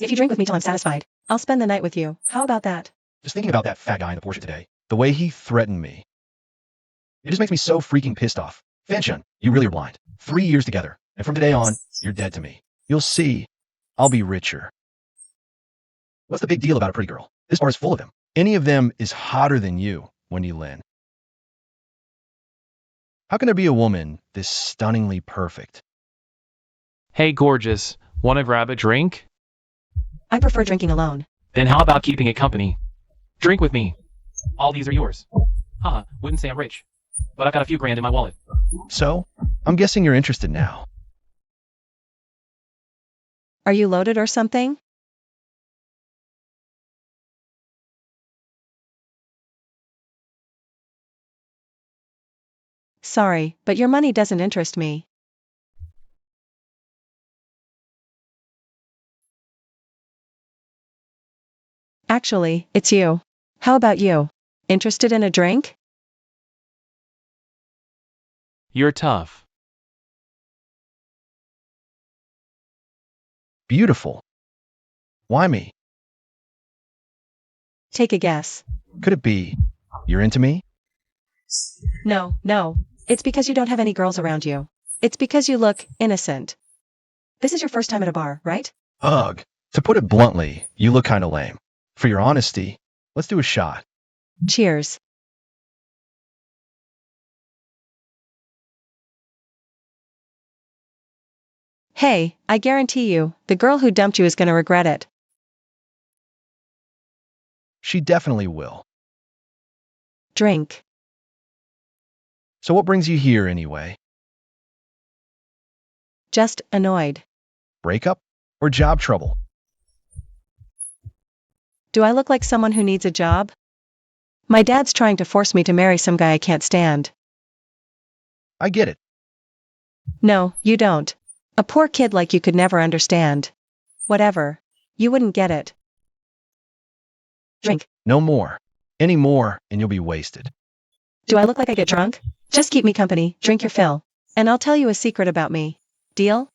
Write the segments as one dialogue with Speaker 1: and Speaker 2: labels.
Speaker 1: If you drink with me till I'm satisfied, I'll spend the night with you. How about that?
Speaker 2: Just thinking about that fat guy in the Porsche today, the way he threatened me, it just makes me so freaking pissed off. Fanchun, you really are blind. 3 years together, and from today on, you're dead to me. You'll see. I'll be richer. What's the big deal about a pretty girl? This bar is full of them. Any of them is hotter than you, Wendy Lin. How can there be a woman this stunningly perfect?
Speaker 3: Hey, gorgeous. Want to grab a drink?
Speaker 1: I prefer drinking alone.
Speaker 3: Then how about keeping it company? Drink with me. All these are yours. Haha, wouldn't say I'm rich, but I've got a few grand in my wallet.
Speaker 2: So, I'm guessing you're interested now.
Speaker 1: Are you loaded or something? Sorry, but your money doesn't interest me. Actually, it's you. How about you? Interested in a drink?
Speaker 3: You're tough.
Speaker 2: Beautiful. Why me?
Speaker 1: Take a guess.
Speaker 2: Could it be you're into me?
Speaker 1: No. It's because you don't have any girls around you. It's because you look innocent. This is your first time at a bar, right?
Speaker 2: Ugh. To put it bluntly, you look kinda lame. For your honesty, let's do a shot.
Speaker 1: Cheers. Hey, I guarantee you, the girl who dumped you is gonna regret it.
Speaker 2: She definitely will.
Speaker 1: Drink.
Speaker 2: So what brings you here anyway?
Speaker 1: Just annoyed.
Speaker 2: Breakup or job trouble?
Speaker 1: Do I look like someone who needs a job? My dad's trying to force me to marry some guy I can't stand.
Speaker 2: I get it.
Speaker 1: No, you don't. A poor kid like you could never understand. Whatever. You wouldn't get it. Drink.
Speaker 2: No more. Any more, and you'll be wasted.
Speaker 1: Do I look like I get drunk? Just keep me company, drink your fill. And I'll tell you a secret about me. Deal?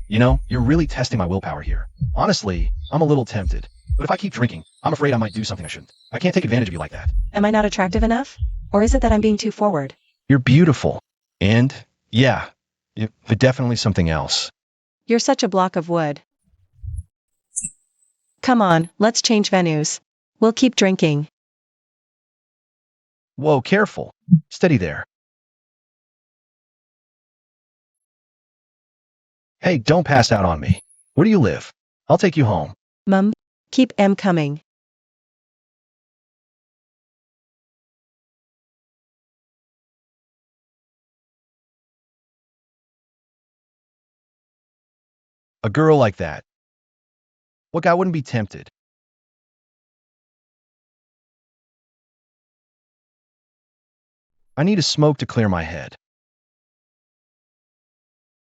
Speaker 2: You know, you're really testing my willpower here. Honestly, I'm a little tempted. But if I keep drinking, I'm afraid I might do something I shouldn't. I can't take advantage of you like that.
Speaker 1: Am I not attractive enough? Or is it that I'm being too forward?
Speaker 2: You're beautiful. And, yeah, but definitely something else.
Speaker 1: You're such a block of wood. Come on, let's change venues. We'll keep drinking.
Speaker 2: Whoa, careful. Steady there. Hey, don't pass out on me. Where do you live? I'll take you home.
Speaker 1: Mum, keep M coming.
Speaker 2: A girl like that. What guy wouldn't be tempted? I need a smoke to clear my head.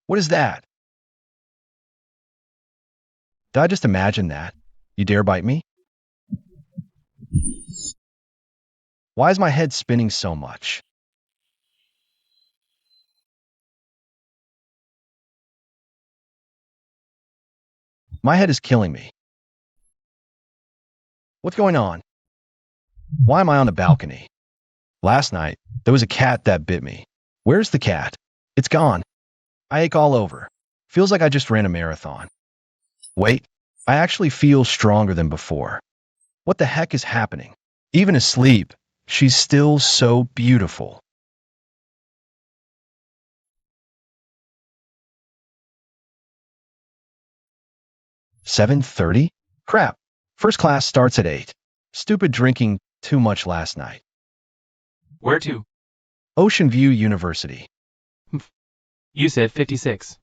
Speaker 2: What is that? Did I just imagine that? You dare bite me? Why is my head spinning so much? My head is killing me. What's going on? Why am I on the balcony? Last night, there was a cat that bit me. Where's the cat? It's gone. I ache all over. Feels like I just ran a marathon. Wait, I actually feel stronger than before. What the heck is happening? Even asleep, she's still so beautiful. 7:30? Crap. First class starts at 8. Stupid drinking too much last night.
Speaker 3: Where to?
Speaker 2: Ocean View University.
Speaker 3: You said 56.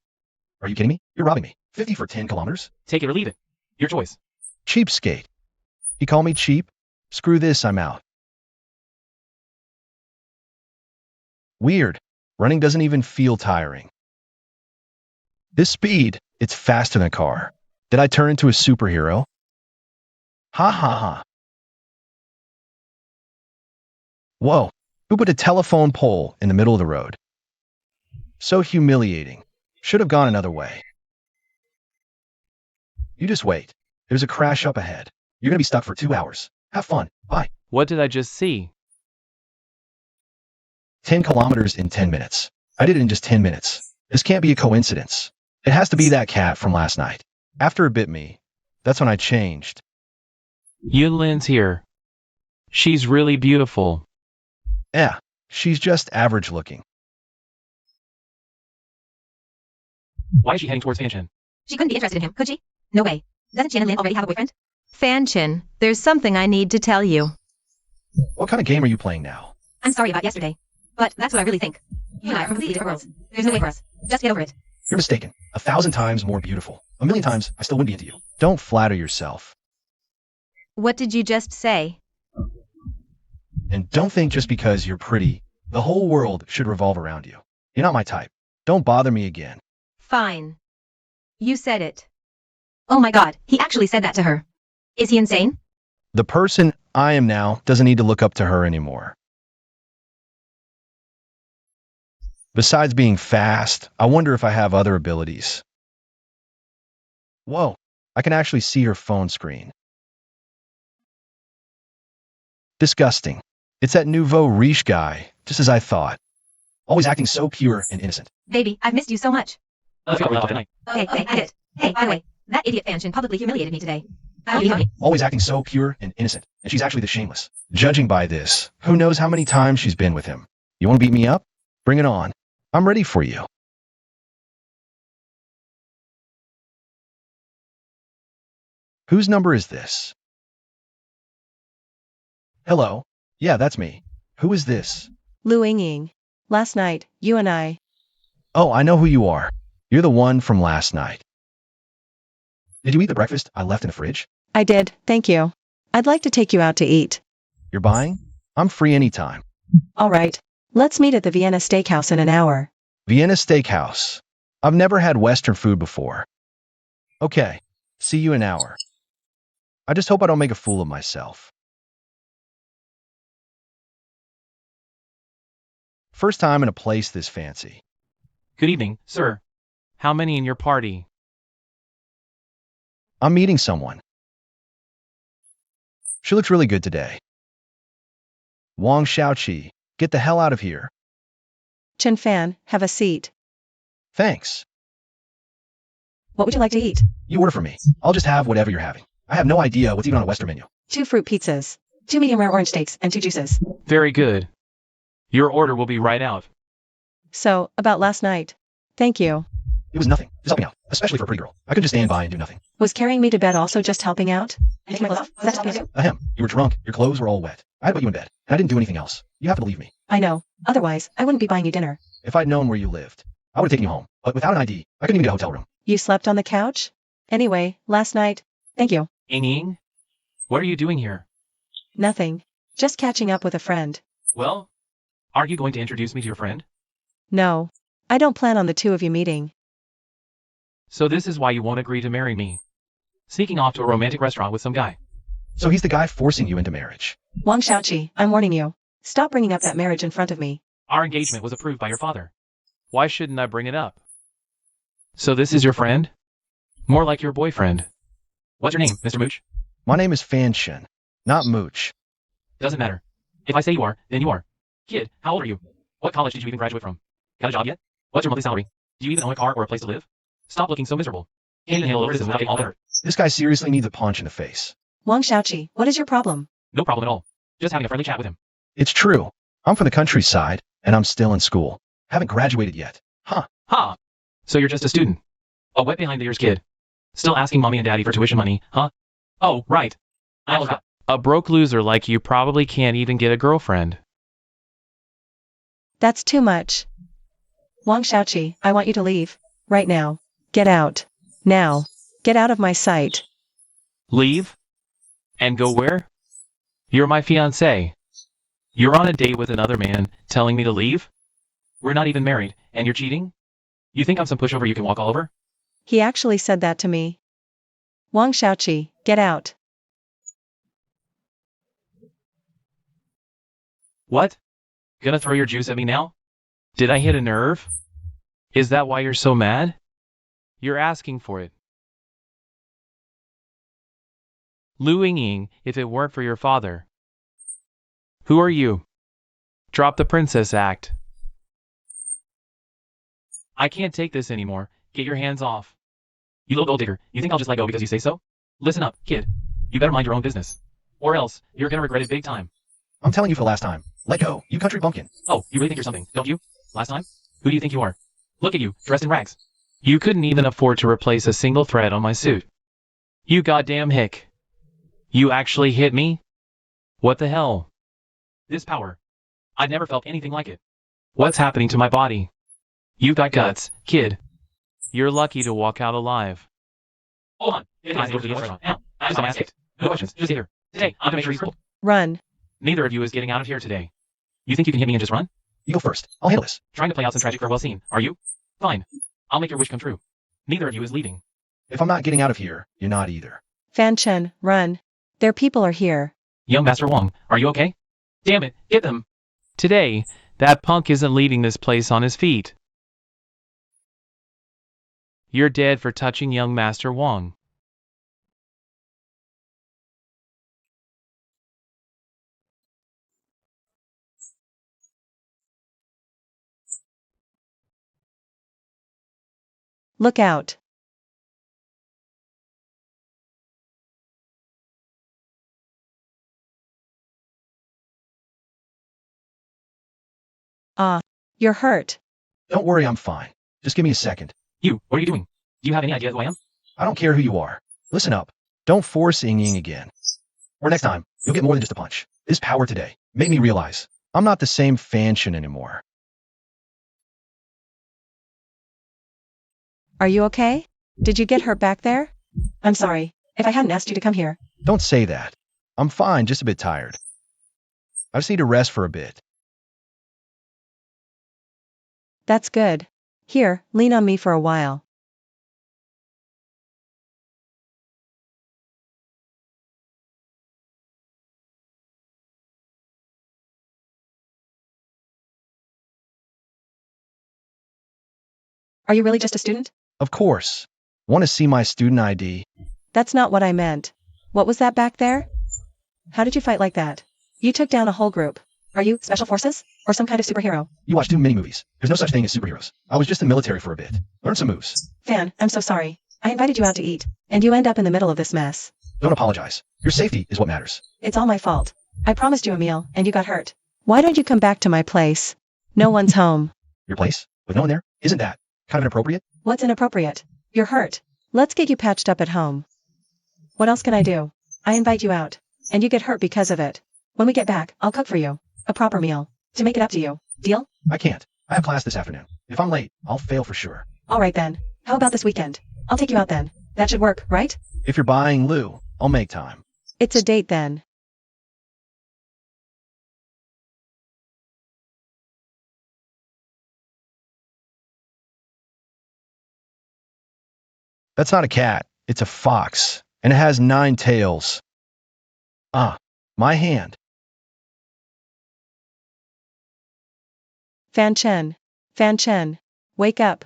Speaker 2: Are you kidding me? You're robbing me. 50 for 10 kilometers?
Speaker 3: Take it or leave it. Your choice.
Speaker 2: Cheapskate. You call me cheap? Screw this, I'm out. Weird. Running doesn't even feel tiring. This speed, it's faster than a car. Did I turn into a superhero? Ha ha ha. Whoa, who put a telephone pole in the middle of the road? So humiliating. Should have gone another way. You just wait. There's a crash up ahead. You're gonna be stuck for 2 hours. Have fun. Bye.
Speaker 3: What did I just see?
Speaker 2: 10 kilometers in 10 minutes. I did it in just 10 minutes. This can't be a coincidence. It has to be that cat from last night. After it bit me, that's when I changed.
Speaker 3: Yulin's here. She's really beautiful.
Speaker 2: Yeah, she's just average looking.
Speaker 3: Why is she heading towards Fanshin?
Speaker 4: She couldn't be interested in him, could she? No way. Doesn't Jen and Lin already have a boyfriend?
Speaker 1: Fanchin, there's something I need to tell you.
Speaker 2: What kind of game are you playing now?
Speaker 4: I'm sorry about yesterday. But that's what I really think. You and I are from completely different worlds. There's no way for us. Just get over it.
Speaker 2: You're mistaken. 1,000 times more beautiful. 1,000,000 times, I still wouldn't be into you. Don't flatter yourself.
Speaker 1: What did you just say?
Speaker 2: And don't think just because you're pretty, the whole world should revolve around you. You're not my type. Don't bother me again.
Speaker 1: Fine. You said it.
Speaker 4: Oh my god, he actually said that to her. Is he insane?
Speaker 2: The person I am now doesn't need to look up to her anymore. Besides being fast, I wonder if I have other abilities. Whoa, I can actually see her phone screen. Disgusting. It's that nouveau riche guy, just as I thought. Always acting so pure and innocent.
Speaker 4: Baby, I've missed you so much.
Speaker 3: Let's go out tonight.
Speaker 4: Okay, I did. Hey, by the way, that idiot Fanshin publicly humiliated me today. I hope you help me.
Speaker 2: Always acting so pure and innocent, and she's actually the shameless. Judging by this, who knows how many times she's been with him. You want to beat me up? Bring it on. I'm ready for you. Whose number is this? Hello? Yeah, that's me. Who is this?
Speaker 1: Lu Ying. Last night, you and I.
Speaker 2: Oh, I know who you are. You're the one from last night. Did you eat the breakfast I left in the fridge?
Speaker 1: I did, thank you. I'd like to take you out to eat.
Speaker 2: You're buying? I'm free anytime.
Speaker 1: All right. Let's meet at the Vienna Steakhouse in an hour.
Speaker 2: Vienna Steakhouse. I've never had Western food before. Okay. See you in an hour. I just hope I don't make a fool of myself. First time in a place this fancy.
Speaker 3: Good evening, sir. How many in your party?
Speaker 2: I'm meeting someone. She looks really good today. Wang Xiaoqi, get the hell out of here.
Speaker 1: Chen Fan, have a seat.
Speaker 2: Thanks.
Speaker 1: What would you like to eat?
Speaker 2: You order for me. I'll just have whatever you're having. I have no idea what's even on a Western menu.
Speaker 1: 2 fruit pizzas, 2 medium rare orange steaks, and 2 juices.
Speaker 3: Very good. Your order will be right out.
Speaker 1: So, about last night. Thank you.
Speaker 2: It was nothing. Just help me out, especially for a pretty girl. I couldn't just stand by and do nothing.
Speaker 1: Was carrying me to bed also just helping out?
Speaker 4: And take my clothes off? Does that help you too?
Speaker 2: Ahem. You were drunk. Your clothes were all wet. I had to put you in bed, and I didn't do anything else. You have to believe me.
Speaker 1: I know. Otherwise, I wouldn't be buying you dinner.
Speaker 2: If I'd known where you lived, I would have taken you home. But without an ID, I couldn't even get a hotel room.
Speaker 1: You slept on the couch? Anyway, last night. Thank you.
Speaker 3: Ying, what are you doing here?
Speaker 1: Nothing. Just catching up with a friend.
Speaker 3: Well, are you going to introduce me to your friend?
Speaker 1: No. I don't plan on the two of you meeting.
Speaker 3: So this is why you won't agree to marry me. Sneaking off to a romantic restaurant with some guy.
Speaker 2: So he's the guy forcing you into marriage.
Speaker 1: Wang Xiaoqi, I'm warning you. Stop bringing up that marriage in front of me.
Speaker 3: Our engagement was approved by your father. Why shouldn't I bring it up? So this is your friend? More like your boyfriend. What's your name, Mr. Mooch?
Speaker 2: My name is Fanshin, not Mooch.
Speaker 3: Doesn't matter. If I say you are, then you are. Kid, how old are you? What college did you even graduate from? Got a job yet? What's your monthly salary? Do you even own a car or a place to live? Stop looking so miserable. Can't even handle criticism without getting all hurt.
Speaker 2: This guy seriously needs a punch in the face.
Speaker 1: Wang Xiaoqi, what is your problem?
Speaker 3: No problem at all. Just having a friendly chat with him.
Speaker 2: It's true. I'm from the countryside, and I'm still in school. Haven't graduated yet. Huh.
Speaker 3: Ha! So you're just a student. A wet behind the ears kid. Still asking mommy and daddy for tuition money, huh? Oh, right. I almost got... A broke loser like you probably can't even get a girlfriend.
Speaker 1: That's too much. Wang Xiaoqi, I want you to leave. Right now. Get out. Now. Get out of my sight.
Speaker 3: Leave? And go where? You're my fiancé. You're on a date with another man, telling me to leave? We're not even married, and you're cheating? You think I'm some pushover you can walk all over?
Speaker 1: He actually said that to me. Wang Xiaoqi, get out.
Speaker 3: What? Gonna throw your juice at me now? Did I hit a nerve? Is that why you're so mad? You're asking for it. Lu Ying, if it weren't for your father. Who are you? Drop the princess act. I can't take this anymore. Get your hands off. You little gold digger, you think I'll just let go because you say so? Listen up, kid. You better mind your own business. Or else, you're gonna regret it big time.
Speaker 2: I'm telling you for the last time. Let go, you country bumpkin.
Speaker 3: Oh, you really think you're something, don't you? Last time? Who do you think you are? Look at you, dressed in rags. You couldn't even afford to replace a single thread on my suit. You goddamn hick. You actually hit me? What the hell? This power. I've never felt anything like it. What's happening to my body? You've got guts, kid. You're lucky to walk out alive. Hold on. It's time to go to the restaurant. Now, I'm just asked. No questions, just here. Today, I'm gonna make sure he's cool.
Speaker 1: Run.
Speaker 3: Neither of you is getting out of here today. You think you can hit me and just run?
Speaker 2: You go first. I'll handle this.
Speaker 3: Trying to play out some tragic farewell scene, are you? Fine. I'll make your wish come true. Neither of you is leaving.
Speaker 2: If I'm not getting out of here, you're not either.
Speaker 1: Fan Chen, run. Their people are here.
Speaker 3: Young Master Wong, are you okay? Damn it, get them. Today, that punk isn't leaving this place on his feet. You're dead for touching young Master Wong.
Speaker 1: Look out. Ah, you're hurt.
Speaker 2: Don't worry, I'm fine. Just give me a second.
Speaker 3: You, what are you doing? Do you have any idea who I am?
Speaker 2: I don't care who you are. Listen up. Don't force Ying again. Or next time, you'll get more than just a punch. This power today made me realize I'm not the same Fan Chen anymore.
Speaker 1: Are you okay? Did you get hurt back there? I'm sorry, if I hadn't asked you to come here.
Speaker 2: Don't say that. I'm fine, just a bit tired. I just need to rest for a bit.
Speaker 1: That's good. Here, lean on me for a while. Are you really just a student?
Speaker 2: Of course. Want to see my student ID?
Speaker 1: That's not what I meant. What was that back there? How did you fight like that? You took down a whole group. Are you special forces? Or some kind of superhero?
Speaker 2: You watch too many movies. There's no such thing as superheroes. I was just in the military for a bit. Learn some moves.
Speaker 1: Fan, I'm so sorry. I invited you out to eat, and you end up in the middle of this mess.
Speaker 2: Don't apologize. Your safety is what matters.
Speaker 1: It's all my fault. I promised you a meal, and you got hurt. Why don't you come back to my place? No one's home.
Speaker 2: Your place? With no one there? Isn't that kind of inappropriate?
Speaker 1: What's inappropriate? You're hurt. Let's get you patched up at home. What else can I do? I invite you out, and you get hurt because of it. When we get back, I'll cook for you. A proper meal. To make it up to you. Deal?
Speaker 2: I can't. I have class this afternoon. If I'm late, I'll fail for sure.
Speaker 1: Alright then. How about this weekend? I'll take you out then. That should work, right?
Speaker 2: If you're buying Lou, I'll make time.
Speaker 1: It's a date then.
Speaker 2: That's not a cat. It's a fox. And it has 9 tails. Ah, my hand.
Speaker 1: Fan Chen. Fan Chen. Wake up.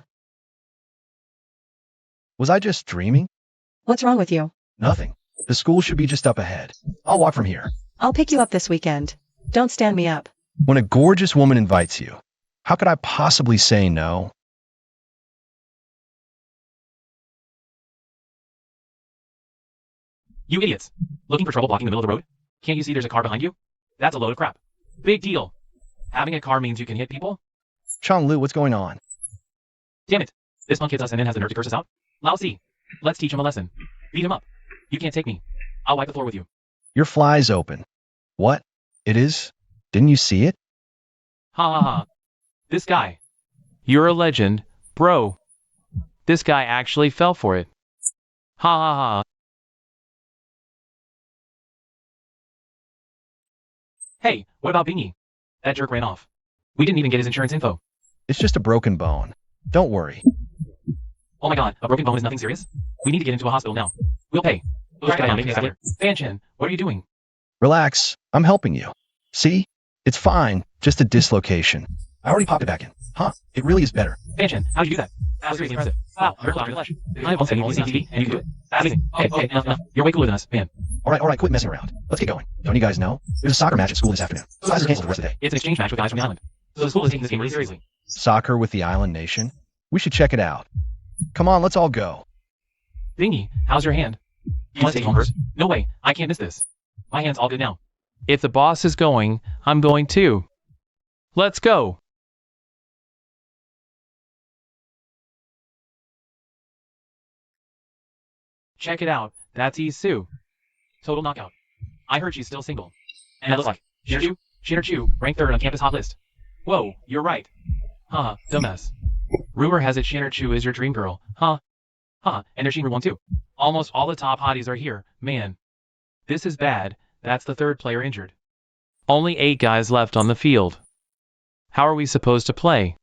Speaker 2: Was I just dreaming?
Speaker 1: What's wrong with you?
Speaker 2: Nothing. The school should be just up ahead. I'll walk from here.
Speaker 1: I'll pick you up this weekend. Don't stand me up.
Speaker 2: When a gorgeous woman invites you, how could I possibly say no?
Speaker 3: You idiots. Looking for trouble blocking the middle of the road? Can't you see there's a car behind you? That's a load of crap. Big deal. Having a car means you can hit people?
Speaker 2: Chang Lu, what's going on?
Speaker 3: Damn it. This punk hits us and then has the nerve to curse us out? Lao Si. Let's teach him a lesson. Beat him up. You can't take me. I'll wipe the floor with you.
Speaker 2: Your fly's open. What? It is? Didn't you see it?
Speaker 3: Ha ha ha. This guy. You're a legend, bro. This guy actually fell for it. Ha ha ha. Hey, what about Bingy? That jerk ran off. We didn't even get his insurance info.
Speaker 2: It's just a broken bone. Don't worry.
Speaker 3: Oh my god, a broken bone is nothing serious? We need to get into a hospital now. We'll pay. Fan Chen, what are you doing?
Speaker 2: Relax. I'm helping you. See? It's fine. Just a dislocation. I already popped it back in. Huh? It really is better.
Speaker 3: Fan Chen, how'd you do that? That was seriously impressive. Wow, you're close to the flesh. I have only seen TV, and you can do it. That's amazing. Hey, no. You're way cooler than us, man.
Speaker 2: All right, quit messing around. Let's get going. Don't you guys know? There's a soccer match at school this afternoon. Classes are canceled the rest of the day.
Speaker 3: It's an exchange match with guys from the island. So the school is taking this game really seriously.
Speaker 2: Soccer with the island nation? We should check it out. Come on, let's all go.
Speaker 3: Dingy, how's your hand? You want to take home first? No way, I can't miss this. My hand's all good now. If the boss is going, I'm going too. Let's go. Check it out, that's Sue. Total knockout. I heard she's still single. And that looks like Shinner Chu, ranked 3rd on campus hot list. Whoa, you're right. Haha, dumbass. Rumor has it Shinner Chu is your dream girl. Huh? And there's Shinner 1 too. Almost all the top hotties are here, man. This is bad, that's the 3rd player injured. Only 8 guys left on the field. How are we supposed to play?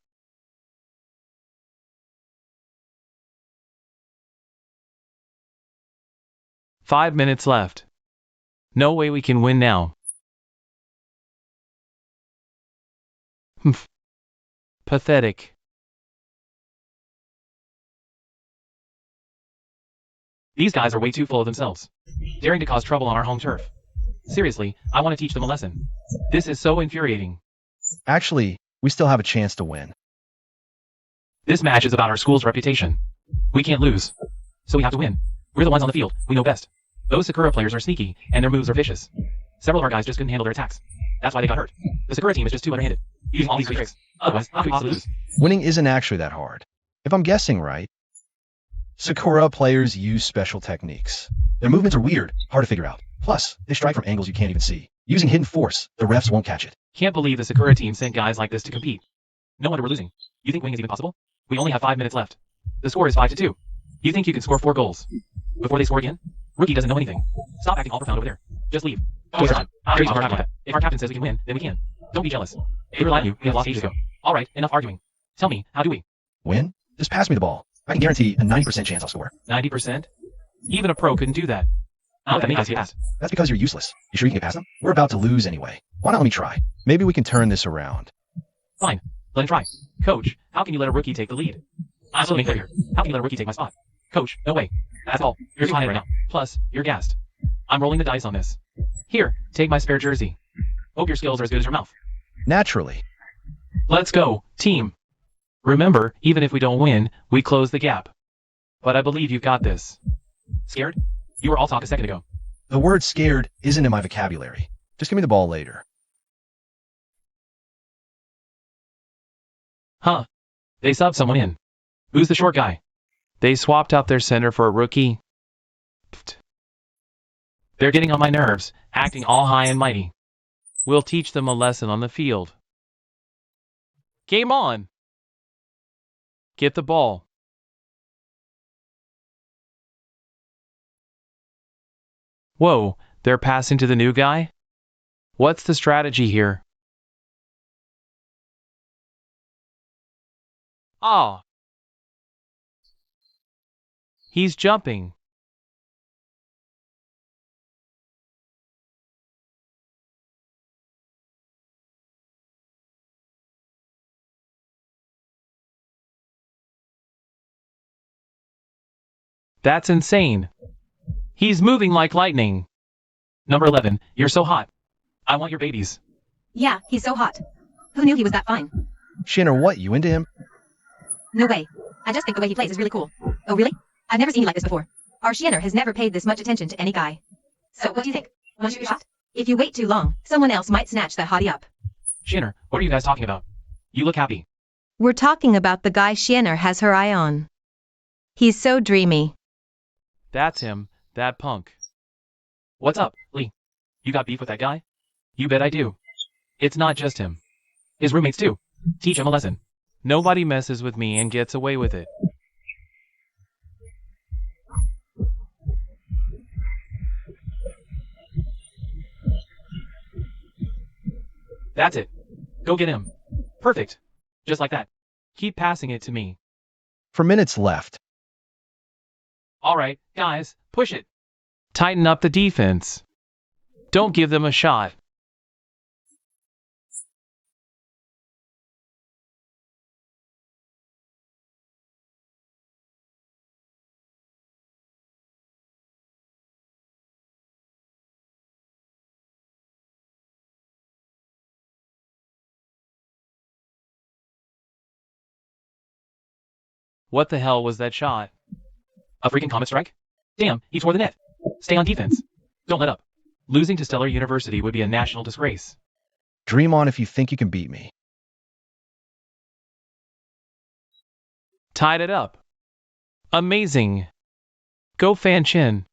Speaker 3: Five minutes left. No way we can win now. Pathetic. These guys are way too full of themselves. Daring to cause trouble on our home turf. Seriously, I want to teach them a lesson. This is so infuriating.
Speaker 2: Actually, we still have a chance to win.
Speaker 3: This match is about our school's reputation. We can't lose. So we have to win. We're the ones on the field. We know best. Those Sakura players are sneaky, and their moves are vicious. Several of our guys just couldn't handle their attacks. That's why they got hurt. The Sakura team is just too underhanded, using all these tricks. Otherwise, how could we possibly lose?
Speaker 2: Winning isn't actually that hard. If I'm guessing right, Sakura players use special techniques. Their movements are weird, hard to figure out. Plus, they strike from angles you can't even see. Using hidden force, the refs won't catch it.
Speaker 3: Can't believe the Sakura team sent guys like this to compete. No wonder we're losing. You think winning is even possible? We only have 5 minutes left. The score is 5-2. You think you can score 4 goals? Before they score again? Rookie doesn't know anything. Stop acting all profound over there. Just leave. Don't waste our time. I'm sure you time. If our captain says we can win, then we can. Don't be jealous. If we rely on you, we have lost ages ago. Alright, enough arguing. Tell me, how do we?
Speaker 2: Win? Just pass me the ball. I can guarantee a 90% chance I'll score.
Speaker 3: 90%? Even a pro couldn't do that. I don't think I
Speaker 2: That's because you're useless. You sure you can get past them? We're about to lose anyway. Why not let me try? Maybe we can turn this around.
Speaker 3: Fine. Let him try. Coach, how can you let a rookie take the lead? I'm still being clear here. How can you let a rookie take my spot? Coach, no way. That's all. You're too high right now. Plus, you're gassed. I'm rolling the dice on this. Here, take my spare jersey. Hope your skills are as good as your mouth.
Speaker 2: Naturally.
Speaker 3: Let's go, team. Remember, even if we don't win, we close the gap. But I believe you've got this. Scared? You were all talk a second ago.
Speaker 2: The word scared isn't in my vocabulary. Just give me the ball later.
Speaker 3: Huh. They subbed someone in. Who's the short guy? They swapped out their center for a rookie. Pfft. They're getting on my nerves, acting all high and mighty. We'll teach them a lesson on the field. Game on! Get the ball. Whoa, they're passing to the new guy? What's the strategy here? Ah! He's jumping. That's insane. He's moving like lightning. Number 11, you're so hot. I want your babies.
Speaker 4: Yeah, he's so hot. Who knew he was that fine?
Speaker 2: Shinner, what? You into him?
Speaker 4: No way. I just think the way he plays is really cool. Oh really? I've never seen you like this before. Our Shinner has never paid this much attention to any guy. So what do you think? Want to shoot your shot? If you wait too long, someone else might snatch that hottie up.
Speaker 3: Shinner, what are you guys talking about? You look happy.
Speaker 5: We're talking about the guy Shinner has her eye on. He's so dreamy.
Speaker 3: That's him, that punk. What's up, Lee? You got beef with that guy? You bet I do. It's not just him. His roommates too. Teach him a lesson. Nobody messes with me and gets away with it. That's it. Go get him. Perfect. Just like that. Keep passing it to me.
Speaker 2: For minutes left.
Speaker 3: Alright, guys, push it. Tighten up the defense. Don't give them a shot. What the hell was that shot? A freaking comet strike? Damn, he tore the net. Stay on defense. Don't let up. Losing to Stellar University would be a national disgrace.
Speaker 2: Dream on if you think you can beat me.
Speaker 3: Tied it up. Amazing. Go Fan Chin.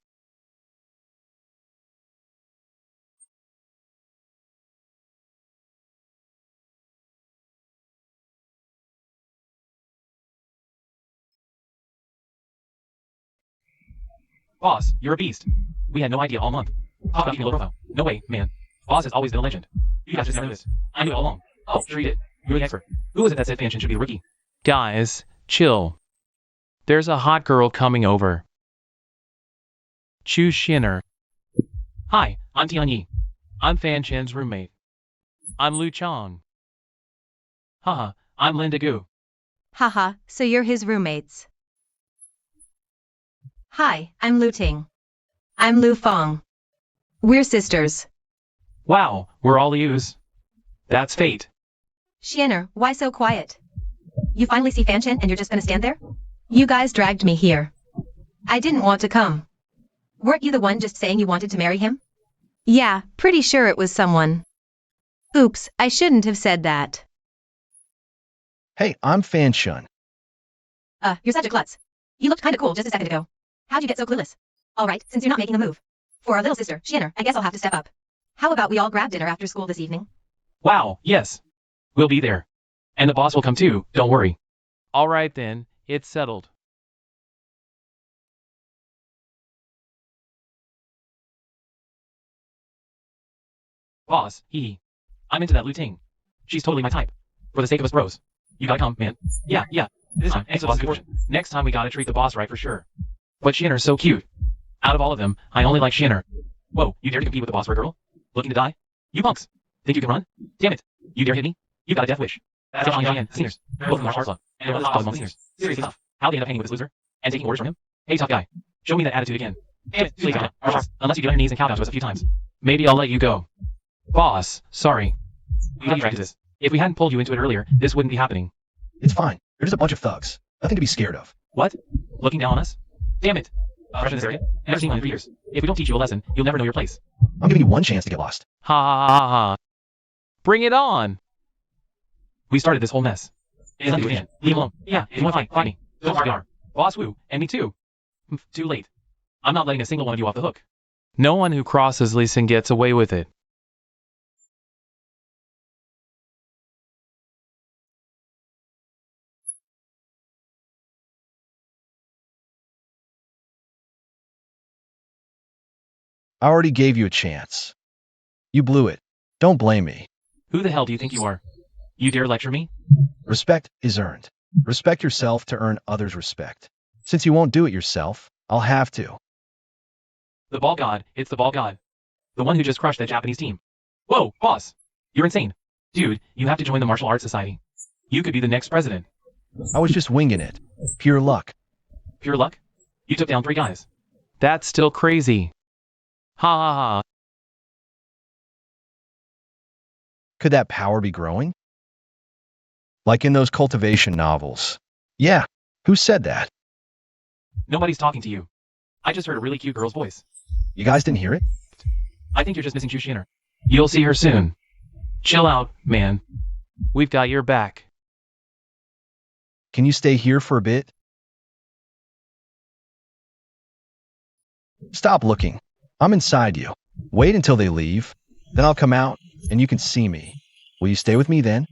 Speaker 3: Boss, you're a beast. We had no idea all month. Talk about keeping a low profile. No way, man. Boss has always been a legend. You guys just never knew this. I knew it all along. Oh, sure you did. You're the expert. Who was it that said Fan Chin should be a rookie? Guys, chill. There's a hot girl coming over. Choose Shinner. Hi, I'm Tianyi. I'm Fan Chin's roommate. I'm Lu Chong. Haha, I'm Linda Gu.
Speaker 5: Haha, so you're his roommates. Hi, I'm Lu Ting. I'm Lu Fong. We're sisters.
Speaker 3: Wow, we're all Lius. That's fate.
Speaker 4: Shienner, why so quiet? You finally see Fan Chin and you're just gonna stand there?
Speaker 5: You guys dragged me here.
Speaker 4: I didn't want to come. Weren't you the one just saying you wanted to marry him?
Speaker 5: Yeah, pretty sure it was someone. Oops, I shouldn't have said that.
Speaker 2: Hey, I'm Fan Shun.
Speaker 4: You're such a klutz. You looked kinda cool just a second ago. How'd you get so clueless? Alright, since you're not making a move. For our little sister, Shienner, I guess I'll have to step up. How about we all grab dinner after school this evening?
Speaker 3: Wow, yes. We'll be there. And the boss will come too, don't worry. Alright then, it's settled. Boss, I'm into that Lu Ting. She's totally my type. For the sake of us bros. You gotta come, man. Yeah. This time, thanks to boss, good fortune. Next time we gotta treat the boss right for sure. But Shinner's so cute. Out of all of them, I only like Shinner. Whoa, you dare to compete with the boss for a girl? Looking to die? You punks. Think you can run? Damn it. You dare hit me? You got a death wish. That's John seniors. Both from the Martial Club. And one of the top among seniors. Seriously tough. How'd they end up hanging with this loser? And taking orders from him? Hey, tough guy. Show me that attitude again. Damn it, please, unless you get on your knees and kowtow to us a few times. Maybe I'll let you go. Boss, sorry. We got you dragged to this. If we hadn't pulled you into it earlier, this wouldn't be happening.
Speaker 2: It's fine. They're just a bunch of thugs. Nothing to be scared of.
Speaker 3: What? Looking down on us? Damn it. Fresh in this area? Never seen one in 3 years. If we don't teach you a lesson, you'll never know your place.
Speaker 2: I'm giving you one chance to get lost.
Speaker 3: Ha ha ha ha. Bring it on. We started this whole mess. It's not again. Leave him alone. Yeah, if you want to find me. Don't forget our boss Wu, and me too. Too late. I'm not letting a single one of you off the hook. No one who crosses Lee Sin gets away with it.
Speaker 2: I already gave you a chance. You blew it. Don't blame me.
Speaker 3: Who the hell do you think you are? You dare lecture me?
Speaker 2: Respect is earned. Respect yourself to earn others' respect. Since you won't do it yourself, I'll have to.
Speaker 3: The ball god, it's the ball god. The one who just crushed that Japanese team. Whoa, boss! You're insane. Dude, you have to join the Martial Arts Society. You could be the next president.
Speaker 2: I was just winging it. Pure luck.
Speaker 3: Pure luck? You took down 3 guys. That's still crazy. Ha ha ha.
Speaker 2: Could that power be growing? Like in those cultivation novels. Yeah, who said that?
Speaker 3: Nobody's talking to you. I just heard a really cute girl's voice.
Speaker 2: You guys didn't hear it?
Speaker 3: I think you're just missing Chu Shinner. You'll see her soon. Chill out, man. We've got your back.
Speaker 2: Can you stay here for a bit? Stop looking. I'm inside you. Wait until they leave. Then I'll come out, and you can see me. Will you stay with me then?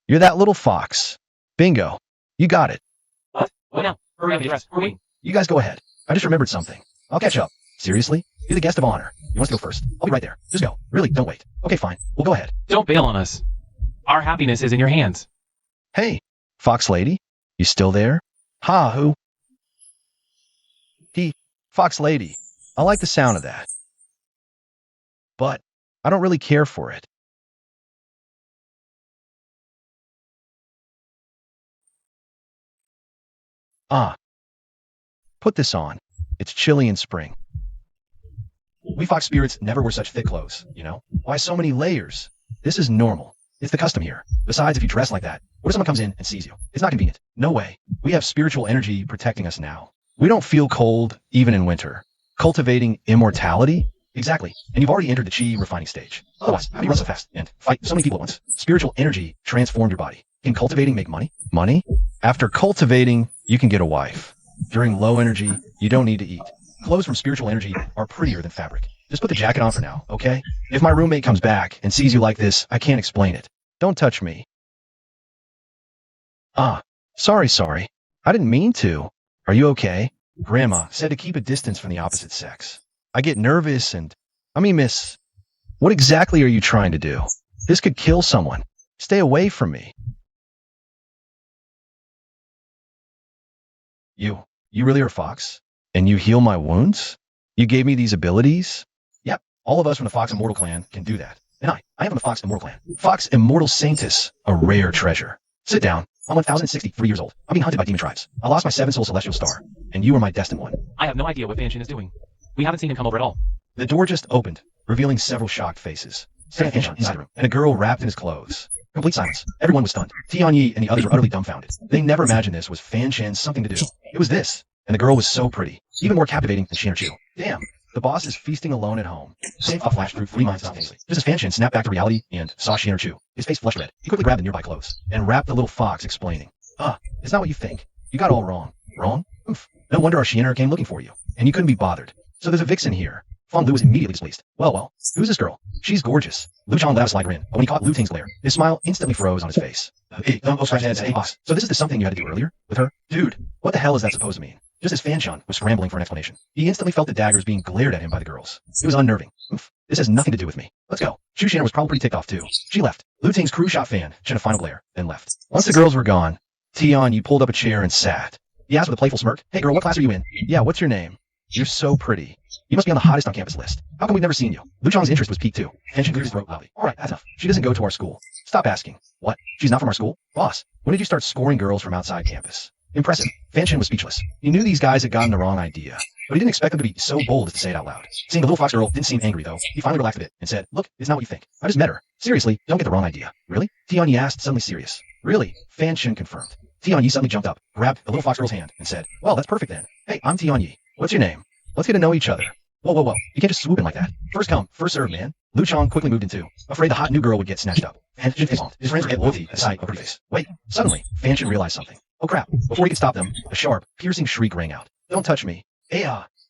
Speaker 2: You're that little fox. Bingo. You got it.
Speaker 3: What? What now? Hurry up, get dressed. We're waiting.
Speaker 2: You guys go ahead. I just remembered something. I'll catch up. Seriously? You're the guest of honor. You want to go first? I'll be right there. Just go. Really, don't wait. Okay, fine. We'll go ahead.
Speaker 3: Don't bail on us. Our happiness is in your hands.
Speaker 2: Hey, Fox Lady? You still there? Ha, who? Fox Lady. I like the sound of that. But I don't really care for it. Put this on. It's chilly in spring. We Fox spirits never wear such thick clothes, you know? Why so many layers? This is normal. It's the custom here. Besides, if you dress like that, what if someone comes in and sees you? It's not convenient. No way. We have spiritual energy protecting us now. We don't feel cold, even in winter. Cultivating immortality? Exactly. And you've already entered the chi refining stage. Otherwise, how do you run so fast and fight so many people at once? Spiritual energy transformed your body. Can cultivating make money? Money? After cultivating, you can get a wife. During low energy, you don't need to eat. Clothes from spiritual energy are prettier than fabric. Just put the jacket on for now, okay? If my roommate comes back and sees you like this, I can't explain it. Don't touch me. Sorry. I didn't mean to. Are you okay? Grandma said to keep a distance from the opposite sex. I get nervous and... miss, what exactly are you trying to do? This could kill someone. Stay away from me. You really are a fox? And you heal my wounds? You gave me these abilities? Yep, all of us from the Fox Immortal clan can do that. And I am from the Fox Immortal clan. Fox Immortal Saintus, a rare treasure. Sit down. I'm 1063 years old. I'm being hunted by demon tribes. I lost my 7-soul celestial star, and you are my destined one.
Speaker 3: I have no idea what Fanshin is doing. We haven't seen him come over at all.
Speaker 2: The door just opened, revealing several shocked faces. Fanshin inside the room, and a girl wrapped in his clothes. Complete silence. Everyone was stunned. Tianyi and the others were utterly dumbfounded. They never imagined this was Fanshin's something to do. It was this. And the girl was so pretty, even more captivating than Shin or Chu. Damn, the boss is feasting alone at home. Same thought flashed through 3 minds simultaneously. Just as Fanshin snapped back to reality and saw Shin or Chu, his face flushed red. He quickly grabbed the nearby clothes and wrapped the little fox, explaining, it's not what you think. You got it all wrong. Wrong? Oof. No wonder our Shiener came looking for you, and you couldn't be bothered. So there's a vixen here. Feng Lu was immediately displeased. Well, who's this girl? She's gorgeous. Lu Chong let out a sly grin, but when he caught Lu Ting's glare, his smile instantly froze on his face. Hey, boss. So this is the something you had to do earlier with her? Dude, what the hell is that supposed to mean? Just as Fanshan was scrambling for an explanation, he instantly felt the daggers being glared at him by the girls. It was unnerving. Oof, this has nothing to do with me. Let's go. Shu Shanner was probably pretty ticked off too. She left. Lu Ting's crew shot Fan, shed a final glare, then left. Once the girls were gone, Tian pulled up a chair and sat. He asked with a playful smirk, "Hey girl, what class are you in?" "Yeah, what's your name?" "You're so pretty. You must be on the hottest on campus list. How come we've never seen you?" Lu Chong's interest was piqued too. Henshin cleared his throat loudly. "Alright, that's enough. She doesn't go to our school." "Stop asking." "What? She's not from our school?" "Boss, when did you start scoring girls from outside campus?" Impressive. Fanshin was speechless. He knew these guys had gotten the wrong idea, but he didn't expect them to be so bold as to say it out loud. Seeing the little fox girl didn't seem angry though, he finally relaxed a bit and said, "Look, it's not what you think. I just met her. Seriously, don't get the wrong idea." "Really?" Tianyi asked, suddenly serious. "Really?" Fanshin confirmed. Tianyi suddenly jumped up, grabbed the little fox girl's hand, and said, "Well, that's perfect then. Hey, I'm Tianyi. What's your name? Let's get to know each other." Whoa. You can't just swoop in like that. First come, first serve, man. Lu Chong quickly moved in too, afraid the hot new girl would get snatched up. Fanshin face-palmed. His friends would get loyalty at the sight of a pretty face. Wait, suddenly, Fanshin realized something. Oh crap, before he could stop them, a sharp, piercing shriek rang out. "Don't touch me."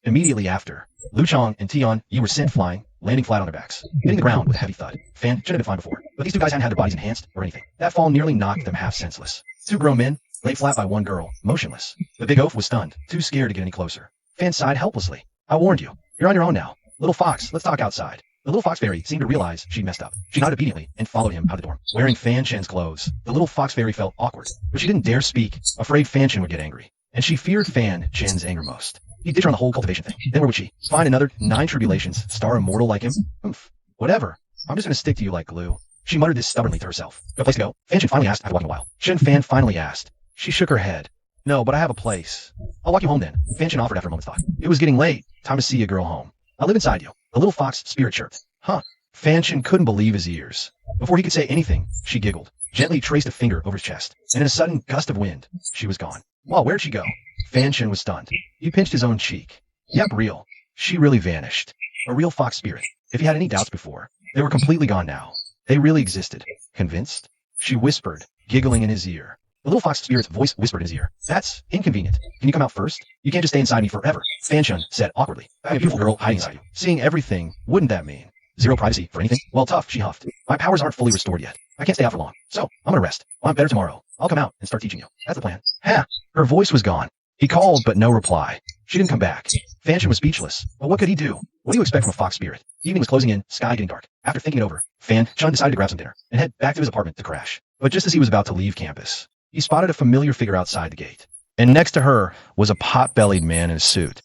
Speaker 2: Immediately after, Lu Chong and Tianyi were sent flying, landing flat on their backs, hitting the ground with a heavy thud. Fan should have been fine before, but these two guys hadn't had their bodies enhanced or anything. That fall nearly knocked them half senseless. 2 grown men lay flat by 1 girl, motionless. The big oaf was stunned, too scared to get any closer. Fan sighed helplessly. "I warned you. You're on your own now. Little fox, let's talk outside." The little fox fairy seemed to realize she'd messed up. She nodded obediently and followed him out the door. Wearing Fanshin's clothes, the little fox fairy felt awkward, but she didn't dare speak, afraid Fanshin would get angry. And she feared Fanshin's anger most. He'd ditch her on the whole cultivation thing. Then where would she? Find another 9 tribulations, star immortal like him? Oof. Whatever. I'm just gonna stick to you like glue. She muttered this stubbornly to herself. "No place to go?" Fanshin finally asked after walking a while. Fan finally asked. She shook her head. "No, but I have a place." "I'll walk you home then," Fanshin offered after a moment's thought. It was getting late. Time to see a girl home. "I'll live inside you." The little fox spirit chirped. "Huh." Fanshin couldn't believe his ears. Before he could say anything, she giggled, gently traced a finger over his chest, and in a sudden gust of wind, she was gone. Well, where'd she go? Fanshin was stunned. He pinched his own cheek. Yep, real. She really vanished. A real fox spirit. If he had any doubts before, they were completely gone now. They really existed. Convinced? She whispered, giggling in his ear. The little fox spirit's voice whispered in his ear. "That's inconvenient. Can you come out first? You can't just stay inside me forever," Fanshin said awkwardly. "I have a beautiful girl hiding inside you. Seeing everything, wouldn't that mean? Zero privacy for anything?" "Well, tough," she huffed. "My powers aren't fully restored yet. I can't stay out for long. So, I'm gonna rest. I'll have better tomorrow. I'll come out and start teaching you. That's the plan." "Ha!" Her voice was gone. He called, but no reply. She didn't come back. Fanshin was speechless. But what could he do? What do you expect from a fox spirit? Evening was closing in, sky getting dark. After thinking it over, Fanshin decided to grab some dinner and head back to his apartment to crash. But just as he was about to leave campus, he spotted a familiar figure outside the gate. And next to her was a pot-bellied man in a suit,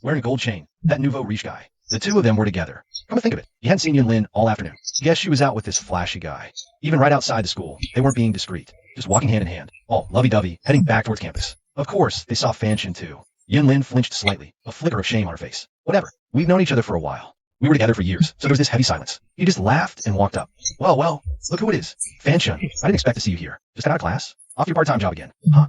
Speaker 2: wearing a gold chain, that nouveau riche guy. The two of them were together. Come to think of it, he hadn't seen Yunlin all afternoon. Guess she was out with this flashy guy. Even right outside the school, they weren't being discreet, just walking hand in hand, all lovey-dovey, heading back towards campus. Of course, they saw Fanshin too. Yunlin flinched slightly, a flicker of shame on her face. "Whatever, we've known each other for a while. We were together for years, so there was this heavy silence. He just laughed and walked up. Well, look who it is. Fanchun. I didn't expect to see you here. Just out of class? Off your part-time job again. Huh?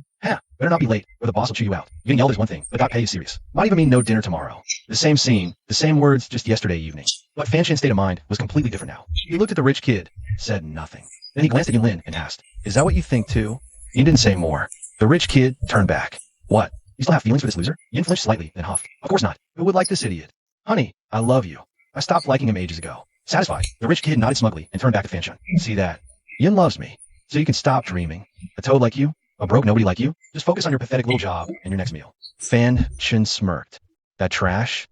Speaker 2: Better not be late, or the boss will chew you out. Getting yelled is one thing, but that pay is serious. Might even mean no dinner tomorrow. The same scene, the same words just yesterday evening. But Fanchun's state of mind was completely different now. He looked at the rich kid, said nothing. Then he glanced at Yinlin and asked, "Is that what you think too?" Yin didn't say more. The rich kid turned back. "What? You still have feelings for this loser?" Yin flinched slightly, then huffed. "Of course not. Who would like this idiot?" "Honey, I love you. I stopped liking him ages ago." Satisfied, the rich kid nodded smugly and turned back to Fanchun. "See that? Yin loves me, so you can stop dreaming. A toad like you? A broke nobody like you? Just focus on your pathetic little job and your next meal." Fanchun smirked. "That trash?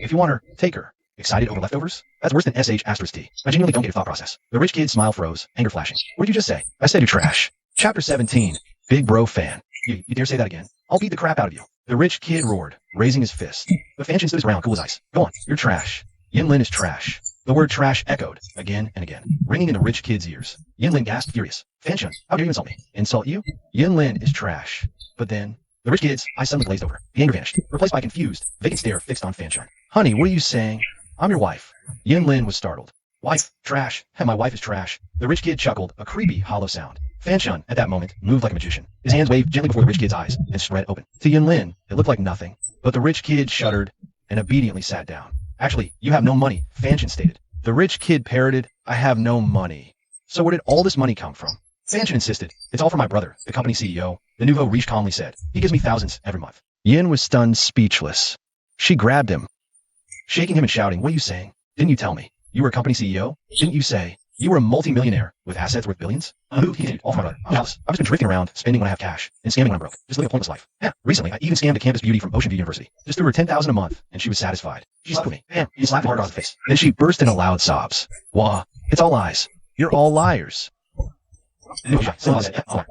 Speaker 2: If you want her, take her. Excited over leftovers? That's worse than SH*T. I genuinely don't get your thought process." The rich kid's smile froze, anger flashing. "What did you just say?" "I said you're trash." Chapter 17. Big Bro Fan. You dare say that again? I'll beat the crap out of you." The rich kid roared, raising his fist. But Fanchun stood his ground, cool as ice. "Go on, you're trash. Yinlin is trash." The word trash echoed, again and again, ringing in the rich kid's ears. Yinlin gasped, furious. "Fanchun, how dare you insult me?" "Insult you? Yinlin is trash." But then, the rich kid's eyes suddenly glazed over. The anger vanished, replaced by a confused, vacant stare fixed on Fanchun. "Honey, what are you saying?" "I'm your wife." Yinlin was startled. "Wife? Trash? My wife is trash." The rich kid chuckled, a creepy, hollow sound. Fanchun, at that moment, moved like a magician. His hands waved gently before the rich kid's eyes and spread open. To Yinlin, it looked like nothing. But the rich kid shuddered and obediently sat down. "Actually, you have no money," Fanchun stated. The rich kid parroted, "I have no money." "So where did all this money come from?" Fanchun insisted. "It's all for my brother, the company CEO. The nouveau riche calmly said. "He gives me thousands every month." Yin was stunned, speechless. She grabbed him, shaking him and shouting, "What are you saying? Didn't you tell me? You were a company CEO? Didn't you say you were a multi-millionaire with assets worth billions?" He continued, "All for my brother. I'm jealous. I've just been drifting around, spending when I have cash, and scamming when I'm broke. Just living a pointless life. Recently, I even scammed a campus beauty from Ocean View University. Just threw her $10,000 a month, and she was satisfied. She slept with me. He slapped hard on the face. Then she burst into loud sobs. "Wah, it's all lies. You're all liars.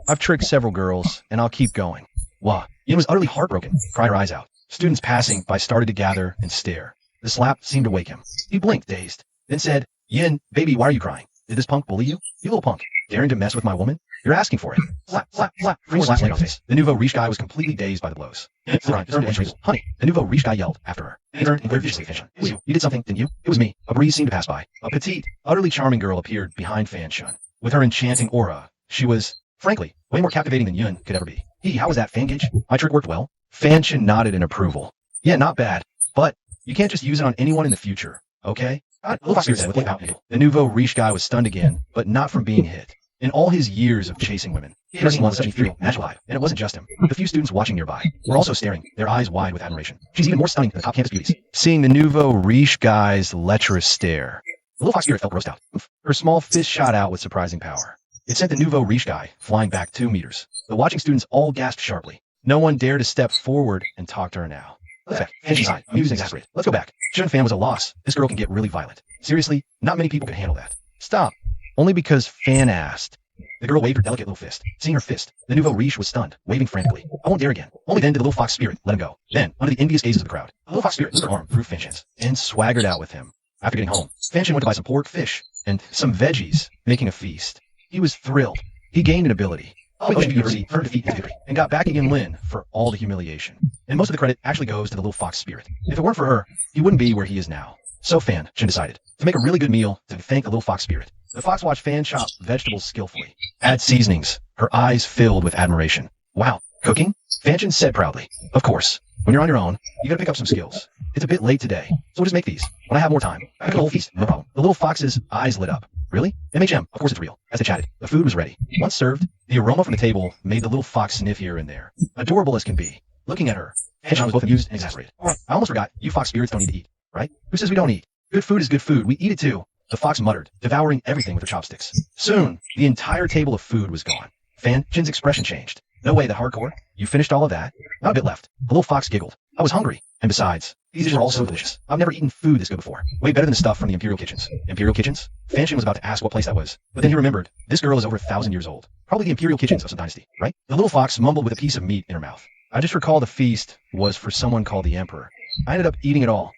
Speaker 2: I've tricked several girls, and I'll keep going." Wah. Yin was utterly heartbroken, cried her eyes out. Students passing by started to gather and stare. The slap seemed to wake him. He blinked, dazed, then said, "Yin, baby, why are you crying? Did this punk bully you? You little punk. Daring to mess with my woman? You're asking for it." Slap, slap, slap. Three slaps on his face. The nouveau riche guy was completely dazed by the blows. "Honey," the nouveau riche guy yelled after her. He turned and glared viciously at Fanchun. "It was you. You did something, didn't you?" "It was me." A breeze seemed to pass by. A petite, utterly charming girl appeared behind Fanchun. With her enchanting aura, she was, frankly, way more captivating than Yun could ever be. "How was that, Fangage? My trick worked well?" Fanchun nodded in approval. "Yeah, not bad. But you can't just use it on anyone in the future, okay?" The nouveau riche guy was stunned again, but not from being hit. In all his years of chasing women, he had never seen one such ethereal, magical eye. And it wasn't just him. The few students watching nearby were also staring, their eyes wide with admiration. "She's even more stunning than the top campus beauties." Seeing the nouveau riche guy's lecherous stare, the little fox spirit felt grossed out. Her small fist shot out with surprising power. It sent the nouveau riche guy flying back 2 meters. The watching students all gasped sharply. No one dared to step forward and talk to her now. "Let's back." And she sighed, amused and exasperated. "Let's go back." Shun Fan was a loss. This girl can get really violent. Seriously, not many people can handle that. "Stop." Only because Fan asked. The girl waved her delicate little fist. Seeing her fist, the nouveau riche was stunned, waving frantically. "I won't dare again." Only then did the little fox spirit let him go. Then, under the envious gazes of the crowd, the little fox spirit moved her arm through Fanchun's and swaggered out with him. After getting home, Fanchun went to buy some pork, fish, and some veggies, making a feast. He was thrilled. He gained an ability. Ocean University turned defeat into victory and got back again Lin for all the humiliation. And most of the credit actually goes to the little fox spirit. If it weren't for her, he wouldn't be where he is now. So Fanchun decided to make a really good meal to thank the little fox spirit. The fox watched Fan chop vegetables skillfully, add seasonings. Her eyes filled with admiration. "Wow, cooking?" Fanchun said proudly. "Of course. When you're on your own, you gotta pick up some skills. It's a bit late today, so we'll just make these. When I have more time, I cook a whole feast, no problem." The little fox's eyes lit up. "Really? MHM, of course it's real." As they chatted, the food was ready. Once served, the aroma from the table made the little fox sniff here and there. Adorable as can be. Looking at her, Fanchun was both amused and exasperated. "I almost forgot, you fox spirits don't need to eat, right? Who says we don't eat? Good food is good food. We eat it too." The fox muttered, devouring everything with her chopsticks. Soon, the entire table of food was gone. Fanchun's expression changed. "No way, that hardcore? You finished all of that?" "Not a bit left." The little fox giggled. "I was hungry. And besides, these were all so delicious. I've never eaten food this good before. Way better than the stuff from the Imperial Kitchens." Imperial Kitchens? Fanchun was about to ask what place that was, but then he remembered, this girl is over 1,000 years old. Probably the Imperial Kitchens of some dynasty, right? The little fox mumbled with a piece of meat in her mouth. "I just recall the feast was for someone called the Emperor. I ended up eating it all."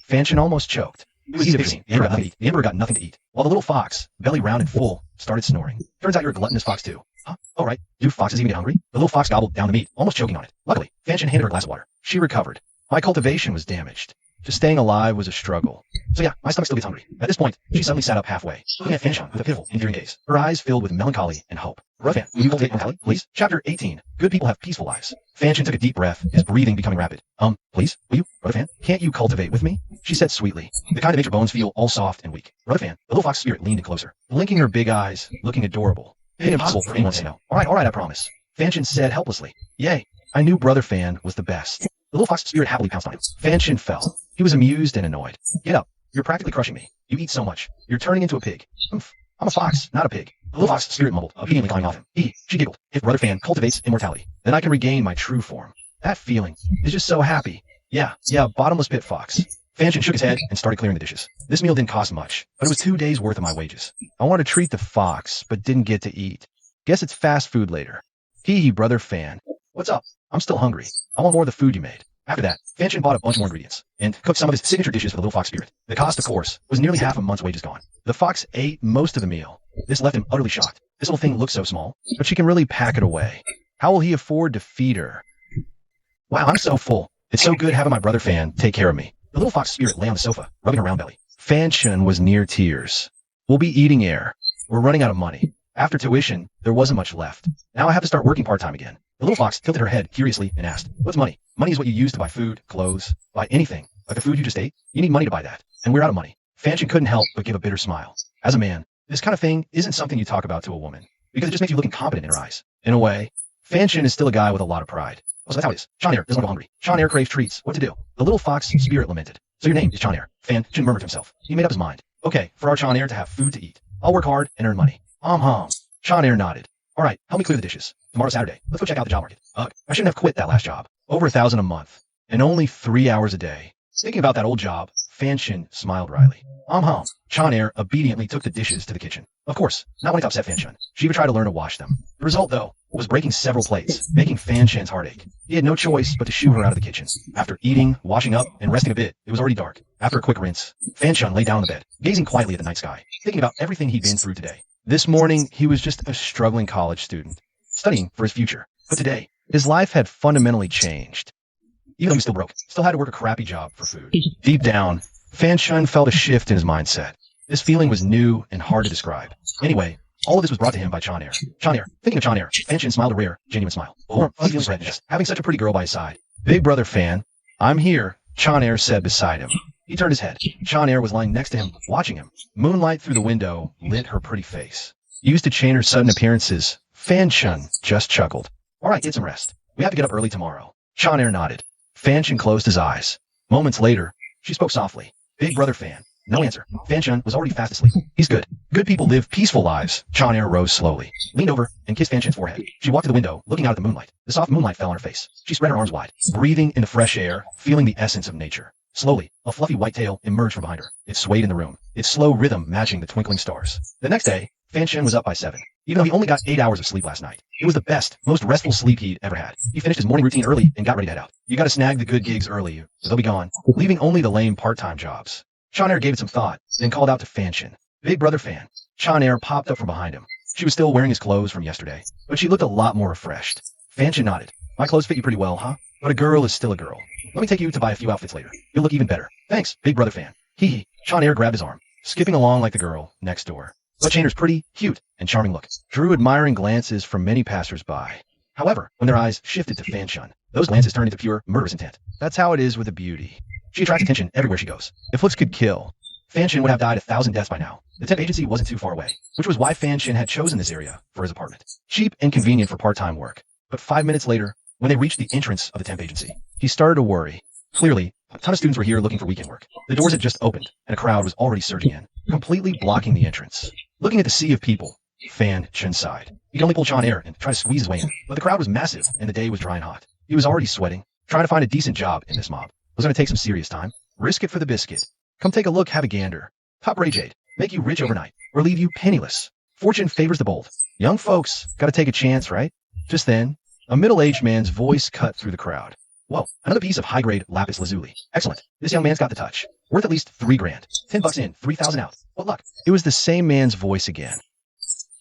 Speaker 2: Fanchun almost choked. It was easy to see. The Emperor got nothing to eat, while the little fox, belly round and full, started snoring. "Turns out you're a gluttonous fox too." "Huh? Oh right. Do foxes even get hungry?" The little fox gobbled down the meat, almost choking on it. Luckily, Fanchun handed her a glass of water. She recovered. "My cultivation was damaged. Just staying alive was a struggle. So yeah, my stomach still gets hungry. At this point, she suddenly sat up halfway, looking at Fanchon with a pitiful, endearing gaze, her eyes filled with melancholy and hope. Brother Fan, will you cultivate mortality, please? Chapter 18. Good people have peaceful lives. Fanchon took a deep breath, his breathing becoming rapid. Please, will you, Brother Fan? Can't you cultivate with me? She said sweetly, the kind that makes your bones feel all soft and weak. Brother Fan, the little fox spirit leaned in closer, blinking her big eyes, looking adorable. It's impossible for anyone to say no. All right, I promise. Fanchon said helplessly. Yay, I knew Brother Fan was the best. The little fox spirit happily pounced on him. Fanchon fell. He was amused and annoyed. Get up. You're practically crushing me. You eat so much. You're turning into a pig. Oof. I'm a fox, not a pig. The little fox spirit mumbled, obediently climbing off him. She giggled. If Brother Fan cultivates immortality, then I can regain my true form. That feeling is just so happy. Yeah, bottomless pit fox. Fanchon shook his head and started clearing the dishes. This meal didn't cost much, but it was 2 days worth of my wages. I wanted to treat the fox, but didn't get to eat. Guess it's fast food later. Brother Fan. What's up? I'm still hungry. I want more of the food you made. After that, Fanchon bought a bunch more ingredients and cooked some of his signature dishes for the little fox spirit. The cost, of course, was nearly half a month's wages gone. The fox ate most of the meal. This left him utterly shocked. This little thing looks so small, but she can really pack it away. How will he afford to feed her? Wow, I'm so full. It's so good having my Brother Fan take care of me. The little fox spirit lay on the sofa, rubbing her round belly. Fanchon was near tears. We'll be eating air. We're running out of money. After tuition, there wasn't much left. Now I have to start working part-time again. The little fox tilted her head curiously and asked, what's money? Money is what you use to buy food, clothes, buy anything. Like the food you just ate, you need money to buy that. And we're out of money. Fanchon couldn't help but give a bitter smile. As a man, this kind of thing isn't something you talk about to a woman, because it just makes you look incompetent in her eyes. In a way, Fanchon is still a guy with a lot of pride. Oh, so that's how it is. Chonair doesn't want to go hungry. Chonair craves treats. What to do? The little fox spirit lamented. So your name is Chonair. Fanchon murmured to himself. He made up his mind. Okay, for our Chonair to have food to eat. I'll work hard and earn money. Chonair nodded. All right, help me clear the dishes. Tomorrow's Saturday. Let's go check out the job market. Ugh, I shouldn't have quit that last job. Over $1,000 a month. And only 3 hours a day. Thinking about that old job, Fanchon smiled wryly. Chonair obediently took the dishes to the kitchen. Of course, not wanting to upset Fanchon, she would try to learn to wash them. The result, though, was breaking several plates, making Fanchon's heart ache. He had no choice but to shoo her out of the kitchen. After eating, washing up, and resting a bit, it was already dark. After a quick rinse, Fanchon lay down on the bed, gazing quietly at the night sky, thinking about everything he'd been through today. This morning, he was just a struggling college student, studying for his future. But today, his life had fundamentally changed. Even though he was still broke, still had to work a crappy job for food. Deep down, Fanchon felt a shift in his mindset. This feeling was new and hard to describe. Anyway, all of this was brought to him by Chonair. Thinking of Chonair, Fanchon smiled a rare, genuine smile. Feeling sadness, having such a pretty girl by his side. Big Brother Fan, I'm here, Chonair said beside him. He turned his head. Chonair was lying next to him, watching him. Moonlight through the window lit her pretty face. Used to chain her sudden appearances, Fanchon just chuckled. All right, get some rest. We have to get up early tomorrow. Chonair nodded. Fanchon closed his eyes. Moments later, she spoke softly. Big Brother Fan. No answer. Fanchon was already fast asleep. He's good. Good people live peaceful lives. Chonair rose slowly, leaned over, and kissed Fanchon's forehead. She walked to the window, looking out at the moonlight. The soft moonlight fell on her face. She spread her arms wide, breathing in the fresh air, feeling the essence of nature. Slowly, a fluffy white tail emerged from behind her. It swayed in the room, its slow rhythm matching the twinkling stars. The next day, Fanchon was up by 7. Even though he only got 8 hours of sleep last night, it was the best, most restful sleep he'd ever had. He finished his morning routine early and got ready to head out. You gotta snag the good gigs early, or they'll be gone, leaving only the lame part-time jobs. Chonair gave it some thought, then called out to Fanchon. Big Brother Fan. Chonair popped up from behind him. She was still wearing his clothes from yesterday, but she looked a lot more refreshed. Fanchon nodded. My clothes fit you pretty well, huh? But a girl is still a girl. Let me take you to buy a few outfits later. You'll look even better. Thanks, Big Brother Fan. Hee. Chonair grabbed his arm, skipping along like the girl next door. But Chainer's pretty, cute, and charming look drew admiring glances from many passers-by. However, when their eyes shifted to Fanchon, those glances turned into pure, murderous intent. That's how it is with a beauty. She attracts attention everywhere she goes. If looks could kill, Fanchon would have died 1,000 deaths by now. The temp agency wasn't too far away, which was why Fanchon had chosen this area for his apartment. Cheap and convenient for part-time work. But 5 minutes later, when they reached the entrance of the temp agency, he started to worry. Clearly, a ton of students were here looking for weekend work. The doors had just opened, and a crowd was already surging in, completely blocking the entrance. Looking at the sea of people, Fanchon sighed. He could only pull Chonair and try to squeeze his way in, but the crowd was massive, and the day was dry and hot. He was already sweating. Trying to find a decent job in this mob was going to take some serious time. Risk it for the biscuit. Come take a look, have a gander. Top rage aid. Make you rich overnight, or leave you penniless. Fortune favors the bold. Young folks gotta take a chance, right? Just then, a middle-aged man's voice cut through the crowd. Whoa, another piece of high-grade lapis lazuli. Excellent. This young man's got the touch. Worth at least $3 grand. $10 in, 3,000 out. What luck. It was the same man's voice again.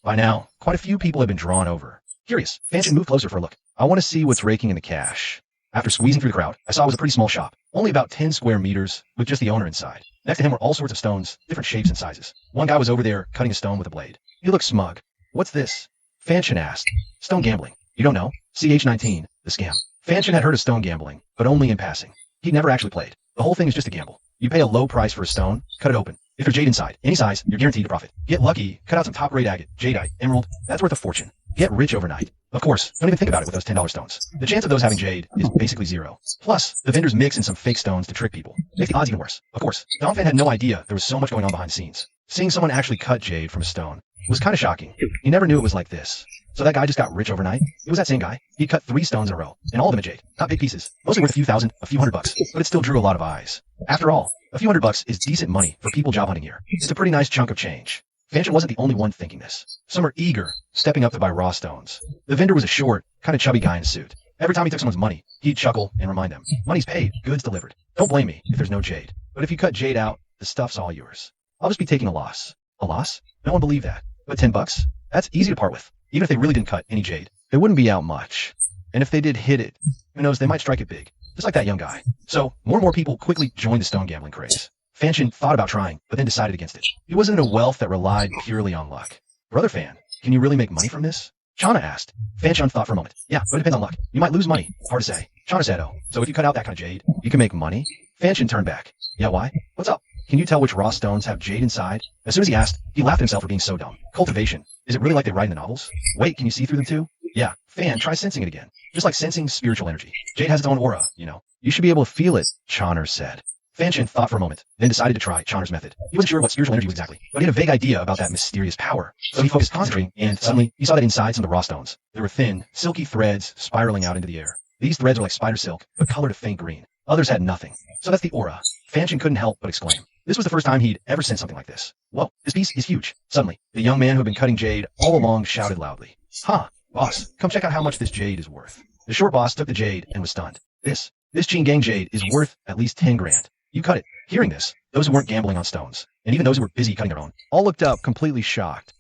Speaker 2: By now, quite a few people had been drawn over. Curious, Fanchon moved closer for a look. I want to see what's raking in the cash. After squeezing through the crowd, I saw it was a pretty small shop, only about 10 square meters, with just the owner inside. Next to him were all sorts of stones, different shapes and sizes. One guy was over there cutting a stone with a blade. He looked smug. What's this? Fanshin asked. Stone gambling. You don't know? CH19, the scam. Fanshin had heard of stone gambling, but only in passing. He'd never actually played. The whole thing is just a gamble. You pay a low price for a stone, cut it open. If there's jade inside, any size, you're guaranteed to profit. Get lucky, cut out some top-grade agate, jadeite, emerald, that's worth a fortune. Get rich overnight. Of course, don't even think about it with those $10 stones. The chance of those having jade is basically zero. Plus, the vendors mix in some fake stones to trick people. Makes the odds even worse. Of course, Donphan had no idea there was so much going on behind the scenes. Seeing someone actually cut jade from a stone was kind of shocking. He never knew it was like this. So that guy just got rich overnight? It was that same guy. He cut 3 stones in a row, and all of them in jade. Not big pieces. Mostly worth a few thousand, a few $100, but it still drew a lot of eyes. After all, a few $100 is decent money for people job hunting here. It's a pretty nice chunk of change. Fanshin wasn't the only one thinking this. Some are eager, stepping up to buy raw stones. The vendor was a short, kind of chubby guy in a suit. Every time he took someone's money, he'd chuckle and remind them, money's paid, goods delivered. Don't blame me if there's no jade. But if you cut jade out, the stuff's all yours. I'll just be taking a loss. A loss? No one believed that. But $10? That's easy to part with. Even if they really didn't cut any jade, It wouldn't be out much. And if they did hit it, who knows, they might strike it big. Just like that young guy. So, more and more people quickly joined the stone gambling craze. Fanshin thought about trying, but then decided against it. He wasn't in a wealth that relied purely on luck. Brother Fan, can you really make money from this? Chana asked. Fanshin thought for a moment. Yeah, but it depends on luck. You might lose money. Hard to say. Chana said, oh, so if you cut out that kind of jade, You can make money? Fanshin turned back. Yeah, why? What's up? Can you tell which raw stones have jade inside? As soon as he asked, he laughed at himself for being so dumb. Cultivation. Is it really like they write in the novels? Wait, can you see through them too? Yeah. Fan, try sensing it again. Just like sensing spiritual energy. Jade has its own aura, you know. You should be able to feel it, Choner said. Fanshin thought for a moment, then decided to try Choner's method. He wasn't sure what spiritual energy was exactly, but he had a vague idea about that mysterious power. So he focused concentrating, and suddenly he saw that inside some of the raw stones, there were thin, silky threads spiraling out into the air. These threads were like spider silk, but colored a faint green. Others had nothing. So that's the aura. Fanshin couldn't help but exclaim. This was the first time he'd ever sensed something like this. Whoa, this piece is huge. Suddenly, the young man who had been cutting jade all along shouted loudly. Huh, boss, come check out how much this jade is worth. The short boss took the jade and was stunned. This Ching jade is worth at least 10 grand. You cut it. Hearing this, those who weren't gambling on stones, and even those who were busy cutting their own, All looked up, completely shocked.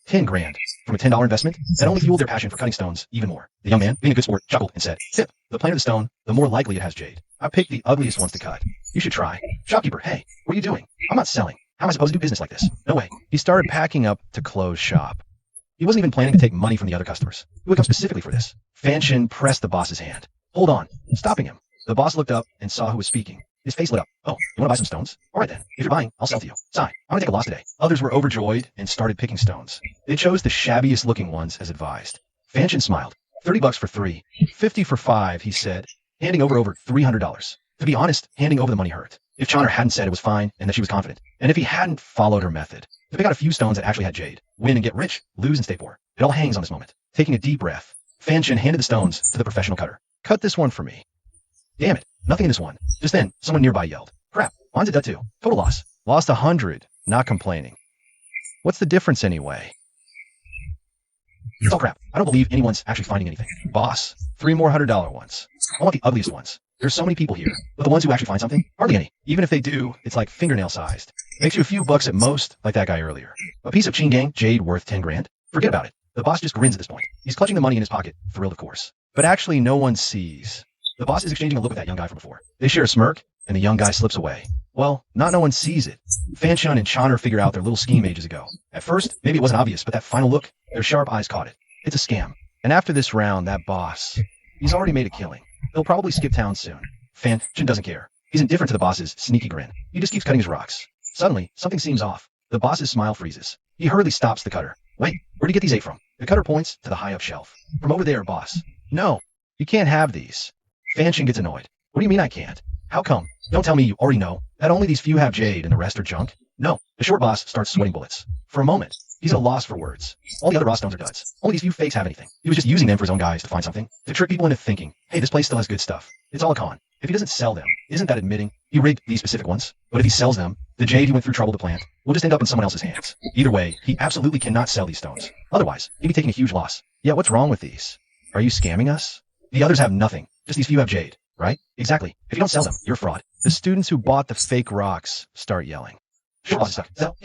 Speaker 2: 10 grand. From a $10 investment, that only fueled their passion for cutting stones even more. The young man, being a good sport, chuckled and said, Tip, the plainer the stone, the more likely it has jade. I picked the ugliest ones to cut. You should try. Shopkeeper, hey, what are you doing? I'm not selling. How am I supposed to do business like this? No way. He started packing up to close shop. He wasn't even planning to take money from the other customers. He would come specifically for this. Fanshin pressed the boss's hand. Hold on, stopping him. The boss looked up and saw who was speaking. His face lit up. Oh, you want to buy some stones? All right then. If you're buying, I'll sell to you. Sign. I'm going to take a loss today. Others were overjoyed and started picking stones. They chose the shabbiest looking ones as advised. Fanshin smiled. $30 for 3. 50 for 5, he said, handing over $300. To be honest, handing over the money hurt. If Choner hadn't said it was fine and that she was confident, and if he hadn't followed her method, to pick out a few stones that actually had jade, win and get rich, lose and stay poor. It all hangs on this moment. Taking a deep breath, Fanshin handed the stones to the professional cutter. Cut this one for me. Damn it, nothing in this one. Just then, someone nearby yelled. Crap, mine's a dud too. Total loss. Lost 100, not complaining. What's the difference anyway? It's all crap. I don't believe anyone's actually finding anything. Boss, 3 more $100 ones. I want the ugliest ones. There's so many people here, but the ones who actually find something, hardly any. Even if they do, it's like fingernail sized. Makes you a few bucks at most, like that guy earlier. A piece of Ching jade worth 10 grand? Forget about it. The boss just grins at this point. He's clutching the money in his pocket, thrilled of course. But actually no one sees. The boss is exchanging a look with that young guy from before. They share a smirk, and the young guy slips away. Well, not no one sees it. Fanshin and Choner figure out their little scheme ages ago. At first, maybe it wasn't obvious, but that final look, their sharp eyes caught it. It's a scam. And after this round, that boss, he's already made a killing. He'll probably skip town soon. Fanshin doesn't care. He's indifferent to the boss's sneaky grin. He just keeps cutting his rocks. Suddenly, something seems off. The boss's smile freezes. He hurriedly stops the cutter. Wait, where'd you get these 8 from? The cutter points to the high-up shelf. From over there, boss. No, you can't have these. Fanshin gets annoyed. What do you mean I can't? How come? Don't tell me you already know that only these few have jade and the rest are junk? No. The short boss starts sweating bullets. For a moment, he's at a loss for words. All the other raw stones are duds. Only these few fakes have anything. He was just using them for his own guys to find something, to trick people into thinking, hey, this place still has good stuff. It's all a con. If he doesn't sell them, isn't that admitting he rigged these specific ones? But if he sells them, the jade he went through trouble to plant will just end up in someone else's hands. Either way, he absolutely cannot sell these stones. Otherwise, he'd be taking a huge loss. Yeah, what's wrong with these? Are you scamming us? The others have nothing. Just these few have jade, right? Exactly. If you don't sell them, you're a fraud. The students who bought the fake rocks start yelling. Short boss is stuck. Sell,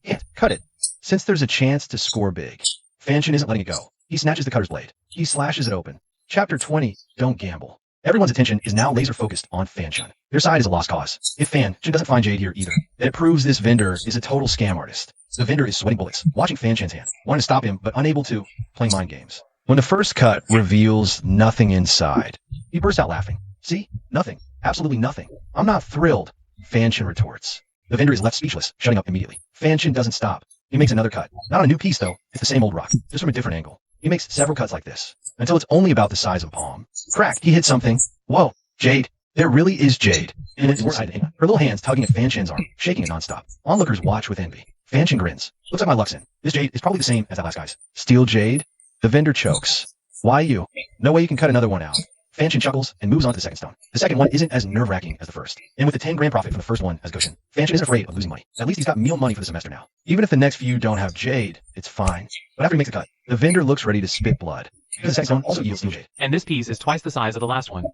Speaker 2: can't. Cut it. Since there's a chance to score big. Fanshin isn't letting it go. He snatches the cutter's blade. He slashes it open. Chapter 20, Don't Gamble. Everyone's attention is now laser focused on Fanchun. Their side is a lost cause. If Fanchun doesn't find Jade here either, then it proves this vendor is a total scam artist. The vendor is sweating bullets, watching Fanchun's hand, wanting to stop him but unable to, playing mind games. When the first cut reveals nothing inside, he bursts out laughing. See? Nothing. Absolutely nothing. I'm not thrilled, Fanchun retorts. The vendor is left speechless, shutting up immediately. Fanchun doesn't stop. He makes another cut. Not a new piece though, it's the same old rock, just from a different angle. He makes several cuts like this, until it's only about the size of a palm. Crack, he hits something. Whoa, Jade. There really is Jade. And it's inside him. Her little hands tugging at Fanchun's arm, shaking it nonstop. Onlookers watch with envy. Fanchun grins. Looks like my luck's in. This Jade is probably the same as that last guy's. Steal Jade? The vendor chokes. Why you? No way you can cut another one out. Fanchun chuckles and moves on to the second stone. The second one isn't as nerve-wracking as the first. And with the 10 grand profit from the first one as cushion, Fanchun isn't afraid of losing money. At least he's got meal money for the semester now. Even if the next few don't have Jade, it's fine. But after he makes a cut, the vendor looks ready to spit blood. Because the second stone also yields Steal Jade.
Speaker 3: And this piece is twice the size of the last one.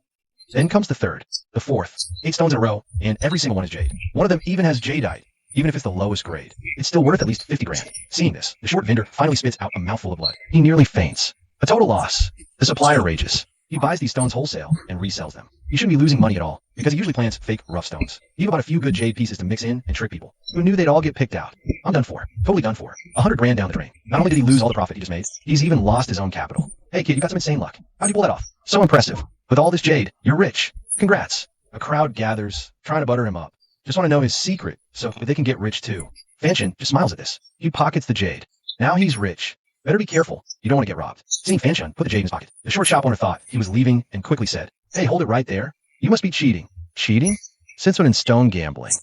Speaker 2: Then comes the third, the fourth, 8 stones in a row, and every single one is Jade. One of them even has Jadeite. Even if it's the lowest grade, it's still worth at least 50 grand. Seeing this, the short vendor finally spits out a mouthful of blood. He nearly faints. A total loss. The supplier rages. He buys these stones wholesale and resells them. He shouldn't be losing money at all, because he usually plants fake rough stones. He even bought a few good Jade pieces to mix in and trick people, who knew they'd all get picked out. I'm done for. Totally done for. 100 grand down the drain. Not only did he lose all the profit he just made, he's even lost his own capital. Hey kid, you got some insane luck. How'd you pull that off? So impressive. With all this Jade, you're rich. Congrats. A crowd gathers, trying to butter him up. Just want to know his secret, so that they can get rich too. Fanchun just smiles at this. He pockets the Jade. Now he's rich. Better be careful. You don't want to get robbed. Seeing Fanchun put the Jade in his pocket, the short shop owner thought he was leaving and quickly said, "Hey, hold it right there. You must be cheating." Cheating? Since when in stone gambling?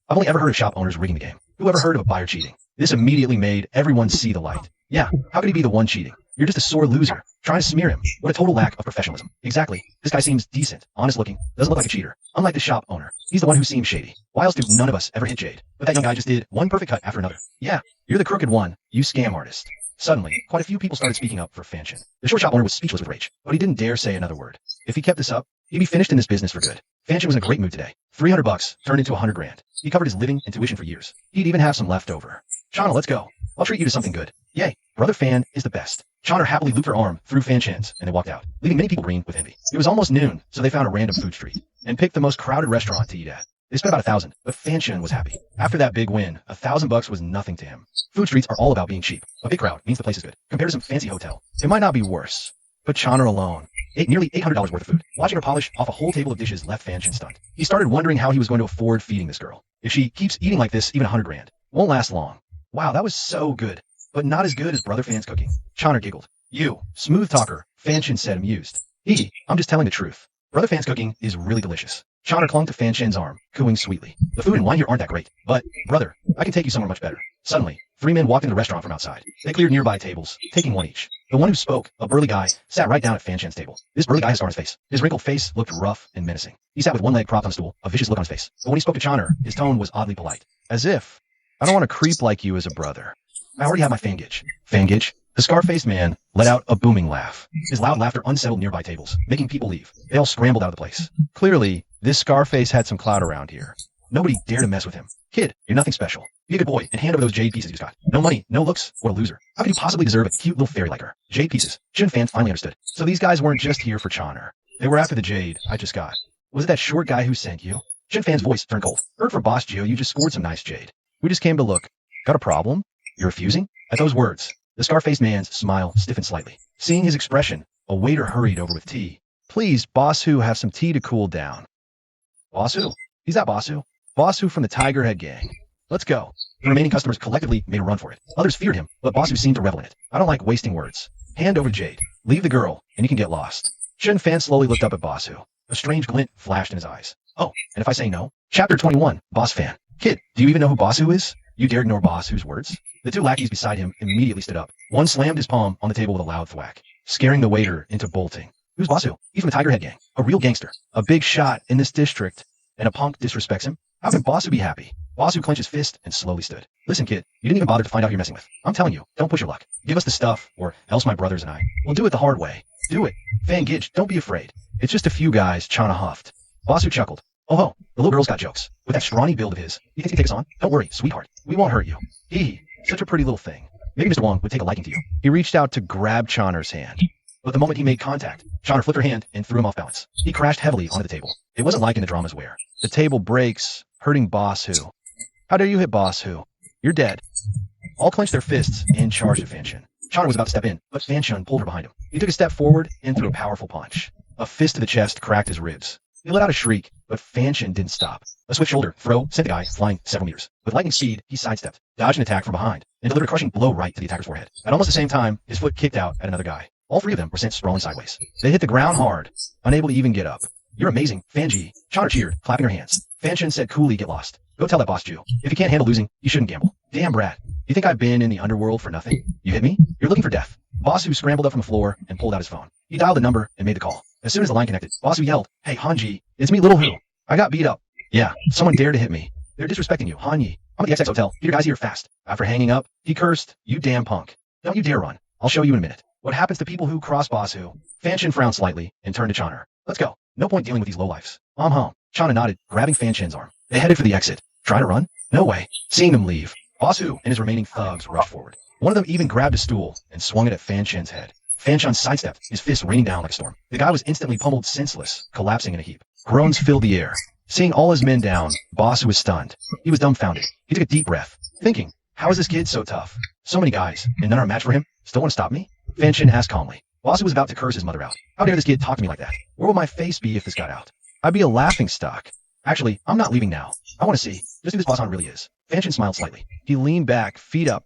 Speaker 2: I've only ever heard of shop owners rigging the game. Who ever heard of a buyer cheating? This immediately made everyone see the light. Yeah, how could he be the one cheating? You're just a sore loser. Trying to smear him. What a total lack of professionalism. Exactly. This guy seems decent, honest looking, doesn't look like a cheater. Unlike the shop owner. He's the one who seems shady. Why else do none of us ever hit Jade? But that young guy just did one perfect cut after another. Yeah, you're the crooked one, you scam artist. Suddenly, quite a few people started speaking up for Fanchun. The short shop owner was speechless with rage, but he didn't dare say another word. If he kept this up, he'd be finished in this business for good. Fanchun was in a great mood today. 300 bucks turned into 100 grand. He covered his living and tuition for years. He'd even have some left over. Chana, let's go. I'll treat you to something good. Yay, Brother Fan is the best. Chana happily looped her arm through Fanchun's and they walked out, leaving many people green with envy. It was almost noon, so they found a random food street and picked the most crowded restaurant to eat at. They spent about 1,000, but Fanchun was happy. After that big win, 1,000 bucks was nothing to him. Food streets are all about being cheap. A big crowd means the place is good. Compared to some fancy hotel, it might not be worse. But Chana alone ate nearly $800 worth of food. Watching her polish off a whole table of dishes left Fanchun stunned. He started wondering how he was going to afford feeding this girl. If she keeps eating like this, even 100 grand won't last long. Wow, that was so good, but not as good as Brother Fan's cooking. Chana giggled. You, smooth talker, Fanchun said amused. I'm just telling the truth. Brother Fan's cooking is really delicious. Chana clung to Fanchun's arm, cooing sweetly. The food and wine here aren't that great, but, brother, I can take you somewhere much better. Suddenly, 3 men walked into the restaurant from outside. They cleared nearby tables, taking one each. The one who spoke, a burly guy, sat right down at Fanchun's table. This burly guy had a scar on his face. His wrinkled face looked rough and menacing. He sat with one leg propped on a stool, a vicious look on his face. But when he spoke to Chana, his tone was oddly polite. As if, I don't want to creep like you as a brother. I already have my fangage. Fangage? The scar-faced man let out a booming laugh. His loud laughter unsettled nearby tables, making people leave. They all scrambled out of the place. Clearly, this Scarface had some clout around here. Nobody dared to mess with him. Kid, you're nothing special. Be a good boy and hand over those jade pieces you just got. No money, no looks, what a loser. How could you possibly deserve a cute little fairy like her? Jade pieces. Shun fans finally understood. So these guys weren't just here for Chana. They were after the jade I just got. Was it that short guy who sent you? Shun fan's voice turned cold. Heard from Boss Gio you just scored some nice jade. We just came to look. Got a problem? You're refusing? At those words, the scar-faced man's smile stiffened slightly. Seeing his expression, a waiter hurried over with tea. Please, Bossu, have some tea to cool down. Bossu? He's that Bossu. Bossu from the Tiger Head gang. Let's go. The remaining customers collectively made a run for it. Others feared him, but Bossu seemed to revel in it. I don't like wasting words. Hand over Jade. Leave the girl, and you can get lost. Shun Fan slowly looked up at Bossu. A strange glint flashed in his eyes. Oh, and if I say no? Chapter 21, Boss Fan. Kid, do you even know who Bossu is? You dare ignore Bossu's words? The 2 lackeys beside him immediately stood up. One slammed his palm on the table with a loud thwack, scaring the waiter into bolting. Who's Bossu? He's from the Tiger Head gang. A real gangster. A big shot in this district. And a punk disrespects him? How can Bossu be happy? Bossu clenched his fist and slowly stood. Listen, kid, you didn't even bother to find out who you're messing with. I'm telling you, don't push your luck. Give us the stuff, or else my brothers and I will do it the hard way. Do it. Fan Gidge, don't be afraid. It's just a few guys, Chana huffed. Bossu chuckled. Oh ho, the little girl's got jokes. With that scrawny build of his, you think he can take us on? Don't worry, sweetheart. We won't hurt you. Hee, such a pretty little thing. Maybe Mr. Wong would take a liking to you. He reached out to grab Chana's hand. but the moment he made contact, Chandra flipped her hand and threw him off balance. He crashed heavily onto the table. It wasn't like in the dramas where the table breaks, hurting Boss Who. How dare you hit Boss Who? You're dead. All clenched their fists and charged at Fan Shun. Chandra was about to step in, but Fan Shun pulled her behind him. He took a step forward and threw a powerful punch. A fist to the chest cracked his ribs. He let out a shriek, but Fan Shun didn't stop. A swift shoulder throw sent the guy flying several meters. With lightning speed, he sidestepped, dodged an attack from behind, and delivered a crushing blow right to the attacker's forehead. At almost the same time, his foot kicked out at another guy. All three of them were sent sprawling sideways. They hit the ground hard, unable to even get up. You're amazing, Fanji. Chandra cheered, clapping her hands. Fan Shun said coolly, get lost. Go tell that boss Jew. If you can't handle losing, you shouldn't gamble. Damn, Brad. You think I've been in the underworld for nothing? You hit me? You're looking for death. Boss Who scrambled up from the floor and pulled out his phone. He dialed the number and made the call. As soon as the line connected, Boss Who yelled, Hey, Hanji, it's me, Little Who. I got beat up. Yeah, someone dared to hit me. They're disrespecting you, Hanyi. I'm at the XX hotel. Get your guys here fast. After hanging up, he cursed, You damn punk. Don't you dare run. I'll show you in a minute. What happens to people who cross Boss Who? Fan Shun frowned slightly and turned to Chandra. Let's go. No point dealing with these lowlifes. I'm home. Chandra nodded, grabbing Fan Shun's arm. They headed for the exit. Try to run? No way. Seeing them leave, Boss Who and his remaining thugs rushed forward. One of them even grabbed a stool and swung it at Fan Shun's head. Fan Shun sidestepped, his fists raining down like a storm. The guy was instantly pummeled senseless, collapsing in a heap. Groans filled the air. Seeing all his men down, Boss Who was stunned. He was dumbfounded. He took a deep breath, thinking, how is this kid so tough? So many guys, and none are a match for him? Still want to stop me? Fan Shun asked calmly. Boss Who was about to curse his mother out. How dare this kid talk to me like that? Where will my face be if this got out? I'd be a laughingstock. Actually, I'm not leaving now. I want to see just who this boss Han really is. Fan Shun smiled slightly. He leaned back, feet up.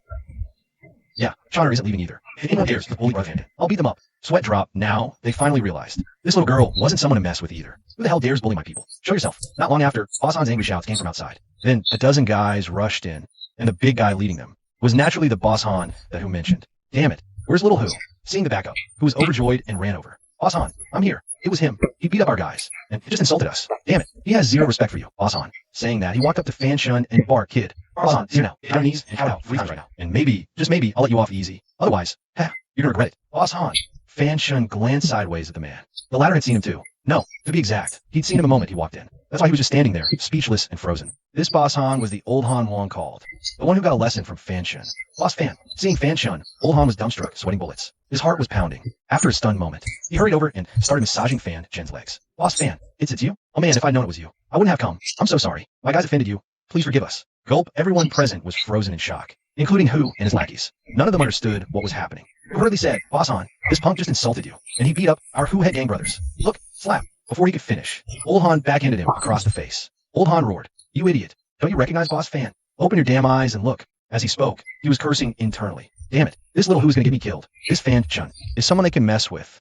Speaker 2: Yeah, Chandra isn't leaving either. If anyone dares to bully brother-handed, I'll beat them up. Sweat dropped. Now, they finally realized. This little girl wasn't someone to mess with either. Who the hell dares bully my people? Show yourself. Not long after, Boss Han's angry shouts came from outside. Then, a dozen guys rushed in, and the big guy leading them was naturally the Boss Han that Who mentioned. Damn it. Where's Little Who? Seeing the backup, Who was overjoyed and ran over. Boss Han, I'm here. It was him. He beat up our guys, and he just insulted us. Damn it. He has zero respect for you, Boss Han. Saying that, he walked up to Fan Shun and barked, Kid. Boss Han, here now. Get on your knees and count out 3 times right now. And maybe, just maybe, I'll let you off easy. Otherwise, you're gonna regret it. Boss Han. Fan Shun glanced sideways at the man. The latter had seen him too. No, to be exact, he'd seen him the moment he walked in. That's why he was just standing there, speechless and frozen. This Boss Han was the old Han Wong called. The one who got a lesson from Fan Shun. Boss Fan. Seeing Fan Shun, old Han was dumbstruck, sweating bullets. His heart was pounding. After a stunned moment, he hurried over and started massaging Fan Shen's legs. Boss Fan, it's you? Oh man, if I'd known it was you, I wouldn't have come. I'm so sorry. My guys offended you. Please forgive us. Gulp. Everyone present was frozen in shock, including Who and his lackeys. None of them understood what was happening. Who hurriedly said, Boss Han, this punk just insulted you, and he beat up our Who head gang brothers. Look, slap. Before he could finish, old Han backhanded him across the face. Old Han roared, You idiot. Don't you recognize Boss Fan? Open your damn eyes and look. As he spoke, he was cursing internally. Damn it. This little Who's gonna get me killed. This Fan Shun is someone they can mess with.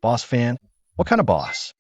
Speaker 2: Boss Fan? What kind of boss?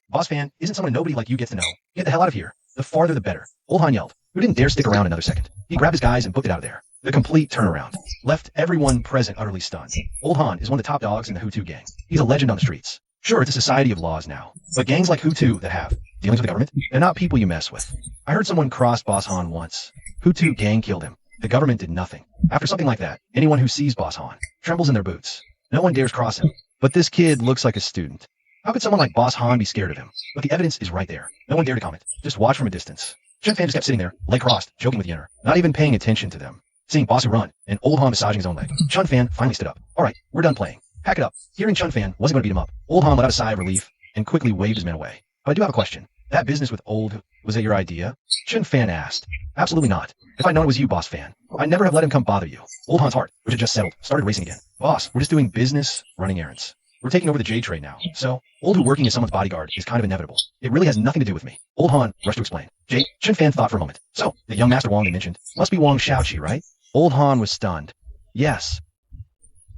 Speaker 2: Boss Fan isn't someone nobody like you gets to know. Get the hell out of here. The farther the better. Old Han yelled, Who didn't dare stick around another second. He grabbed his guys and booked it out of there. The complete turnaround left everyone present utterly stunned. Old Han is one of the top dogs in the Who2 gang. He's a legend on the streets. Sure, it's a society of laws now, but gangs like Who2 that have dealings with the government, they're not people you mess with. I heard someone cross Boss Han once. Who2 gang killed him. The government did nothing. After something like that, anyone who sees Boss Han trembles in their boots. No one dares cross him. But this kid looks like a student. How could someone like Boss Han be scared of him? But the evidence is right there. No one dared to comment. Just watch from a distance. Chun Fan just kept sitting there, leg crossed, joking with Yenner, not even paying attention to them. Seeing Boss Who run, and old Han massaging his own leg, Chun Fan finally stood up. Alright, we're done playing. Pack it up. Hearing Chun Fan wasn't going to beat him up, old Han let out a sigh of relief and quickly waved his men away. But I do have a question. That business with old, was it your idea? Chun Fan asked. Absolutely not. If I'd known it was you, Boss Fan, I'd never have let him come bother you. Old Han's heart, which had just settled, started racing again. Boss, we're just doing business, running errands. We're taking over the J trade now, so old Who working as someone's bodyguard is kind of inevitable. It really has nothing to do with me. Old Han rushed to explain. Jay, Chun Fan thought for a moment. So, the young Master Wong they mentioned must be Wong Shaoqi, right? Old Han was stunned. Yes.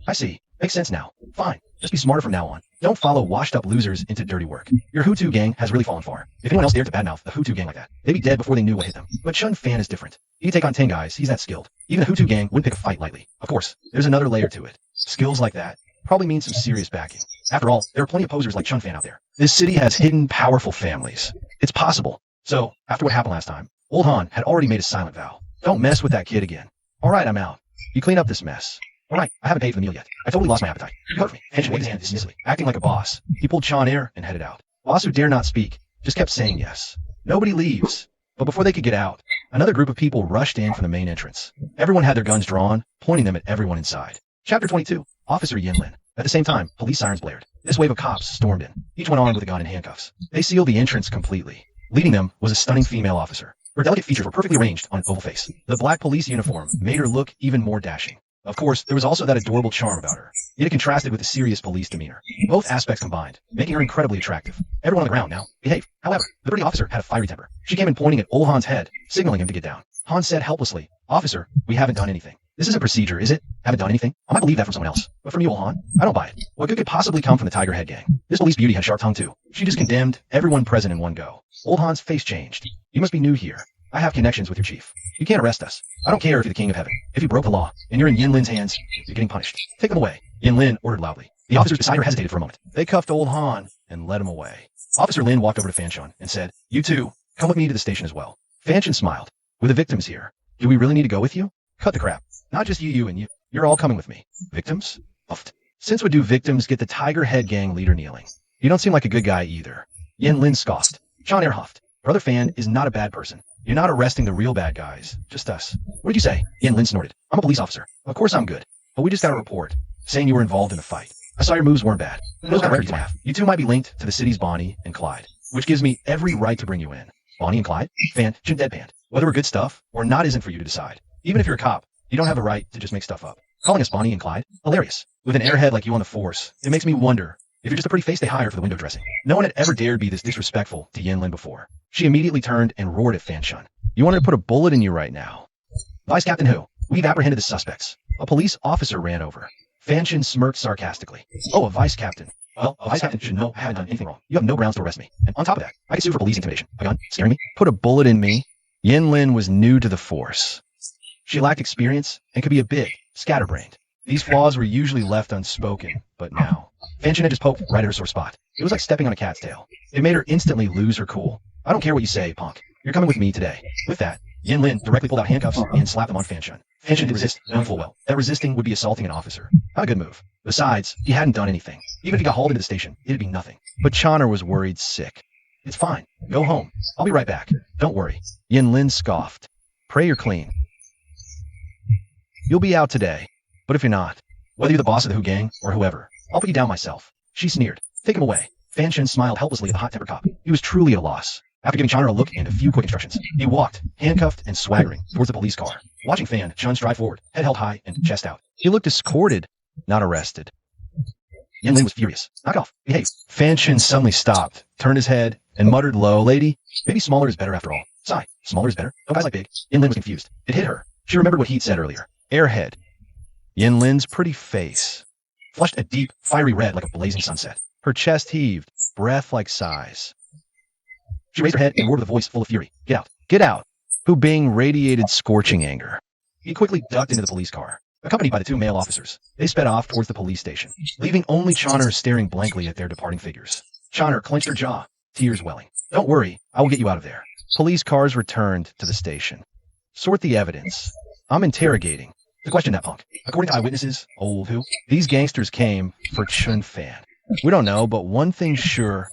Speaker 2: I see. Makes sense now. Fine. Just be smarter from now on. Don't follow washed-up losers into dirty work. Your Who2 gang has really fallen far. If anyone else dared to badmouth the Who2 gang like that, they'd be dead before they knew what hit them. But Chun Fan is different. He can take on 10 guys. He's that skilled. Even a Who2 gang wouldn't pick a fight lightly. Of course, there's another layer to it. Skills like that probably means some serious backing. After all, there are plenty of posers like Chun Fan out there. This city has hidden, powerful families. It's possible. So, after what happened last time, old Han had already made a silent vow. Don't mess with that kid again. Alright, I'm out. You clean up this mess. Alright, I haven't paid for the meal yet. I totally lost my appetite. You hurt me. Fan Shun waved his hand dismissively, acting like a boss. He pulled Chan air and headed out. Boss Who dare not speak, just kept saying yes. Nobody leaves. But before they could get out, another group of people rushed in from the main entrance. Everyone had their guns drawn, pointing them at everyone inside. Chapter 22. Officer Yinlin. At the same time, police sirens blared. This wave of cops stormed in, each one armed with a gun and handcuffs. They sealed the entrance completely. Leading them was a stunning female officer. Her delicate features were perfectly arranged on an oval face. The black police uniform made her look even more dashing. Of course, there was also that adorable charm about her. It contrasted with the serious police demeanor. Both aspects combined, making her incredibly attractive. Everyone on the ground now behaved. However, the pretty officer had a fiery temper. She came in pointing at old Han's head, signaling him to get down. Han said helplessly, "Officer, we haven't done anything. This is a procedure, is it? Haven't done anything? I might believe that from someone else. But from you, old Han, I don't buy it. What good could possibly come from the Tiger Head gang? This police beauty had a sharp tongue too. She just condemned everyone present in one go." Old Han's face changed. "You must be new here. I have connections with your chief. You can't arrest us. I don't care if you're the king of heaven. If you broke the law, and you're in Yin Lin's hands, you're getting punished. Take them away." Yin Lin ordered loudly. The officers beside her hesitated for a moment. They cuffed old Han and led him away. Officer Lin walked over to Fanchon and said, "You too, come with me to the station as well." Fanchon smiled. "With the victims here, do we really need to go with you?" "Cut the crap. Not just you and you. You're all coming with me." "Victims?" Uffed. "Since when do victims get the Tiger Head gang leader kneeling? You don't seem like a good guy either." Yin Lin scoffed. "John Ehrhoft, brother Fan is not a bad person. You're not arresting the real bad guys, just us." "What did you say?" Yin Lin snorted. "I'm a police officer. Of course I'm good. But we just got a report saying you were involved in a fight. I saw your moves weren't bad. Those kind of records I have. You two might be linked to the city's Bonnie and Clyde, which gives me every right to bring you in." "Bonnie and Clyde?" Fan, Jim deadpanned. "Whether we're good stuff or not isn't for you to decide. Even if you're a cop, you don't have a right to just make stuff up. Calling us Bonnie and Clyde? Hilarious. With an airhead like you on the force, it makes me wonder if you're just a pretty face they hired for the window dressing." No one had ever dared be this disrespectful to Yin Lin before. She immediately turned and roared at Fanchon. "You want her to put a bullet in you right now?" "Vice Captain who? We've apprehended the suspects." A police officer ran over. Fanchon smirked sarcastically. "Oh, a vice captain. Well, a vice captain should know I haven't done anything wrong. You have no grounds to arrest me. And on top of that, I can sue for police intimidation. A gun? Scaring me? Put a bullet in me?" Yin Lin was new to the force. She lacked experience and could be a bit scatterbrained. These flaws were usually left unspoken, but now Fanchon had just poked right at her sore spot. It was like stepping on a cat's tail. It made her instantly lose her cool. "I don't care what you say, punk. You're coming with me today." With that, Yin Lin directly pulled out handcuffs and slapped them on Fanchon. Fanchon did resist, knowing full well that resisting would be assaulting an officer. Not a good move. Besides, he hadn't done anything. Even if he got hauled into the station, it'd be nothing. But Chonner was worried sick. "It's fine. Go home. I'll be right back. Don't worry." Yin Lin scoffed. "Pray you're clean. You'll be out today. But if you're not, whether you're the boss of the Who gang or whoever, I'll put you down myself." She sneered. "Take him away." Fanchon smiled helplessly at the hot-tempered cop. He was truly at a loss. After giving Chonner a look and a few quick instructions, he walked, handcuffed and swaggering, towards the police car. Watching Fan Chun stride forward, head held high and chest out. He looked escorted, not arrested. Yin Lin was furious. "Knock off. Behave." Fanchon suddenly stopped, turned his head, and muttered low, "Lady, maybe smaller is better after all." Sigh. Smaller is better? No guys like big. Yin Lin was confused. It hit her. She remembered what he'd said earlier. Airhead. Yin Lin's pretty face flushed a deep, fiery red like a blazing sunset. Her chest heaved, breath like sighs. She raised her head and roared with a voice full of fury. "Get out. Get out." Hu Bing radiated scorching anger. He quickly ducked into the police car, accompanied by the two male officers. They sped off towards the police station, leaving only Chonner staring blankly at their departing figures. Chonner clenched her jaw, tears welling. "Don't worry, I will get you out of there." Police cars returned to the station. "Sort the evidence. I'm interrogating." To question that punk. According to eyewitnesses, old Who, these gangsters came for Chun Fan. We don't know, but one thing's sure.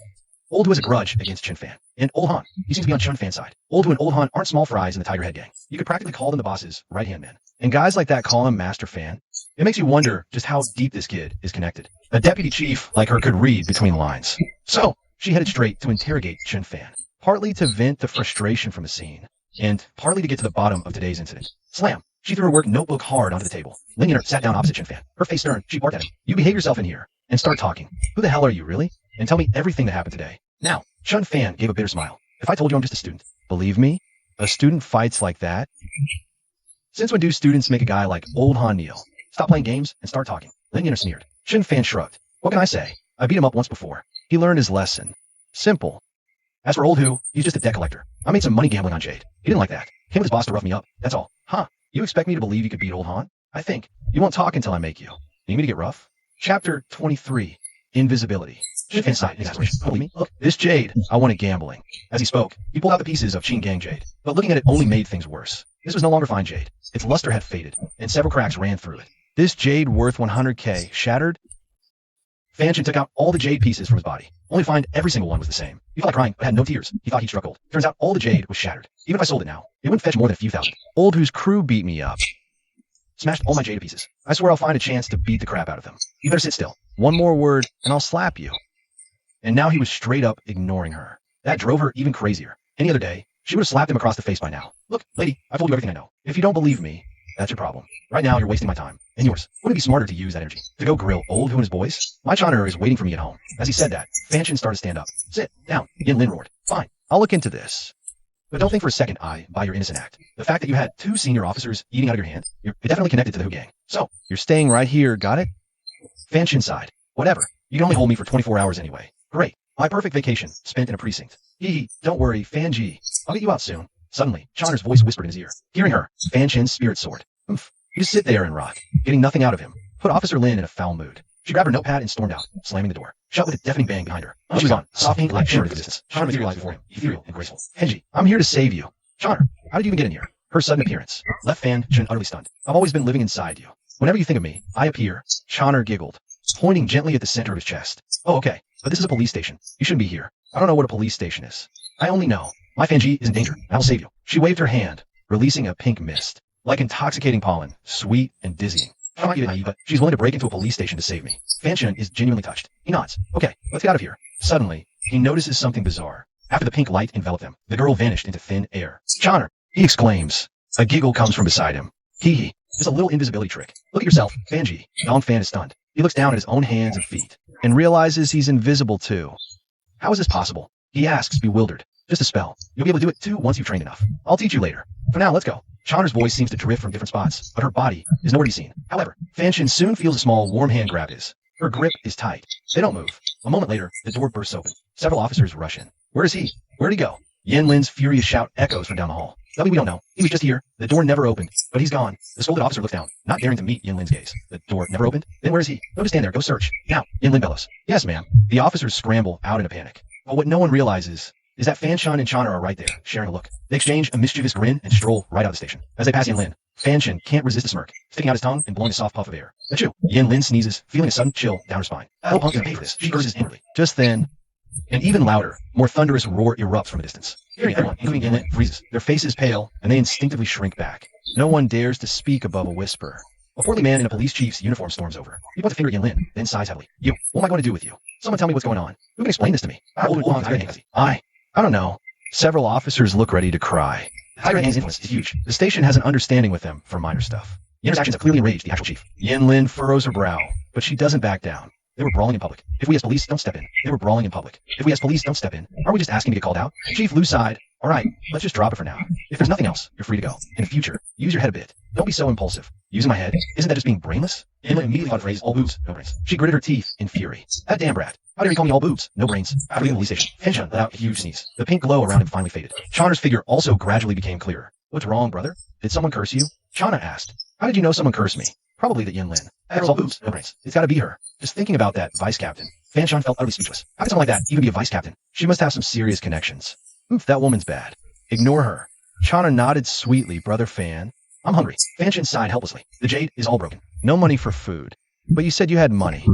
Speaker 2: Old Who has a grudge against Chun Fan. And Old Han, he seems to be on Chun Fan's side. Old Who and Old Han aren't small fries in the Tiger Head gang. You could practically call them the boss's right-hand men. And guys like that call him Master Fan. It makes you wonder just how deep this kid is connected. A deputy chief like her could read between the lines. So, she headed straight to interrogate Chun Fan. Partly to vent the frustration from the scene, and partly to get to the bottom of today's incident. Slam! She threw her work notebook hard onto the table. Lin Yinner sat down opposite Chun Fan. Her face stern, she barked at him. "You behave yourself in here, and start talking. Who the hell are you, really? And tell me everything that happened today." Now, Chun Fan gave a bitter smile. "If I told you I'm just a student, believe me? A student fights like that? Since when do students make a guy like Old Han kneel? Stop playing games and start talking." Lin Yinner sneered. Chun Fan shrugged. "What can I say? I beat him up once before. He learned his lesson. Simple. As for Old Who, he's just a debt collector. I made some money gambling on Jade. He didn't like that. Came with his boss to rough me up. That's all." "Huh. You expect me to believe you could beat Old Han? I think. You won't talk until I make you. Need me to get rough?" Chapter 23. Invisibility. Chun Fan sighed in exasperation. "Believe me? Look, this Jade, I wanted gambling." As he spoke, he pulled out the pieces of Qing Gang Jade. But looking at it only made things worse. This was no longer fine Jade. Its luster had faded, and several cracks ran through it. "This Jade worth 100K. Shattered?" Fanchon took out all the jade pieces from his body, only to find every single one was the same. He felt like crying, but had no tears. He thought he'd struck gold. Turns out all the jade was shattered. Even if I sold it now, it wouldn't fetch more than a few thousand. "Old Who's crew beat me up." Smashed all my jade to pieces. I swear I'll find a chance to beat the crap out of them. You better sit still. One more word, and I'll slap you. And now he was straight up ignoring her. That drove her even crazier. Any other day, she would have slapped him across the face by now. Look, lady, I've told you everything I know. If you don't believe me, that's your problem. Right now, you're wasting my time. And yours. Wouldn't it be smarter to use that energy? To go grill old Who and his boys? My Chonner is waiting for me at home. As he said that, Fanshin started to stand up. Sit down. Yin Lin roared. Fine. I'll look into this. But don't think for a second I buy your innocent act. The fact that you had 2 senior officers eating out of your hand, you're definitely connected to the Who gang. So, you're staying right here, got it? Fanshin sighed. Whatever. You can only hold me for 24 hours anyway. Great. My perfect vacation, spent in a precinct. Hee, don't worry, Fanji. I'll get you out soon. Suddenly, Chonner's voice whispered in his ear. Hearing her, Fanshin's spirit soared. Oomph. You just sit there and rock, getting nothing out of him. Put Officer Lin in a foul mood. She grabbed her notepad and stormed out, slamming the door. Shut with a deafening bang behind her. She was gone. Soft pink light shimmered in the distance. Chonner materialized before him, ethereal and graceful. Henji, I'm here to save you. Chonner, how did you even get in here? Her sudden appearance left Fanshin utterly stunned. I've always been living inside you. Whenever you think of me, I appear. Chonner giggled, pointing gently at the center of his chest. Oh, okay, but this is a police station. You shouldn't be here. I don't know what a police station is. I only know my Fanji is in danger. I will save you. She waved her hand, releasing a pink mist, like intoxicating pollen, sweet and dizzying. I might be naive, but she's willing to break into a police station to save me. Fanshin is genuinely touched. He nods. Okay, let's get out of here. Suddenly, he notices something bizarre. After the pink light enveloped them, the girl vanished into thin air. Chonner, he exclaims. A giggle comes from beside him. Hee. It's a little invisibility trick. Look at yourself, Fanji. Dong Fan is stunned. He looks down at his own hands and feet, and realizes he's invisible too. How is this possible? He asks, bewildered. Just a spell. You'll be able to do it too once you've trained enough. I'll teach you later. For now, let's go. Chonner's voice seems to drift from different spots, but her body is nowhere to be seen. However, Fanshin soon feels a small, warm hand grab his. Her grip is tight. They don't move. A moment later, the door bursts open. Several officers rush in. Where is he? Where'd he go? Yin Lin's furious shout echoes from down the hall. We don't know. He was just here. The door never opened, but he's gone. The scolded officer looks down, not daring to meet Yin Lin's gaze. The door never opened? Then where is he? Don't just stand there. Go search. Now, Yin Lin bellows. Yes, ma'am. The officers scramble out in a panic. But what no one realizes is that Fanshin and Chonner are right there, sharing a look. They exchange a mischievous grin and stroll right out of the station. As they pass Yin Lin, Fanshin can't resist a smirk, sticking out his tongue and blowing a soft puff of air. Achoo! Yin Lin sneezes, feeling a sudden chill down her spine. Oh, punk's gonna pay for this. She curses inwardly. Just then, an even louder, more thunderous roar erupts from a distance. Hearing everyone, including Yin Lin, freezes. Their faces pale, and they instinctively shrink back. No one dares to speak above a whisper. A portly man in a police chief's uniform storms over. He points a finger at Yin Lin, then sighs heavily. You, what am I going to do with you? Someone tell me what's going on. Who can explain this to me? I don't know. Several officers look ready to cry. Tyrant Hang's influence is huge. The station has an understanding with them for minor stuff. Yin's actions have clearly enraged the actual chief. Yin Lin furrows her brow, but she doesn't back down. They were brawling in public. If we as police don't step in, they were brawling in public. If we as police don't step in, aren't we just asking to get called out? Chief Lu sighed. All right, let's just drop it for now. If there's nothing else, you're free to go. In the future, use your head a bit. Don't be so impulsive. Using my head, isn't that just being brainless? Yin Lin immediately thought the phrase, all boobs, no brains. She gritted her teeth in fury. That damn brat. How dare you call me all boobs, no brains? After leaving the police station, Fanshin let out a huge sneeze. The pink glow around him finally faded. Chonner's figure also gradually became clearer. What's wrong, brother? Did someone curse you? Chonner asked. How did you know someone cursed me? Probably that Yin Lin. That girl's all boobs, no brains. It's gotta be her. Just thinking about that vice captain. Fanshin felt utterly speechless. How could someone like that even be a vice captain? She must have some serious connections. Oof, that woman's bad. Ignore her. Chonner nodded sweetly, brother Fan. I'm hungry. Fanshin sighed helplessly. The jade is all broken. No money for food. But you said you had money.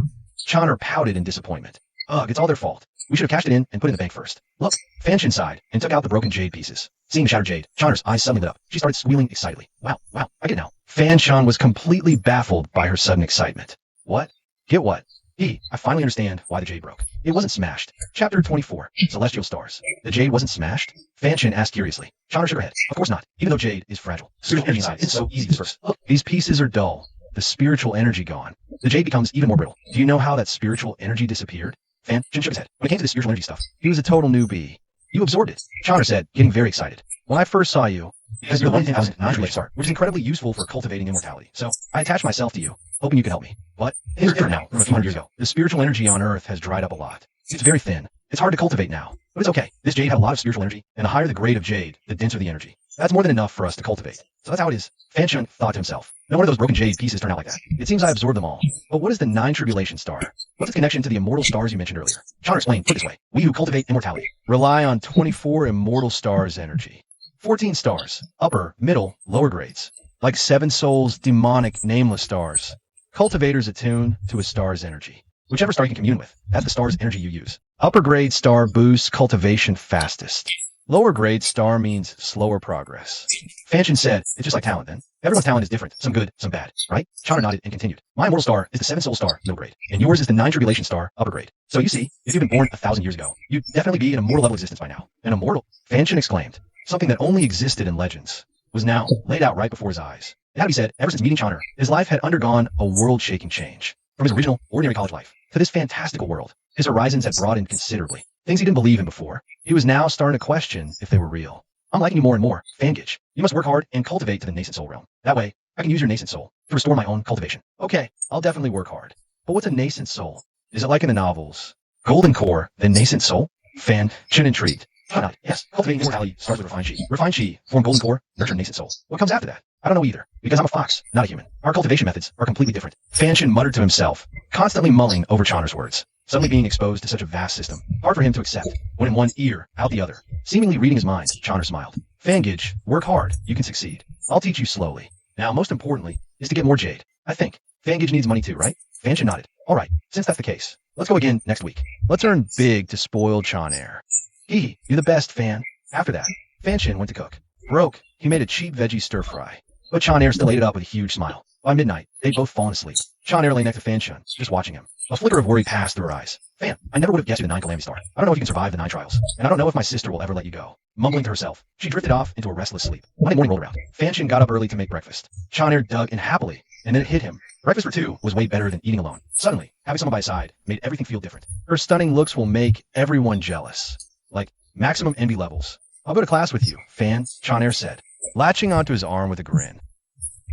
Speaker 2: Chonner pouted in disappointment. Ugh, it's all their fault. We should have cashed it in and put it in the bank first. Look, Fanshin sighed and took out the broken jade pieces. Seeing the shattered jade, Chonner's eyes suddenly lit up. She started squealing excitedly. Wow, I get it now. Fanshin was completely baffled by her sudden excitement. What? Get what? I finally understand why the jade broke. It wasn't smashed. Chapter 24, Celestial Stars. The jade wasn't smashed? Fanshin asked curiously. Chonner shook her head. Of course not, even though jade is fragile. Spiritual energy inside is so easy to disperse. Look, these pieces are dull. The spiritual energy gone. The jade becomes even more brittle. Do you know how that spiritual energy disappeared? Fanshin shook his head. When it came to the spiritual energy stuff, he was a total newbie. You absorbed it, Chonner said, getting very excited. When I first saw you, because you're the 1,009 star, which is incredibly useful for cultivating immortality. So, I attached myself to you, hoping you could help me. But, things are different now from a few hundred years ago. The spiritual energy on Earth has dried up a lot. It's very thin. It's hard to cultivate now. But it's okay. This jade had a lot of spiritual energy, and the higher the grade of jade, the denser the energy. That's more than enough for us to cultivate. So that's how it is. Fanshin thought to himself. No one of those broken jade pieces turned out like that. It seems I absorbed them all. But what is the 9 tribulation star? What's its connection to the immortal stars you mentioned earlier? Chonner explained, put it this way. We who cultivate immortality rely on 24 immortal stars energy. 14 stars. Upper, middle, lower grades. Like 7 souls, demonic, nameless stars. Cultivators attune to a star's energy. Whichever star you can commune with, that's the star's energy you use. Upper grade star boosts cultivation fastest. Lower grade star means slower progress. Fan Shin said, it's just like talent then. Everyone's talent is different, some good, some bad, right? Chana nodded and continued. My immortal star is the 7 soul star, middle grade, and yours is the 9 tribulation star, upper grade. So you see, if you'd been born 1,000 years ago, you'd definitely be an immortal level existence by now. An immortal? Fan Shin exclaimed. Something that only existed in legends was now laid out right before his eyes. It had to be said, ever since meeting Chana, his life had undergone a world-shaking change. From his original, ordinary college life to this fantastical world, his horizons had broadened considerably. Things he didn't believe in before, he was now starting to question if they were real. I'm liking you more and more, Fangage. You must work hard and cultivate to the nascent soul realm. That way, I can use your nascent soul to restore my own cultivation. Okay, I'll definitely work hard. But what's a nascent soul? Is it like in the novels? Golden Core, then nascent soul? Fan Shin intrigued. Not. Yes, cultivating immortality starts with refined chi. Refined chi, form golden core, nurture nascent soul. What comes after that? I don't know either, because I'm a fox, not a human. Our cultivation methods are completely different. Fan Shin muttered to himself, constantly mulling over Chana's words. Suddenly being exposed to such a vast system, hard for him to accept, when in one ear, out the other. Seemingly reading his mind, Chana smiled. Fangage, work hard, you can succeed. I'll teach you slowly. Now, most importantly, is to get more jade. I think. Fangage needs money too, right? Fan Shin nodded. Alright, since that's the case, let's go again next week. Let's earn big to spoil Chanair. Hee, you're the best, Fan. After that, Fan Shin went to cook. Broke, he made a cheap veggie stir-fry. But Chanair still ate it up with a huge smile. By midnight, they'd both fallen asleep. Chanair lay next to Fan Shin, just watching him. A flicker of worry passed through her eyes. Fan, I never would have guessed you the 9 Calamity Star. I don't know if you can survive the 9 trials. And I don't know if my sister will ever let you go. Mumbling to herself, she drifted off into a restless sleep. Monday morning rolled around. Fan Shin got up early to make breakfast. Chanair dug in happily, and then it hit him. Breakfast for 2 was way better than eating alone. Suddenly, having someone by his side made everything feel different. Her stunning looks will make everyone jealous. Like, maximum envy levels. I'll go to class with you, Fan, Chanair said, latching onto his arm with a grin.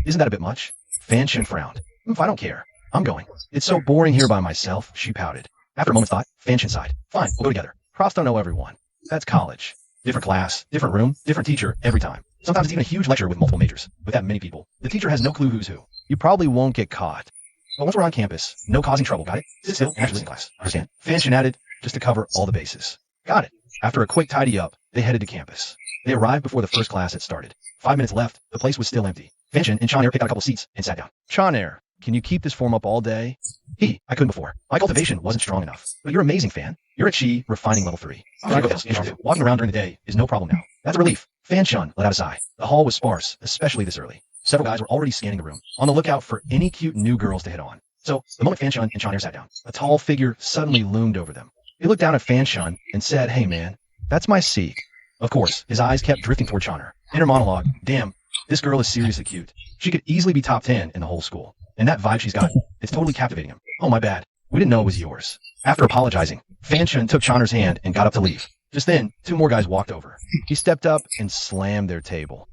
Speaker 2: Isn't that a bit much? Fan Shin frowned. If I don't care, I'm going. It's so boring here by myself, she pouted. After a moment's thought, Fan Shin sighed. Fine, we'll go together. Profs don't know everyone. That's college. Different class, different room, different teacher every time. Sometimes it's even a huge lecture with multiple majors. With that many people, the teacher has no clue who's who. You probably won't get caught. But once we're on campus, no causing trouble, got it? Sit still and actually listen to class. Understand? Fan Shin added, just to cover all the bases. Got it. After a quick tidy up, they headed to campus. They arrived before the first class had started. 5 minutes left, the place was still empty. Fan Shin and Chanair picked out a couple seats and sat down. Chanair, can you keep this form up all day? I couldn't before. My cultivation wasn't strong enough. But you're amazing, Fan. You're at Chi, refining level 3. Walking around during the day is no problem now. That's a relief. Fan Shin let out a sigh. The hall was sparse, especially this early. Several guys were already scanning the room, on the lookout for any cute new girls to hit on. So, the moment Fan Shin and Chanair sat down, a tall figure suddenly loomed over them. He looked down at Fan Shin and said, hey man, that's my seat. Of course, his eyes kept drifting toward Chanair. Inner monologue, damn, this girl is seriously cute. She could easily be top 10 in the whole school. And that vibe she's got, it's totally captivating him. Oh my bad, we didn't know it was yours. After apologizing, Fan Shin took Chanair's hand and got up to leave. Just then, 2 more guys walked over. He stepped up and slammed their table.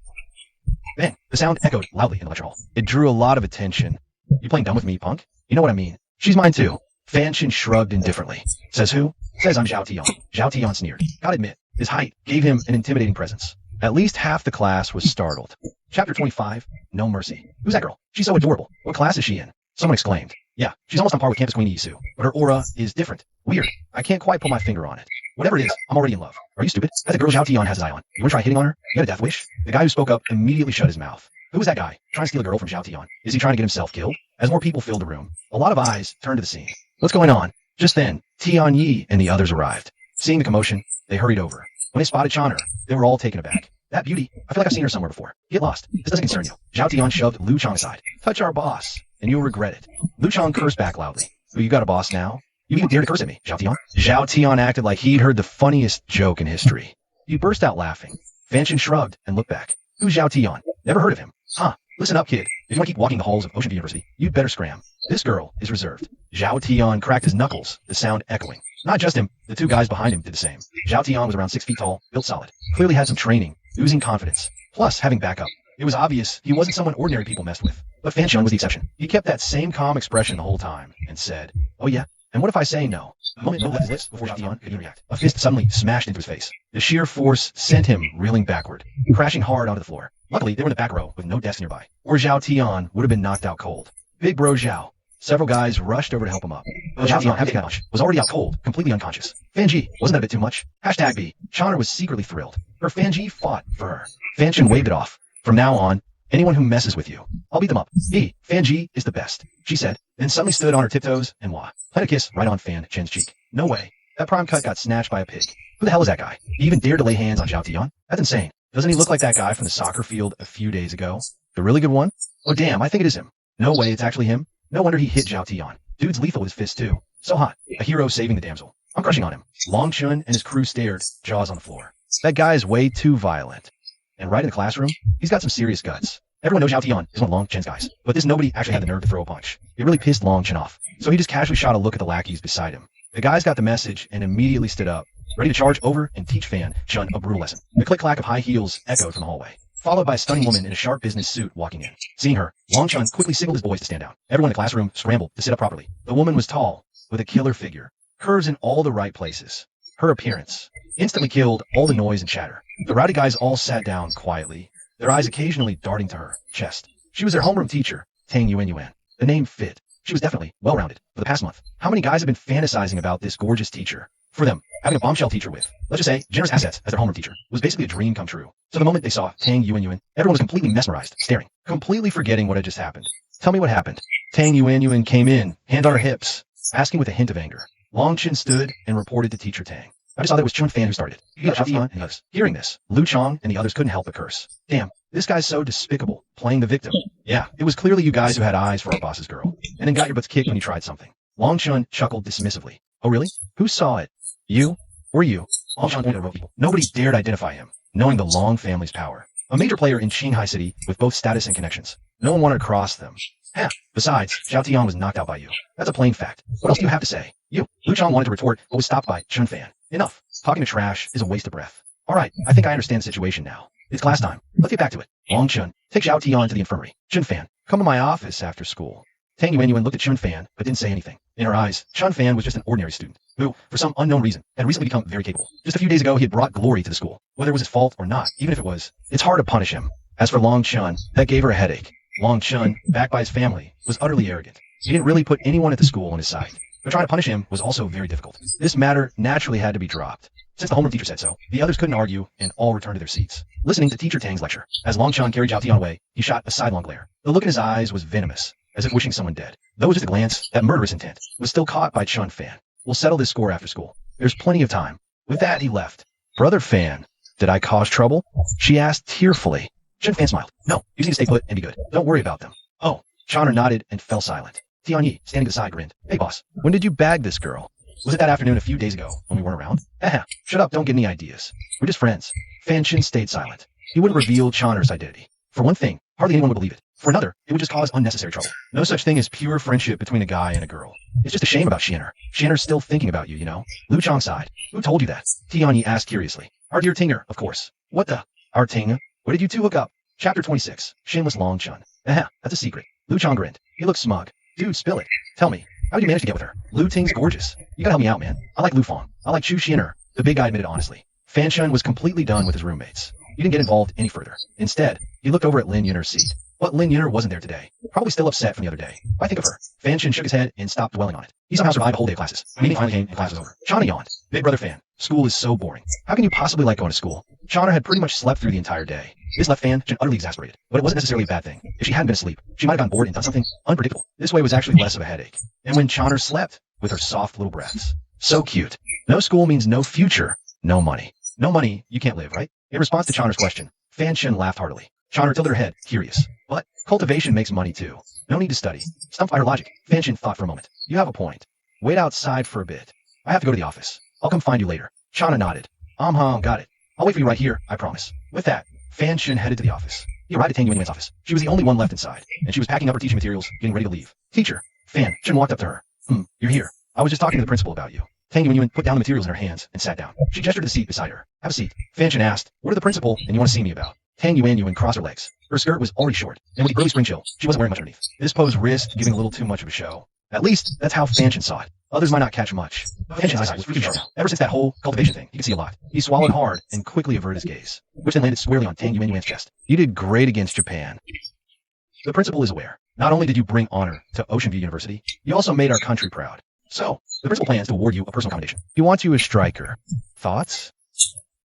Speaker 2: Bang, the sound echoed loudly in the lecture hall. It drew a lot of attention. You playing dumb with me, punk? You know what I mean. She's mine too. Fan Shin shrugged indifferently. Says who? Says I'm Zhao Tian. Zhao Tian sneered. Gotta admit, his height gave him an intimidating presence. At least half the class was startled. Chapter 25, No Mercy. Who's that girl? She's so adorable. What class is she in? Someone exclaimed. Yeah, she's almost on par with Campus Queen Yisu, but her aura is different. Weird. I can't quite put my finger on it. Whatever it is, I'm already in love. Are you stupid? That's the girl Zhao Tian has his eye on. You wanna try hitting on her? You got a death wish? The guy who spoke up immediately shut his mouth. Who was that guy? Trying to steal a girl from Zhao Tian? Is he trying to get himself killed? As more people filled the room, a lot of eyes turned to the scene. What's going on? Just then, Tian Yi and the others arrived. Seeing the commotion, they hurried over. When they spotted Chanair, they were all taken aback. That beauty, I feel like I've seen her somewhere before. Get lost. This doesn't concern you. Zhao Tian shoved Lu Chang aside. Touch our boss, and you'll regret it. Lu Chang cursed back loudly. Oh, you got a boss now? You even dare to curse at me, Zhao Tian? Zhao Tian acted like he'd heard the funniest joke in history. He burst out laughing. Fan Shin shrugged and looked back. Who's Zhao Tian? Never heard of him. Huh. Listen up, kid. If you want to keep walking the halls of Ocean View University, you'd better scram. This girl is reserved. Zhao Tian cracked his knuckles, the sound echoing. Not just him, the 2 guys behind him did the same. Zhao Tian was around 6 feet tall, built solid, clearly had some training, oozing confidence, plus having backup. It was obvious he wasn't someone ordinary people messed with. But Fan Shin was the exception. He kept that same calm expression the whole time, and said, oh yeah, and what if I say no? The moment no left his lips before Zhao Tian could even react. A fist suddenly smashed into his face. The sheer force sent him reeling backward, crashing hard onto the floor. Luckily, they were in the back row with no desk nearby, or Zhao Tian would have been knocked out cold. Big bro Zhao. Several guys rushed over to help him up. But Zhao Tian, having that much, was already out cold, completely unconscious. Fanji, wasn't that a bit too much? Hashtag B. Chanair was secretly thrilled. Her Fanji fought for her. Fan Shin waved it off. From now on, anyone who messes with you, I'll beat them up. Fanji is the best, she said, then suddenly stood on her tiptoes and planted a kiss right on Fan Shin's cheek. No way. That prime cut got snatched by a pig. Who the hell is that guy? He even dared to lay hands on Zhao Tian? That's insane. Doesn't he look like that guy from the soccer field a few days ago? The really good one? Oh damn, I think it is him. No way, it's actually him. No wonder he hit Zhao Tian. Dude's lethal with his fists too. So hot. A hero saving the damsel. I'm crushing on him. Long Chun and his crew stared, jaws on the floor. That guy is way too violent. And right in the classroom, he's got some serious guts. Everyone knows Zhao Tian is one of Long Chen's guys, but this nobody actually had the nerve to throw a punch. It really pissed Long Chen off. So he just casually shot a look at the lackeys beside him. The guys got the message and immediately stood up, ready to charge over and teach Fan Chun a brutal lesson. The click-clack of high heels echoed from the hallway, followed by a stunning woman in a sharp business suit walking in. Seeing her, Long Chun quickly signaled his boys to stand down. Everyone in the classroom scrambled to sit up properly. The woman was tall, with a killer figure, curves in all the right places. Her appearance instantly killed all the noise and chatter. The rowdy guys all sat down quietly, their eyes occasionally darting to her chest. She was their homeroom teacher, Tang Yuan. The name fit. She was definitely well-rounded. For the past month, how many guys have been fantasizing about this gorgeous teacher? For them, having a bombshell teacher with, let's just say, generous assets as their homeroom teacher was basically a dream come true. So the moment they saw Tang Yuan, everyone was completely mesmerized, staring, completely forgetting what had just happened. Tell me what happened. Tang Yuan came in, hand on her hips, asking with a hint of anger. Long Chen stood and reported to teacher Tang. I just saw that it was Chun Fan who started. You got Tian and others. Hearing this, Lu Chong and the others couldn't help but curse. Damn, this guy's so despicable, playing the victim. Yeah, it was clearly you guys who had eyes for our boss's girl, and then got your butts kicked when you tried something. Long Chun chuckled dismissively. Oh really? Who saw it? You? Or you? Long Chun pointed at people. Nobody dared identify him, knowing the Long family's power. A major player in Shanghai City with both status and connections. No one wanted to cross them. Heh. Besides, Zhao Tian was knocked out by you. That's a plain fact. What else do you have to say? You. Lu Chong wanted to retort, but was stopped by Chun Fan. Enough. Talking to trash is a waste of breath. Alright, I think I understand the situation now. It's class time. Let's get back to it. Long Chun, take Zhao Tian to the infirmary. Chun Fan, come to my office after school. Tang Yuan looked at Chun Fan, but didn't say anything. In her eyes, Chun Fan was just an ordinary student, who, for some unknown reason, had recently become very capable. Just a few days ago, he had brought glory to the school. Whether it was his fault or not, even if it was, it's hard to punish him. As for Long Chun, that gave her a headache. Long Chun, backed by his family, was utterly arrogant. He didn't really put anyone at the school on his side. But trying to punish him was also very difficult. This matter naturally had to be dropped. Since the homeroom teacher said so, the others couldn't argue and all returned to their seats. Listening to teacher Tang's lecture, as Long Chun carried Zhao Tian away, he shot a sidelong glare. The look in his eyes was venomous, as if wishing someone dead. Though it was just a glance, that murderous intent was still caught by Chun Fan. We'll settle this score after school. There's plenty of time. With that, he left. Brother Fan, did I cause trouble? She asked tearfully. Chun Fan smiled. No, you just need to stay put and be good. Don't worry about them. Oh, Chonner nodded and fell silent. Tianyi, standing beside, grinned. Hey boss, when did you bag this girl? Was it that afternoon a few days ago when we weren't around? Haha, shut up, don't get any ideas. We're just friends. Fan Chin stayed silent. He wouldn't reveal Chonner's identity. For one thing, hardly anyone would believe it. For another, it would just cause unnecessary trouble. No such thing as pure friendship between a guy and a girl. It's just a shame about Shanner. Shanner's still thinking about you, you know? Lu Chong sighed. Who told you that? Tianyi asked curiously. Our dear Tinger, of course. What the? Our Tinger? What did you two hook up? Chapter 26. Shameless Long Chun. Aha, that's a secret. Lu Chong grinned. He looked smug. Dude, spill it. Tell me, how did you manage to get with her? Lu Ting's gorgeous. You gotta help me out, man. I like Lu Fong. I like Chu Xian'er. The big guy admitted honestly. Fan Chun was completely done with his roommates. He didn't get involved any further. Instead, he looked over at Lin Yun'er's seat. But Lin Yun'er wasn't there today. Probably still upset from the other day. Why think of her? Fan Chin shook his head and stopped dwelling on it. He somehow survived a whole day of classes. Meeting finally came and class was over. Chana yawned. Big brother Fan, school is so boring. How can you possibly like going to school? Chana had pretty much slept through the entire day. This left Fan Chin utterly exasperated. But it wasn't necessarily a bad thing. If she hadn't been asleep, she might have gotten bored and done something unpredictable. This way was actually less of a headache. And when Chana slept, with her soft little breaths. So cute. No school means no future, no money. No money, you can't live, right? In response to Chana's question, Fan Chin laughed heartily. Chana tilted her head, curious. But cultivation makes money too. No need to study. Stumped by her logic, Fan Chin thought for a moment. You have a point. Wait outside for a bit. I have to go to the office. I'll come find you later. Chana nodded. Got it. I'll wait for you right here, I promise. With that, Fan Chin headed to the office. He arrived at Tang Yuan's office. She was the only one left inside, and she was packing up her teaching materials, getting ready to leave. Teacher. Fan Chin walked up to her. You're here. I was just talking to the principal about you. Tang Yuan put down the materials in her hands and sat down. She gestured to the seat beside her. Have a seat. Fan Chin asked, what are the principal and you want to see me about? Tang Yuan crossed her legs. Her skirt was already short, and with the early spring chill, she wasn't wearing much underneath. This pose risked giving a little too much of a show. At least, that's how Fan Chin saw it. Others might not catch much. Fan Chin's eyesight was freaking sharp now. Ever since that whole cultivation thing, he could see a lot. He swallowed hard and quickly averted his gaze, which then landed squarely on Tang Yuan's chest. You did great against Japan. The principal is aware. Not only did you bring honor to Ocean View University, you also made our country proud. So, the principal plans to award you a personal commendation. He wants you as striker. Thoughts?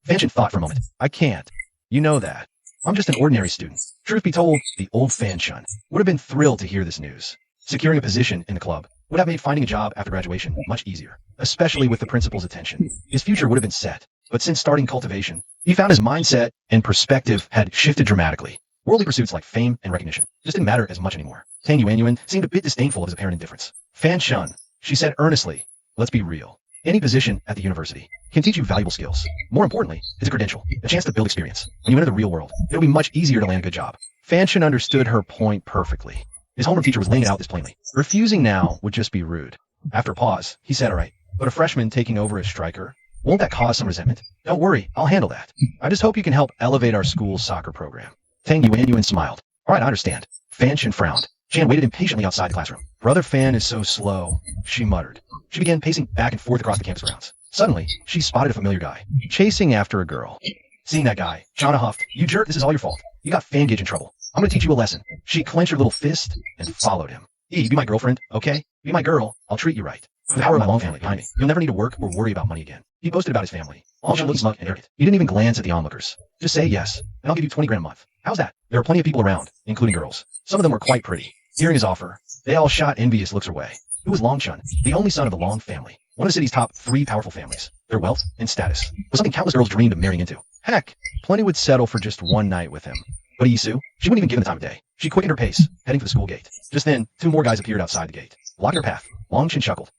Speaker 2: Fan Chin thought for a moment. I can't. You know that. I'm just an ordinary student. Truth be told, the old Fan Chun would have been thrilled to hear this news. Securing a position in the club would have made finding a job after graduation much easier, especially with the principal's attention. His future would have been set. but since starting cultivation, he found his mindset and perspective had shifted dramatically. Worldly pursuits like fame and recognition just didn't matter as much anymore. Tang Yuanyuan seemed a bit disdainful of his apparent indifference. Fan Shun, she said earnestly, let's be real. Any position at the university can teach you valuable skills. More importantly, it's a credential, a chance to build experience. When you enter the real world, it'll be much easier to land a good job. Fan Shun understood her point perfectly. His homeroom teacher was laying it out this plainly. Refusing now would just be rude. After a pause, he said, all right, but a freshman taking over as striker, won't that cause some resentment? Don't worry, I'll handle that. I just hope you can help elevate our school's soccer program. Tang Yuanyuan smiled. All right, I understand. Fan Shin frowned. Jan waited impatiently outside the classroom. Brother Fan is so slow, she muttered. She began pacing back and forth across the campus grounds. Suddenly, she spotted a familiar guy, chasing after a girl. Seeing that guy, Chana huffed. You jerk, this is all your fault. You got Fan Gage in trouble. I'm gonna teach you a lesson. She clenched her little fist and followed him. Be my girlfriend, okay? Be my girl, I'll treat you right. With the power of my long family behind me, you'll never need to work or worry about money again. He boasted about his family. All looked smug and arrogant. He didn't even glance at the onlookers. Just say yes, and I'll give you 20 grand a month. How's that? There were plenty of people around, including girls. Some of them were quite pretty. Hearing his offer, they all shot envious looks her way. Who was Long Chun, the only son of the Long family, one of the city's top 3 powerful families. Their wealth and status was something countless girls dreamed of marrying into. Heck, plenty would settle for just one night with him. But Isu, she wouldn't even give him the time of day. She quickened her pace, heading for the school gate. Just then, 2 more guys appeared outside the gate, blocking her path. Long Chin chuckled.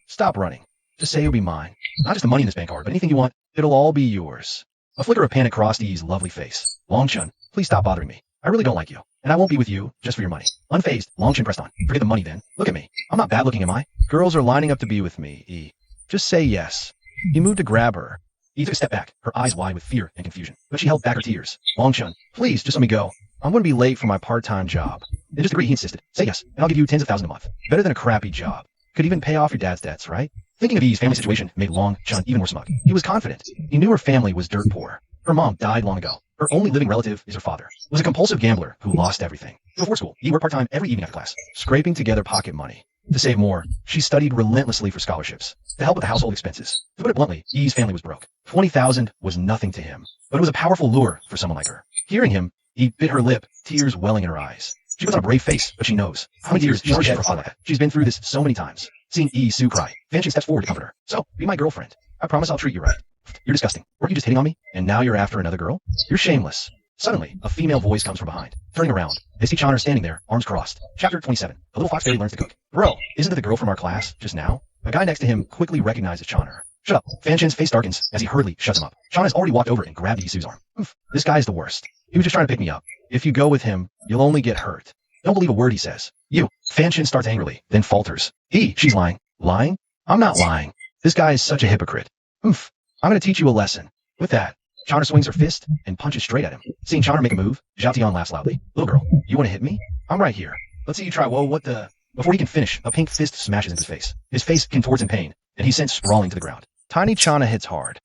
Speaker 2: Stop running. Just say you'll be mine. Not just the money in this bank card, but anything you want, it'll all be yours. A flicker of panic crossed E's lovely face. Long Chun, please stop bothering me. I really don't like you, and I won't be with you just for your money. Unfazed, Long Chun pressed on. Forget the money then. Look at me. I'm not bad looking, am I? Girls are lining up to be with me, E. Just say yes. He moved to grab her. E took a step back, her eyes wide with fear and confusion, but she held back her tears. Long Chun, please, just let me go. I'm going to be late for my part-time job. Then just agree, he insisted. Say yes, and I'll give you tens of thousands a month. Better than a crappy job. Could even pay off your dad's debts, right? Thinking of E's family situation made Long Chun even more smug. He was confident. He knew her family was dirt poor. Her mom died long ago. Her only living relative is her father. Was a compulsive gambler who lost everything. Before school, he worked part-time every evening after class, scraping together pocket money. To save more, she studied relentlessly for scholarships, to help with the household expenses. To put it bluntly, E's family was broke. 20,000 was nothing to him, but it was a powerful lure for someone like her. Hearing him, he bit her lip, tears welling in her eyes. She puts on a brave face, but she knows how many tears she's already shed for a father like that. She's been through this so many times. Seeing E Sue cry, Fan Shin steps forward to comfort her. So, be my girlfriend. I promise I'll treat you right. You're disgusting. Weren't you just hitting on me? And now you're after another girl? You're shameless. Suddenly, a female voice comes from behind. Turning around, they see Chonner standing there, arms crossed. Chapter 27. A little fox fairy learns to cook. Bro, isn't it the girl from our class just now? A guy next to him quickly recognizes Chonner. Shut up. Fan Shin's face darkens as he hurriedly shuts him up. Chonner's already walked over and grabbed Isu's arm. Oof, this guy's the worst. He was just trying to pick me up. If you go with him, you'll only get hurt. Don't believe a word he says. You. Fan Shin starts angrily, then falters. She's lying. Lying? I'm not lying. This guy is such a hypocrite. Oof. I'm going to teach you a lesson. With that, Chonner swings her fist and punches straight at him. Seeing Chonner make a move, Zhao Tian laughs loudly. Little girl, you want to hit me? I'm right here. Let's see you try. Whoa, what the? Before he can finish, a pink fist smashes into his face. His face contorts in pain, and he's sent sprawling to the ground. Tiny Chana hits hard.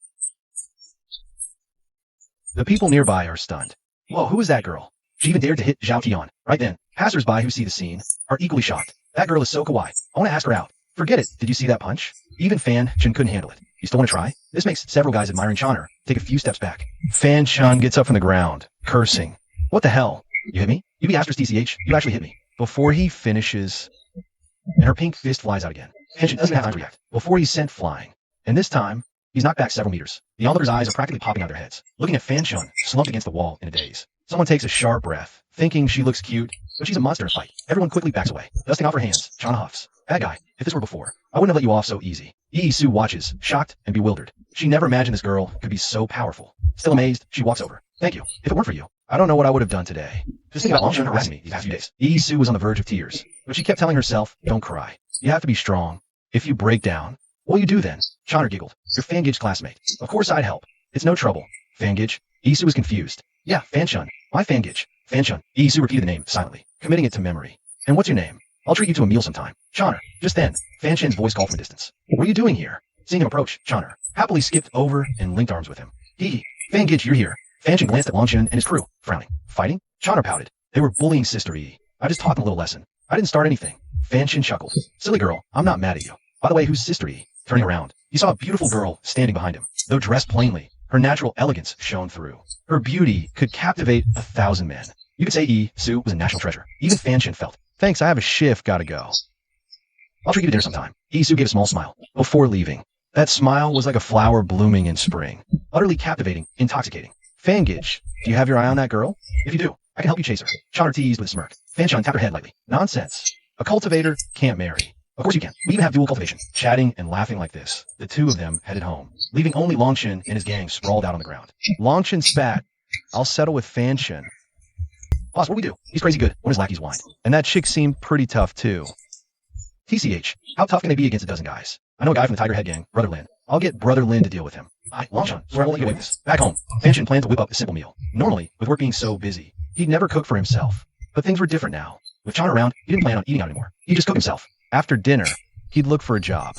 Speaker 2: The people nearby are stunned. Whoa, who is that girl? She even dared to hit Zhao Tian. Right then, passers-by who see the scene are equally shocked. That girl is so kawaii. I want to ask her out. Forget it. Did you see that punch? Even Fan Chun couldn't handle it. You still want to try? This makes several guys admiring Chonner take a few steps back. Fan Chun gets up from the ground, cursing. What the hell? You hit me? You be asterisk TCH. You actually hit me. Before he finishes, and her pink fist flies out again. Fan Chun doesn't have time to react before he's sent flying. And this time, he's knocked back several meters. The onlookers' eyes are practically popping out their heads, looking at Fan Chun slumped against the wall in a daze. Someone takes a sharp breath, thinking she looks cute, but she's a monster in a fight. Everyone quickly backs away, dusting off her hands. Chana huffs. Bad guy. If this were before, I wouldn't have let you off so easy. Sue watches, shocked and bewildered. She never imagined this girl could be so powerful. Still amazed, she walks over. Thank you. If it weren't for you, I don't know what I would have done today. Just think about Long Chun harassing me these past few days. Sue was on the verge of tears, but she kept telling herself, don't cry. You have to be strong. If you break down, what will you do then? Chonner giggled. Your Fan Gage classmate. Of course I'd help. It's no trouble. Fan Gage? Sue was confused. Yeah, Fan Chun. Why Fan Gage? Fan Chun. Sue repeated the name silently, committing it to memory. And what's your name? I'll treat you to a meal sometime. Chonner. Just then, Fan Chin's voice called from a distance. What are you doing here? Seeing him approach, Chonner happily skipped over and linked arms with him. Fan Gage, you're here. Fan Chin glanced at Long Chin and his crew, frowning. Fighting? Chonner pouted. They were bullying Sister E. I just taught them a little lesson. I didn't start anything. Fan Chin chuckled. Silly girl, I'm not mad at you. By the way, who's Sister E? Turning around, he saw a beautiful girl standing behind him. Though dressed plainly, her natural elegance shone through. Her beauty could captivate 1,000 men. You could say Sue was a national treasure. Even Fan Chin felt. Thanks, I have a shift, gotta go. I'll treat you to dinner sometime. Sue gave a small smile before leaving. That smile was like a flower blooming in spring. Utterly captivating, intoxicating. Fangage, do you have your eye on that girl? If you do, I can help you chase her. Chana teased with a smirk. Fanchon tapped her head lightly. Nonsense. A cultivator can't marry. Of course you can. We even have dual cultivation. Chatting and laughing like this, the two of them headed home, leaving only Longshin and his gang sprawled out on the ground. Longshin spat. I'll settle with Fanchon. Boss, what do we do? He's crazy good when his lackeys whine. And that chick seemed pretty tough too. TCH, how tough can they be against a dozen guys? I know a guy from the Tiger Head gang, Brother Lin. I'll get Brother Lin to deal with him. Longshin, swear I won't let you away with this. Back home, Fanchon planned to whip up a simple meal. Normally, with work being so busy, he'd never cook for himself. But things were different now. With Chana around, he didn't plan on eating out anymore. He'd just cook himself. After dinner, he'd look for a job.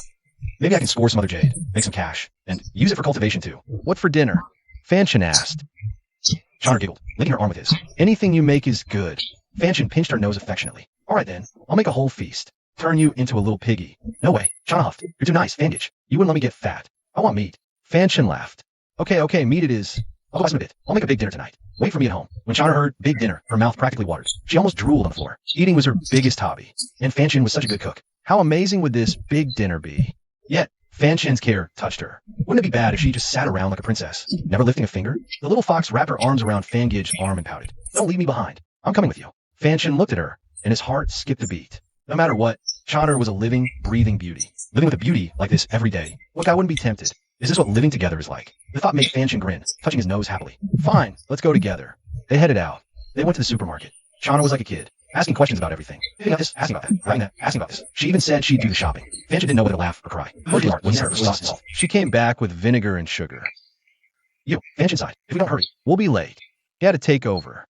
Speaker 2: Maybe I can score some other jade, make some cash, and use it for cultivation too. What for dinner? Fanchon asked. Chana giggled, linking her arm with his. Anything you make is good. Fanchon pinched her nose affectionately. All right then, I'll make a whole feast. Turn you into a little piggy. No way. Chana huffed. You're too nice, Fangage. You wouldn't let me get fat. I want meat. Fanchon laughed. Okay, meat it is. I'll go buy some of it. I'll make a big dinner tonight. Wait for me at home. When Chana heard big dinner, her mouth practically watered. She almost drooled on the floor. Eating was her biggest hobby. And Fanchon was such a good cook. How amazing would this big dinner be? Yet, Fanchon's care touched her. Wouldn't it be bad if she just sat around like a princess, never lifting a finger? The little fox wrapped her arms around Fangage's arm and pouted. Don't leave me behind. I'm coming with you. Fanchon looked at her, and his heart skipped a beat. No matter what, Chana was a living, breathing beauty. Living with a beauty like this every day. What guy wouldn't be tempted? Is this what living together is like? The thought made Fanchon grin, touching his nose happily. Fine, let's go together. They headed out. They went to the supermarket. Chana was like a kid, asking questions about everything. Picking up this, asking about that, grabbing that, asking about this. She even said she'd do the shopping. Fanchon didn't know whether to laugh or cry. Most heart was nervous, lost himself. She came back with vinegar and sugar. Fanchon sighed. If we don't hurry, we'll be late. He had to take over.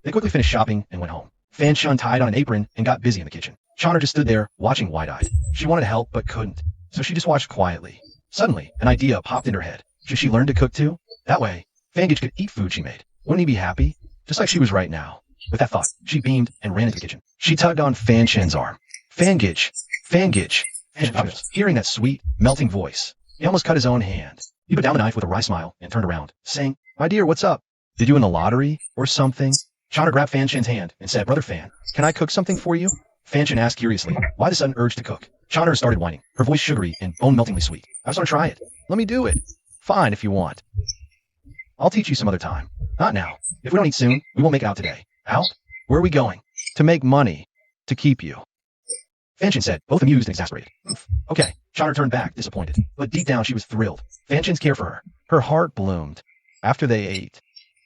Speaker 2: They quickly finished shopping and went home. Fanchon tied on an apron and got busy in the kitchen. Chana just stood there, watching wide-eyed. She wanted to help, but couldn't, so she just watched quietly. Suddenly, an idea popped into her head. Should she learn to cook too? That way, Fangage could eat food she made. Wouldn't he be happy? Just like she was right now. With that thought, she beamed and ran into the kitchen. She tugged on Fanchon's arm. Fangage! Fangage! Fanchon, hearing that sweet, melting voice, he almost cut his own hand. He put down the knife with a wry smile and turned around, saying, My dear, what's up? Did you win the lottery or something? Chana grabbed Fanchon's hand and said, Brother Fan, can I cook something for you? Fanchon asked curiously, why the sudden urge to cook? Chana started whining, her voice sugary and bone-meltingly sweet. I just want to try it. Let me do it. Fine, if you want. I'll teach you some other time. Not now. If we don't eat soon, we won't make it out today. Out? Where are we going? To make money. To keep you. Fanchon said, both amused and exasperated. Okay. Chana turned back, disappointed. But deep down, she was thrilled. Fanchon's care for her. Her heart bloomed. After they ate,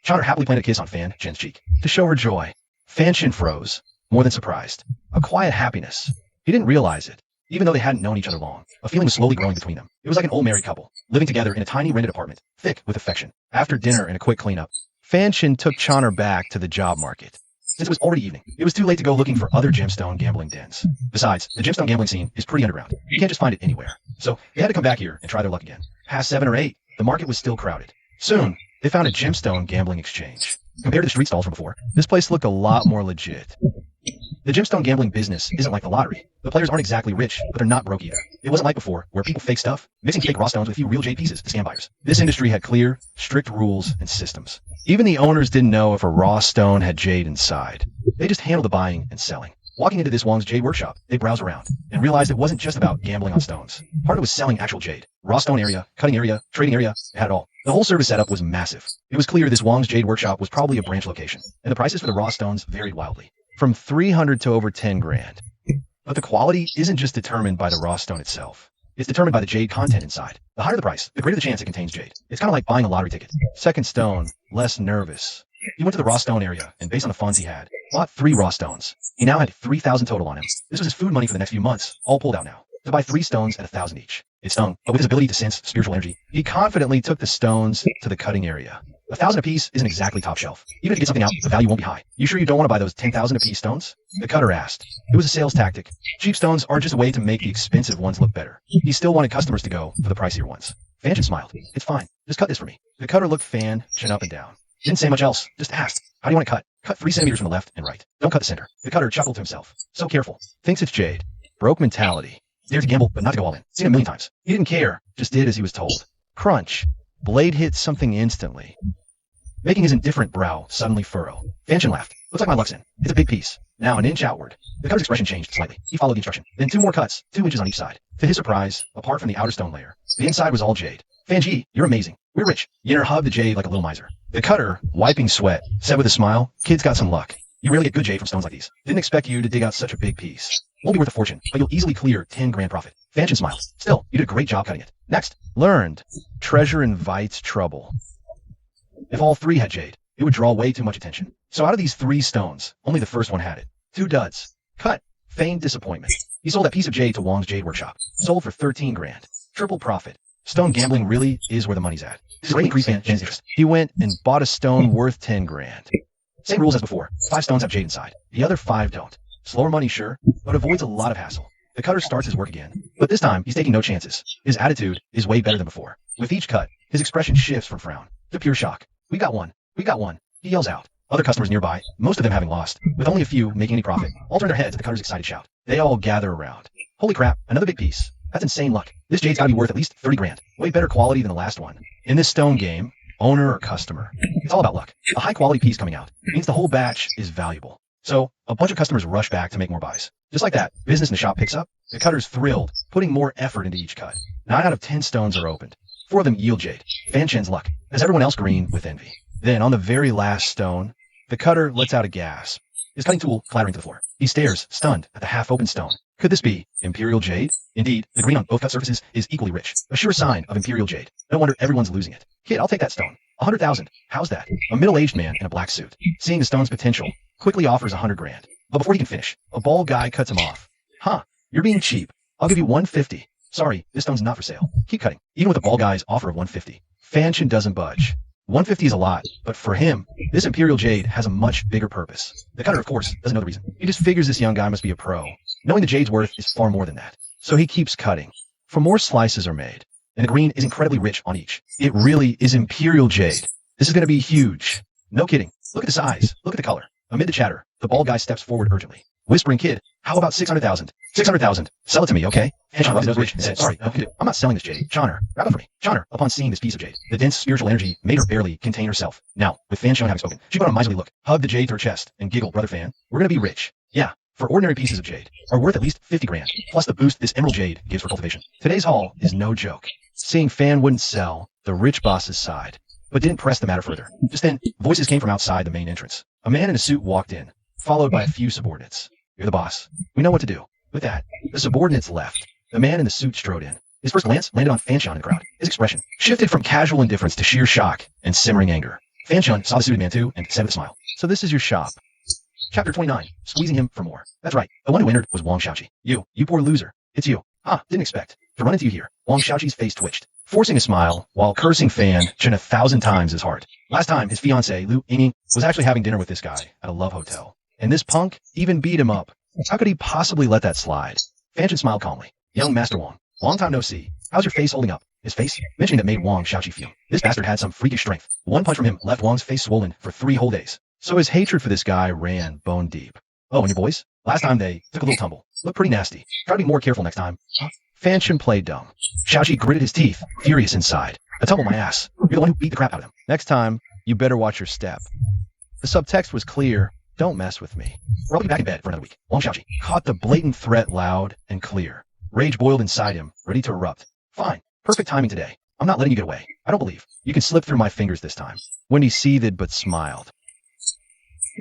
Speaker 2: Chana happily planted a kiss on Fanchon's cheek to show her joy. Fanchon froze, more than surprised. A quiet happiness. He didn't realize it. Even though they hadn't known each other long, a feeling was slowly growing between them. It was like an old married couple, living together in a tiny rented apartment, thick with affection. After dinner and a quick cleanup, Fanchon took Chana back to the job market. Since it was already evening, it was too late to go looking for other gemstone gambling dens. Besides, the gemstone gambling scene is pretty underground. You can't just find it anywhere. So they had to come back here and try their luck again. Past 7 or 8, the market was still crowded. Soon, they found a gemstone gambling exchange. Compared to the street stalls from before, this place looked a lot more legit. The gemstone gambling business isn't like the lottery. The players aren't exactly rich, but they're not broke either. It wasn't like before, where people fake stuff, mixing fake raw stones with a few real jade pieces to scam buyers. This industry had clear, strict rules and systems. Even the owners didn't know if a raw stone had jade inside. They just handled the buying and selling. Walking into this Wong's Jade Workshop, they browsed around and realized it wasn't just about gambling on stones. Part of it was selling actual jade. Raw stone area, cutting area, trading area, it had it all. The whole service setup was massive. It was clear this Wong's Jade Workshop was probably a branch location, and the prices for the raw stones varied wildly. From 300 to over 10 grand. But the quality isn't just determined by the raw stone itself. It's determined by the jade content inside. The higher the price, the greater the chance it contains jade. It's kind of like buying a lottery ticket. Second stone, less nervous. He went to the raw stone area, and based on the funds he had, bought 3 raw stones. He now had 3,000 total on him. This was his food money for the next few months, all pulled out now. To buy 3 stones at 1,000 each. It stung, but with his ability to sense spiritual energy, he confidently took the stones to the cutting area. 1,000 apiece isn't exactly top shelf. Even if you get something out, the value won't be high. You sure you don't want to buy those 10,000 apiece stones? The cutter asked. It was a sales tactic. Cheap stones are just a way to make the expensive ones look better. He still wanted customers to go for the pricier ones. Fanchon smiled. It's fine. Just cut this for me. The cutter looked Fanchon up and down. Didn't say much else. Just asked. How do you want it cut? Cut 3 centimeters from the left and right. Don't cut the center. The cutter chuckled to himself. So careful. Thinks it's jade. Broke mentality. Dared to gamble, but not to go all in. Seen it a million times. He didn't care. Just did as he was told. Crunch. Blade hit something instantly, making his indifferent brow suddenly furrow. Fanchon laughed. Looks like my luck's in. It's a big piece. Now an inch outward. The cutter's expression changed slightly. He followed the instruction. Then 2 more cuts, 2 inches on each side. To his surprise, apart from the outer stone layer, the inside was all jade. Fanji, you're amazing. We're rich. Yinner hugged the jade like a little miser. The cutter, wiping sweat, said with a smile, kid's got some luck. You rarely get good jade from stones like these. Didn't expect you to dig out such a big piece. Won't be worth a fortune, but you'll easily clear 10 grand profit. Fanshin smiled. Still, you did a great job cutting it. Next. Learned. Treasure invites trouble. If all 3 had jade, it would draw way too much attention. So out of these 3 stones, only the first one had it. 2 duds. Cut. Feigned disappointment. He sold that piece of jade to Wong's Jade Workshop. Sold for 13 grand. Triple profit. Stone gambling really is where the money's at. This is great increase Fanshin's interest. He went and bought a stone worth 10 grand. Same rules as before. 5 stones have jade inside. The other 5 don't. Slower money, sure, but avoids a lot of hassle. The cutter starts his work again, but this time he's taking no chances. His attitude is way better than before. With each cut, his expression shifts from frown to pure shock. We got one. We got one. He yells out. Other customers nearby, most of them having lost, with only a few making any profit, all turn their heads at the cutter's excited shout. They all gather around. Holy crap, another big piece. That's insane luck. This jade's gotta be worth at least 30 grand. Way better quality than the last one. In this stone game, owner or customer, it's all about luck. A high quality piece coming out means the whole batch is valuable. So, a bunch of customers rush back to make more buys. Just like that, business in the shop picks up. The cutter's thrilled, putting more effort into each cut. 9 out of 10 stones are opened. 4 of them yield jade. Fanshin's luck has everyone else green with envy. Then, on the very last stone, the cutter lets out a gasp. His cutting tool clattering to the floor. He stares, stunned, at the half-open stone. Could this be Imperial Jade? Indeed, the green on both cut surfaces is equally rich. A sure sign of Imperial Jade. No wonder everyone's losing it. Kid, I'll take that stone. 100,000. How's that? A middle-aged man in a black suit, seeing the stone's potential, quickly offers 100 grand. But before he can finish, a bald guy cuts him off. Huh, you're being cheap. I'll give you 150. Sorry, this stone's not for sale. Keep cutting. Even with the bald guy's offer of 150. Fanshin doesn't budge. 150 is a lot, but for him, this Imperial Jade has a much bigger purpose. The cutter, of course, doesn't know the reason. He just figures this young guy must be a pro, knowing the jade's worth is far more than that. So he keeps cutting. For more slices are made, and the green is incredibly rich on each. It really is Imperial Jade. This is going to be huge. No kidding. Look at the size. Look at the color. Amid the chatter, the bald guy steps forward urgently. Whispering, kid, how about 600,000? 600,000. Sell it to me, okay? Fanshin rubbed his nose and said, sorry, no, kid, I'm not selling this jade. Chonner, grab it for me. Chonner, upon seeing this piece of jade, the dense spiritual energy made her barely contain herself. Now, with Fanshin having spoken, she put on a miserly look, hugged the jade to her chest, and giggled, brother Fan, we're going to be rich. Yeah, for ordinary pieces of jade are worth at least 50 grand, plus the boost this emerald jade gives for cultivation. Today's haul is no joke. Seeing Fan wouldn't sell, the rich bosses sighed, but didn't press the matter further. Just then, voices came from outside the main entrance. A man in a suit walked in, followed by a few subordinates. You're the boss. We know what to do. With that, the subordinates left. The man in the suit strode in. His first glance landed on Fanshin in the crowd. His expression shifted from casual indifference to sheer shock and simmering anger. Fanshin saw the suited man too and said with a smile, so this is your shop. Chapter 29. Squeezing him for more. That's right. The one who entered was Wong Xiaoqi. You poor loser. It's you. Didn't expect to run into you here. Wong Xiaoqi's face twitched, forcing a smile while cursing Fanshin 1,000 times his heart. Last time, his fiancée, Lu Yingning, was actually having dinner with this guy at a love hotel. And this punk even beat him up. How could he possibly let that slide? Fanshin smiled calmly. Young Master Wong, long time no see. How's your face holding up? His face, mentioning that made Wong Xiaoqi fume. This bastard had some freakish strength. One punch from him left Wong's face swollen for 3 whole days. So his hatred for this guy ran bone deep. Oh, and your boys? Last time they took a little tumble. Looked pretty nasty. Try to be more careful next time. Fanshin played dumb. Xiaoqi gritted his teeth, furious inside. A tumble my ass. You're the one who beat the crap out of him. Next time, you better watch your step. The subtext was clear. Don't mess with me, or I'll be back in bed for another week. Wong Xiaoqi caught the blatant threat loud and clear. Rage boiled inside him, ready to erupt. Fine. Perfect timing today. I'm not letting you get away. I don't believe. You can slip through my fingers this time. Wendy seethed but smiled.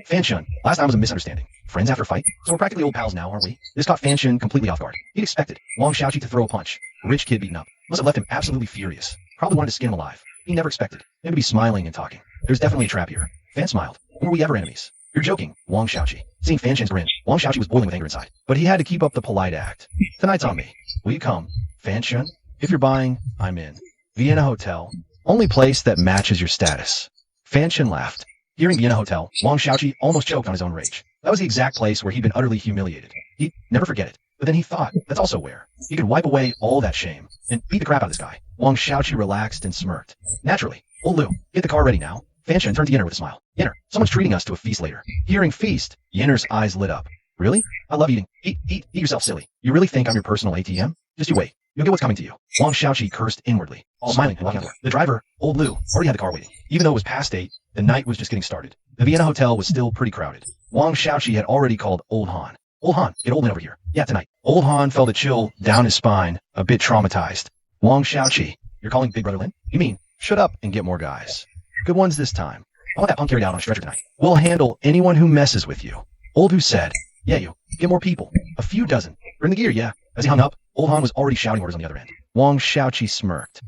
Speaker 2: Fanshin, last time was a misunderstanding. Friends after a fight? So we're practically old pals now, aren't we? This caught Fanshin completely off guard. He'd expected Wong Xiaoqi to throw a punch. Rich kid beaten up. Must have left him absolutely furious. Probably wanted to skin him alive. He never expected him to be smiling and talking. There's definitely a trap here. Fan smiled. Were we ever enemies? You're joking, Wong Xiaoqi. Seeing Fanshin's grin, Wong Xiaoqi was boiling with anger inside. But he had to keep up the polite act. Tonight's on me. Will you come, Fanshin? If you're buying, I'm in. Vienna Hotel. Only place that matches your status. Fanshin laughed. Hearing Vienna Hotel, Wong Xiaoqi almost choked on his own rage. That was the exact place where he'd been utterly humiliated. He'd never forget it. But then he thought, that's also where he could wipe away all that shame and beat the crap out of this guy. Wong Xiaoqi relaxed and smirked. Naturally. Old Lu, get the car ready now. Fanshin turned to Yinner with a smile. Yinner, someone's treating us to a feast later. Hearing feast, Yinner's eyes lit up. Really? I love eating. Eat yourself silly. You really think I'm your personal ATM? Just you wait. You'll get what's coming to you. Wong Xiaoqi cursed inwardly, smiling and walking out the door. The driver, Old Lu, already had the car waiting. Even though it was past 8, the night was just getting started. The Vienna Hotel was still pretty crowded. Wang Xiaoqi had already called Old Han. Old Han, get Old Lin over here. Yeah, tonight. Old Han felt a chill down his spine, a bit traumatized. Wang Xiaoqi, you're calling Big Brother Lin? You mean, shut up and get more guys. Good ones this time. I want that punk carried out on a stretcher tonight. We'll handle anyone who messes with you. Old Hu said, yeah, you. Get more people. A few dozen. Bring the gear, yeah. As he hung up, Old Han was already shouting orders on the other end. Wang Xiaoqi smirked.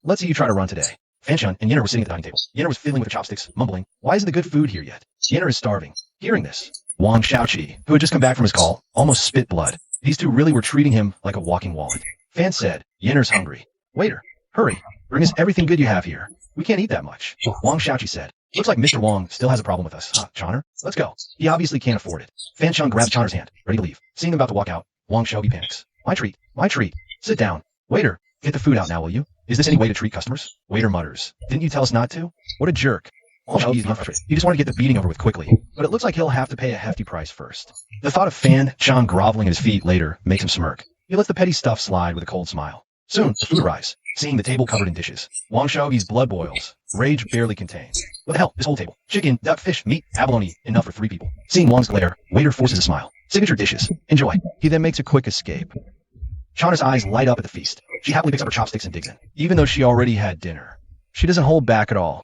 Speaker 2: Let's see you try to run today. Fanchun and Yenner were sitting at the dining table. Yenner was fiddling with her chopsticks, mumbling, why isn't the good food here yet? Yenner is starving. Hearing this, Wang Xiaoqi, who had just come back from his call, almost spit blood. These two really were treating him like a walking wallet. Fan said, Yenner's hungry. Waiter, hurry. Bring us everything good you have here. We can't eat that much. Wang Xiaoqi said, looks like Mr. Wang still has a problem with us. Huh, Choner? Let's go. He obviously can't afford it. Fan Chun grabs Choner's hand, ready to leave. Seeing them about to walk out, Wang Xiaoqi panics. My treat. My treat. Sit down. Waiter, get the food out now, will you? Is this any way to treat customers? Waiter mutters. Didn't you tell us not to? What a jerk. Wang Xiaoqi is not frustrated. He just wanted to get the beating over with quickly, but it looks like he'll have to pay a hefty price first. The thought of Fan Chun groveling at his feet later makes him smirk. He lets the petty stuff slide with a cold smile. Soon, the food arrives. Seeing the table covered in dishes, Wang Xiaoqi's blood boils. Rage barely contained. What the hell, this whole table? Chicken, duck, fish, meat, abalone, enough for 3 people. Seeing Wang's glare, waiter forces a smile. Signature dishes. Enjoy. He then makes a quick escape. Chana's eyes light up at the feast. She happily picks up her chopsticks and digs in. Even though she already had dinner, she doesn't hold back at all.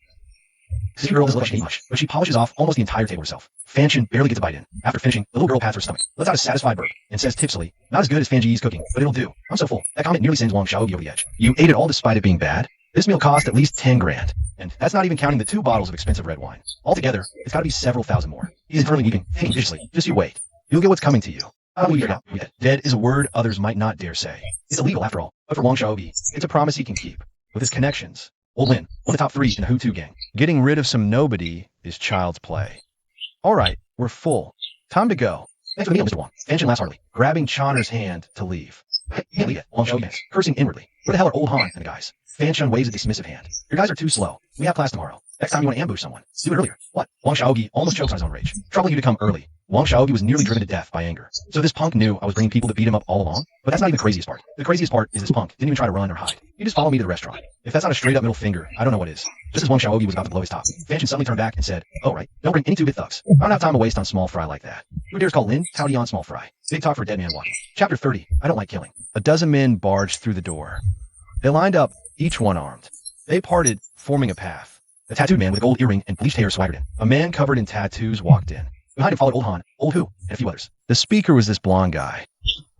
Speaker 2: This girl doesn't look like she ate much, but she polishes off almost the entire table herself. Fanchun barely gets a bite in. After finishing, the little girl pats her stomach, lets out a satisfied burp, and says tipsily, not as good as Fanji's cooking, but it'll do. I'm so full. That comment nearly sends Wang Xiaoqi over the edge. You ate it all despite it being bad? This meal cost at least 10 grand. And that's not even counting the 2 bottles of expensive red wine. Altogether, it's gotta be several thousand more. He's internally weeping, thinking viciously. Just you wait. You'll get what's coming to you. I don't believe you're dead. Dead is a word others might not dare say. It's illegal after all. But for Wang Xiaoqi, it's a promise he can keep. With his connections, Old Lin, one of the top 3 in the Hu-Tu gang. Getting rid of some nobody is child's play. All right, we're full. Time to go.
Speaker 6: Thanks for the meal, Mr. Wang. Fanchun laughs heartily, grabbing Choner's hand to leave. Hey, you can't leave yet, Wang Xiaoqi panics, cursing inwardly. Where the hell are Old Han and the guys? Fanchun waves a dismissive hand. Your guys are too slow. We have class tomorrow. Next time you want to ambush someone, do it earlier. What? Wang Xiaoqi almost chokes on his own rage. Troubling you to come early. Wang Xiaoqi was nearly driven to death by anger. So this punk knew I was bringing people to beat him up all along? But that's not even the craziest part. The craziest part is this punk didn't even try to run or hide. He just followed me to the restaurant. If that's not a straight up middle finger, I don't know what is. Just as Wang Xiaoqi was about to blow his top, Fanchun suddenly turned back and said, oh right, don't bring any 2-bit thugs. I don't have time to waste on small fry like that. Who dares call Lin Taodian small fry? Big talk for a dead man walking. Chapter 30, I don't like killing.
Speaker 2: A dozen men barged through the door. They lined up, each one armed. They parted, forming a path.
Speaker 6: A tattooed man with a gold earring and bleached hair swaggered in.
Speaker 2: A man covered in tattoos walked in.
Speaker 6: Behind him followed Old Han, Old Hu, and a few others.
Speaker 2: The speaker was this blonde guy.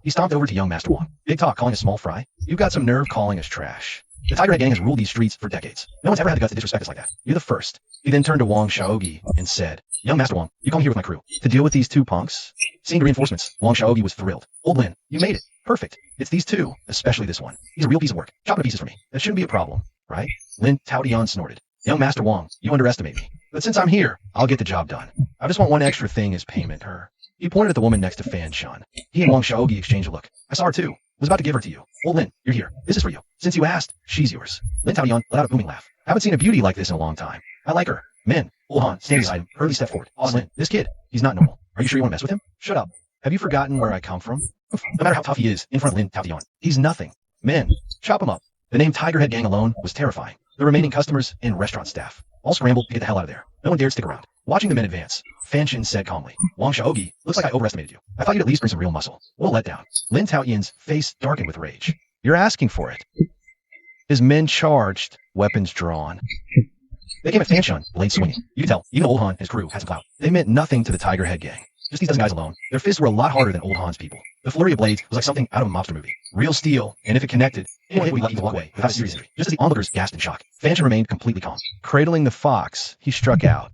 Speaker 6: He stomped over to young Master Wang. Big talk calling us small fry.
Speaker 2: You've got some nerve calling us trash.
Speaker 6: The Tigerhead gang has ruled these streets for decades. No one's ever had the guts to disrespect us like that. You're the first.
Speaker 2: He then turned to Wang Xiaoqi and said,
Speaker 6: young Master Wang, you come here with my crew.
Speaker 2: to deal with these 2 punks?
Speaker 6: Seeing the reinforcements, Wang Xiaoqi was thrilled. Old Lin, you made it. Perfect. It's these 2, especially this one. He's a real piece of work. Chop it to pieces for me.
Speaker 2: That shouldn't be a problem, right?
Speaker 6: Lin Taodian snorted. Young Master Wang, you underestimate me.
Speaker 2: But since I'm here, I'll get the job done. I just want one extra thing as payment. Her. He pointed at the woman next to Fanchun.
Speaker 6: He and Wang Xiaoqi exchanged a look. I saw her too. Was about to give her to you. Old Lin, you're here. This is for you. Since you asked, she's yours. Lin Taodian let out a booming laugh. I haven't seen a beauty like this in a long time. I like her. Men. Old Han, standing beside him, hurriedly stepped forward. Lin, this kid, he's not normal. Are you sure you want to mess with him?
Speaker 2: Shut up. Have you forgotten where I come from?
Speaker 6: No matter how tough he is, in front of Lin Taodian,
Speaker 2: he's nothing. Men, chop him up.
Speaker 6: The name Tigerhead gang alone was terrifying. The remaining customers and restaurant staff all scrambled to get the hell out of there. No one dared stick around. Watching the men advance, Fanchun said calmly, Wang Xiaoqi, looks like I overestimated you. I thought you'd at least bring some real muscle. What a letdown. Lin Taoyan's face darkened with rage.
Speaker 2: You're asking for it. His men charged, weapons drawn.
Speaker 6: They came at Fanchun, blades swinging. You can tell, even Old Han and his crew had some clout.
Speaker 2: They meant nothing to the Tigerhead gang.
Speaker 6: Just these dozen guys alone. Their fists were a lot harder than Old Han's people. The flurry of blades was like something out of a mobster movie. Real steel, and if it connected, anyone hit would be lucky to walk away without a serious injury. Just as the onlookers gasped in shock, Fanchun remained completely calm.
Speaker 2: Cradling the fox, he struck out.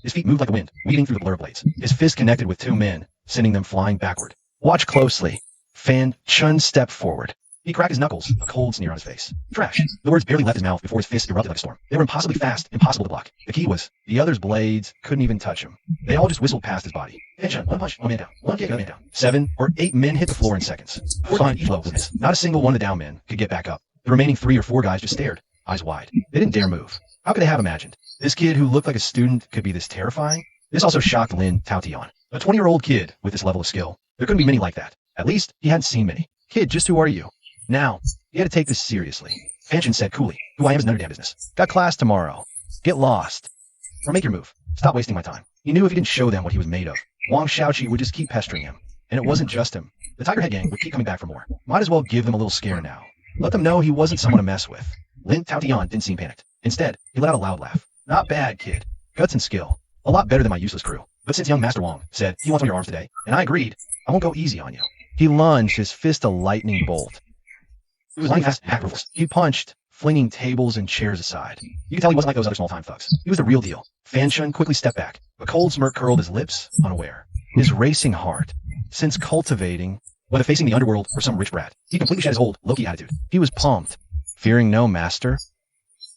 Speaker 6: His feet moved like the wind, weaving through the blur of blades.
Speaker 2: His fist connected with 2 men, sending them flying backward. Watch closely. Fanchun stepped forward.
Speaker 6: He cracked his knuckles, a cold sneer on his face. Trash. The words barely left his mouth before his fists erupted like a storm. They were impossibly fast, impossible to block. The key was,
Speaker 2: the others' blades couldn't even touch him.
Speaker 6: They all just whistled past his body. Fanchun, one punch, one man down. One kick, another man down. 7 or 8 men hit the floor in seconds. 4 times each blow was missed.
Speaker 2: Not a single one of the down men could get back up.
Speaker 6: The remaining 3 or 4 guys just stared, eyes wide. They didn't dare move. How could they have imagined?
Speaker 2: This kid who looked like a student could be this terrifying?
Speaker 6: This also shocked Lin Taodian. A 20-year-old kid with this level of skill. There couldn't be many like that. At least, he hadn't seen many.
Speaker 2: Kid, just who are you?
Speaker 6: Now, you had to take this seriously. Fanchun said coolly, who I am is none of your damn business.
Speaker 2: Got class tomorrow. Get lost.
Speaker 6: Or make your move. Stop wasting my time. He knew if he didn't show them what he was made of, Wang Xiaoqi would just keep pestering him. And it wasn't just him. The Tiger Head gang would keep coming back for more. Might as well give them a little scare now. Let them know he wasn't someone to mess with. Lin Taotian didn't seem panicked. Instead, he let out a loud laugh. Not bad, kid. Guts and skill. A lot better than my useless crew. But since young Master Wang said he wants one of your arms today, and I agreed, I won't go easy on you.
Speaker 2: He lunged, his fist a lightning bolt.
Speaker 6: It was flying fast, hack ruthless.
Speaker 2: He punched, flinging tables and chairs aside.
Speaker 6: You could tell he wasn't like those other small-time thugs. He was the real deal. Fan Shun quickly stepped back. A cold smirk curled his lips, unaware.
Speaker 2: His racing heart, since cultivating,
Speaker 6: whether facing the underworld or some rich brat, he completely shed his old Loki attitude.
Speaker 2: He was pumped, fearing no master.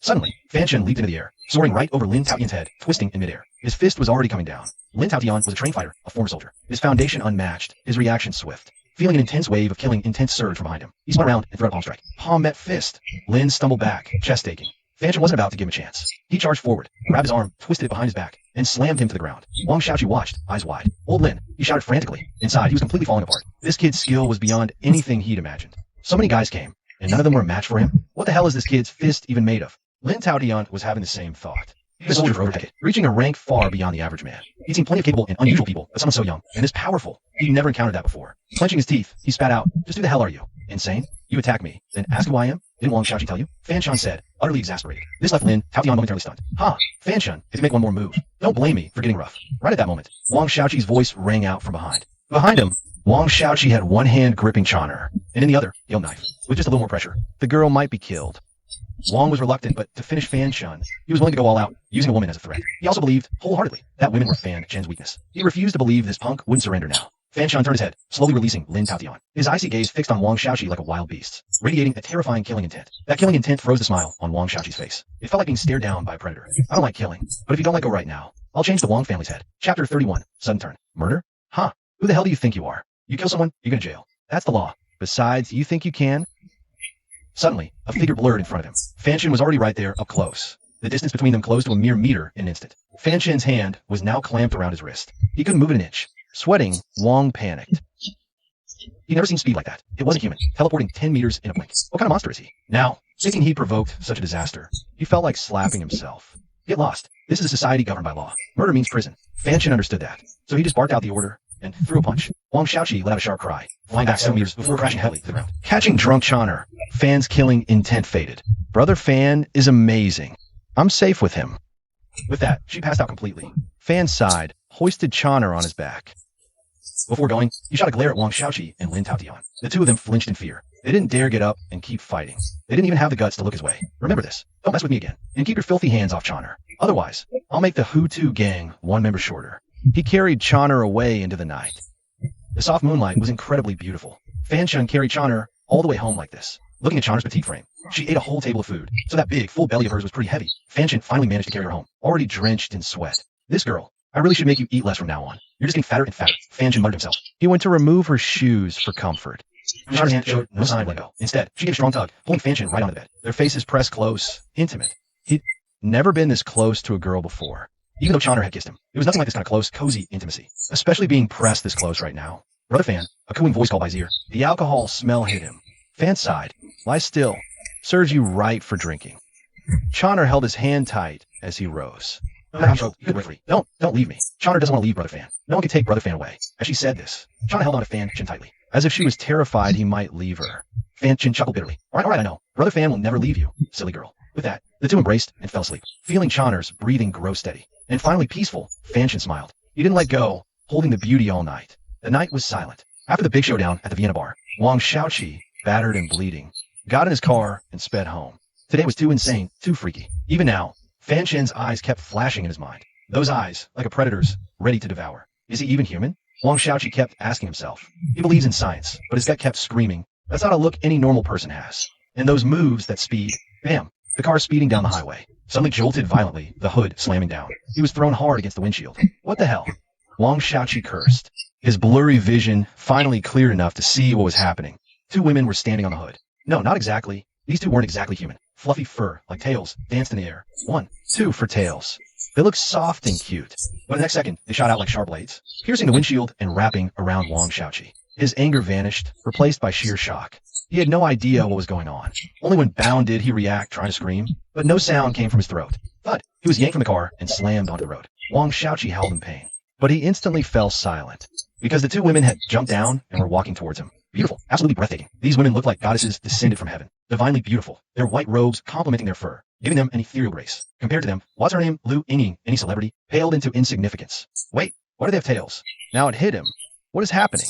Speaker 6: Suddenly, Fan Shun leaped into the air, soaring right over Lin Taotian's head, twisting in midair. His fist was already coming down. Lin Taotian was a trained fighter, a former soldier. His foundation unmatched, his reaction swift. Feeling an intense wave of killing, intense surge from behind him. He spun around and threw out a palm strike. Palm met fist. Lin stumbled back, chest aching. Fan Shun wasn't about to give him a chance. He charged forward, grabbed his arm, twisted it behind his back, and slammed him to the ground. Wang Xiaoqi watched, eyes wide. Old Lin, he shouted frantically. Inside, he was completely falling apart. This kid's skill was beyond anything he'd imagined. So many guys came, and none of them were a match for him. What the hell is this kid's fist even made of? Lin Taotian was having the same thought. He was a soldier for over a decade, reaching a rank far beyond the average man. He'd seen plenty of capable and unusual people, but someone so young and this powerful, he'd never encountered that before. Clenching his teeth, he spat out, "Just who the hell are you? Insane? You attack me, then ask who I am? Didn't Wang Xiaoqi tell you?" Fan Shun said, utterly exasperated. This left Lin Taotian momentarily stunned. "Ha! Fan Shun, if you make one more move, don't blame me for getting rough." Right at that moment, Wang Xiaoqi's voice rang out from behind. Behind him, Wang Xiaoqi had one hand gripping Choner, and in the other, a knife. With just a little more pressure,
Speaker 2: the girl might be killed.
Speaker 6: Wang was reluctant, but to finish Fan Shun, he was willing to go all out, using a woman as a threat. He also believed, wholeheartedly, that women were Fan Shen's weakness. He refused to believe this punk wouldn't surrender now. Fan Shun turned his head, slowly releasing Lin Taotian. His icy gaze fixed on Wang Xiaoqi like a wild beast's, radiating a terrifying killing intent. That killing intent froze the smile on Wang Xiaoqi's face. It felt like being stared down by a predator. I don't like killing, but if you don't let go right now, I'll change the Wang family's head. Chapter 31, Sudden Turn. Murder? Huh. Who the hell do you think you are? You kill someone, you go to jail. That's the law.
Speaker 2: Besides, you think you can?
Speaker 6: Suddenly, a figure blurred in front of him. Fan Shin was already right there, up close. The distance between them closed to a mere meter in an instant. Fan Shin's hand was now clamped around his wrist. He couldn't move it an inch.
Speaker 2: Sweating, Wang panicked.
Speaker 6: He'd never seen speed like that. It wasn't human, teleporting 10 meters in a blink. What kind of monster is he? Now, thinking he provoked such a disaster,
Speaker 2: he felt like slapping himself.
Speaker 6: Get lost. This is a society governed by law. Murder means prison. Fan Shin understood that. So he just barked out the order and threw a punch. Wang Xiaoqi let out a sharp cry, flying back 7 meters before crashing heavily to the ground.
Speaker 2: Catching drunk Choner, Fan's killing intent faded. Brother Fan is amazing. I'm safe with him.
Speaker 6: With that, she passed out completely.
Speaker 2: Fan sighed, hoisted Choner on his back.
Speaker 6: Before going, he shot a glare at Wang Xiaoqi and Lin Taotian. The two of them flinched in fear. They didn't dare get up and keep fighting. They didn't even have the guts to look his way. Remember this. Don't mess with me again. And keep your filthy hands off Choner. Otherwise, I'll make the Hutu gang one member shorter.
Speaker 2: He carried Choner away into the night.
Speaker 6: The soft moonlight was incredibly beautiful. Fan Shun carried Choner all the way home like this. Looking at Choner's petite frame, she ate a whole table of food, so that big, full belly of hers was pretty heavy. Fan Shun finally managed to carry her home, already drenched in sweat. This girl, I really should make you eat less from now on. You're just getting fatter and fatter, Fan Shun muttered himself.
Speaker 2: He went to remove her shoes for comfort.
Speaker 6: Choner's hand showed no sign of letting go. Instead, she gave a strong tug, pulling Fan Shun right onto the bed. Their faces pressed close, intimate.
Speaker 2: He'd never been this close to a girl before.
Speaker 6: Even though Choner had kissed him, it was nothing like this kind of close, cozy intimacy, especially being pressed this close right now. Brother Fan, a cooing voice called by his ear. The alcohol smell hit him. Fan sighed.
Speaker 2: Lie still. Serves you right for drinking. Choner held his hand tight as he rose.
Speaker 6: Don't leave me. Choner doesn't want to leave Brother Fan. No one can take Brother Fan away. As she said this, Choner held on to Fan Shin tightly,
Speaker 2: as if she was terrified he might leave her.
Speaker 6: Fan Shin chuckled bitterly. All right, I know. Brother Fan will never leave you, silly girl. With that, the two embraced and fell asleep, feeling Choner's breathing grow steady. And finally peaceful, Fan Shin smiled. He didn't let go, holding the beauty all night. The night was silent. After the big showdown at the Vienna bar, Wang Xiaoqi, battered and bleeding, got in his car and sped home. Today was too insane, too freaky. Even now, Fan Shin's eyes kept flashing in his mind. Those eyes, like a predator's, ready to devour. Is he even human? Wang Xiaoqi kept asking himself. He believes in science, but his gut kept screaming, that's not a look any normal person has. And those moves, that speed, bam, the car speeding down the highway. Suddenly jolted violently, the hood slamming down. He was thrown hard against the windshield. What the hell? Wang Xiaoqi cursed. His blurry vision finally cleared enough to see what was happening. Two women were standing on the hood. No, not exactly. These two weren't exactly human. Fluffy fur, like tails, danced in the air. 1, 2 for tails. They looked soft and cute. But the next second, they shot out like sharp blades, piercing the windshield and wrapping around Wang Xiaoqi. His anger vanished, replaced by sheer shock. He had no idea what was going on. Only when bound did he react, trying to scream. But no sound came from his throat. Thud! He was yanked from the car and slammed onto the road. Wang Xiaoqi howled in pain. But he instantly fell silent, because the two women had jumped down and were walking towards him. Beautiful, absolutely breathtaking. These women looked like goddesses descended from heaven. Divinely beautiful, their white robes complementing their fur, giving them an ethereal grace. Compared to them, what's her name, Lu Yingying, any celebrity, paled into insignificance. Wait, why do they have tails? Now it hit him. What is happening?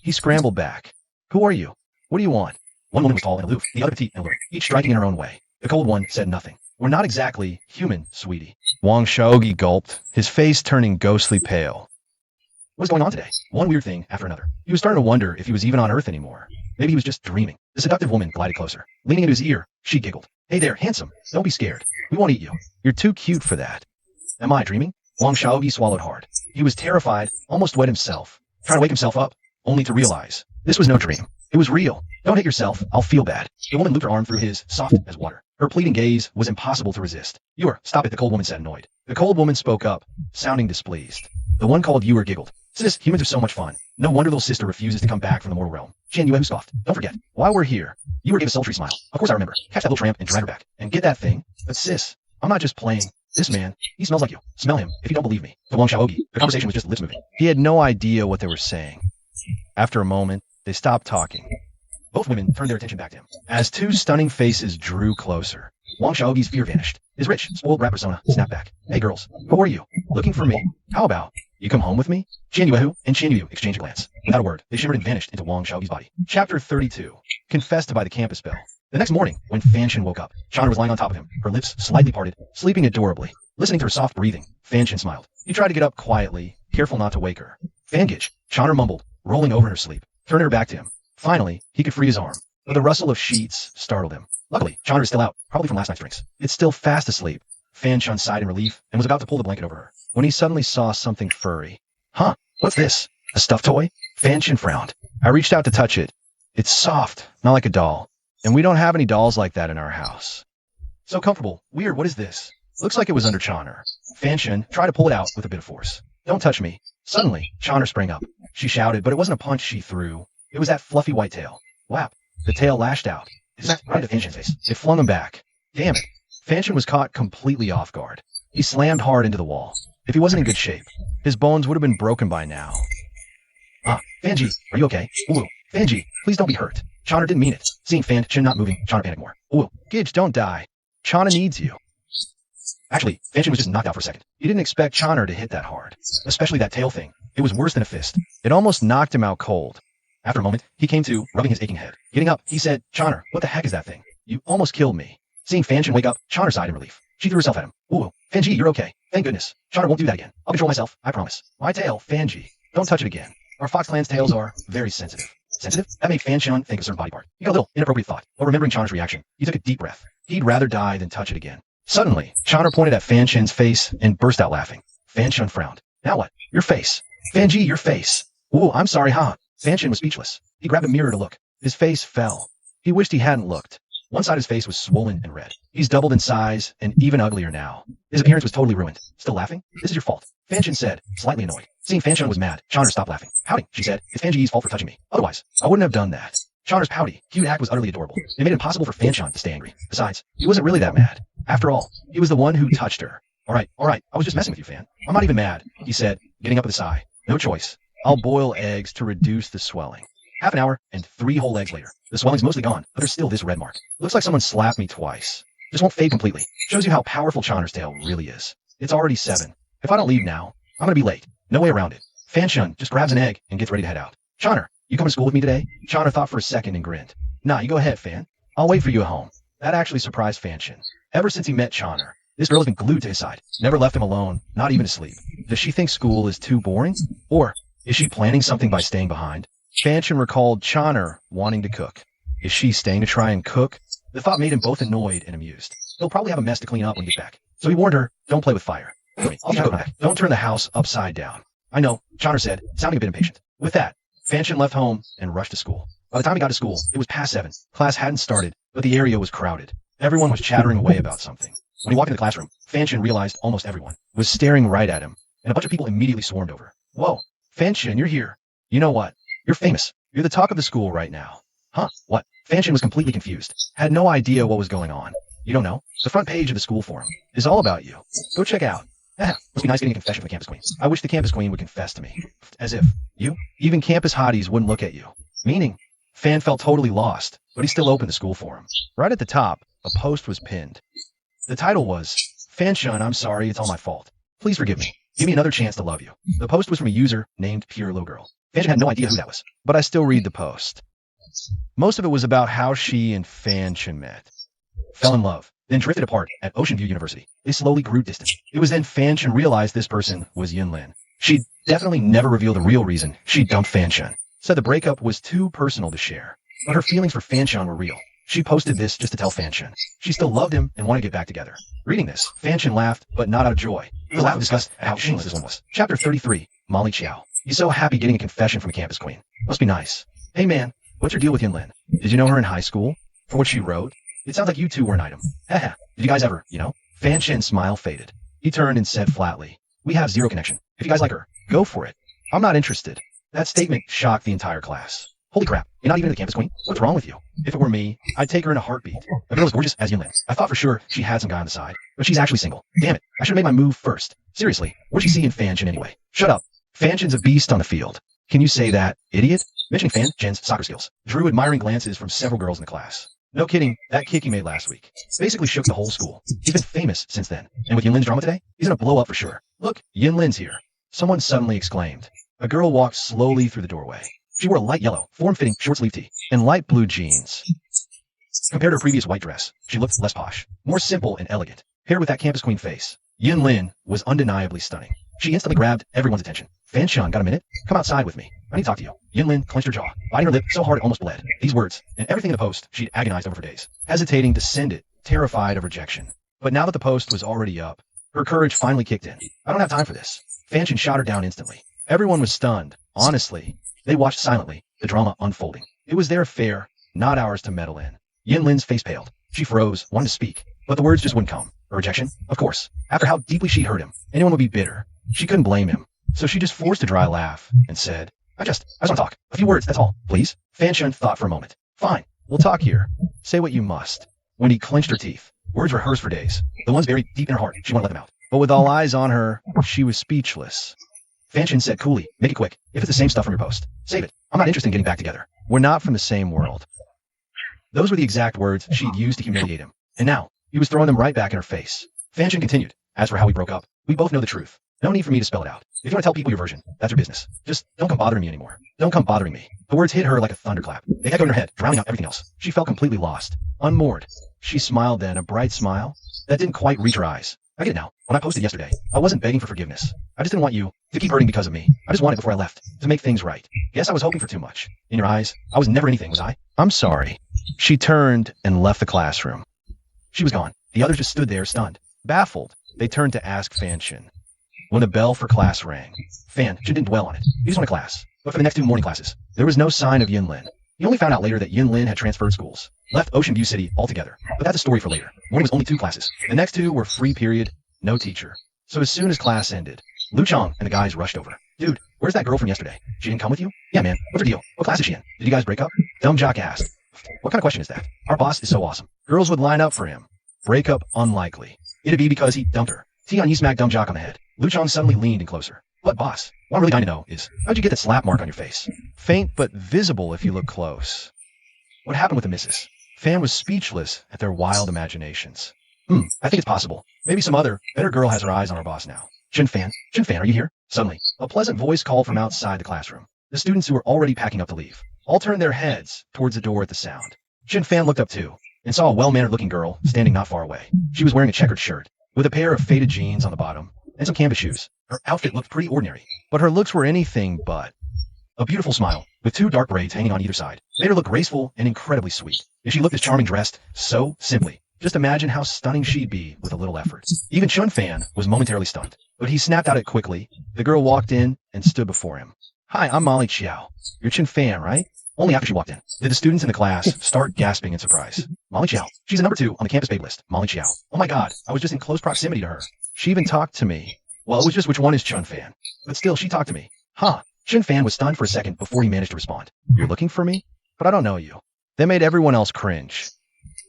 Speaker 6: He scrambled back. Who are you? What do you want? One woman was tall and aloof, the other petite and alluring, each striking in her own way. The cold one said nothing. We're not exactly human, sweetie.
Speaker 2: Wang Xiaogi gulped, his face turning ghostly pale.
Speaker 6: What is going on today? One weird thing after another. He was starting to wonder if he was even on Earth anymore. Maybe he was just dreaming. The seductive woman glided closer. Leaning into his ear, she giggled. Hey there, handsome. Don't be scared. We won't eat you.
Speaker 2: You're too cute for that.
Speaker 6: Am I dreaming? Wang Xiaogi swallowed hard. He was terrified, almost wet himself, trying to wake himself up, only to realize this was no dream. It was real. Don't hit yourself. I'll feel bad. The woman looped her arm through his, soft as water. Her pleading gaze was impossible to resist. Stop it, the cold woman said, annoyed. The cold woman spoke up, sounding displeased. The one called Ewer giggled. Sis, humans are so much fun. No wonder little sister refuses to come back from the mortal realm. Yue scoffed. Don't forget, while we're here, Ewer gave a sultry smile. Of course I remember. Catch that little tramp and drag her back. And get that thing. But sis, I'm not just playing. This man, he smells like you. Smell him, if you don't believe me. To Wang Xiaogi, the conversation was just lips moving.
Speaker 2: He had no idea what they were saying. After a moment, they stopped talking.
Speaker 6: Both women turned their attention back to him.
Speaker 2: As two stunning faces drew closer,
Speaker 6: Wang Xiaogi's fear vanished. His rich, spoiled rap persona snapped back. Hey girls, who are you? Looking for me? How about you come home with me? Qianyuehu and Qianyu exchanged a glance. Without a word, they shimmered and vanished into Wang Xiaogi's body. Chapter 32. Confessed by the campus bell. The next morning, when Fanshin woke up, Chandra was lying on top of him, her lips slightly parted, sleeping adorably. Listening to her soft breathing, Fanshin smiled. He tried to get up quietly, careful not to wake her. Fangage, Chandra mumbled, rolling over in her sleep, turning her back to him. Finally, he could free his arm, but the rustle of sheets startled him. Luckily, Chandra is still out, probably from last night's drinks. It's still fast asleep. Fanshin sighed in relief and was about to pull the blanket over her,
Speaker 2: when he suddenly saw something furry.
Speaker 6: Huh, what's this? A stuffed toy? Fanshin frowned.
Speaker 2: I reached out to touch it. It's soft, not like a doll. And we don't have any dolls like that in our house.
Speaker 6: So comfortable. Weird, what is this? Looks like it was under Chandra. Fanshin tried to pull it out with a bit of force. Don't touch me. Suddenly, Chandra sprang up. She shouted, but it wasn't a punch she threw. It was that fluffy white tail. Whap. The tail lashed out. Is that right into Fanshin's face? It flung him back. Damn it. Fanshin was caught completely off guard. He slammed hard into the wall. If he wasn't in good shape,
Speaker 2: his bones would have been broken by now.
Speaker 6: Fanji, are you okay? Ooh, Fanji, please don't be hurt. Chandra didn't mean it. Seeing Fanshin not moving, Chandra panicked more. Ooh,
Speaker 2: Gidge, don't die. Chandra needs you.
Speaker 6: Actually, Fanshin was just knocked out for a second. He didn't expect Chandra to hit that hard. Especially that tail thing. It was worse than a fist.
Speaker 2: It almost knocked him out cold.
Speaker 6: After a moment, he came to, rubbing his aching head. Getting up, he said, Chandra, what the heck is that thing? You almost killed me. Seeing Fanshin wake up, Chandra sighed in relief. She threw herself at him. Ooh, Fanji, you're okay. Thank goodness. Chandra won't do that again. I'll control myself, I promise. My tail, Fanji. Don't touch it again. Our Fox Clan's tails are very sensitive. Sensitive? That made Fanshin think of a certain body part. He got a little inappropriate thought, but remembering Chandra's reaction, he took a deep breath. He'd rather die than touch it again. Suddenly, Chandra pointed at Fanshin's face and burst out laughing. Fanshin frowned. Now what? Your face. Fanji, your face. Ooh, I'm sorry, huh? Fanshin was speechless. He grabbed a mirror to look. His face fell. He wished he hadn't looked. One side of his face was swollen and red. He's doubled in size and even uglier now. His appearance was totally ruined. Still laughing? This is your fault. Fanshin said, slightly annoyed. Seeing Fanshin was mad, Chandra stopped laughing. Howdy, she said. It's Fanji's fault for touching me. Otherwise, I wouldn't have done that. Chandra's pouty, cute act was utterly adorable. It made it impossible for Fanshin to stay angry. Besides, he wasn't really that mad. After all, he was the one who touched her. All right, I was just messing with you, Fan. I'm not even mad, he said, getting up with a sigh. No choice.
Speaker 2: I'll boil eggs to reduce the swelling.
Speaker 6: Half an hour and 3 whole eggs later. The swelling's mostly gone, but there's still this red mark. Looks like someone slapped me twice. This won't fade completely. Shows you how powerful Chandra's tail really is. It's already 7. If I don't leave now, I'm gonna be late. No way around it. Fanshin just grabs an egg and gets ready to head out. Chandra, you coming to school with me today? Chandra thought for a second and grinned. Nah, you go ahead, Fan. I'll wait for you at home. That actually surprised Fanshin. Ever since he met Chandra, this girl has been glued to his side. Never left him alone, not even asleep. Does she think school is too boring? Or is she planning something by staying behind?
Speaker 2: Fanshin recalled Chandra wanting to cook. Is she staying to try and cook?
Speaker 6: The thought made him both annoyed and amused. He'll probably have a mess to clean up when he gets back. So he warned her, don't play with fire. I'll go back. Don't turn the house upside down. I know, Chandra said, sounding a bit impatient. With that, Fanshin left home and rushed to school. By the time he got to school, it was past 7. Class hadn't started, but the area was crowded. Everyone was chattering away about something. When he walked in the classroom, Fanshin realized almost everyone was staring right at him, and a bunch of people immediately swarmed over. Whoa, Fanshin, you're here. You know what? You're famous. You're the talk of the school right now. Huh? What? Fanshin was completely confused. Had no idea what was going on. You don't know? The front page of the school forum is all about you. Go check out. Must be nice getting a confession from the campus queen. I wish the campus queen would confess to me. As if. You? Even campus hotties wouldn't look at you. Meaning, Fan felt totally lost, but he still opened the school for him. Right at the top, a post was pinned. The title was, Fanshun, I'm sorry, it's all my fault. Please forgive me. Give me another chance to love you. The post was from a user named Pure Little Girl. Fanshun had no idea who that was. But I still read the post. Most of it was about how she and Fanshun met. Fell in love, then drifted apart at Ocean View University. They slowly grew distant. It was then Fanshun realized this person was Yinlin. She'd definitely never reveal the real reason she dumped Fanshun. Said the breakup was too personal to share. But her feelings for Fanshun were real. She posted this just to tell Fanshun. She still loved him and wanted to get back together. Reading this, Fanshun laughed, but not out of joy. The laugh discussed how shameless this one was. Chapter 33, Molly Chow. He's so happy getting a confession from a campus queen. Must be nice. Hey man, what's your deal with Yinlin? Did you know her in high school? For what she wrote? It sounds like you two were an item. Haha, did you guys ever, Fanshun's smile faded. He turned and said flatly, we have zero connection. If you guys like her, go for it. I'm not interested. That statement shocked the entire class. Holy crap, you're not even the campus queen? What's wrong with you? If it were me, I'd take her in a heartbeat. The girl is gorgeous as Yinlin. I thought for sure she had some guy on the side, but she's actually single. Damn it, I should have made my move first. Seriously, what'd you see in Fanshun anyway? Shut up. Fanshun's a beast on the field. Can you say that, idiot? Mentioning Fanshun's soccer skills drew admiring glances from several girls in the class. No kidding, that kick he made last week basically shook the whole school. He's been famous since then, and with Yinlin's drama today, he's gonna blow up for sure. Look, Yinlin's here. Someone suddenly exclaimed. A girl walked slowly through the doorway. She wore a light yellow, form-fitting, short-sleeve tee, and light blue jeans. Compared to her previous white dress, she looked less posh, more simple and elegant. Paired with that campus queen face, Yinlin was undeniably stunning. She instantly grabbed everyone's attention. Fanshun, got a minute? Come outside with me. I need to talk to you. Yinlin clenched her jaw, biting her lip so hard it almost bled. These words, and everything in the post, she'd agonized over for days, hesitating to send it, terrified of rejection. But now that the post was already up, her courage finally kicked in. I don't have time for this. Fanshun shot her down instantly. Everyone was stunned. Honestly, they watched silently, the drama unfolding. It was their affair, not ours to meddle in. Yinlin's face paled. She froze, wanted to speak, but the words just wouldn't come. A rejection? Of course. After how deeply she'd hurt him, anyone would be bitter. She couldn't blame him. So she just forced a dry laugh and said, I just want to talk. A few words, that's all. Please? Fanshun thought for a moment. Fine. We'll talk here. Say what you must. When he clenched her teeth, words rehearsed for days. The ones buried deep in her heart, she wanted to let them out. But with all eyes on her, she was speechless. Fanshun said coolly, make it quick. If it's the same stuff from your post, save it. I'm not interested in getting back together. We're not from the same world. Those were the exact words she'd used to humiliate him. And now, he was throwing them right back in her face. Fanshun continued. As for how we broke up, we both know the truth. No need for me to spell it out. If you want to tell people your version, that's your business. Just don't come bothering me anymore. Don't come bothering me. The words hit her like a thunderclap. They echoed in her head, drowning out everything else. She felt completely lost. Unmoored. She smiled then, a bright smile that didn't quite reach her eyes. I get it now. When I posted yesterday, I wasn't begging for forgiveness. I just didn't want you to keep hurting because of me. I just wanted before I left to make things right. Yes, I was hoping for too much. In your eyes, I was never anything, was I? I'm sorry. She turned and left the classroom. She was gone. The others just stood there, stunned. Baffled, they turned to ask Fanshun. When the bell for class rang, Fanshun didn't dwell on it. He just went to class. But for the next 2 morning classes, there was no sign of Yinlin. He only found out later that Yinlin had transferred schools, left Ocean View City altogether. But that's a story for later. Morning was only 2 classes. The next 2 were free period, no teacher. So as soon as class ended, Lu Chong and the guys rushed over. Dude, where's that girl from yesterday? She didn't come with you? Yeah, man. What's her deal? What class is she in? Did you guys break up? Dumb jock asked. What kind of question is that? Our boss is so awesome. Girls would line up for him. Breakup unlikely. It'd be because he dumped her. Tion, you smacked dumb jock on the head. Lu Chong suddenly leaned in closer. What, boss? What I'm really dying to know is, how'd you get that slap mark on your face? Faint but visible if you look close. What happened with the missus? Fan was speechless at their wild imaginations. I think it's possible. Maybe some other, better girl has her eyes on our boss now. Chun Fan, are you here? Suddenly, a pleasant voice called from outside the classroom. The students who were already packing up to leave all turned their heads towards the door at the sound. Chun Fan looked up too, and saw a well-mannered looking girl standing not far away. She was wearing a checkered shirt, with a pair of faded jeans on the bottom, and some canvas shoes. Her outfit looked pretty ordinary, but her looks were anything but. A beautiful smile, with 2 dark braids hanging on either side, made her look graceful and incredibly sweet. If she looked as charming dressed, so simply, just imagine how stunning she'd be with a little effort. Even Chun Fan was momentarily stunned, but he snapped at it quickly. The girl walked in and stood before him. Hi, I'm Molly Chow. You're Chun Fan, right? Only after she walked in did the students in the class start gasping in surprise. Molly Chow. She's a number 2 on the campus babe list. Molly Chow. Oh my god, I was just in close proximity to her. She even talked to me. Well, it was just which one is Chun Fan. But still, she talked to me. Huh. Chun Fan was stunned for a second before he managed to respond. You're looking for me? But I don't know you. That made everyone else cringe.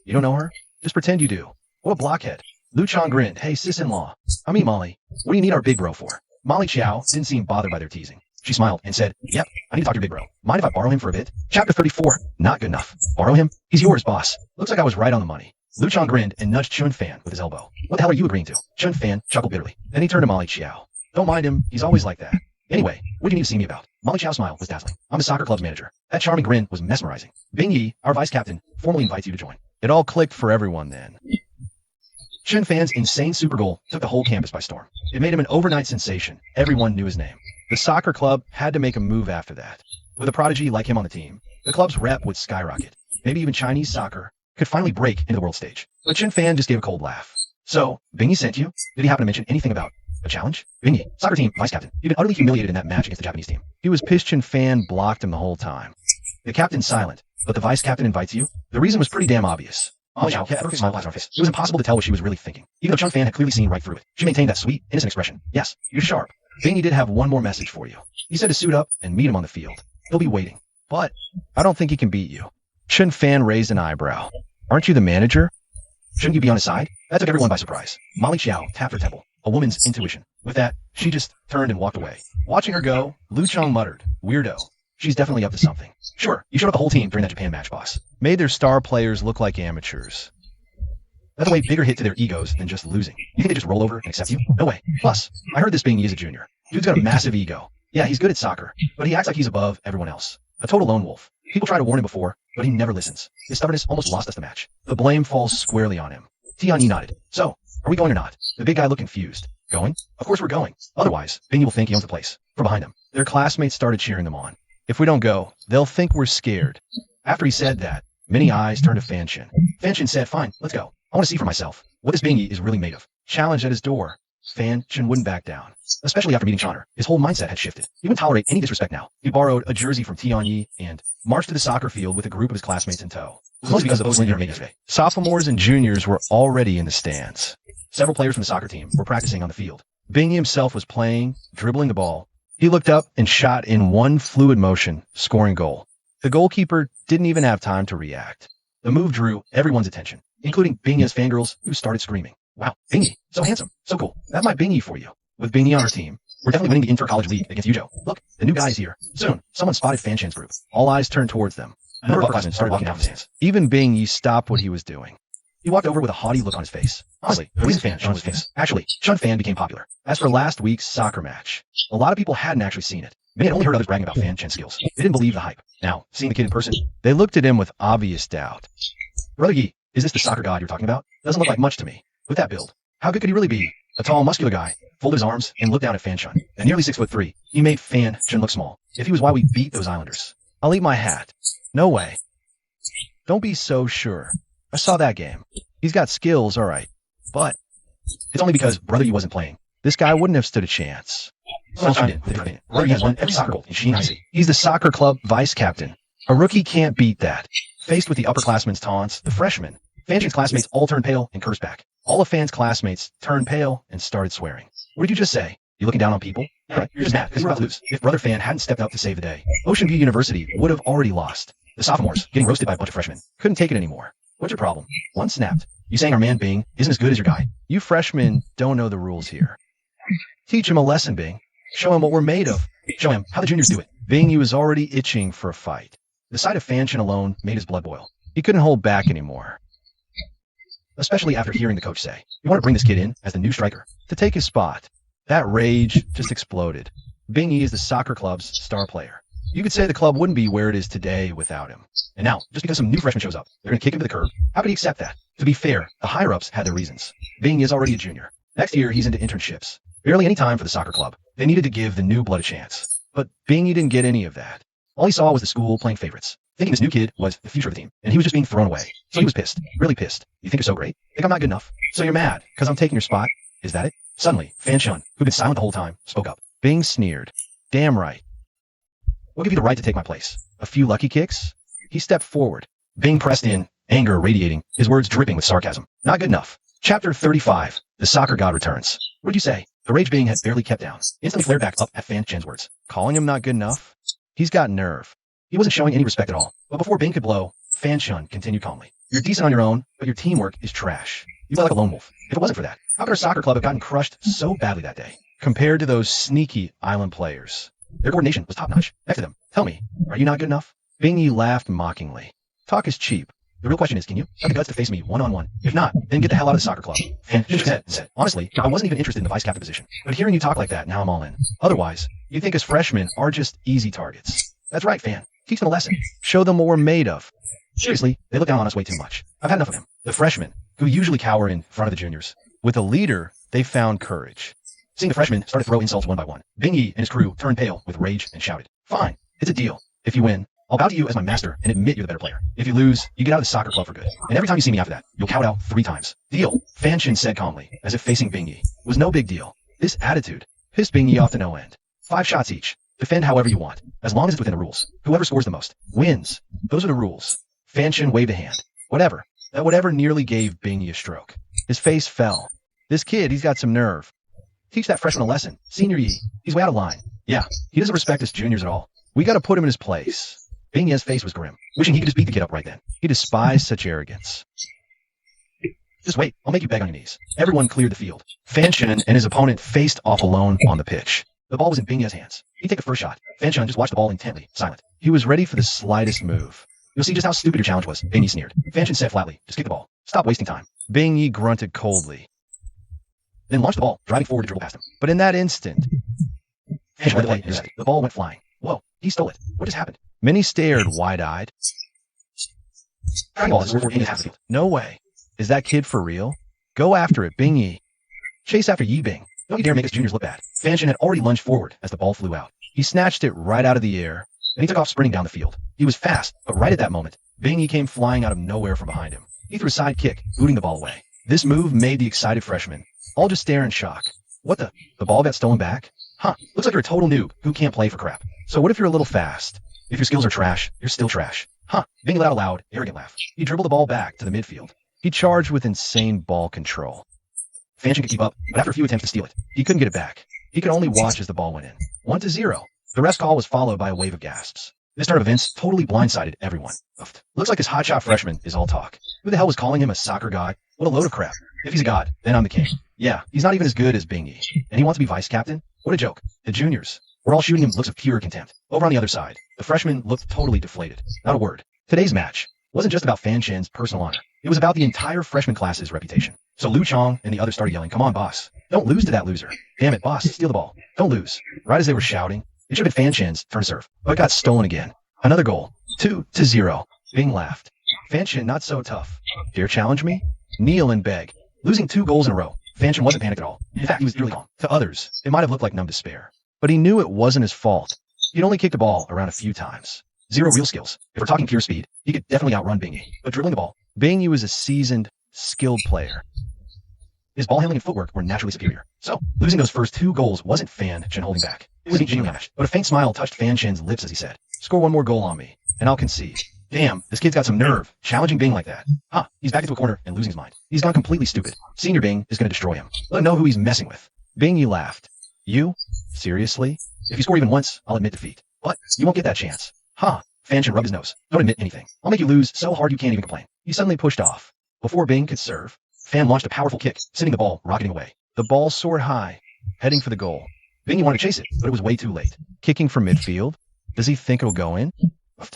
Speaker 6: You don't know her? Just pretend you do. What a blockhead. Lu Chong grinned. Hey, sis-in-law. I mean, Molly, what do you need our big bro for? Molly Chow didn't seem bothered by their teasing. She smiled and said, yep, I need to talk to your big bro. Mind if I borrow him for a bit? Chapter 34. Not good enough. Borrow him? He's yours, boss. Looks like I was right on the money. Lu Chong grinned and nudged Chun Fan with his elbow. What the hell are you agreeing to? Chun Fan chuckled bitterly. Then he turned to Molly Chow. Don't mind him. He's always like that. Anyway, what do you need to see me about? Molly Chow's smile was dazzling. I'm the soccer club's manager. That charming grin was mesmerizing. Bing Yi, our vice captain, formally invites you to join.
Speaker 2: It all clicked for everyone then.
Speaker 6: Chun Fan's insane super goal took the whole campus by storm. It made him an overnight sensation. Everyone knew his name.
Speaker 2: The soccer club had to make a move after that.
Speaker 6: With a prodigy like him on the team, the club's rep would skyrocket. Maybe even Chinese soccer could finally break into the world stage. But Chun Fan just gave a cold laugh. So, Bing Yi sent you? Did he happen to mention anything about a challenge? Bing Yi, soccer team, vice captain. He'd been utterly humiliated in that match against the Japanese team.
Speaker 2: He was pissed Chun Fan blocked him the whole time.
Speaker 6: The captain's silent, but the vice captain invites you? The reason was pretty damn obvious. Molly Chow had a perfect smile on her face. It was impossible to tell what she was really thinking, even though Chun Fan had clearly seen right through it. She maintained that sweet, innocent expression. Yes, you're sharp. Bing Yi did have one more message for you. He said to suit up and meet him on the field. He'll be waiting.
Speaker 2: But I don't think he can beat you. Chun Fan raised an eyebrow. Aren't you the manager?
Speaker 6: Shouldn't you be on his side? That took everyone by surprise. Molly Chow tapped her temple, a woman's intuition. With that, she just turned and walked away. Watching her go, Lu Chong muttered, weirdo. She's definitely up to something. Sure, you showed up the whole team during that Japan match, boss.
Speaker 2: Made their star players look like amateurs.
Speaker 6: That's a way bigger hit to their egos than just losing. You think they just roll over and accept you? No way. Plus, I heard this Bing Yi is a junior. Dude's got a massive ego. Yeah, he's good at soccer, but he acts like he's above everyone else. A total lone wolf. People try to warn him before, but he never listens. His stubbornness almost lost us the match. The blame falls squarely on him. Tianyi nodded. So, are we going or not? The big guy looked confused. Going? Of course we're going. Otherwise, Bing Yi will think he owns the place. From behind him, their classmates started cheering them on.
Speaker 2: If we don't go, they'll think we're scared.
Speaker 6: After he said that, many eyes turned to Fanshin. Fanshin said, fine, let's go. I want to see for myself what this Bing Yi is really made of.
Speaker 2: Challenge at his door.
Speaker 6: Fanshin wouldn't back down. Especially after meeting Chonner, his whole mindset had shifted. He wouldn't tolerate any disrespect now. He borrowed a jersey from Tianyi and marched to the soccer field with a group of his classmates in tow. It was mostly because of the post he made yesterday.
Speaker 2: Sophomores and juniors were already in the stands.
Speaker 6: Several players from the soccer team were practicing on the field.
Speaker 2: Bing Yi himself was playing, dribbling the ball. He looked up and shot in one fluid motion, scoring goal. The goalkeeper didn't even have time to react.
Speaker 6: The move drew everyone's attention, including Bing Yi's fangirls, who started screaming. Wow, Bing Yi, so handsome, so cool. That's my Bing Yi for you. With Bing Yi on our team, we're definitely winning the inter-college league against Yujo. Look, the new guy's here. Soon, someone spotted Fanshin's group.
Speaker 2: All eyes turned towards them.
Speaker 6: A number of upperclassmen started walking down the stands.
Speaker 2: Even Bing Yi stopped what he was doing.
Speaker 6: He walked over with a haughty look on his face. Honestly, the reason Fan was famous. Actually, Chun Fan became popular. As for last week's soccer match, a lot of people hadn't actually seen it. Many had only heard others bragging about Fan Chen's skills. They didn't believe the hype. Now, seeing the kid in person,
Speaker 2: they looked at him with obvious doubt.
Speaker 6: Brother Yi, is this the soccer god you're talking about? Doesn't look like much to me. With that build, how good could he really be? A tall, muscular guy, folded his arms and looked down at Fan Chun. At nearly 6'3", he made Fan Chun look small. If he was why we beat those Islanders.
Speaker 2: I'll eat my hat. No way. Don't be so sure. I saw that game. He's got skills, all right. But
Speaker 6: it's only because Brother Yi wasn't playing.
Speaker 2: This guy wouldn't have stood a chance.
Speaker 6: Brother Yi has won every soccer goal in Sheen IC.
Speaker 2: He's the soccer club vice captain. A rookie can't beat that.
Speaker 6: Faced with the upperclassmen's taunts, the freshmen, Fanshin's classmates all turned pale and cursed back. All of Fan's classmates turned pale and started swearing. What did you just say? You looking down on people? Yeah, right. You're just mad because we're about to lose. If Brother Fan hadn't stepped up to save the day, Ocean View University would have already lost. The sophomores, getting roasted by a bunch of freshmen, couldn't take it anymore. What's your problem? One snapped. You saying our man Bing isn't as good as your guy?
Speaker 2: You freshmen don't know the rules here. Teach him a lesson, Bing. Show him what we're made of.
Speaker 6: Show him how the juniors do it.
Speaker 2: Bing, he was already itching for a fight.
Speaker 6: The sight of Fanshin alone made his blood boil.
Speaker 2: He couldn't hold back anymore.
Speaker 6: Especially after hearing the coach say, you want to bring this kid in as the new striker.
Speaker 2: To take his spot. That rage just exploded. Bing Yi is the soccer club's star player. You could say the club wouldn't be where it is today without him.
Speaker 6: And now, just because some new freshman shows up, they're going to kick him to the curb. How could he accept that? To be fair, the higher-ups had their reasons. Bing is already a junior. Next year, he's into internships. Barely any time for the soccer club. They needed to give the new blood a chance.
Speaker 2: But Bing Yi didn't get any of that.
Speaker 6: All he saw was the school playing favorites, thinking this new kid was the future of the team, and he was just being thrown away. So he was pissed, really pissed. You think you're so great? Think I'm not good enough? So you're mad because I'm taking your spot? Is that it? Suddenly, Fan Chun, who'd been silent the whole time, spoke up.
Speaker 2: Bing sneered. Damn right.
Speaker 6: What give you the right to take my place?
Speaker 2: A few lucky kicks? He stepped forward.
Speaker 6: Bing pressed in, anger radiating, his words dripping with sarcasm. Not good enough. Chapter 35. The soccer god returns. What'd you say? The rage Bing had barely kept down. Instantly flared back up at Fan Chen's words.
Speaker 2: Calling him not good enough? He's got nerve.
Speaker 6: He wasn't showing any respect at all. But before Bing could blow, Fan Chun continued calmly. You're decent on your own, but your teamwork is trash. You play like a lone wolf. If it wasn't for that, how could our soccer club have gotten crushed so badly that day?
Speaker 2: Compared to those sneaky island players.
Speaker 6: Their coordination was top-notch. Next to them, tell me, are you not good enough?
Speaker 2: Bingy laughed mockingly. Talk is cheap.
Speaker 6: The real question is, can you have the guts to face me one-on-one? If not, then get the hell out of the soccer club. And shook his head and said, honestly, I wasn't even interested in the vice captain position. But hearing you talk like that, now I'm all in. Otherwise,
Speaker 2: You think us freshmen are just easy targets.
Speaker 6: that's right, Fan. Teach them a lesson.
Speaker 2: Show them what we're made of.
Speaker 6: Seriously, they look down on us way too much. I've had enough of them. The freshmen, who usually cower in front of the juniors.
Speaker 2: With a leader, they found courage.
Speaker 6: Seeing the freshmen start to throw insults one by one, Bingy and his crew turned pale with rage and shouted, fine, it's a deal. If you win, I'll bow to you as my master and admit you're the better player. If you lose, you get out of the soccer club for good. And every time you see me after that, you'll kowtow 3 times. Deal, Fanshin said calmly, as if facing Bingy. Was no big deal. This attitude pissed Bingy off to no end. 5 shots each. Defend however you want, as long as it's within the rules. Whoever scores the most wins. Those are the rules. Fanshin waved a hand. Whatever.
Speaker 2: That whatever nearly gave Bingy a stroke. His face fell. This kid, he's got some nerve.
Speaker 6: Teach that freshman a lesson. Senior Yi. He's way out of line. Yeah, he doesn't respect us juniors at all.
Speaker 2: We gotta put him in his place.
Speaker 6: Bingy's face was grim, wishing he could just beat the kid up right then.
Speaker 2: He despised such arrogance.
Speaker 6: Just wait, I'll make you beg on your knees. Everyone cleared the field.
Speaker 2: Fanshin and his opponent faced off alone on the pitch.
Speaker 6: The ball was in Bingy's hands. He'd take the first shot. Fanshin just watched the ball intently, silent.
Speaker 2: He was ready for the slightest move.
Speaker 6: You'll see just how stupid your challenge was, Bingy sneered. Fanshin said flatly, just kick the ball. Stop wasting time.
Speaker 2: Bingy grunted coldly.
Speaker 6: Then launched the ball, driving forward to dribble past him.
Speaker 2: But in that instant,
Speaker 6: Fanshin led the play and intercepted. The ball went flying. Whoa, he stole it. What just happened?
Speaker 2: many stared wide-eyed.
Speaker 6: The ball is over Bingy's half the field.
Speaker 2: No way. Is that kid for real? Go after it, Bingy.
Speaker 6: Chase after Yi Bing. Don't you dare make us juniors look bad. Fanshin had already lunged forward as the ball flew out.
Speaker 2: He snatched it right out of the air.
Speaker 6: Then he took off sprinting down the field. He was fast, but right at that moment, Bingy came flying out of nowhere from behind him. He threw a side kick, booting the ball away.
Speaker 2: This move made the excited freshmen all just stare in shock.
Speaker 6: What the? The ball got stolen back? Huh, looks like you're a total noob who can't play for crap.
Speaker 2: So what if you're a little fast?
Speaker 6: If your skills are trash, you're still trash. Huh, Bingy let out a loud, arrogant laugh. He dribbled the ball back to the midfield.
Speaker 2: He charged with insane ball control.
Speaker 6: Fanshin could keep up, but after a few attempts to steal it, he couldn't get it back. He could only watch as the ball went in. 1-0. The rest call was followed by a wave of gasps. This turn of events totally blindsided everyone. Looks like this hotshot freshman is all talk. Who the hell was calling him a soccer god? What a load of crap. If he's a god, then I'm the king. Yeah, he's not even as good as Bingy. And he wants to be vice captain? What a joke. The juniors were all shooting him looks of pure contempt. Over on the other side, the freshmen looked totally deflated. Not a word. Today's match wasn't just about Fanshin's personal honor. It was about the entire freshman class's reputation. So Lu Chong and the others started yelling, come on, boss. Don't lose to that loser. Damn it, boss, steal the ball. Don't lose. Right as they were shouting, it should have been Fanshin's turn to serve. But it got stolen again. Another goal. 2-0. Bing laughed. Fanshin not so tough. Dare challenge me? Kneel and beg. Losing 2 goals in a row, Fanshin wasn't panicked at all. In fact, he was eerily calm. To others, it might have looked like numb despair.
Speaker 2: But he knew it wasn't his fault.
Speaker 6: He'd only kicked the ball around a few times. 0 real skills. If we're talking pure speed, he could definitely outrun Bingy. But dribbling the ball,
Speaker 2: Bingy was a seasoned, skilled player.
Speaker 6: His ball handling and footwork were naturally superior. So, losing those first 2 goals wasn't Fanshin holding back. It was a genuine match. But a faint smile touched Fanshin's lips as he said, score 1 more goal on me, and I'll concede. Damn, this kid's got some nerve, challenging Bing like that. Huh, he's back into a corner and losing his mind. He's gone completely stupid. Senior Bing is going to destroy him. Let him know who he's messing with.
Speaker 2: Bingy laughed. You? Seriously?
Speaker 6: If you score even once, I'll admit defeat. But you won't get that chance. Huh, Fanshin rubbed his nose. Don't admit anything. I'll make you lose so hard you can't even complain. He suddenly pushed off. Before Bing could serve, Fan launched a powerful kick, sending the ball rocketing away.
Speaker 2: The ball soared high, heading for the goal.
Speaker 6: Bingy wanted to chase it, but it was way too late.
Speaker 2: Kicking from midfield? Does he think it'll go in?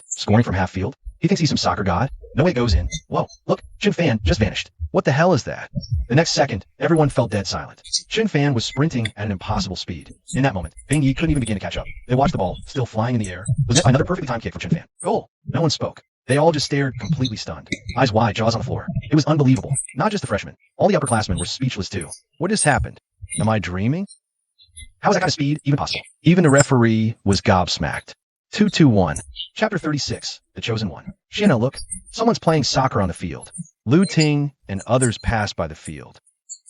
Speaker 6: Scoring from half field? He thinks he's some soccer god. No way it goes in. Whoa, look, Chun Fan just vanished.
Speaker 2: What the hell is that?
Speaker 6: The next second, everyone fell dead silent. Chun Fan was sprinting at an impossible speed. In that moment, Bingy couldn't even begin to catch up. They watched the ball, still flying in the air. Was met by another perfectly timed kick from Chun Fan. Goal. No one spoke. They all just stared, completely stunned. Eyes wide, jaws on the floor. It was unbelievable. Not just the freshmen. All the upperclassmen were speechless too.
Speaker 2: What just happened? Am I dreaming?
Speaker 6: How is that kind of speed even possible?
Speaker 2: Even the referee was gobsmacked. 2-1.
Speaker 6: Chapter 36. The Chosen One. Shiana, look. Someone's playing soccer on the field.
Speaker 2: Lu Ting and others passed by the field.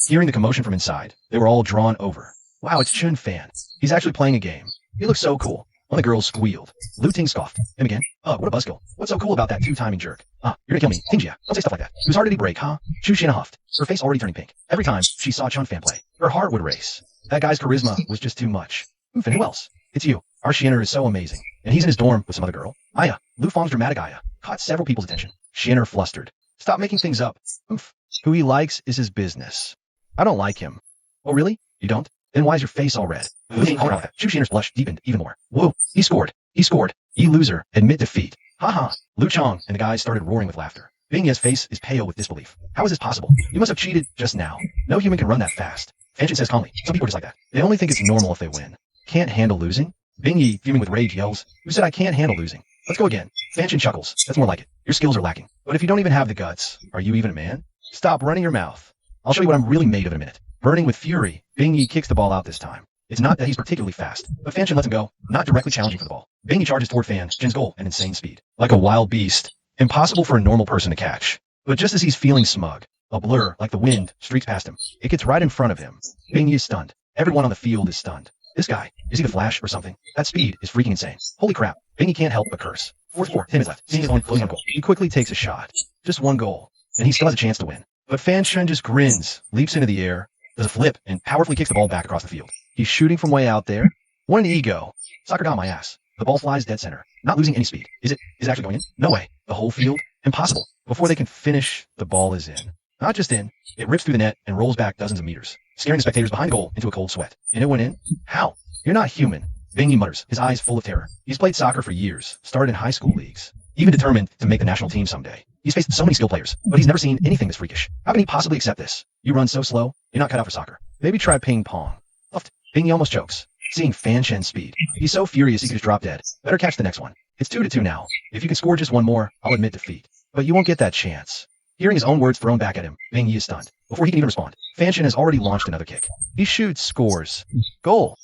Speaker 6: Hearing the commotion from inside, they were all drawn over. Wow, it's Chun Fan. He's actually playing a game. He looks so cool. One of the girls squealed. Lu Ting scoffed. Him again? Ugh, what a buzzkill. What's so cool about that 2-timing jerk? You're gonna kill me. Tingjia. Don't say stuff like that. Whose heart did he break, huh? Chu Shiana huffed. Her face already turning pink. Every time she saw Chun Fan play, her heart would race. That guy's charisma was just too much. And who else? It's you. Our Shiana is so amazing. And he's in his dorm with some other girl. Aya, Lu Fong's dramatic Aya, caught several people's attention. Shiana flustered. Stop making things up. Oof.
Speaker 2: Who he likes is his business. I don't like him.
Speaker 6: Oh, really? You don't? Then why is your face all red? Shu Shanner's blush deepened even more. Whoa, he scored. He scored. You loser. Admit defeat. Ha. Lu Chong and the guys started roaring with laughter. Bingya's face is pale with disbelief. How is this possible? You must have cheated just now. No human can run that fast. Fanshin says calmly. Some people are just like that. They only think it's normal if they win. Can't handle losing? Bingyi, fuming with rage, yells. Who said I can't handle losing? Let's go again. Fanshin chuckles. That's more like it. Your skills are lacking.
Speaker 2: But if you don't even have the guts, are you even a man? Stop running your mouth.
Speaker 6: I'll show you what I'm really made of in a minute.
Speaker 2: Burning with fury, Bingyi kicks the ball out this time.
Speaker 6: It's not that he's particularly fast, but Fanshin lets him go, not directly challenging for the ball. Bingyi charges toward Fanshin's goal at insane speed.
Speaker 2: Like a wild beast. Impossible for a normal person to catch. But just as he's feeling smug, a blur, like the wind, streaks past him. It gets right in front of him. Bingyi is stunned. Everyone on the field is stunned. This guy, is he the Flash or something? That speed is freaking insane. Holy crap. Bingyi can't help but curse. 4-4, 10 minutes left. Seeing his own closing on goal. He quickly takes a shot. Just one goal.
Speaker 6: And he still has a chance to win.
Speaker 2: But Fanshin just grins, leaps into the air,
Speaker 6: does a flip, and powerfully kicks the ball back across the field.
Speaker 2: He's shooting from way out there. What an ego.
Speaker 6: Soccer got my ass. The ball flies dead center, not losing any speed. Is it actually going in? No way. The whole field? Impossible.
Speaker 2: Before they can finish, the ball is in.
Speaker 6: Not just in, it rips through the net and rolls back dozens of meters, scaring the spectators behind the goal into a cold sweat. And it went in? How?
Speaker 2: You're not human.
Speaker 6: Bingyi mutters, his eyes full of terror. He's played soccer for years, started in high school leagues, even determined to make the national team someday. He's faced so many skilled players, but he's never seen anything this freakish. How can he possibly accept this? You run so slow, you're not cut out for soccer.
Speaker 2: Maybe try ping pong.
Speaker 6: Huffed. Bingyi almost chokes, seeing Fanshin's speed. He's so furious he could just drop dead. Better catch the next one. It's 2-2 now. If you can score just one more, I'll admit defeat.
Speaker 2: But you won't get that chance.
Speaker 6: Hearing his own words thrown back at him, Bingyi is stunned. Before he can even respond, Fanshin has already launched another kick.
Speaker 2: He shoots, scores. Goal.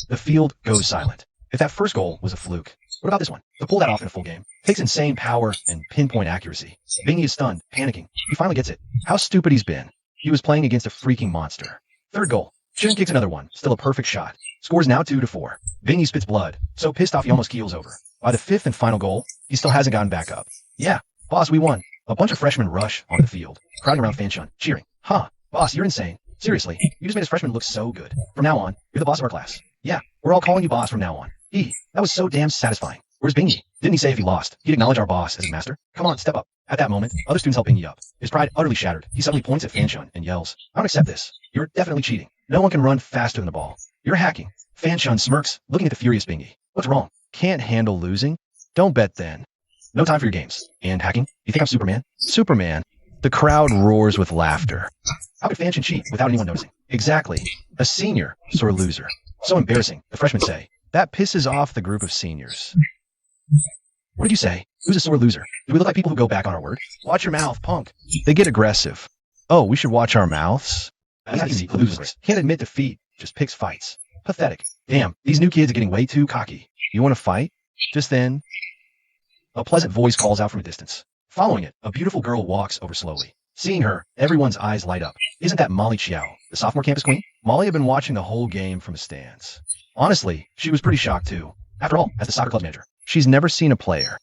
Speaker 6: The field goes silent. If that first goal was a fluke, what about this one? To pull that off in a full game takes insane power and pinpoint accuracy. Bingyi is stunned, panicking. He finally gets it.
Speaker 2: How stupid he's been. He was playing against a freaking monster.
Speaker 6: Third goal. Shin kicks another one. Still a perfect shot. Scores now 2-4. Bingyi spits blood. So pissed off he almost keels over. By the fifth and final goal, he still hasn't gotten back up. Yeah, boss, we won. A bunch of freshmen rush onto the field, crowding around Fanshin, cheering. Huh, boss, you're insane. Seriously, you just made us freshmen look so good. From now on, you're the boss of our class. Yeah, we're all calling you boss from now on. That was so damn satisfying. Where's Bingyi? Didn't he say if he lost, he'd acknowledge our boss as his master? Come on, step up. At that moment, other students help Bingyi up. His pride utterly shattered. He suddenly points at Fanshin and yells, I don't accept this. You're definitely cheating. No one can run faster than the ball. You're hacking. Fanshin smirks, looking at the furious Bingyi. What's wrong?
Speaker 2: Can't handle losing? Don't bet then.
Speaker 6: No time for your games. And hacking? You think I'm Superman?
Speaker 2: Superman? The crowd roars with laughter.
Speaker 6: How could Fanshin cheat without anyone noticing?
Speaker 2: Exactly. A senior, sore loser.
Speaker 6: So embarrassing, the freshmen say.
Speaker 2: That pisses off the group of seniors.
Speaker 6: What did you say? Who's a sore loser? Do we look like people who go back on our word? Watch your mouth, punk.
Speaker 2: They get aggressive. Oh, we should watch our mouths?
Speaker 6: That's easy, losers. Can't admit defeat, just picks fights. Pathetic. Damn, these new kids are getting way too cocky.
Speaker 2: You want to fight? Just then,
Speaker 6: a pleasant voice calls out from a distance. Following it, a beautiful girl walks over slowly. Seeing her, everyone's eyes light up. Isn't that Molly Chiao, the sophomore campus queen?
Speaker 2: Molly had been watching the whole game from the stands.
Speaker 6: Honestly, she was pretty shocked too. After all, as the soccer club manager,
Speaker 2: she's never seen a player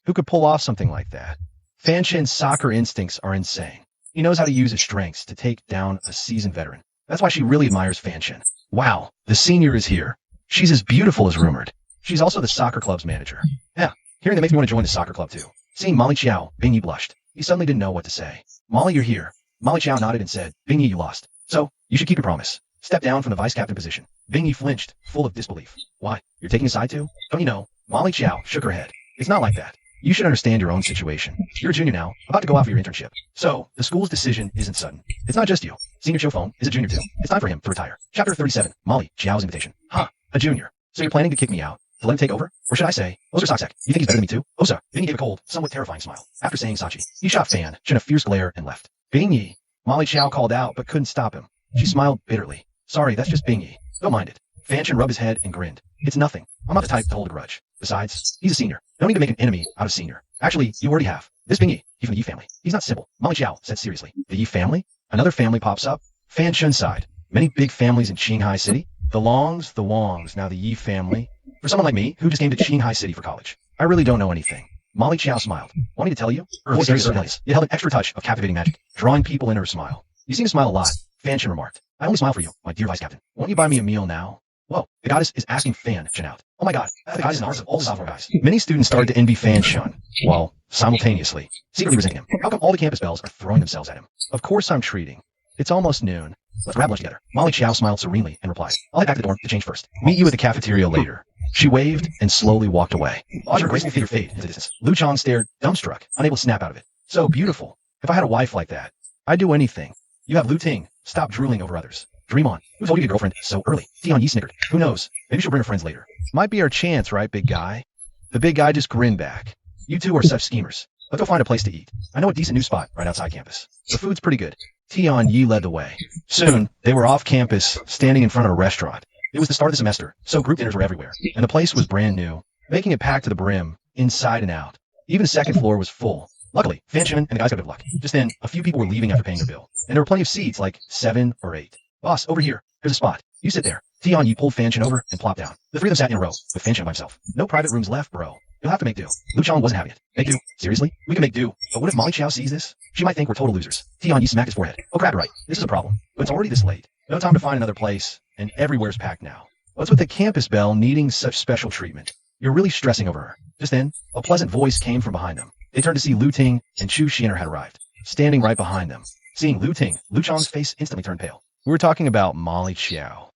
Speaker 2: who could pull off something like that. Fanshin's soccer instincts are insane.
Speaker 6: He knows how to use his strengths to take down a seasoned veteran. That's why she really admires Fanshin. Wow, the senior is here. She's as beautiful as rumored. She's also the soccer club's manager. Yeah, hearing that makes me want to join the soccer club too. Seeing Molly Chiao, Bingyi blushed. He suddenly didn't know what to say. Molly, you're here. Molly Chiao nodded and said, Bingyi, you lost. So, you should keep your promise. Step down from the vice captain position. Bingyi flinched, full of disbelief. Why? You're taking a side too? Don't you know? Molly Chiao shook her head. It's not like that. You should understand your own situation. You're a junior now, about to go out for your internship. So, the school's decision isn't sudden. It's not just you. Senior Chiofeng is a junior too. It's time for him to retire. Chapter 37, Molly Chiao's invitation. Huh, a junior. So you're planning to kick me out? To let him take over? Or should I say, Osa Soksek, you think he's better than me too? Osa. Bingyi gave a cold, somewhat terrifying smile. After saying Sachi, he shot Fan, shin a fierce glare, and left. Bingyi. Molly Chiao called out, but couldn't stop him. She smiled bitterly. Sorry, that's just Bingyi. Don't mind it. Fanshin rubbed his head and grinned. It's nothing. I'm not the type to hold a grudge. Besides, he's a senior. No need to make an enemy out of senior. Actually, you already have. This Bingyi, he's from the Yi family. He's not simple. Molly Chiao said seriously. The Yi family? Another family pops up. Fanshin sighed. Many big families in Qinghai City. The Wongs, now the Yi family. For someone like me, who just came to Qinghai City for college, I really don't know anything. Molly Chiao smiled. Want me to tell you? Her voice was serious, yet held an extra touch of captivating magic, drawing people into her smile. You seem to smile a lot, Fanshin remarked. I only smile for you, my dear vice captain. Won't you buy me a meal now? Whoa, the goddess is asking Fanshin out. Oh my god, the guys in the hearts of all the sophomore guys. Many students started to envy Fan Shun, while simultaneously secretly resenting him. How come all the campus belles are throwing themselves at him? Of course I'm treating. It's almost noon. Let's grab lunch together. Molly Chow smiled serenely and replied, I'll head back to the dorm to change first. Meet you at the cafeteria later. She waved and slowly walked away. Watch her graceful figure fade into the distance. Lu Chong stared, dumbstruck, unable to snap out of it. So beautiful. If I had a wife like that, I'd do anything. You have Lu Ting. Stop drooling over others. Dream on. Who told you to get a girlfriend so early? Tian Yi snickered. Who knows? Maybe she'll bring her friends later.
Speaker 2: Might be our chance, right, big guy? The big guy just grinned back.
Speaker 6: You two are such schemers. Let's go find a place to eat. I know a decent new spot right outside campus. The food's pretty good.
Speaker 2: Tian Yi led the way. Soon, they were off campus, standing in front of a restaurant.
Speaker 6: It was the start of the semester, so group dinners were everywhere, and the place was brand new,
Speaker 2: making it packed to the brim, inside and out. Even the second floor was full.
Speaker 6: Luckily, Fan Shun and the guys got a bit of luck. Just then, a few people were leaving after paying their bill, and there were plenty of seats, like 7 or 8. Boss, over here. There's a spot. You sit there. Tian Yi pulled Fan Shun over and plopped down. The three of them sat in a row, with Fan Shun by himself. No private rooms left, bro. You'll have to make do. Lu Chong wasn't having it. Make do? Seriously? We can make do. But what if Molly Chow sees this? She might think we're total losers. Tian Yi smacked his forehead. Oh crap, right. This is a problem. But it's already this late. No time to find another place, and everywhere's packed now.
Speaker 2: What's with the campus belle needing such special treatment?
Speaker 6: You're really stressing over her. Just then, a pleasant voice came from behind them. They turned to see Lu Ting and Chu Xianer had arrived, standing right behind them. Seeing Lu Ting, Lu Chong's face instantly turned pale.
Speaker 2: We were talking about Molly Chow.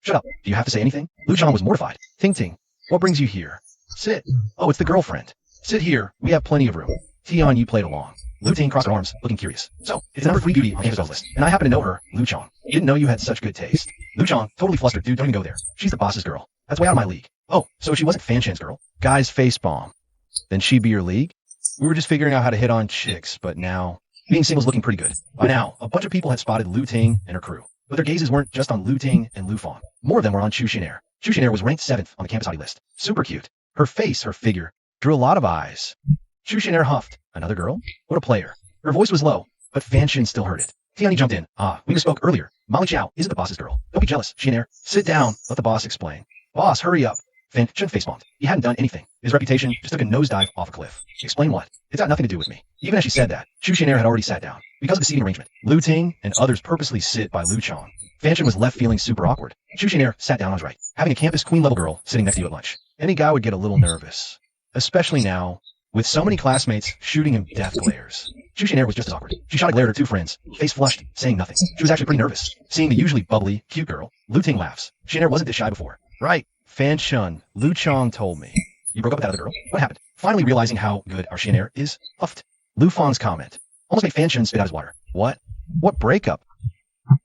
Speaker 6: Shut up. Do you have to say anything? Lu Chong was mortified.
Speaker 2: Ting Ting, what brings you here?
Speaker 6: Sit. Oh, it's the girlfriend. Sit here. We have plenty of room. Tian Yi played along. Lu Ting crossed her arms, looking curious. So, it's the number 3 beauty on campus belles list, and I happen to know her, Lu Chong. Didn't know you had such good taste. Lu Chong, totally flustered. Dude, don't even go there. She's the boss's girl. That's way out of my league. Oh, so she wasn't Fan Shan's girl.
Speaker 2: Guy's facepalm. Then she'd be your league? We were just figuring out how to hit on chicks, but now...
Speaker 6: Being single's looking pretty good. By now, a bunch of people had spotted Lu Ting and her crew. But their gazes weren't just on Lu Ting and Lu Fang. More of them were on Chu Xianer. Chu Xianer was ranked 7th on the campus hottie list. Super cute. Her face, her figure,
Speaker 2: drew a lot of eyes.
Speaker 6: Chu Xianer huffed. Another girl? What a player. Her voice was low, but Fan Shan still heard it. Tian Yi jumped in. We misspoke earlier. Molly Chow isn't the boss's girl. Don't be jealous, Xianer. Sit down. Let the boss explain. Boss, hurry up. Fan Shan facepalmed. He hadn't done anything. His reputation just took a nosedive off a cliff. Explain what? It's got nothing to do with me. Even as she said that, Chu Xianer had already sat down. Because of the seating arrangement, Lu Ting and others purposely sit by Lu Chong. Fan Shan was left feeling super awkward. Chu Xianer sat down on his right, having a campus queen-level girl sitting next to you at lunch.
Speaker 2: Any guy would get a little nervous. Especially now, with so many classmates shooting him death glares.
Speaker 6: Chu Xianer was just as awkward. She shot a glare at her 2 friends, face flushed, saying nothing. She was actually pretty nervous. Seeing the usually bubbly, cute girl, Lu Ting laughs. Xianer wasn't this shy before.
Speaker 2: Right. Fan Shun, Lu Chong told me.
Speaker 6: You broke up with that other girl? What happened? Finally realizing how good our Xianer is, huffed. Lu Fang's comment almost made Fan Shun spit out his water.
Speaker 2: What? What breakup?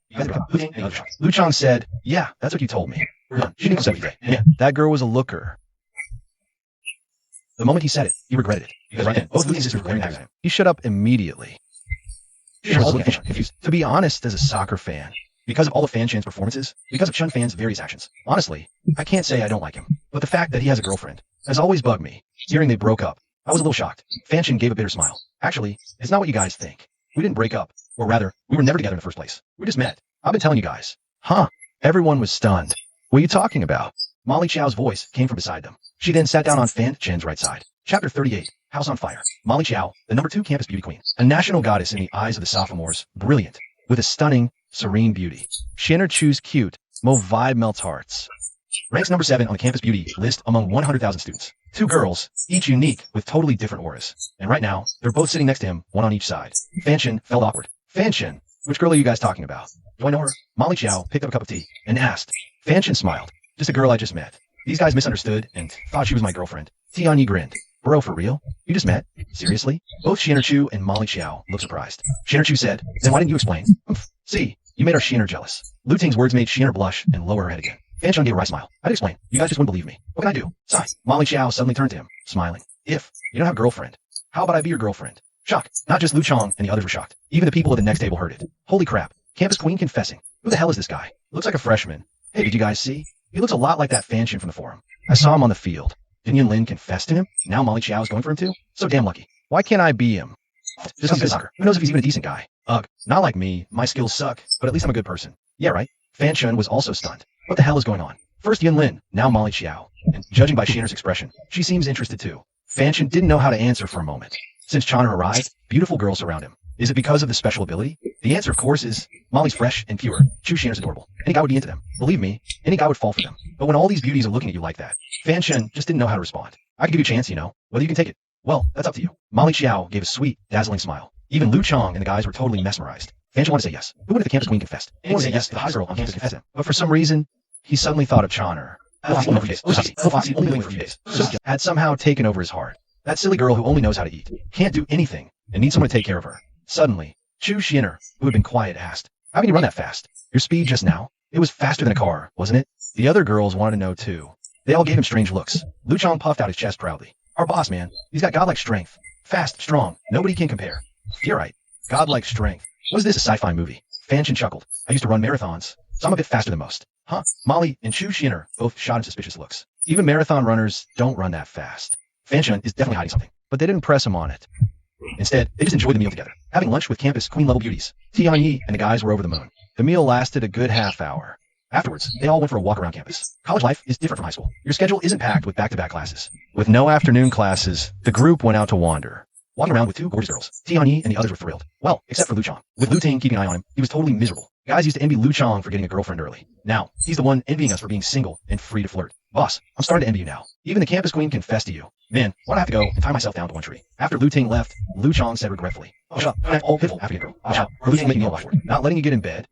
Speaker 6: You guys broke up. Lu Ting and other shots. Lu Chong said, yeah, that's what you told me. We're done. Shooting was every day. Yeah.
Speaker 2: That girl was a looker.
Speaker 6: The moment he said it, he regretted it. Because right then, both Lu Ting's sisters were glaring at him.
Speaker 2: He shut up immediately.
Speaker 6: Xianer was looking at Fan Shun, confused.
Speaker 2: To be honest, as a soccer fan,
Speaker 6: because of all of Fan Shan's performances, because of Shun Fan's various actions. Honestly, I can't say I don't like him, but the fact that he has a girlfriend has always bugged me. Hearing they broke up, I was a little shocked. Fan Shan gave a bitter smile. Actually, it's not what you guys think. We didn't break up, or rather, we were never together in the first place. We just met. I've been telling you guys.
Speaker 2: Huh? Everyone was stunned. What are you talking about?
Speaker 6: Molly Chow's voice came from beside them. She then sat down on Fan Shan's right side. Chapter 38, House on Fire. Molly Chow, the number 2 campus beauty queen, a national goddess in the eyes of the sophomores, brilliant, with a stunning, serene beauty.
Speaker 2: Xianer Chu's cute. Mo vibe melts hearts.
Speaker 6: Ranks number 7 on the campus beauty list among 100,000 students. 2 girls, each unique with totally different auras. And right now, they're both sitting next to him, one on each side. Fan Shan felt awkward. Fan Shan, which girl are you guys talking about? Do I know her? Molly Chow picked up a cup of tea and asked. Fan Shan smiled. Just a girl I just met. These guys misunderstood and thought she was my girlfriend. Tian Yi grinned. Bro, for real? You just met? Seriously? Both Xianer Chu and Molly Chow looked surprised. Xianer Chu said, then why didn't you explain? See, you made our Xianer jealous. Lu Ting's words made Xianer blush and lower her head again. Fan Shun gave a wry smile. I'd explain. You guys just wouldn't believe me. What can I do? Sigh. Molly Chow suddenly turned to him, smiling. If you don't have a girlfriend, how about I be your girlfriend? Shock. Not just Lu Chong and the others were shocked. Even the people at the next table heard it. Holy crap. Campus queen confessing. Who the hell is this guy? Looks like a freshman. Hey, did you guys see? He looks a lot like that Fan Shan from the forum. I saw him on the field. Didn't Yun Lin confess to him? Now Molly Chow is going for him too? So damn lucky.
Speaker 2: Why can't I be him?
Speaker 6: Just good soccer. Who knows if he's even a decent guy? Ugh, not like me. My skills suck, but at least I'm a good person. Yeah, right? Fan Shun was also stunned. What the hell is going on? First Yun Lin, now Molly Chow. And judging by Xianer's expression, she seems interested too. Fan Shun didn't know how to answer for a moment. Since Chana arrived, beautiful girls surround him. Is it because of the special ability? The answer, of course, is Molly's fresh and pure. Chu Xianer's adorable. Any guy would be into them. Believe me, any guy would fall for them. But when all these beauties are looking at you like that, Fan Chen just didn't know how to respond. I could give you a chance, whether you can take it. Well, that's up to you. Molly Xiao gave a sweet, dazzling smile. Even Lu Chong and the guys were totally mesmerized. Fan Chen wanted to say yes. Who would if the campus queen confessed? Anyone would say yes if the hot girl on campus confessed him. But for some reason, he suddenly thought of Chonner. Had somehow taken over his heart. That silly girl who only knows how to eat, can't do anything, and needs someone to take care of her. Suddenly, Chu Xiner, who had been quiet, asked, "How can you run that fast? Your speed just now? It was faster than a car, wasn't it?" The other girls wanted to know too. They all gave him strange looks. Lu Chong puffed out his chest proudly. "Our boss, man. He's got godlike strength. Fast, strong. Nobody can compare." "You're right. Godlike strength. Was this a sci-fi movie?" Fan Chen chuckled. "I used to run marathons, so I'm a bit faster than most." "Huh?" Molly and Chu Xiner both shot him suspicious looks. Even marathon runners don't run that fast. Fan Chen is definitely hiding something.
Speaker 2: But they didn't press him on it.
Speaker 6: Instead, they just enjoyed the meal together, having lunch with campus queen-level beauties. Tianyi and the guys were over the moon.
Speaker 2: The meal lasted a good half hour.
Speaker 6: Afterwards, they all went for a walk around campus. College life is different from high school. Your schedule isn't packed with back-to-back classes.
Speaker 2: With no afternoon classes, the group went out to wander.
Speaker 6: Walking around with two gorgeous girls, Tianyi and the others were thrilled. Well, except for Lu Chong. With Lu Ting keeping an eye on him, he was totally miserable. Guys used to envy Lu Chong for getting a girlfriend early. Now, he's the one envying us for being single and free to flirt. Boss, I'm starting to envy you now. Even the campus queen confessed to you. Man, why'd I have to go and tie myself down to one tree? After Lu Ting left, Lu Chong said regretfully, "Oh, shut up, all pitiful African girl. Oh, shut up, or Lu Ting making me a watchword. Not letting you get in bed.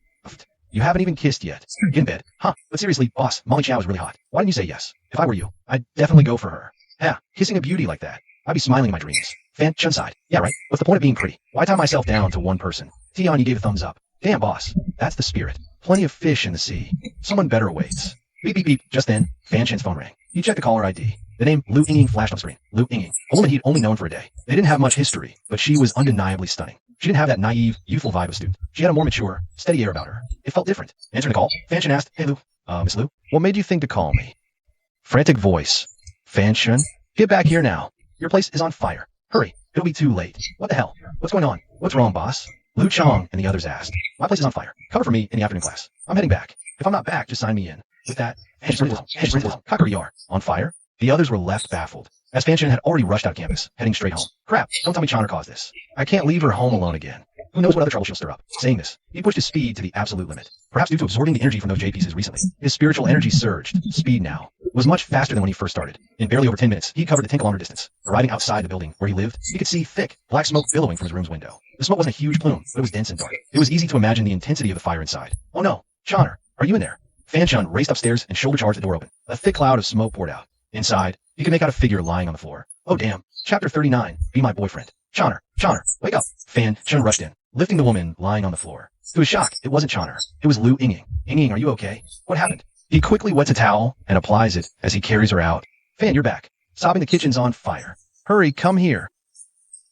Speaker 6: You haven't even kissed yet. Get in bed. Huh? But seriously, boss, Molly Chow is really hot. Why didn't you say yes? If I were you, I'd definitely go for her. Yeah, kissing a beauty like that. I'd be smiling in my dreams." Fan Chen sighed. "Yeah, right. What's the point of being pretty? Why tie myself down to one person?" Tianyi gave a thumbs up. "Damn, boss. That's the spirit. Plenty of fish in the sea. Someone better awaits." Beep, beep, beep. Just then, Fan Chen's phone rang. He checked the caller ID. The name Lu Yingying flashed on the screen. Lu Yingying, a woman he'd only known for a day. They didn't have much history, but she was undeniably stunning. She didn't have that naive, youthful vibe of a student. She had a more mature, steady air about her. It felt different. Answering the call, Fan Chen asked, "Hey, Lu. Miss Lu?
Speaker 2: What made you think to call me?" Frantic voice. "Fan Chen? Get back here now.
Speaker 6: Your place is on fire. Hurry. It'll be too late." "What the hell? What's going on? What's wrong, boss?" Lu Chong and the others asked. "My place is on fire. Cover for me in the afternoon class. I'm heading back. If I'm not back, just sign me in." With that, cocker on fire. The others were left baffled, as Fan Chen had already rushed out of campus, heading straight home. "Crap, don't tell me Chonner caused this. I can't leave her home alone again. Who knows what other trouble she'll stir up." Saying this, he pushed his speed to the absolute limit. Perhaps due to absorbing the energy from those jade pieces recently, his spiritual energy surged. Speed now was much faster than when he first started. In barely over 10 minutes, he covered a 10-kilometer distance. Arriving outside the building where he lived, he could see thick, black smoke billowing from his room's window. The smoke wasn't a huge plume, but it was dense and dark. It was easy to imagine the intensity of the fire inside. "Oh no, Chonner, are you in there?" Fan Chen raced upstairs and shoulder charged the door open. A thick cloud of smoke poured out. Inside, he could make out a figure lying on the floor. "Oh damn. Chapter 39, Be My Boyfriend. Chonner, wake up." Fan Chen rushed in, lifting the woman lying on the floor. To his shock, it wasn't Chonner. It was Lu Yingying. "Yingying, are you okay? What happened?" He quickly wets a towel and applies it as he carries her out. "Fan, you're back." Sobbing, the kitchen's on fire.
Speaker 2: "Hurry, come here."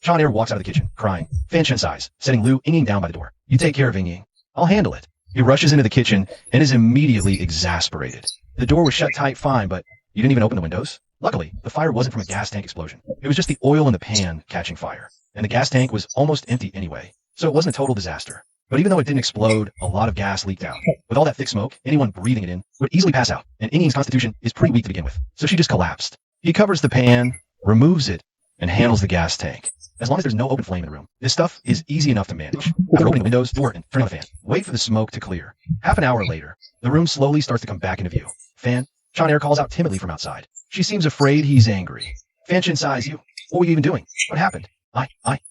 Speaker 6: Chonner walks out of the kitchen, crying. Fan Chen sighs, setting Lu Yingying down by the door. "You take care of Yingying. I'll handle it." He rushes into the kitchen and is immediately exasperated. The door was shut tight fine, but you didn't even open the windows? Luckily, the fire wasn't from a gas tank explosion. It was just the oil in the pan catching fire. And the gas tank was almost empty anyway, so it wasn't a total disaster. But even though it didn't explode, a lot of gas leaked out. With all that thick smoke, anyone breathing it in would easily pass out, and Yingying's constitution is pretty weak to begin with, so she just collapsed. He covers the pan, removes it, and handles the gas tank. As long as there's no open flame in the room, this stuff is easy enough to manage. After opening the windows, door, and turning on the fan, wait for the smoke to clear. Half an hour later, the room slowly starts to come back into view. "Fan," Chonner calls out timidly from outside. She seems afraid he's angry. Fan Chen sighs. "You, what were you even doing? What happened?"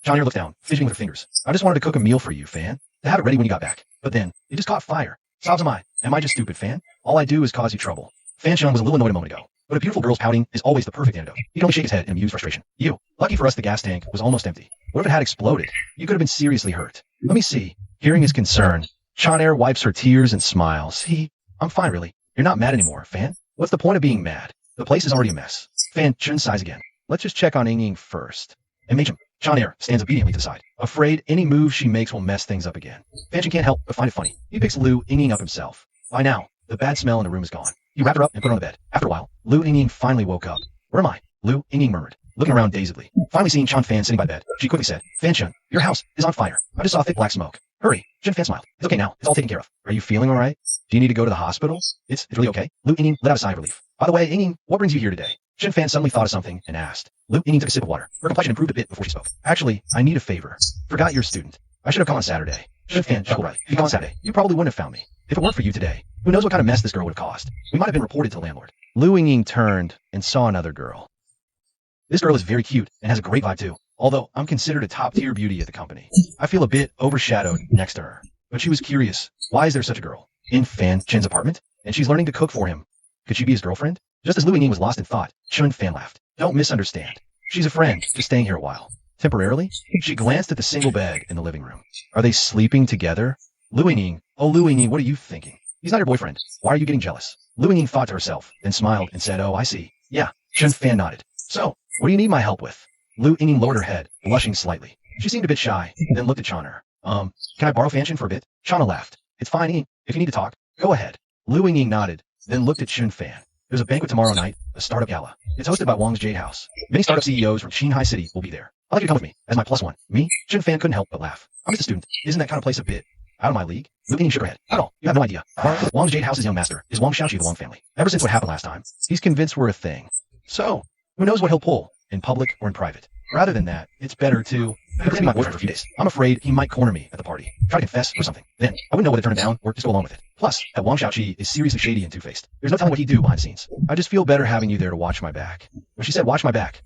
Speaker 6: Chonner looks down, fidgeting with her fingers. "I just wanted to cook a meal for you, Fan, to have it ready when you got back. But then, it just caught fire. Sobs am I. Am I just stupid, Fan? All I do is cause you trouble." Fan Chen was a little annoyed a moment ago. But a beautiful girl's pouting is always the perfect antidote. He could only shake his head in amused frustration. "You. Lucky for us, the gas tank was almost empty. What if it had exploded? You could have been seriously hurt." "Let me see." Hearing his concern, Chonner wipes her tears and smiles. "I'm fine, really. You're not mad anymore, Fan. What's the point of being mad? The place is already a mess." Fan Chen sighs again. "Let's just check on Yingying first." And Macham, Chonner stands obediently to the side, afraid any move she makes will mess things up again. Fan Chen can't help but find it funny. He picks Lu Yingying up himself. By now, the bad smell in the room is gone. He wrapped her up and put her on the bed. After a while, Lu Yingying finally woke up. "Where am I?" Lu Yingying murmured, looking around dazedly. Finally seeing Chan Fan sitting by the bed, she quickly said, "Fan Chen, your house is on fire. I just saw thick black smoke. Hurry." Chen Fan smiled. "It's okay now. It's all taken care of." "Are you feeling all right? Do you need to go to the hospital?" It's really okay." Lu Yingying let out a sigh of relief. "By the way, Yingying, what brings you here today?" Chen Fan suddenly thought of something and asked. Lu Yingying took a sip of water. Her complexion improved a bit before she spoke. "Actually, I need a favor. Forgot you're a student. I should have come on Saturday." Chen Fan chuckled right. "If you come on Saturday, you probably wouldn't have found me. If it weren't for you today, who knows what kind of mess this girl would have caused. We might have been reported to the landlord."
Speaker 2: Lu Ying turned and saw another girl.
Speaker 6: This girl is very cute and has a great vibe too. Although I'm considered a top-tier beauty at the company, I feel a bit overshadowed next to her. But she was curious, why is there such a girl in Fan Chen's apartment? And she's learning to cook for him. Could she be his girlfriend? Just as Lu Ying was lost in thought, Chun Fan laughed. Don't misunderstand. She's a friend, just staying here a while. Temporarily? She glanced at the single bed in the living room.
Speaker 2: Are they sleeping together?
Speaker 6: Lu Ying, oh Lu Ying, what are you thinking? He's not your boyfriend. Why are you getting jealous? Lu Ying thought to herself, then smiled and said, oh, I see. Yeah. Chun Fan nodded. So, what do you need my help with? Lu Ying lowered her head, blushing slightly. She seemed a bit shy, then looked at Chana. Can I borrow Fan Chen for a bit? Chana laughed. It's fine, Ying. If you need to talk, go ahead. Lu Ying nodded, then looked at Chun Fan. There's a banquet tomorrow night, a startup gala. It's hosted by Wang's Jade House. Many startup CEOs from Qinghai City will be there. I'd like you to come with me, as my plus one. Me? Chun Fan couldn't help but laugh. I'm just a student. Isn't that kind of place a bit out of my league? Lu Ying shook her head. Not at all. You have no idea. Wang's Jade House's young master is Wang Xiaoqi of the Wang family. Ever since what happened last time,
Speaker 2: He's convinced we're a thing.
Speaker 6: so, who knows what he'll pull, in public or in private. Rather than that, it's better to pretend to be my boyfriend for a few days. I'm afraid he might corner me at the party, try to confess or something. Then, I wouldn't know whether to turn it down or just go along with it. Plus, that Wang Xiaoqi is seriously shady and two-faced. There's no telling what he'd do behind the scenes.
Speaker 2: I just feel better having you there to watch my back.
Speaker 6: When she said, watch my back,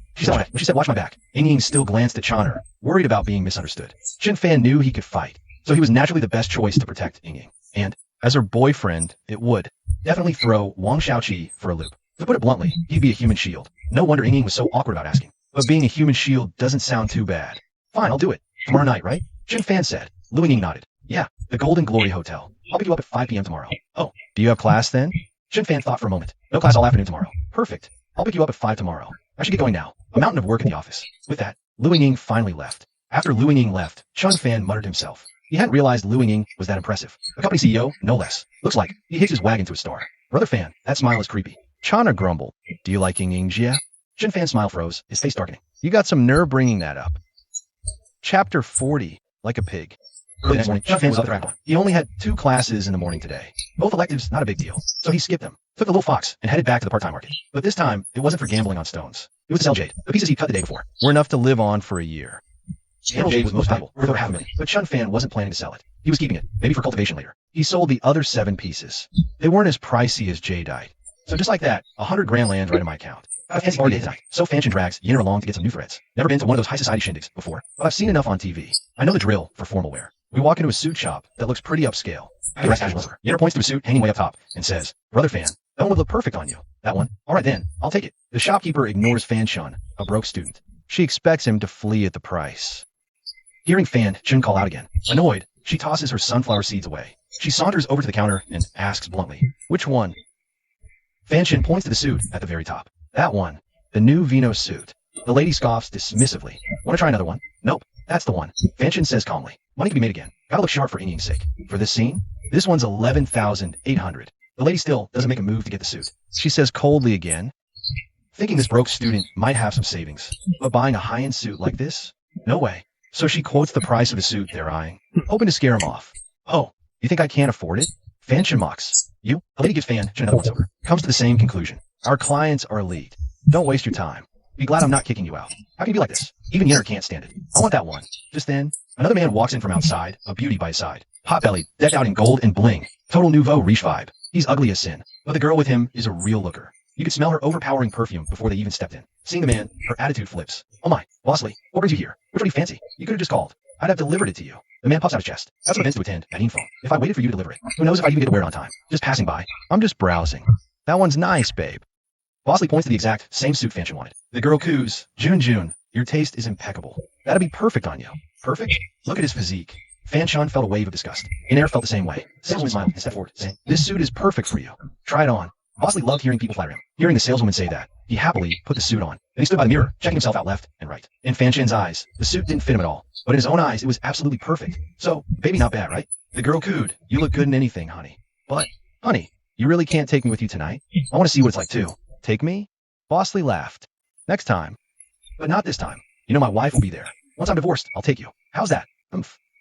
Speaker 6: Ying Ying still glanced at Chana, worried about being misunderstood. Chun Fan knew he could fight, so he was naturally the best choice to protect Ying Ying. And,
Speaker 2: As her boyfriend, it would.
Speaker 6: definitely throw Wang Xiaoqi for a loop. To put it bluntly, he'd be a human shield. No wonder Ying Ying was so awkward about asking.
Speaker 2: But being a human shield doesn't sound too bad.
Speaker 6: Fine, I'll do it. Tomorrow night, right? Chun Fan said. Lu Ying nodded. Yeah, the Golden Glory Hotel. I'll pick you up at 5 p.m. tomorrow. Oh,
Speaker 2: Do you have class then?
Speaker 6: Chun Fan thought for a moment. No class all afternoon tomorrow. Perfect. I'll pick you up at 5 tomorrow. I should get going now. A mountain of work in the office. With that, Lu Ying finally left. After Lu Ying left, Chun Fan muttered to himself. He hadn't realized Lu Ying was that impressive. A company CEO, no less. Looks like he hitched his wagon to a star. Brother Fan, that smile is creepy.
Speaker 2: Chana grumbled. Do you like Ying Ying, Jia?
Speaker 6: Chun Fan's smile froze, his face darkening.
Speaker 2: You got some nerve bringing that up. Chapter 40. Like a pig.
Speaker 6: Early next morning, Chun Fan was up at Raglan. He only had 2 classes in the morning today. Both electives, not a big deal. So he skipped them, took the little fox, and headed back to the part-time market. But this time, it wasn't for gambling on stones. It was to sell jade, the pieces he cut the day before.
Speaker 2: We're enough to live on for a year.
Speaker 6: Handle jade was most valuable, worth over $500,000. But Chun Fan wasn't planning to sell it. He was keeping it, maybe for cultivation later.
Speaker 2: He sold the other 7 pieces. They weren't as pricey as jadeite.
Speaker 6: So just like that, 100 grand lands right in my account. Got a fancy party tonight. So Fan Chen drags Yin along to get some new threads. Never been to one of those high society shindigs before, but I've seen enough on TV. I know the drill for formal wear. We walk into a suit shop that looks pretty upscale. The rest casual over. Yin points to a suit hanging way up top and says, Brother Fan, that one would look perfect on you. That one? Alright then, I'll take it. The shopkeeper ignores Fan Chun, a broke student.
Speaker 2: She expects him to flee at the price.
Speaker 6: Hearing Fan Chun call out again, annoyed, she tosses her sunflower seeds away. She saunters over to the counter and asks bluntly,
Speaker 2: Which one?
Speaker 6: Fan Chen points to the suit at the very top. That one.
Speaker 2: The new Vino suit.
Speaker 6: The lady scoffs dismissively. Want to try another one? Nope, that's the one. Fan Chen says calmly. Money can be made again. Gotta look sharp for Ying Ying's sake. For this scene, this one's 11,800. The lady still doesn't make a move to get the suit.
Speaker 2: She says coldly again.
Speaker 6: Thinking this broke student might have some savings, but buying a high-end suit like this? No way. So she quotes the price of the suit they're eyeing, hoping to scare him off. Oh, you think I can't afford it? Fan Chen mocks. You? The lady gives Fan Chen another once over. Comes to the same conclusion.
Speaker 2: Our clients are elite. Don't waste your time.
Speaker 6: Be glad I'm not kicking you out. How can you be like this? Even Yinner can't stand it. I want that one. Just then, another man walks in from outside, a beauty by his side. Pot-bellied, decked out in gold and bling. Total nouveau riche vibe. He's ugly as sin, but the girl with him is a real looker. You could smell her overpowering perfume before they even stepped in. Seeing the man, her attitude flips. Oh my, Bosley, what brings you here? Which one do you fancy? You could have just called. I'd have delivered it to you. The man puffs out his chest. That's what events to attend at Info. If I waited for you to deliver it, who knows if I even get to wear it on time. Just passing by.
Speaker 2: I'm just browsing. That one's nice, babe.
Speaker 6: Bosley points to the exact same suit Fan Chen wanted. The girl coos. Jun, your taste is impeccable. That'd be perfect on you. Perfect? Look at his physique. Fan Chen felt a wave of disgust. Inair felt the same way. Salesman smiled and stepped forward, saying, This suit is perfect for you. Try it on. Bosley loved hearing people flatter him. Hearing the saleswoman say that, he happily put the suit on. Then he stood by the mirror, checking himself out left and right. In Fan Chen's eyes, the suit didn't fit him at all. But in his own eyes, it was absolutely perfect. So, baby not bad, right? The girl cooed.
Speaker 2: You look good in anything, honey.
Speaker 6: But, honey,
Speaker 2: you really can't take me with you tonight?
Speaker 6: I want to see what it's like too.
Speaker 2: Take me? Bosley laughed. Next time.
Speaker 6: But not this time. You know my wife will be there. Once I'm divorced, I'll take you. How's that?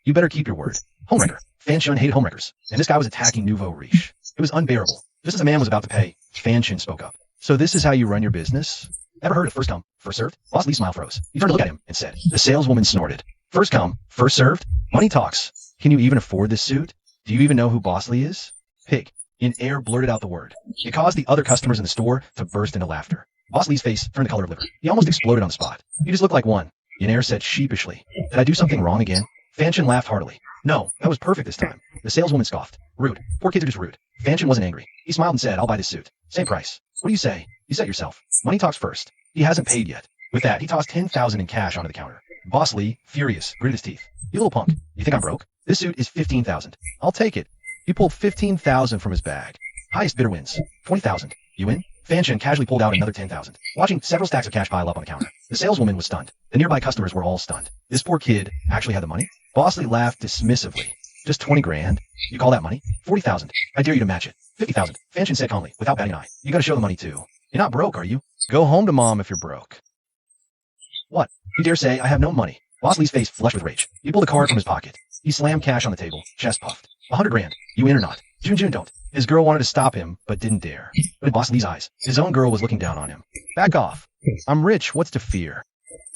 Speaker 2: You better keep your word.
Speaker 6: Homewrecker. Fan Chen hated homewreckers, and this guy was attacking nouveau riche. It was unbearable. Just as the man was about to pay, Fan Chen spoke up.
Speaker 2: So this is how you run your business?
Speaker 6: Ever heard of first come, first served? Bosley's smile froze. He turned to look at him and said, The saleswoman snorted. First come, first served? Money talks.
Speaker 2: Can you even afford this suit? Do you even know who Bosley is?
Speaker 6: Pig. In air blurted out the word. It caused the other customers in the store to burst into laughter. Boss Lee's face turned the color of liver. He almost exploded on the spot. You just look like one. In air said sheepishly. Did I do something wrong again? Fanshin laughed heartily. No, that was perfect this time. The saleswoman scoffed. Rude. Poor kids are just rude. Fanshin wasn't angry. He smiled and said, I'll buy this suit. Same price. What do you say? You said yourself. Money talks first. He hasn't paid yet. With that, he tossed 10,000 in cash onto the counter. Boss Lee, furious, gritted his teeth. You little punk. You think I'm broke? This suit is 15,000. I'll take it. He pulled 15,000 from his bag. Highest bidder wins. 20,000. You win? Fanshin casually pulled out another 10,000, watching several stacks of cash pile up on the counter. The saleswoman was stunned. The nearby customers were all stunned. This poor kid actually had the money? Boss Lee laughed dismissively. Just 20 grand? You call that money? 40,000. I dare you to match it. 50,000. Fanshin said calmly, without batting an eye. You gotta show the money too. You're not broke, are you?
Speaker 2: Go home to mom if you're broke.
Speaker 6: What? You dare say I have no money? Boss Lee's face flushed with rage. He pulled a card from his pocket. He slammed cash on the table, chest puffed. 100 grand. You in or not? Jun don't. His girl wanted to stop him, but didn't dare. But in Boss Lee's eyes, his own girl was looking down on him.
Speaker 2: Back off. I'm rich, what's to fear?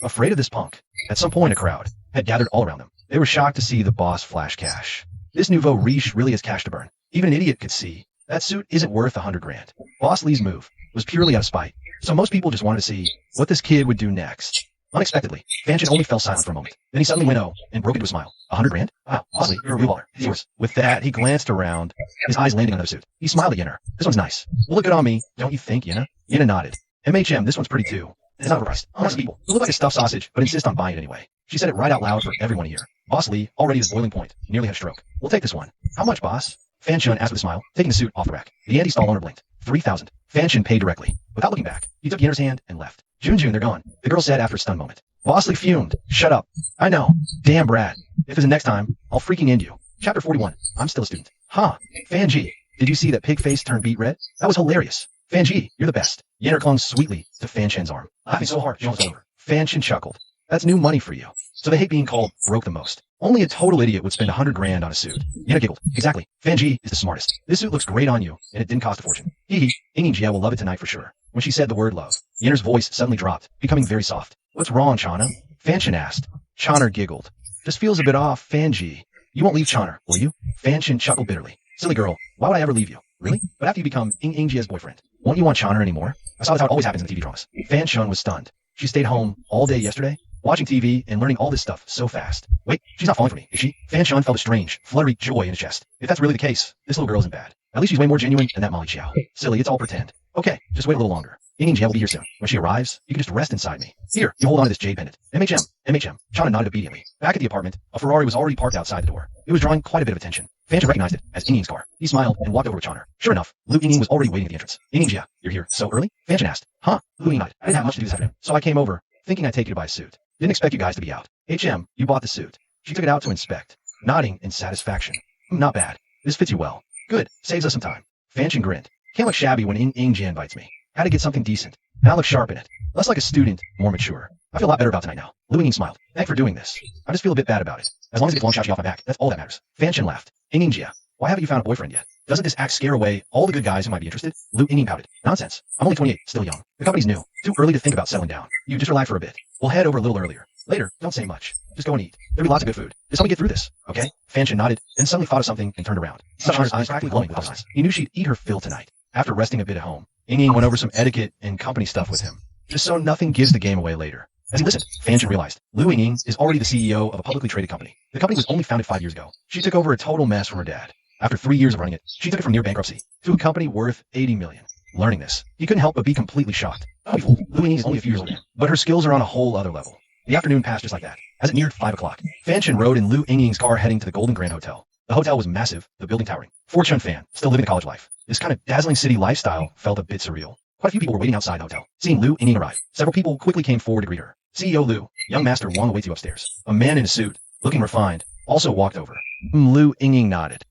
Speaker 6: Afraid of this punk. At some point a crowd had gathered all around them. They were shocked to see the boss flash cash. This nouveau riche really is cash to burn. Even an idiot could see. That suit isn't worth 100 grand. Boss Lee's move was purely out of spite. So most people just wanted to see what this kid would do next. Unexpectedly, Fanshin only fell silent for a moment. Then he suddenly went and broke into a smile. 100 grand? Wow, Boss Lee, you're a real baller. It's yours.
Speaker 2: With that, he glanced around,
Speaker 6: his eyes landing on another suit. He smiled at Yenner. This one's nice. Will look good on me, don't you think, Yenna? Yenna nodded. MHM, this one's pretty too. It's not overpriced. Honest people who look like a stuffed sausage, but insist on buying it anyway. She said it right out loud for everyone to hear. Boss Lee, already at his boiling point, nearly had a stroke. We'll take this one. How much, boss? Fanshin asked with a smile, taking the suit off the rack. The anti-stall owner blinked. 3,000. Fanshin paid directly. Without looking back, he took Yenner's hand and left. Jun, they're gone. The girl said after a stunned moment. Boss Lee fumed. Shut up. I know. Damn Brad. If it's next time, I'll freaking end you. Chapter 41. I'm still a student. Huh. Fanji. Did you see that pig face turn beet red? That was hilarious. Fanji, you're the best. Yenner clung sweetly to Fanshin's arm, laughing so hard she almost over. Fanshin chuckled. That's new money for you. So they hate being called broke the most. Only a total idiot would spend 100 grand on a suit. Yenner giggled. Exactly. Fanji is the smartest. This suit looks great on you, and it didn't cost a fortune. Hee hee. Ingjia will love it tonight for sure. When she said the word love, Yenner's voice suddenly dropped, becoming very soft. What's wrong, Chana? Fanshin asked. Chana giggled. Just feels a bit off, Fanji. You won't leave Chana, will you? Fanshin chuckled bitterly. Silly girl, why would I ever leave you? Really? But after you become Ingjia's boyfriend, won't you want Chana anymore? I saw that's how it always happens in the TV dramas. Fanshin was stunned. She stayed home all day yesterday, watching TV and learning all this stuff so fast. Wait, she's not falling for me, is she? Fanshin felt a strange, fluttery joy in his chest. If that's really the case, this little girl isn't bad. At least she's way more genuine than that Molly Chiao. Silly, it's all pretend. Okay, just wait a little longer. Ingjia will be here soon. When she arrives, you can just rest inside me. Here, you hold on to this jade pendant. MHM. Chana nodded obediently. Back at the apartment, a Ferrari was already parked outside the door. It was drawing quite a bit of attention. Fanshin recognized it as Inging's car. He smiled and walked over to Chana. Sure enough, Lu Inging was already waiting at the entrance. Ingjia, you're here so early? Fanshin asked. Huh? Lu Inging nodded. I didn't have much to do this afternoon, so I came over, thinking I'd take you to buy a suit. Didn't expect you guys to be out. HM, you bought the suit. She took it out to inspect, nodding in satisfaction. Not bad. This fits you well. Good. Saves us some time. Fanshin grinned. Can't look shabby when Ingjia invites me. Had to get something decent. And I look sharp in it. Less like a student, more mature. I feel a lot better about tonight now. Lu Inging smiled. Thanks for doing this. I just feel a bit bad about it. As long as it gets long shashi off my back, that's all that matters. Fanshin laughed. Ingjia, why haven't you found a boyfriend yet? Doesn't this act scare away all the good guys who might be interested? Lu Inging pouted. Nonsense. I'm only 28, still young. The company's new. Too early to think about settling down. You just relax for a bit. We'll head over a little earlier. Later, don't say much. Just go and eat. There'll be lots of good food. Just help me get through this, okay? Fanshin nodded, then suddenly thought of something and turned around. Chana's eyes practically glowing with eyes. He knew she'd eat her fill tonight. After resting a bit at home, Inging went over some etiquette and company stuff with him, just so nothing gives the game away later. As he listened, Fanshin realized Lu Inging is already the CEO of a publicly traded company. The company was only founded 5 years ago. She took over a total mess from her dad. After 3 years of running it, she took it from near bankruptcy to a company worth 80 million. Learning this, he couldn't help but be completely shocked. Oh, fool. Lu Inging is only a few years old, but her skills are on a whole other level. The afternoon passed just like that. As it neared 5 o'clock, Fanshin rode in Lu Inging's car heading to the Golden Grand Hotel. The hotel was massive, the building towering. Fortune fan, still living the college life. This kind of dazzling city lifestyle felt a bit surreal. Quite a few people were waiting outside the hotel. Seeing Lu Inging arrive, several people quickly came forward to greet her. CEO Lu, young master Wang awaits you upstairs. A man in a suit, looking refined, also walked over.
Speaker 2: Lu Inging nodded.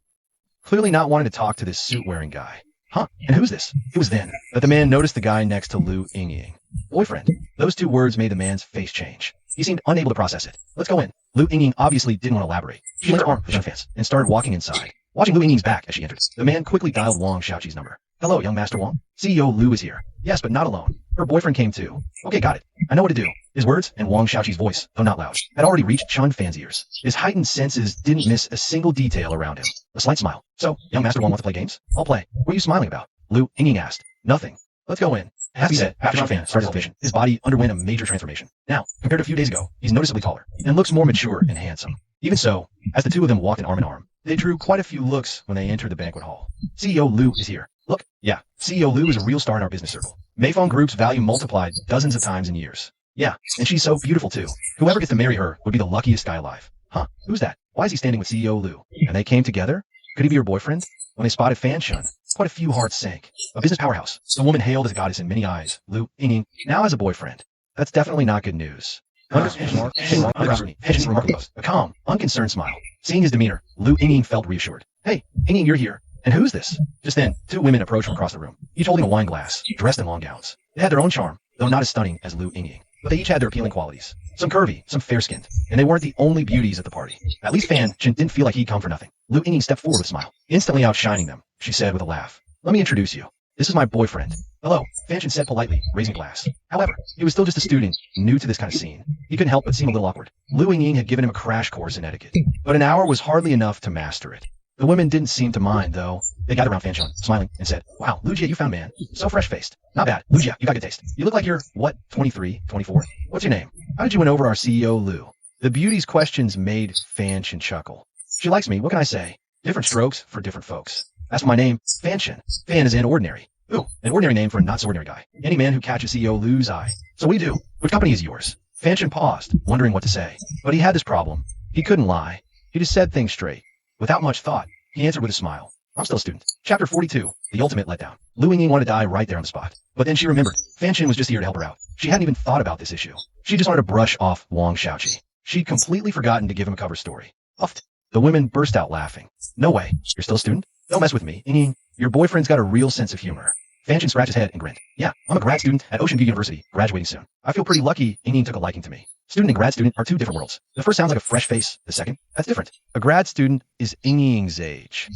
Speaker 6: Clearly not wanting to talk to this suit-wearing guy. Huh, and who's this? It was then that the man noticed the guy next to Lu Inging. Boyfriend. Those two words made the man's face change. He seemed unable to process it. Let's go in. Lu Inging obviously didn't want to elaborate. She linked her arm with her fence and started walking inside. Watching Lu Inging's back as she entered, the man quickly dialed Wang Xiaoqi's number. Hello, young Master Wang. CEO Lu is here. Yes, but not alone. Her boyfriend came too. Okay, got it. I know what to do. His words and Wang Xiaoqi's voice, though not loud, had already reached Chun fans' ears. His heightened senses didn't miss a single detail around him. A slight smile. So, young Master Wang wants to play games? I'll play. What are you smiling about? Lu Yingying asked. Nothing. Let's go in. It has to be said, after Chun Fan started his vision, his body underwent a major transformation. Now, compared to a few days ago, he's noticeably taller and looks more mature and handsome. Even so, as the two of them walked arm in arm, they drew quite a few looks when they entered the banquet hall. CEO Lu is here. Look, yeah, CEO Lu is a real star in our business circle. Meifeng Group's value multiplied dozens of times in years. Yeah, and she's so beautiful too. Whoever gets to marry her would be the luckiest guy alive. Huh, who's that? Why is he standing with CEO Lu? And they came together? Could he be your boyfriend? When they spotted Fan Shun, quite a few hearts sank. A business powerhouse, the woman hailed as a goddess in many eyes, Lu Yingying, now has a boyfriend. That's definitely not good news. Under scrutiny, Fan remarked with a calm, unconcerned smile. Seeing his demeanor, Lu Yingying felt reassured. Hey, Yingying, you're here. And who's this? Just then, two women approached from across the room, each holding a wine glass, dressed in long gowns. They had their own charm, though not as stunning as Lu Yingying. But they each had their appealing qualities. Some curvy, some fair-skinned, and they weren't the only beauties at the party. At least Fan Shun didn't feel like he'd come for nothing. Lu Yingying stepped forward with a smile, instantly outshining them. She said with a laugh, "Let me introduce you. This is my boyfriend." "Hello," Fan Shun said politely, raising a glass. However, he was still just a student, new to this kind of scene. He couldn't help but seem a little awkward. Lu Yingying had given him a crash course in etiquette, but an hour was hardly enough to master it. The women didn't seem to mind, though. They gathered around Fan Shun, smiling, and said, "Wow, Lujia, you found man. So fresh-faced. Not bad. Lujia, you got good taste. You look like you're, what, 23, 24? What's your name? How did you win over our CEO, Lu?" The beauty's questions made Fan Shun chuckle. "She likes me, what can I say? Different strokes for different folks. As for my name, Fan Shun. Fan is an ordinary. Ooh, an ordinary name for a not-so-ordinary guy. Any man who catches CEO Lu's eye. So what do you do? Which company is yours?" Fan Shun paused, wondering what to say. But he had this problem. He couldn't lie. He just said things straight. Without much thought, he answered with a smile. "I'm still a student." Chapter 42, The Ultimate Letdown. Lu Yingying wanted to die right there on the spot. But then she remembered, Fan Shun was just here to help her out. She hadn't even thought about this issue. She just wanted to brush off Wang Xiaoqi. She'd completely forgotten to give him a cover story. Huffed. The women burst out laughing. "No way. You're still a student? Don't mess with me. Yingying, your boyfriend's got a real sense of humor." Fan Shun scratched his head and grinned. "Yeah, I'm a grad student at Ocean View University, graduating soon. I feel pretty lucky Yingying took a liking to me. Student and grad student are two different worlds. The first sounds like a fresh face. The second, that's different. A grad student is Yingying's age.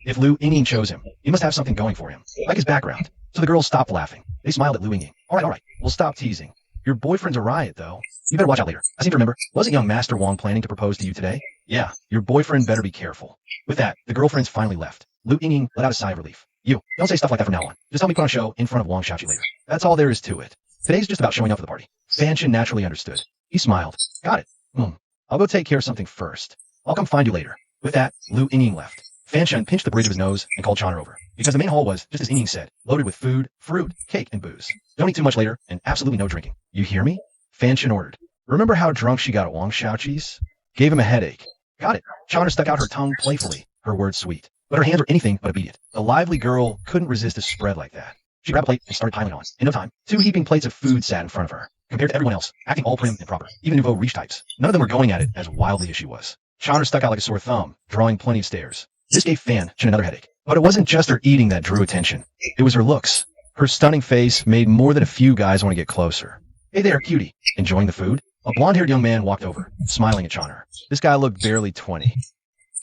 Speaker 6: If Lu Yingying chose him, he must have something going for him, like his background." So the girls stopped laughing. They smiled at Lu Yingying. All right, we'll stop teasing. Your boyfriend's a riot, though. You better watch out later. I seem to remember, wasn't young Master Wang planning to propose to you today? Yeah, your boyfriend better be careful." With that, the girlfriends finally left. Lu Yingying let out a sigh of relief. "You, don't say stuff like that from now on. Just help me put on a show in front of Wang Xiaoqi later. That's all there is to it. Today's just about showing up for the party." Fan Shun naturally understood. He smiled. "Got it. I'll go take care of something first. I'll come find you later." With that, Lu Yingying left. Fan Shun pinched the bridge of his nose and called Chana over, because the main hall was, just as Yingying said, loaded with food, fruit, cake, and booze. "Don't eat too much later, and absolutely no drinking. You hear me?" Fan Shun ordered. "Remember how drunk she got at Wang Xiaoqi's? Gave him a headache." "Got it." Chana stuck out her tongue playfully, her words sweet. But her hands were anything but obedient. The lively girl couldn't resist a spread like that. She grabbed a plate and started piling on. In no time, 2 heaping plates of food sat in front of her. Compared to everyone else, acting all prim and proper, even nouveau riche types, none of them were going at it as wildly as she was. Chana stuck out like a sore thumb, drawing plenty of stares. This gave Fan Shun another headache. But it wasn't just her eating that drew attention. It was her looks. Her stunning face made more than a few guys want to get closer. "Hey there, cutie. Enjoying the food?" A blonde-haired young man walked over, smiling at Chana. This guy looked barely 20.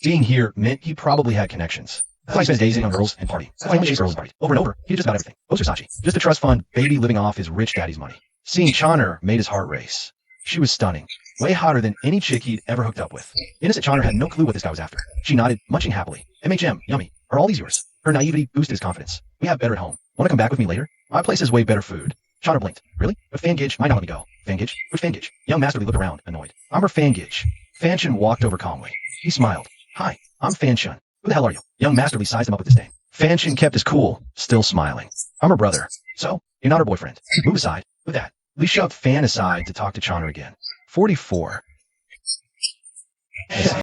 Speaker 6: Being here meant he probably had connections. That's why he spent days in on girls and party. That's why he only chased girls and party. Over and over, he did just about everything. Most Versace. Just a trust fund baby living off his rich daddy's money. Seeing Chana made his heart race. She was stunning. Way hotter than any chick he'd ever hooked up with. Innocent Chana had no clue what this guy was after. She nodded, munching happily. "MHM, yummy. Are all these yours?" Her naivety boosted his confidence. "We have better at home. Want to come back with me later? My place has way better food." Chana blinked. "Really? But Fangage might not let me go." "Fangage? Which Fangage?" Young Masterly looked around, annoyed. "I'm her Fangage." Fan Shun walked over calmly. He smiled. "Hi, I'm Fan Shun. Who the hell are you?" Young Masterly sized him up with disdain. Fan Shun kept his cool, still smiling. "I'm her brother." "So, you're not her boyfriend. Move aside." With that, Lee shoved Fan aside to talk to Chana again. 44.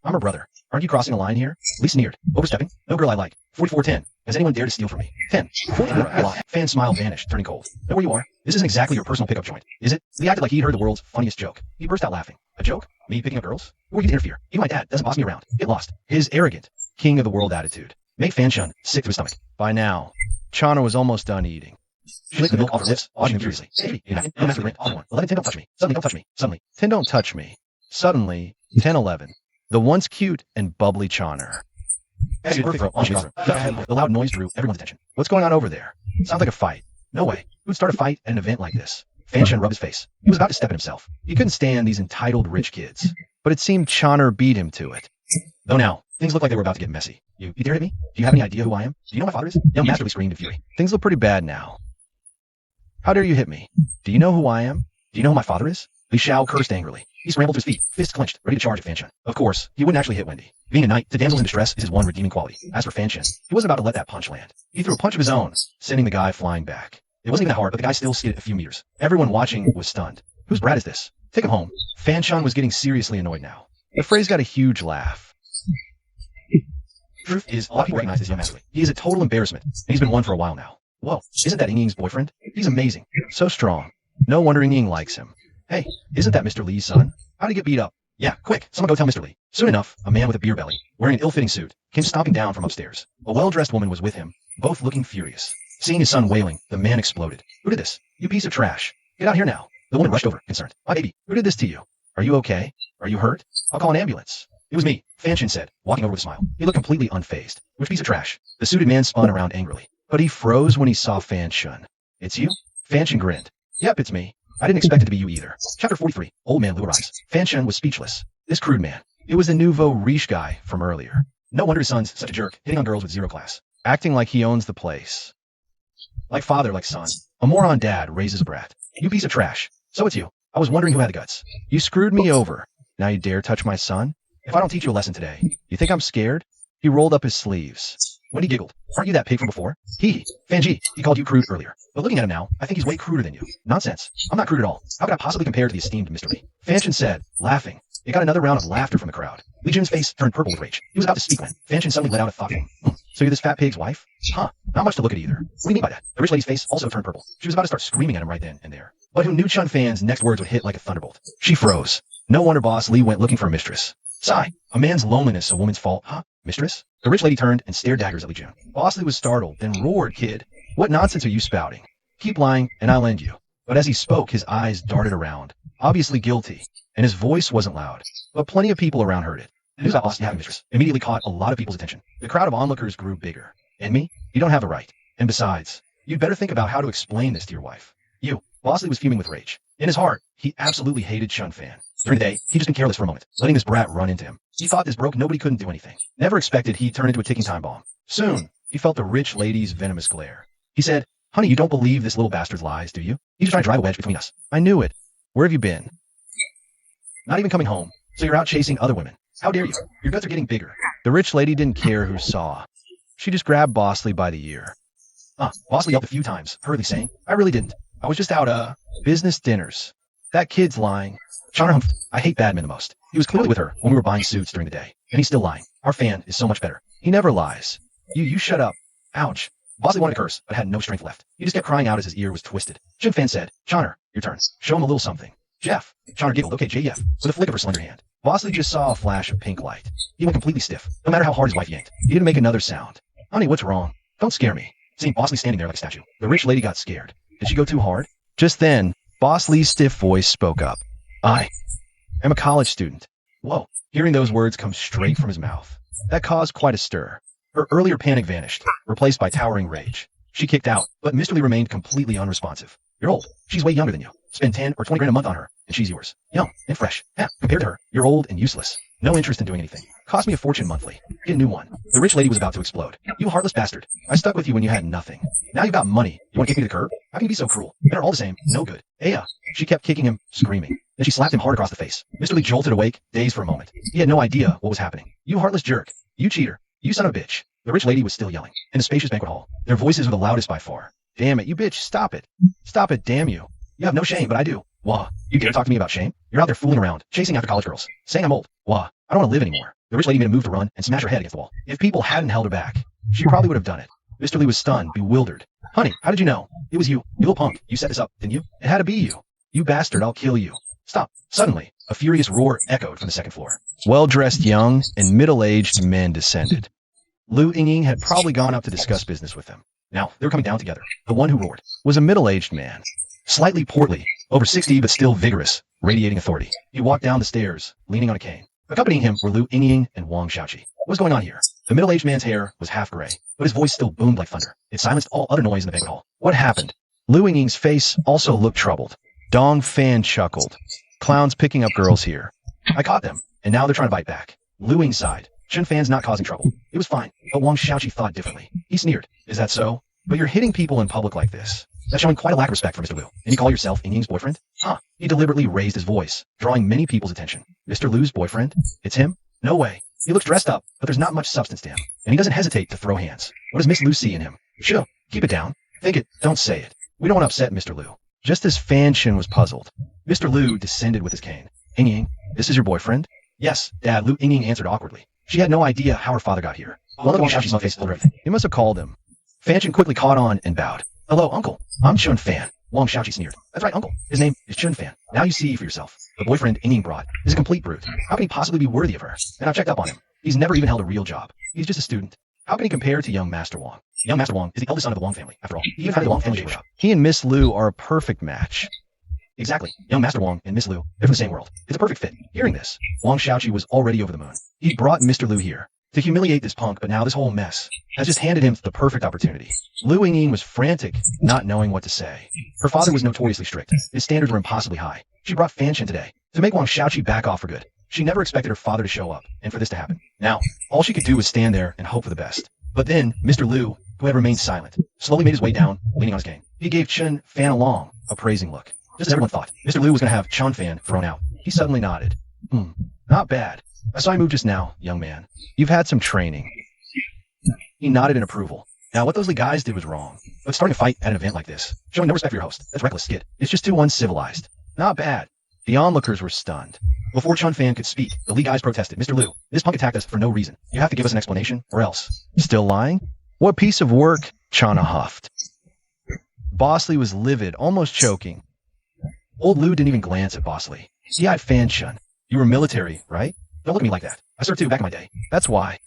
Speaker 6: "I'm her brother. Aren't you crossing a line here?" Lee sneered. "Overstepping? No girl I like." 4410. "Has anyone dared to steal from me?" 10. 44. Fan's smile vanished, turning cold. "Know where you are? This isn't exactly your personal pickup joint, is it?" Lee acted like he'd heard the world's funniest joke. He burst out laughing. "A joke? Me picking up girls? Who are you to interfere? Even my dad doesn't boss me around. Get lost." His arrogant, king of the world attitude made Fan Shun sick to his stomach. By now, Chana was almost done eating. She licked the milk off her lips, watching him curiously. "Hey, no master rent, all in one. 11, 10, don't touch me. Suddenly, don't touch me. Suddenly, 10, don't touch me. Suddenly, 10, 11. The once cute and bubbly Chana. The loud noise drew everyone's attention. "What's going on over there? Sounds like a fight." "No way. Who'd start a fight at an event like this?" Fanshan rubbed his face. He was about to step in himself. He couldn't stand these entitled rich kids.
Speaker 2: But it seemed Chonner beat him to it.
Speaker 6: Though now, things look like they were about to get messy. You dare hit me? Do you have any idea who I am? Do you know my father is? Young Masterly screamed in fury.
Speaker 2: Things look pretty bad now. How dare you hit me? Do you know who I am?
Speaker 6: Do you know who my father is? Li Xiao cursed angrily. He scrambled to his feet, fists clenched, ready to charge at Fanshan. Of course, he wouldn't actually hit Wendy. Being a knight to damsels in distress is his one redeeming quality. As for Fanshan, he wasn't about to let that punch land. He threw a punch of his own, sending the guy flying back. It wasn't even that hard, but the guy still skidded a few meters. Everyone watching was stunned. Whose brat is this? Take him home. Fanshan was getting seriously annoyed now.
Speaker 2: The phrase got a huge laugh.
Speaker 6: Truth is, a lot of people recognize this young Masterly. He is a total embarrassment, and he's been one for a while now. Whoa, isn't that Ying's boyfriend? He's amazing.
Speaker 2: So strong. No wonder Ying likes him.
Speaker 6: Hey, isn't that Mr. Li's son? How'd he get beat up? Yeah, quick, someone go tell Mr. Li. Soon enough, a man with a beer belly, wearing an ill-fitting suit, came stomping down from upstairs. A well-dressed woman was with him, both looking furious. Seeing his son wailing, the man exploded. Who did this? You piece of trash. Get out here now. The woman rushed over, concerned. My baby, who did this to you? Are you okay? Are you hurt? I'll call an ambulance. It was me, Fanshan said, walking over with a smile. He looked completely unfazed. Which piece of trash? The suited man spun around angrily.
Speaker 2: But he froze when he saw Fanshan.
Speaker 6: It's you?
Speaker 2: Fanshan grinned.
Speaker 6: Yep, it's me. I didn't expect it to be you either. Chapter 43. Old Man Lou arrives. Fanshan was speechless. This crude man.
Speaker 2: It was the nouveau riche guy from earlier.
Speaker 6: No wonder his son's such a jerk, hitting on girls with zero class.
Speaker 2: Acting like he owns the place.
Speaker 6: Like father, like son. A moron dad raises a brat. You piece of trash. So it's you. I was wondering who had the guts.
Speaker 2: You screwed me over. Now you dare touch my son?
Speaker 6: If I don't teach you a lesson today.
Speaker 2: You think I'm scared? He rolled up his sleeves.
Speaker 6: Wendy giggled. Aren't you that pig from before? Fanji, he called you crude earlier. But looking at him now, I think he's way cruder than you. Nonsense. I'm not crude at all. How could I possibly compare to the esteemed Mr. Li? Fanshan said, laughing. It got another round of laughter from the crowd. Li Jun's face turned purple with rage. He was about to speak when Fanshan suddenly let out a thoughtful, So you're this fat pig's wife? Huh, not much to look at either. What do you mean by that? The rich lady's face also turned purple. She was about to start screaming at him right then and there. But who knew Chun Fan's next words would hit like a thunderbolt? She froze. No wonder Boss Li went looking for a mistress. Sigh. A man's loneliness a woman's fault. Huh? Mistress? The rich lady turned and stared daggers at Li Jun. Boss Li was startled, then roared, Kid. What nonsense are you spouting? Keep lying, and I'll end you. But as he spoke, his eyes darted around, obviously guilty, and his voice wasn't loud. But plenty of people around heard it. The news about Boss Li having a mistress immediately caught a lot of people's attention. The crowd of onlookers grew bigger. And me? You don't have a right. And besides, you'd better think about how to explain this to your wife. Boss Li was fuming with rage. In his heart, he absolutely hated Chun Fan. During the day, he'd just been careless for a moment, letting this brat run into him. He thought this broke nobody couldn't do anything. Never expected he'd turn into a ticking time bomb. Soon, he felt the rich lady's venomous glare. He said, Honey, you don't believe this little bastard's lies, do you? He's just trying to drive a wedge between us.
Speaker 2: I knew it. Where have you been?
Speaker 6: Not even coming home. So you're out chasing other women. How dare you? Your guts are getting bigger.
Speaker 2: The rich lady didn't care who saw. She just grabbed Boss Li by the ear.
Speaker 6: Boss Li yelped a few times, hurriedly saying, I really didn't. I was just out,
Speaker 2: business dinners. That kid's lying.
Speaker 6: Chonner humphed. I hate Badman the most. He was clearly with her when we were buying suits during the day. And he's still lying. Our Fan is so much better.
Speaker 2: He never lies.
Speaker 6: You shut up. Ouch. Boss Li wanted to curse, but had no strength left. He just kept crying out as his ear was twisted. Jim Fan said, Chonner, your turn. Show him a little something. Jeff. Chonner giggled. Okay, JF. With a flick of her slender hand. Boss Li just saw a flash of pink light. He went completely stiff. No matter how hard his wife yanked, he didn't make another sound. Honey, what's wrong? Don't scare me. Seeing Boss Li standing there like a statue, the rich lady got scared. Did she go too hard?
Speaker 2: Just then, Boss Li's stiff voice spoke up. I am a college student.
Speaker 6: Whoa. Hearing those words come straight from his mouth.
Speaker 2: That caused quite a stir.
Speaker 6: Her earlier panic vanished, replaced by towering rage. She kicked out, but Mr. Li remained completely unresponsive. You're old. She's way younger than you. Spend 10 or 20 grand a month on her, and she's yours. Young and fresh. Yeah, compared to her, you're old and useless. No interest in doing anything. Cost me a fortune monthly. Get a new one. The rich lady was about to explode. You heartless bastard. I stuck with you when you had nothing. Now you've got money. You want to kick me to the curb? How can you be so cruel? Men are all the same. No good. Aya. She kept kicking him, screaming. Then she slapped him hard across the face. Mr. Li jolted awake, dazed for a moment. He had no idea what was happening. You heartless jerk. You cheater. You son of a bitch. The rich lady was still yelling. In the spacious banquet hall, their voices were the loudest by far.
Speaker 2: Damn it, you bitch, stop it. Stop it, damn you.
Speaker 6: You have no shame, but I do. Wah. You dare talk to me about shame? You're out there fooling around, chasing after college girls, saying I'm old. Wah. I don't want to live anymore. The rich lady made a move to run and smash her head against the wall. If people hadn't held her back, she probably would have done it. Mr. Li was stunned, bewildered. Honey, how did you know? It was you. You little punk. You set this up, didn't you? It had to be you. You bastard, I'll kill you. Stop. Suddenly, a furious roar echoed from the second floor.
Speaker 2: Well-dressed young and middle-aged men descended. Lu Ying had probably gone up to discuss business with them.
Speaker 6: Now, they were coming down together. The one who roared
Speaker 2: was a middle-aged man.
Speaker 6: Slightly portly, over 60 but still vigorous, radiating authority. He walked down the stairs, leaning on a cane. Accompanying him were Lu Ying and Wang Xiaoqi. What was going on here? The middle-aged man's hair was half gray, but his voice still boomed like thunder. It silenced all other noise in the banquet hall. What happened?
Speaker 2: Lu Ying's face also looked troubled. Dong Fan chuckled. Clowns picking up girls here.
Speaker 6: I caught them, and now they're trying to bite back. Lu Ying sighed. Chen Fan's not causing trouble. It was fine, but Wang Xiaoqi thought differently. He sneered. Is that so? But you're hitting people in public like this. That's showing quite a lack of respect for Mr. Lu. And you call yourself Ying Ying's boyfriend? Huh. He deliberately raised his voice, drawing many people's attention. Mr. Lu's boyfriend? It's him? No way. He looks dressed up, but there's not much substance to him. And he doesn't hesitate to throw hands. What does Miss Lu see in him? Chill. Keep it down. Think it. Don't say it. We don't want to upset Mr. Lu.
Speaker 2: Just as Fan Shen was puzzled.
Speaker 6: Mr. Lu descended with his cane. Ying Ying, this is your boyfriend? Yes, Dad. Lu Ying Ying answered awkwardly. She had no idea how her father got here. Well, look at Wang Xiaoqi's smug face told her everything.
Speaker 2: He must have called him.
Speaker 6: Fan Shen quickly caught on and bowed. Hello, Uncle. I'm Chun Fan. Wang Xiaoqi sneered. That's right, Uncle. His name is Chun Fan. Now you see for yourself. The boyfriend Ying Ying brought is a complete brute. How can he possibly be worthy of her? And I've checked up on him. He's never even held a real job. He's just a student. How can he compare to young Master Wang? Young Master Wang is the eldest son of the Wang family. After all, he even founded the Wang family barbershop.
Speaker 2: He and Miss Lu are a perfect match.
Speaker 6: Exactly. Young Master Wang and Miss Lu, they're from the same world. It's a perfect fit. Hearing this, Wang Xiaoqi was already over the moon. He brought Mr. Lu here to humiliate this punk, but now this whole mess has just handed him the perfect opportunity. Lu Ying Ying was frantic, not knowing what to say. Her father was notoriously strict. His standards were impossibly high. She brought Fan Shen today to make Wang Xiaoqi back off for good. She never expected her father to show up, and for this to happen. Now, all she could do was stand there and hope for the best. But then, Mr. Lu, who had remained silent, slowly made his way down, leaning on his cane. He gave Chen Fan a appraising look. Just as everyone thought, Mr. Lu was going to have Chun Fan thrown out. He suddenly nodded. Not bad. I saw you move just now, young man.
Speaker 2: You've had some training.
Speaker 6: He nodded in approval. Now, what those guys did was wrong. But starting a fight at an event like this, showing no respect for your host, that's reckless, skid. It's just too uncivilized.
Speaker 2: Not bad. The onlookers were stunned.
Speaker 6: Before Chun Fan could speak, the Lee guys protested. Mr. Lu, this punk attacked us for no reason. You have to give us an explanation, or else.
Speaker 2: Still lying? What piece of work? Chana huffed. Bosley was livid, almost choking.
Speaker 6: Old Lu didn't even glance at Bosley. He eyed Fan Shen. You were military, right? Don't look at me like that. I served too back in my day.
Speaker 2: That's why.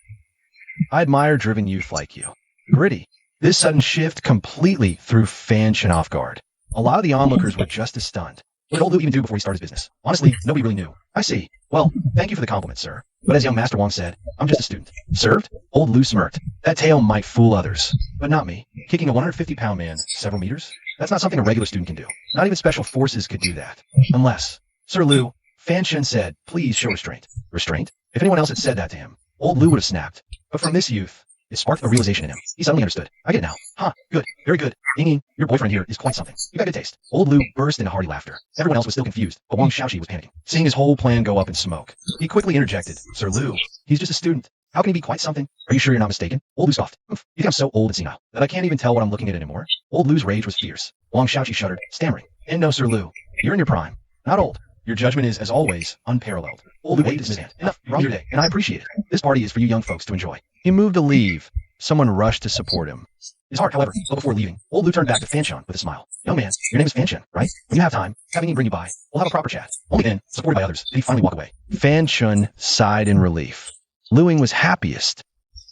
Speaker 2: I admire driven youth like you.
Speaker 6: Gritty. This sudden shift completely threw Fan Shen off guard. A lot of the onlookers were just as stunned. What did old Lu even do before he started his business? Honestly, nobody really knew. I see. Well, thank you for the compliment, sir. But as young Master Wang said, I'm just a student. Served? Old Lu smirked. That tale might fool others, but not me. Kicking a 150-pound man several meters? That's not something a regular student can do. Not even special forces could do that. Unless, Sir Lu, Fan Shen said, please show restraint. Restraint? If anyone else had said that to him, old Lu would have snapped. But from this youth, it sparked a realization in him. He suddenly understood. I get it now. Huh, good, very good. Ying Ying, your boyfriend here is quite something. You got good taste. Old Lu burst into hearty laughter. Everyone else was still confused, but Wang Xiaoqi was panicking, seeing his whole plan go up in smoke. He quickly interjected. Sir Lu, he's just a student. How can he be quite something? Are you sure you're not mistaken? Old Lu scoffed. You think I'm so old and senile that I can't even tell what I'm looking at anymore? Old Lu's rage was fierce. Wang Xiaoqi shuddered, stammering. And no, Sir Lu, you're in your prime. Not old. Your judgment is, as always, unparalleled. Old Lu waved his hand. Enough, you're on your day, and I appreciate it. This party is for you young folks to enjoy.
Speaker 2: He moved to leave. Someone rushed to support him.
Speaker 6: His heart, however, but before leaving, old Lu turned back to Fan Shen with a smile. Young man, your name is Fan Shen, right? When you have time, having him bring you by, we'll have a proper chat. Only then, supported by others, did he finally walk away.
Speaker 2: Fan Shen sighed in relief. Lu Ying was happiest.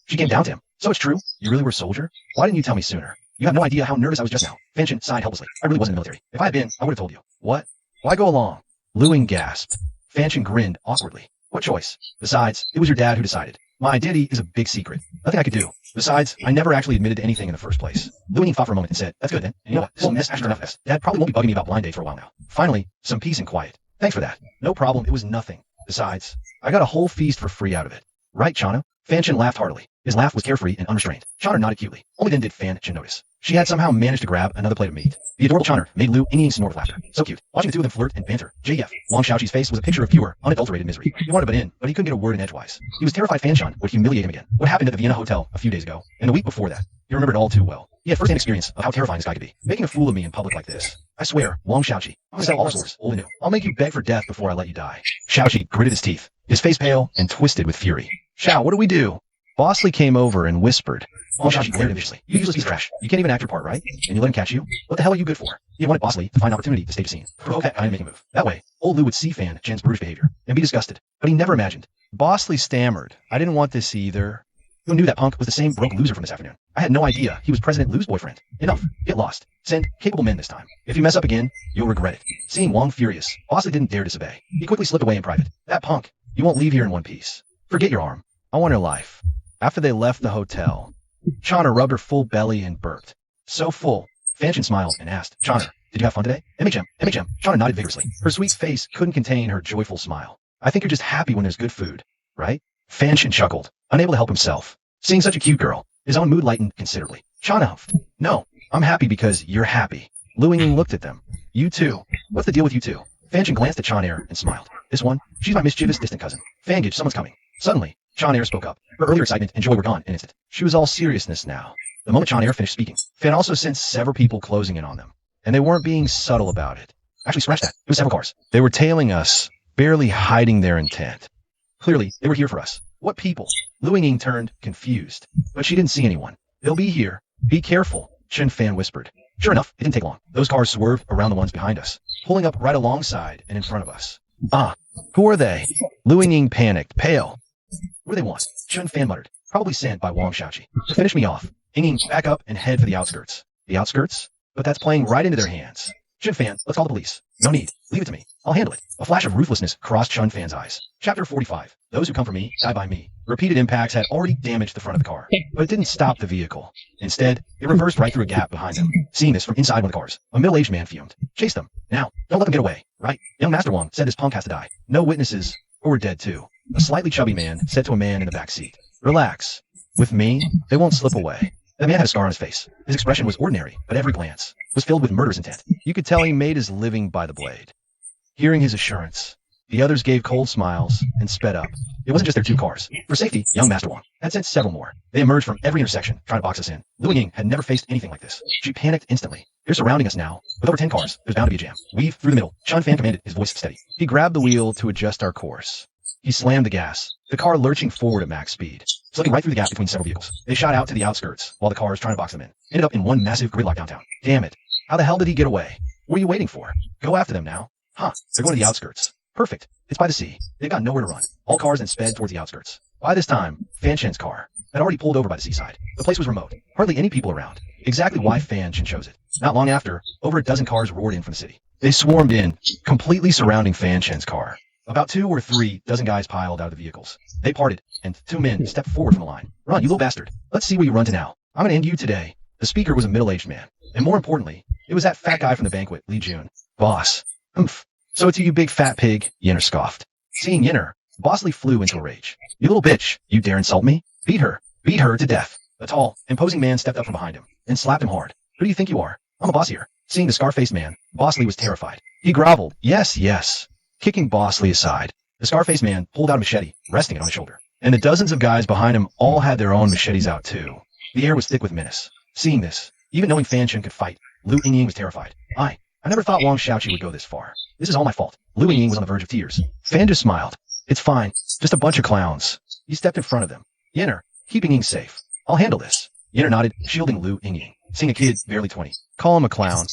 Speaker 6: She came down to him. So it's true? You really were a soldier? Why didn't you tell me sooner? You have no idea how nervous I was just now. Fan Shen sighed helplessly. I really wasn't in the military. If I had been, I would have told you. What? Why go along?
Speaker 2: Lu Ying gasped.
Speaker 6: Fan Shen grinned awkwardly. What choice? Besides, it was your dad who decided. My identity is a big secret. Nothing I could do. Besides, I never actually admitted to anything in the first place. Lu Ying thought for a moment and said, that's good then. And you know what? This whole mess after enough. Dad probably won't be bugging me about blind date for a while now. Finally, some peace and quiet. Thanks for that. No problem. It was nothing. Besides, I got a whole feast for free out of it. Right, Chana? Fan Shen laughed heartily. His laugh was carefree and unrestrained. Chana nodded cutely. Only then did Fan Shen notice. She had somehow managed to grab another plate of meat. The adorable Chana made Lu Ying snort with laughter. So cute. Watching the two of them flirt and banter. JF. Wang Xiaoqi's face was a picture of pure, unadulterated misery. He wanted to butt in, but he couldn't get a word in edgewise. He was terrified Fan Shen would humiliate him again. What happened at the Vienna hotel a few days ago, and the week before that. He remembered all too well. He had first-hand experience of how terrifying this guy could be. Making a fool of me in public like this. I swear, Wang Xiaoqi, I'm gonna sell all sorts, old and new. I'll make you beg for death before I let you die. Xiaoqi gritted his teeth, his face pale and twisted with fury. Xiao, what do we do?
Speaker 2: Bosley came over and whispered.
Speaker 6: Wang Xiaoqi glared viciously. You useless piece of trash. You can't even act your part, right? And you let him catch you? What the hell are you good for? He wanted Bosley to find an opportunity to stage a scene. Okay, I didn't make a move. That way, old Lu would see Fan Shen's brutish behavior and be disgusted. But he never imagined.
Speaker 2: Bosley stammered. I didn't want this either.
Speaker 6: Who knew that punk was the same broke loser from this afternoon? I had no idea he was President Lu's boyfriend. Enough. Get lost. Send capable men this time. If you mess up again, you'll regret it. Seeing Wang furious, Bosley didn't dare disobey. He quickly slipped away in private. That punk. You won't leave here in one piece. Forget your arm.
Speaker 2: I want her life. After they left the hotel,
Speaker 6: Chana rubbed her full belly and burped. So full. Fan Shen smiled and asked, Chana, Did you have fun today? MHM, MHM. Shauna nodded vigorously. Her sweet face couldn't contain her joyful smile. I think you're just happy when there's good food, right? Fanshin chuckled, unable to help himself. Seeing such a cute girl, his own mood lightened considerably. Shauna huffed. No, I'm happy because you're happy. Lu Yingying looked at them. You too. What's the deal with you two? Fanshin glanced at Chanair and smiled. This one, she's my mischievous distant cousin. Fangage, someone's coming. Suddenly, Chanair spoke up. Her earlier excitement and joy were gone in an instant. She was all seriousness now. The moment Chanair finished speaking, Fan also sensed several people closing in on them. And they weren't being subtle about it. Actually, scratch that. It was several cars. They were tailing us, barely hiding their intent. Clearly, they were here for us. What people? Lu Yingying turned, confused. But she didn't see anyone. They'll be here. Be careful, Chen Fan whispered. Sure enough, it didn't take long. Those cars swerved around the ones behind us, pulling up right alongside and in front of us. Ah, who are they? Lu Yingying panicked, pale. What do they want? Chen Fan muttered. Probably sent by Wang Xiaoqi. To finish me off, Yingying, back up and head for the outskirts. The outskirts? But that's playing right into their hands. Chen Fan, let's call the police. No need. Leave it to me. I'll handle it. A flash of ruthlessness crossed Chen Fan's eyes. Chapter 45. Those who come for me, die by me. Repeated impacts had already damaged the front of the car. But it didn't stop the vehicle. Instead, it reversed right through a gap behind them. Seeing this from inside one of the cars, a middle-aged man fumed. Chase them. Now, don't let them get away. Right? Young Master Wang said this punk has to die. No witnesses, or we're dead too. A slightly chubby man said to a man in the back seat. Relax. With me, they won't slip away. The man had a scar on his face. His expression was ordinary, but every glance was filled with murderous intent. You could tell he made his living by the blade. Hearing his assurance, the others gave cold smiles and sped up. It wasn't just their two cars. For safety, young Master Wang had sent several more. They emerged from every intersection, trying to box us in. Lu Yingying had never faced anything like this. She panicked instantly. They're surrounding us now. With over 10 cars, there's bound to be a jam. Weave through the middle. Chen Fan commanded, his voice steady. He grabbed the wheel to adjust our course. He slammed the gas, the car lurching forward at max speed, slipping right through the gap between several vehicles. They shot out to the outskirts, while the cars trying to box them in ended up in one massive gridlock downtown. Damn it. How the hell did he get away? What are you waiting for? Go after them now. Huh, they're going to the outskirts. Perfect. It's by the sea. They've got nowhere to run. All cars then sped towards the outskirts. By this time, Fan Shen's car had already pulled over by the seaside. The place was remote. Hardly any people around. Exactly why Fan Shen chose it. Not long after, over a dozen cars roared in from the city. They swarmed in, completely surrounding Fan Shen's car. About 2 or 3 dozen guys piled out of the vehicles. They parted, and 2 men stepped forward from the line. Run, you little bastard. Let's see where you run to now. I'm gonna end you today. The speaker was a middle-aged man. And more importantly, it was that fat guy from the banquet, Li Jun. Boss. Oomph. So it's you big fat pig, Yinner scoffed. Seeing Yinner, Boss Li flew into a rage. You little bitch, you dare insult me? Beat her to death. A tall, imposing man stepped up from behind him, and slapped him hard. Who do you think you are? I'm a boss here. Seeing the scar-faced man, Boss Li was terrified. He groveled. Yes, yes. Kicking Boss Li aside, the scar-faced man pulled out a machete, resting it on his shoulder. And the dozens of guys behind him all had their own machetes out too. The air was thick with menace. Seeing this, even knowing Fan Shen could fight, Lu Yingying was terrified. I never thought Wang Xiaoqi would go this far. This is all my fault. Lu Yingying was on the verge of tears. Fan just smiled. It's fine. Just a bunch of clowns. He stepped in front of them. Yinner, keep Yingying safe. I'll handle this. Yinner nodded, shielding Lu Yingying. Seeing a kid, barely 20. Call him a clown.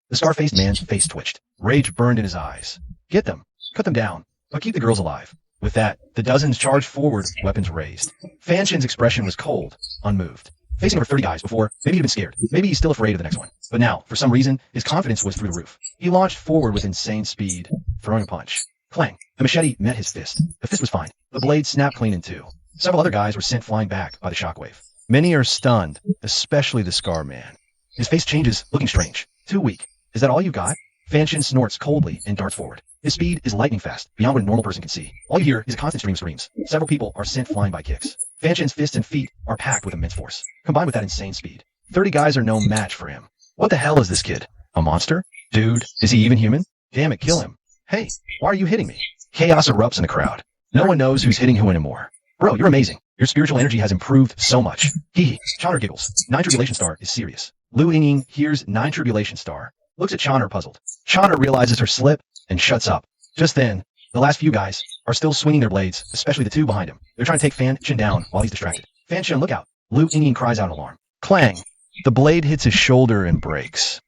Speaker 6: The scar-faced man's face twitched. Rage burned in his eyes. Get them. Cut them down. But keep the girls alive. With that, the dozens charged forward, weapons raised. Fan Shen's expression was cold, unmoved. Facing over 30 guys before, maybe he'd been scared. Maybe he's still afraid of the next one. But now, for some reason, his confidence was through the roof. He launched forward with insane speed, throwing a punch. Clang. The machete met his fist. The fist was fine. The blade snapped clean in two. Several other guys were sent flying back by the shockwave.
Speaker 2: Many are stunned, especially the Scar Man.
Speaker 6: His face changes, looking strange. Too weak. Is that all you got? Fan Shen snorts coldly and darts forward. His speed is lightning fast, beyond what a normal person can see. All you hear is a constant stream of screams. Several people are sent flying by kicks. Fan Shen's fists and feet are packed with immense force. Combined with that insane speed, 30 guys are no match for him. What the hell is this kid? A monster? Dude, is he even human? Damn it, kill him. Hey, why are you hitting me? Chaos erupts in the crowd. No one knows who's hitting who anymore. Bro, you're amazing. Your spiritual energy has improved so much. Hee. Chonner giggles. 9 Tribulation Star is serious. Lu Yingying hears 9 Tribulation Star. Looks at Chonner puzzled. Chonner realizes her slip and shuts up. Just then, the last few guys are still swinging their blades, especially the 2 behind him. They're trying to take Fan Shen down while he's distracted. Fan Shen, look out. Lu Yingying cries out in alarm.
Speaker 2: Clang. The blade hits his shoulder and breaks.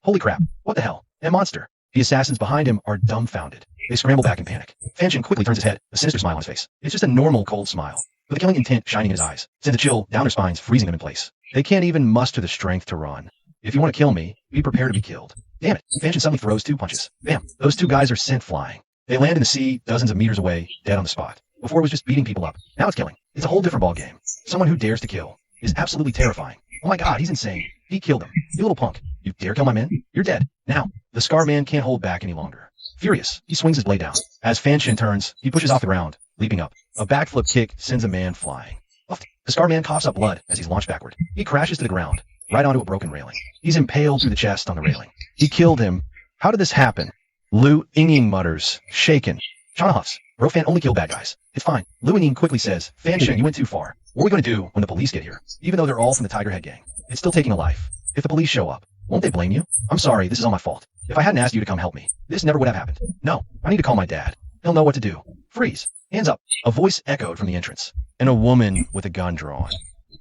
Speaker 6: Holy crap. What the hell? That monster. The assassins behind him are dumbfounded. They scramble back in panic. Fan Shen quickly turns his head, a sinister smile on his face. It's just a normal cold smile, with a killing intent shining in his eyes, sends a chill down their spines, freezing them in place.
Speaker 2: They can't even muster the strength to run.
Speaker 6: If you want to kill me, be prepared to be killed. Damn it. Fan Shen suddenly throws 2 punches. Bam. Those 2 guys are sent flying. They land in the sea, dozens of meters away, dead on the spot. Before it was just beating people up. Now it's killing. It's a whole different ballgame. Someone who dares to kill is absolutely terrifying. Oh my god, he's insane. He killed him. You little punk. You dare kill my men? You're dead. Now, the Scar Man can't hold back any longer. Furious, he swings his blade down. As Fan Shin turns, he pushes off the ground, leaping up. A backflip kick sends a man flying. Uffed. The Scar Man coughs up blood as he's launched backward. He crashes to the ground, right onto a broken railing. He's impaled through the chest on the railing. He killed him. How did this happen? Lu Ying mutters, shaken. Chana huffs. Bro Fan only kill bad guys. It's fine. Lu Ying quickly says, Fan Shin, you went too far. What are we going to do when the police get here? Even though they're all from the Tiger Head gang, it's still taking a life. If the police show up, won't they blame you? I'm sorry, this is all my fault. If I hadn't asked you to come help me, this never would have happened. No, I need to call my dad. He'll know what to do. Freeze. Hands up. A voice echoed from the entrance, and a woman with a gun drawn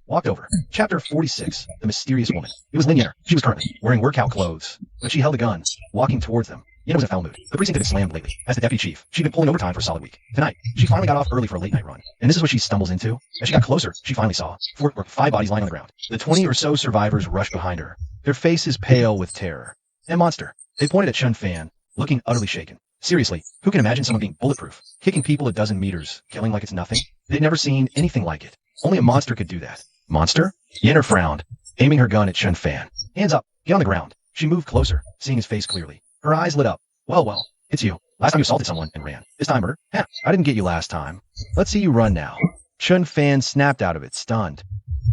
Speaker 6: walked over. Chapter 46, The Mysterious Woman. It was Lin Yenner. She was currently wearing workout clothes, but she held a gun, walking towards them. Yenner was in a foul mood. The precinct had been slammed lately. As the deputy chief, she'd been pulling overtime for a solid week. Tonight, she finally got off early for a late night run. And this is what she stumbles into. As she got closer, she finally saw 4 or 5 bodies lying on the ground. The 20 or so survivors rushed behind her, their faces pale with terror. A monster. They pointed at Chun Fan, looking utterly shaken. Seriously, who can imagine someone being bulletproof, kicking people a dozen meters, killing like it's nothing? They'd never seen anything like it. Only a monster could do that. Monster? Yenner frowned, aiming her gun at Chun Fan. Hands up. Get on the ground. She moved closer, seeing his face clearly. Her eyes lit up. Well, it's you. Last time you assaulted someone and ran. This time murder? Heh, I didn't get you last time. Let's see you run now. Chun Fan snapped out of it, stunned.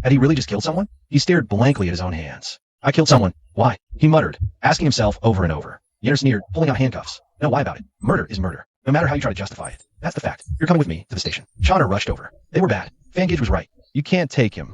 Speaker 6: Had he really just killed someone? He stared blankly at his own hands. I killed someone. Why? He muttered, asking himself over and over. Yenner sneered, pulling out handcuffs. No, why about it? Murder is murder, no matter how you try to justify it. That's the fact. You're coming with me to the station. Chana rushed over. They were bad. Fangage was right.
Speaker 2: You can't take him.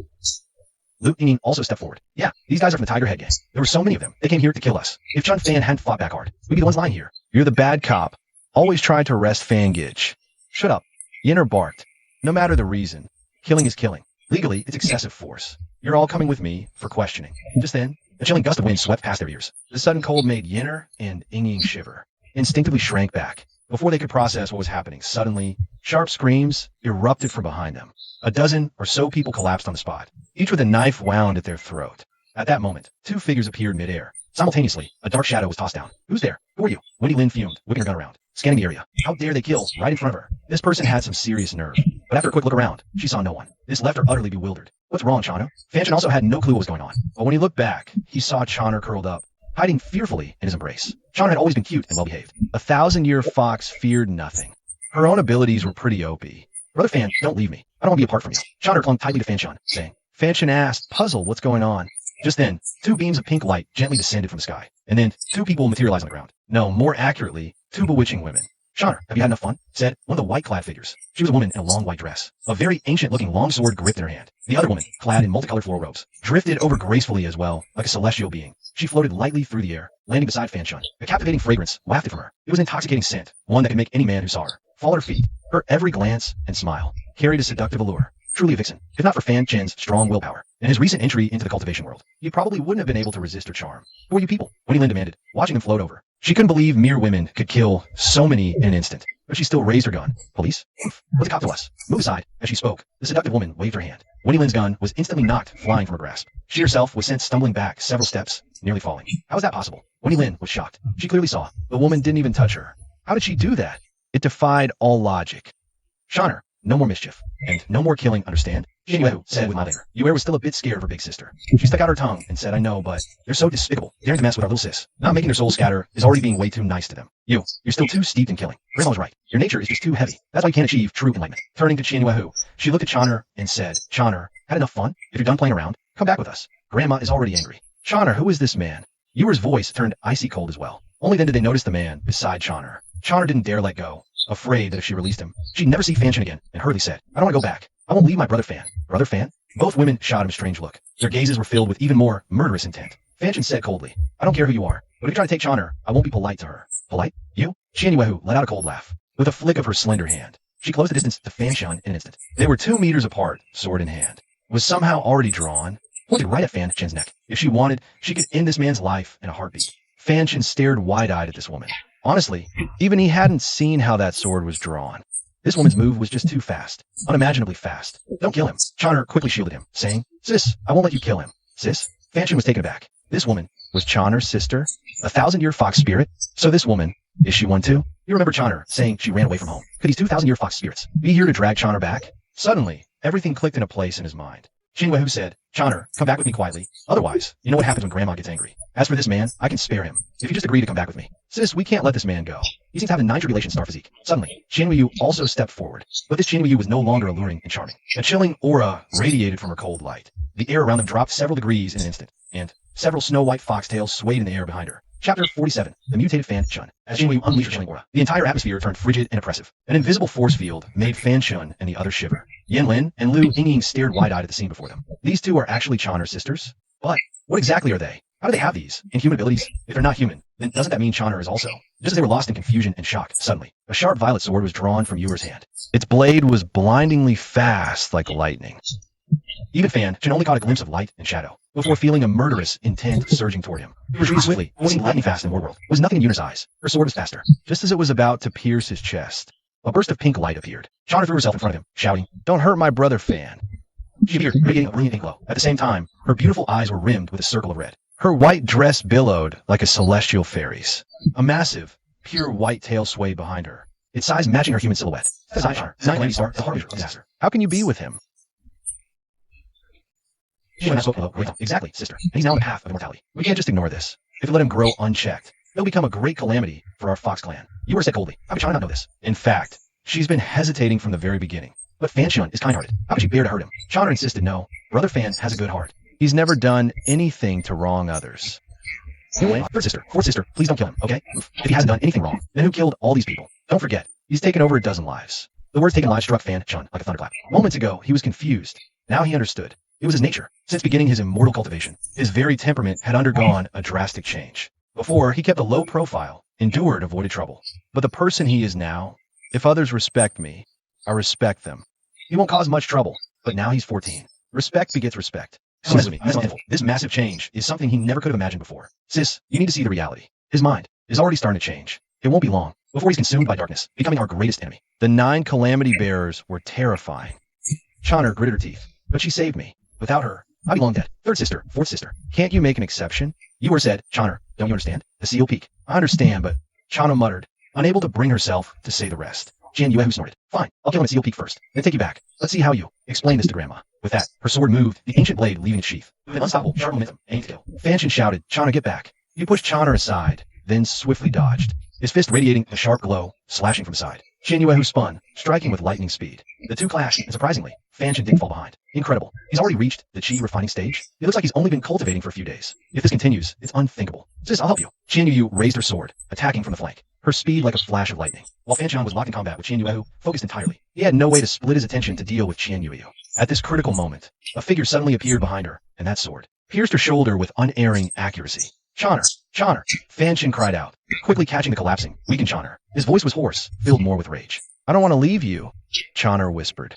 Speaker 6: Lu Ying also stepped forward. Yeah, these guys are from the Tiger Head gang. There were so many of them. They came here to kill us. If Chun Fan hadn't fought back hard, we'd be the ones lying here.
Speaker 2: You're the bad cop. Always tried to arrest Fangage. Shut up. Yenner barked. No matter the reason. Killing is killing.
Speaker 6: Legally, it's excessive force. You're all coming with me for questioning. Just then, a chilling gust of wind swept past their ears. The sudden cold made Yenner and Ying shiver. Instinctively shrank back. Before they could process what was happening, suddenly, sharp screams erupted from behind them. A dozen or so people collapsed on the spot, each with a knife wound at their throat. At that moment, 2 figures appeared midair. Simultaneously, a dark shadow was tossed down. Who's there? Who are you? Wendy Lin fumed, whipping her gun around, scanning the area. How dare they kill right in front of her? This person had some serious nerve. But after a quick look around, she saw no one. This left her utterly bewildered. What's wrong, Chana? Fanshin also had no clue what was going on. But when he looked back, he saw Chana curled up, hiding fearfully in his embrace. Chana had always been cute and well-behaved.
Speaker 2: 1,000-year fox feared nothing. Her own abilities were pretty OP.
Speaker 6: Brother Fan, don't leave me. I don't want to be apart from you. Chana clung tightly to Fanshin, saying.
Speaker 2: Fanshin asked, puzzled, what's going on?
Speaker 6: Just then, 2 beams of pink light gently descended from the sky. And then, 2 people materialized on the ground. No, more accurately, 2 bewitching women. Chana, have you had enough fun? Said one of the white-clad figures. She was a woman in a long white dress, a very ancient-looking long sword gripped in her hand. The other woman, clad in multicolored floral robes, drifted over gracefully as well, like a celestial being. She floated lightly through the air, landing beside Fanshin. A captivating fragrance wafted from her. It was an intoxicating scent, one that could make any man who saw her fall at her feet. Her every glance and smile carried a seductive allure. Truly a vixen, if not for Fan Chen's strong willpower and his recent entry into the cultivation world. He probably wouldn't have been able to resist her charm. Who are you people? Wendy Lin demanded, watching them float over. She couldn't believe mere women could kill so many in an instant, but she still raised her gun. Police? What's a cop to us? Move aside. As she spoke, the seductive woman waved her hand. Wendy Lin's gun was instantly knocked flying from her grasp. She herself was sent stumbling back several steps, nearly falling. How was that possible? Wendy Lin was shocked. She clearly saw. The woman didn't even touch her. How did she do that?
Speaker 2: It defied all logic.
Speaker 6: Shaner, no more mischief, and no more killing, understand? Shinwehu said with mild air. Yue was still a bit scared of her big sister. She stuck out her tongue and said, I know, but they're so despicable, daring to mess with our little sis. Not making their souls scatter is already being way too nice to them. You're still too steeped in killing. Grandma was right. Your nature is just too heavy. That's why you can't achieve true enlightenment. Turning to Shinwehu, she looked at Choner and said, Choner, had enough fun? If you're done playing around, come back with us. Grandma is already angry.
Speaker 2: Choner, who is this man?
Speaker 6: Yuer's voice turned icy cold as well. Only then did they notice the man beside Choner. Choner didn't dare let go, afraid that if she released him, she'd never see Fanshin again, and hurriedly said, I don't want to go back. I won't leave my brother Fan. Brother Fan? Both women shot him a strange look. Their gazes were filled with even more murderous intent. Fanshin said coldly, I don't care who you are, but if you try to take Choner, I won't be polite to her. Polite? You? Qianyuehu let out a cold laugh. With a flick of her slender hand, she closed the distance to Fanshin in an instant. They were 2 meters apart, sword in hand. Was somehow already drawn, pointed right at Fanshin's neck. If she wanted, she could end this man's life in a heartbeat.
Speaker 2: Fanshin stared wide-eyed at this woman. Honestly, even he hadn't seen how that sword was drawn.
Speaker 6: This woman's move was just too fast, unimaginably fast. Don't kill him. Choner quickly shielded him, saying, Sis, I won't let you kill him. Sis? Fanshin was taken aback. This woman
Speaker 2: was Choner's sister?
Speaker 6: 1,000-year fox spirit? So this woman, is she one too? You remember Choner saying she ran away from home. Could these 2,000-year fox spirits be here to drag Choner back? Suddenly, everything clicked into place in his mind. Shinwehu said, Chonner, come back with me quietly. Otherwise, you know what happens when Grandma gets angry. As for this man, I can spare him. If you just agree to come back with me. Sis, we can't let this man go. He seems to have a 9 tribulation star physique. Suddenly, Qianruiyu also stepped forward. But this Qianruiyu was no longer alluring and charming. A chilling aura radiated from her cold light. The air around them dropped several degrees in an instant, and several snow-white foxtails swayed in the air behind her. Chapter 47, The Mutated Fan Shun. As Qianruiyu unleashed her chilling aura, the entire atmosphere turned frigid and oppressive. An invisible force field made Fan Shun and the others shiver. Yan Lin and Lu Yingying stared wide-eyed at the scene before them. These two are actually Chonner's sisters? But what exactly are they? How do they have these inhuman abilities? If they're not human, then doesn't that mean Chonner is also? Just as they were lost in confusion and shock, suddenly, a sharp violet sword was drawn from Yuer's hand.
Speaker 2: Its blade was blindingly fast like lightning.
Speaker 6: Even Fan Shun only caught a glimpse of light and shadow before feeling a murderous intent surging toward him. He retreated swiftly, pointing lightning fast in the world. Was nothing in Yuer's eyes. Her sword was faster.
Speaker 2: Just as it was about to pierce his chest,
Speaker 6: A burst of pink light appeared. Chonner threw herself in front of him, shouting.
Speaker 2: "Don't hurt my brother, Fan."
Speaker 6: She appeared, radiating a brilliant pink glow. At the same time, her beautiful eyes were rimmed with a circle of red.
Speaker 2: Her white dress billowed like a celestial fairy's. A massive, pure white tail swayed behind her.
Speaker 6: Its size matching her human silhouette. Chonner, the night star, the harbinger of disaster.
Speaker 2: How can you be with him?
Speaker 6: Exactly, sister. And he's now on the path of immortality. We can't just ignore this. If we let him grow unchecked, he'll become a great calamity for our Fox clan. You were said coldly. How could Chonner not know this?
Speaker 2: In fact, she's been hesitating from the very beginning.
Speaker 6: But Fan Shun is kind-hearted. How could she bear to hurt him? Chonner insisted no. Brother Fan has a good heart.
Speaker 2: He's never done anything to wrong others.
Speaker 6: Fourth sister, please don't kill him, okay? If he hasn't done anything wrong, then who killed all these people? Don't forget,
Speaker 2: He's taken over a dozen lives.
Speaker 6: the words taken alive struck Fan Shun like a thunderclap. Moments ago, he was confused. Now he understood. It was his nature. Since beginning his immortal cultivation, his very temperament had undergone a drastic change. Before, he kept a low profile, endured avoided trouble.
Speaker 2: But the person he is now, if others respect me, I respect them.
Speaker 6: He won't cause much trouble, but now he's 14.
Speaker 2: Respect begets respect.
Speaker 6: Sis, this massive change is something he never could have imagined before. Sis, you need to see the reality. His mind is already starting to change. It won't be long before he's consumed by darkness, becoming our greatest enemy.
Speaker 2: The 9 calamity bearers were terrifying.
Speaker 6: Chonner gritted her teeth, but she saved me. Without her, I'd be long dead. Third sister, fourth sister.
Speaker 2: Can't you make an exception?
Speaker 6: You were said, Chonner, don't you understand? The seal peak. I understand, but Chonner muttered, unable to bring herself to say the rest. Qianruiyu snorted. Fine, I'll kill him at Seal Peak first, then take you back. Let's see how you explain this to Grandma. With that, her sword moved, the ancient blade leaving its sheath. With an unstoppable, sharp momentum, aimed to kill. Fan Shun shouted, Chonner, get back. He pushed Chonner aside, then swiftly dodged, his fist radiating a sharp glow, slashing from the side. Qianruiyu spun, striking with lightning speed. The two clashed, and surprisingly, Fan Shun didn't fall behind. Incredible. He's already reached the chi refining stage. It looks like he's only been cultivating for a few days. If this continues, it's unthinkable. Sis, I'll help you. Qianruiyu raised her sword, attacking from the flank, her speed like a flash of lightning. While Fan Shun was locked in combat with Qianruiyu, focused entirely, he had no way to split his attention to deal with Qianruiyu. At this critical moment, a figure suddenly appeared behind her, and that sword pierced her shoulder with unerring accuracy. Chonner! Chonner! Fan Shun cried out, quickly catching the collapsing, weakened Chonner. His voice was hoarse, filled more with rage.
Speaker 2: I don't want to leave you, Chonner whispered,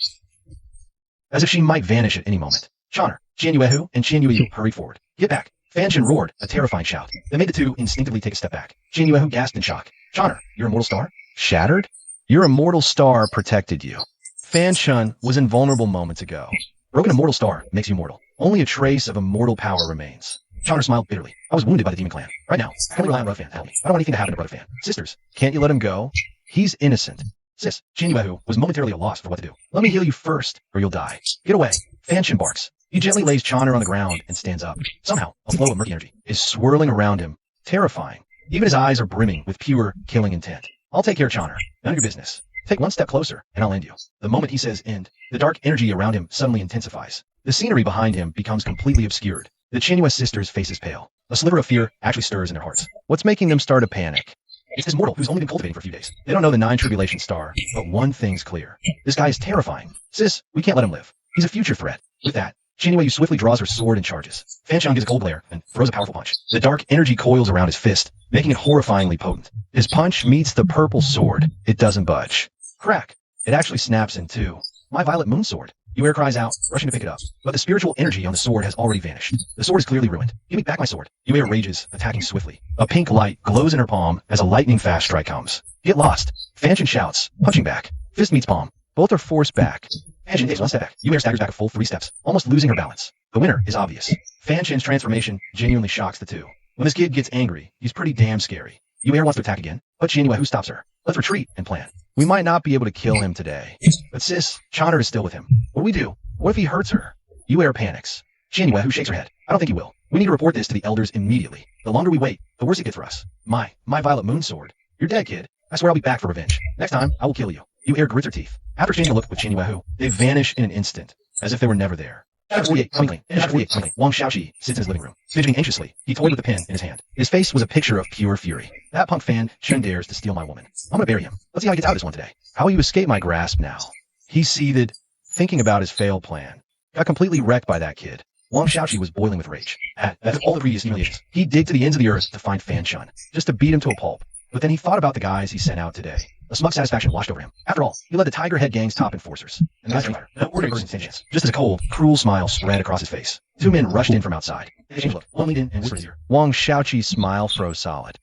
Speaker 6: as if she might vanish at any moment. Chonner, Qianruiyu hurried forward. Get back! Fan Shun roared, a terrifying shout that made the two instinctively take a step back. Qianruiyu gasped in shock. Chonner, your immortal star?
Speaker 2: Shattered? Your immortal star protected you. Fan Shun was invulnerable moments ago.
Speaker 6: Broken immortal star makes you mortal. Only a trace of immortal power remains. Chonner smiled bitterly. I was wounded by the demon clan. Right now, I can only rely on Brother Fan to help me. I don't want anything to happen to Brother Fan. Sisters,
Speaker 2: can't you let him go? He's innocent.
Speaker 6: Sis, Qianruiyu was momentarily at a loss for what to do. Let me heal you first, or you'll die. Get away. Fan Shun barks. He gently lays Chonner on the ground and stands up. Somehow, a flow of murky energy is swirling around him, terrifying. Even his eyes are brimming with pure, killing intent. I'll take care of Chonner. None of your business. Take one step closer, and I'll end you. The moment he says end, the dark energy around him suddenly intensifies. The scenery behind him becomes completely obscured. The Qianruiyu sisters' faces pale. A sliver of fear actually stirs in their hearts.
Speaker 2: What's making them start a panic?
Speaker 6: It's this mortal who's only been cultivating for a few days. They don't know the 9 tribulation star, but one thing's clear. This guy is terrifying. Sis, we can't let him live. He's a future threat. With that, Qianruiyu swiftly draws her sword and charges. Fan Shun gives a cold glare and throws a powerful punch. The dark energy coils around his fist, making it horrifyingly potent.
Speaker 2: His punch meets the purple sword. It doesn't budge.
Speaker 6: Crack. It actually snaps in two. My violet moon sword. Yuer cries out, rushing to pick it up. But the spiritual energy on the sword has already vanished. The sword is clearly ruined. Give me back my sword. Yuer rages, attacking swiftly. A pink light glows in her palm as a lightning fast strike comes. Get lost. Fan Shun shouts, punching back. Fist meets palm.
Speaker 2: Both are forced back.
Speaker 6: Fan Shun takes one step back. Yuer staggers back a full 3 steps, almost losing her balance. The winner is obvious. Fan Shun's transformation genuinely shocks the two. When this kid gets angry, he's pretty damn scary. Yuer wants to attack again, but Qianruiyu stops her. Let's retreat and plan.
Speaker 2: We might not be able to kill him today.
Speaker 6: But sis, Chonner is still with him. What do we do? What if he hurts her? Yuer panics. Shaniwa, who shakes her head. I don't think you will. We need to report this to the elders immediately. The longer we wait, the worse it gets for us. My Violet Moon Sword. You're dead, kid. I swear I'll be back for revenge. Next time, I will kill you. You air grits her teeth. After exchanging a look with Shaniwa, they vanish in an instant, as if they were never there. Chapter 48, twinkling. Chapter 48, twinkling. Wang Xiaoqi sits in his living room, fidgeting anxiously. He toyed with the pen in his hand. His face was a picture of pure fury. That punk fan Chen dares to steal my woman. I'm gonna bury him. Let's see how he gets out of this one today.
Speaker 2: How will you escape my grasp now? He seethed, thinking about his failed plan. Got completely wrecked by that kid.
Speaker 6: Wang Xiaoqi was boiling with rage. After all the previous humiliations, he'd dig to the ends of the earth to find Fan Chun, just to beat him to a pulp. But then he thought about the guys he sent out today. A smug satisfaction washed over him. After all, he led the Tiger Head Gang's top enforcers. And the guys fighter, no ordinary person's chance. Just as a cold, cruel smile spread across his face. Two men rushed in from outside. They exchanged a look. One leaned in and whispered in his ear.
Speaker 2: Wang Xiaoqi's smile froze solid.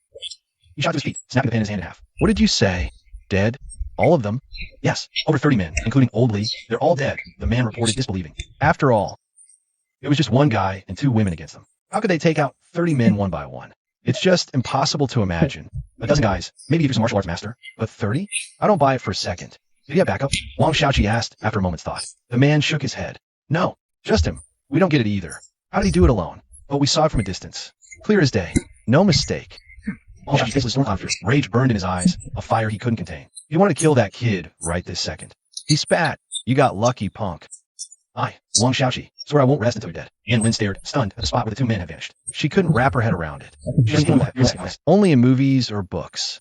Speaker 6: He shot to his feet, snapping the pen in his hand in half.
Speaker 2: What did you say? Dead? All of them?
Speaker 6: Yes, over 30 men, including Old Lee. They're all dead, the man reported, disbelieving.
Speaker 2: After all,
Speaker 6: it was just one guy and 2 women against them. How could they take out 30 men one by one?
Speaker 2: It's just impossible to imagine.
Speaker 6: A dozen guys, maybe even some martial arts master.
Speaker 2: But 30? I don't buy it for a second.
Speaker 6: Did he have backup? Wang Xiaoqi asked after a moment's thought.
Speaker 2: The man shook his head. No, just him. We don't get it either. How did he do it alone? But we saw it from a distance. Clear as day. No mistake.
Speaker 6: Wang Xiaoqi's face was storm cloud. Rage burned in his eyes, a fire he couldn't contain.
Speaker 2: He wanted to kill that kid right this second. He spat. You got lucky, punk.
Speaker 6: Wang Xiaoqi. Swear I won't rest until you're dead. Yan Lin stared, stunned, at the spot where the 2 men had vanished.
Speaker 2: She couldn't wrap her head around it.
Speaker 6: Just that.
Speaker 2: Only in movies or books.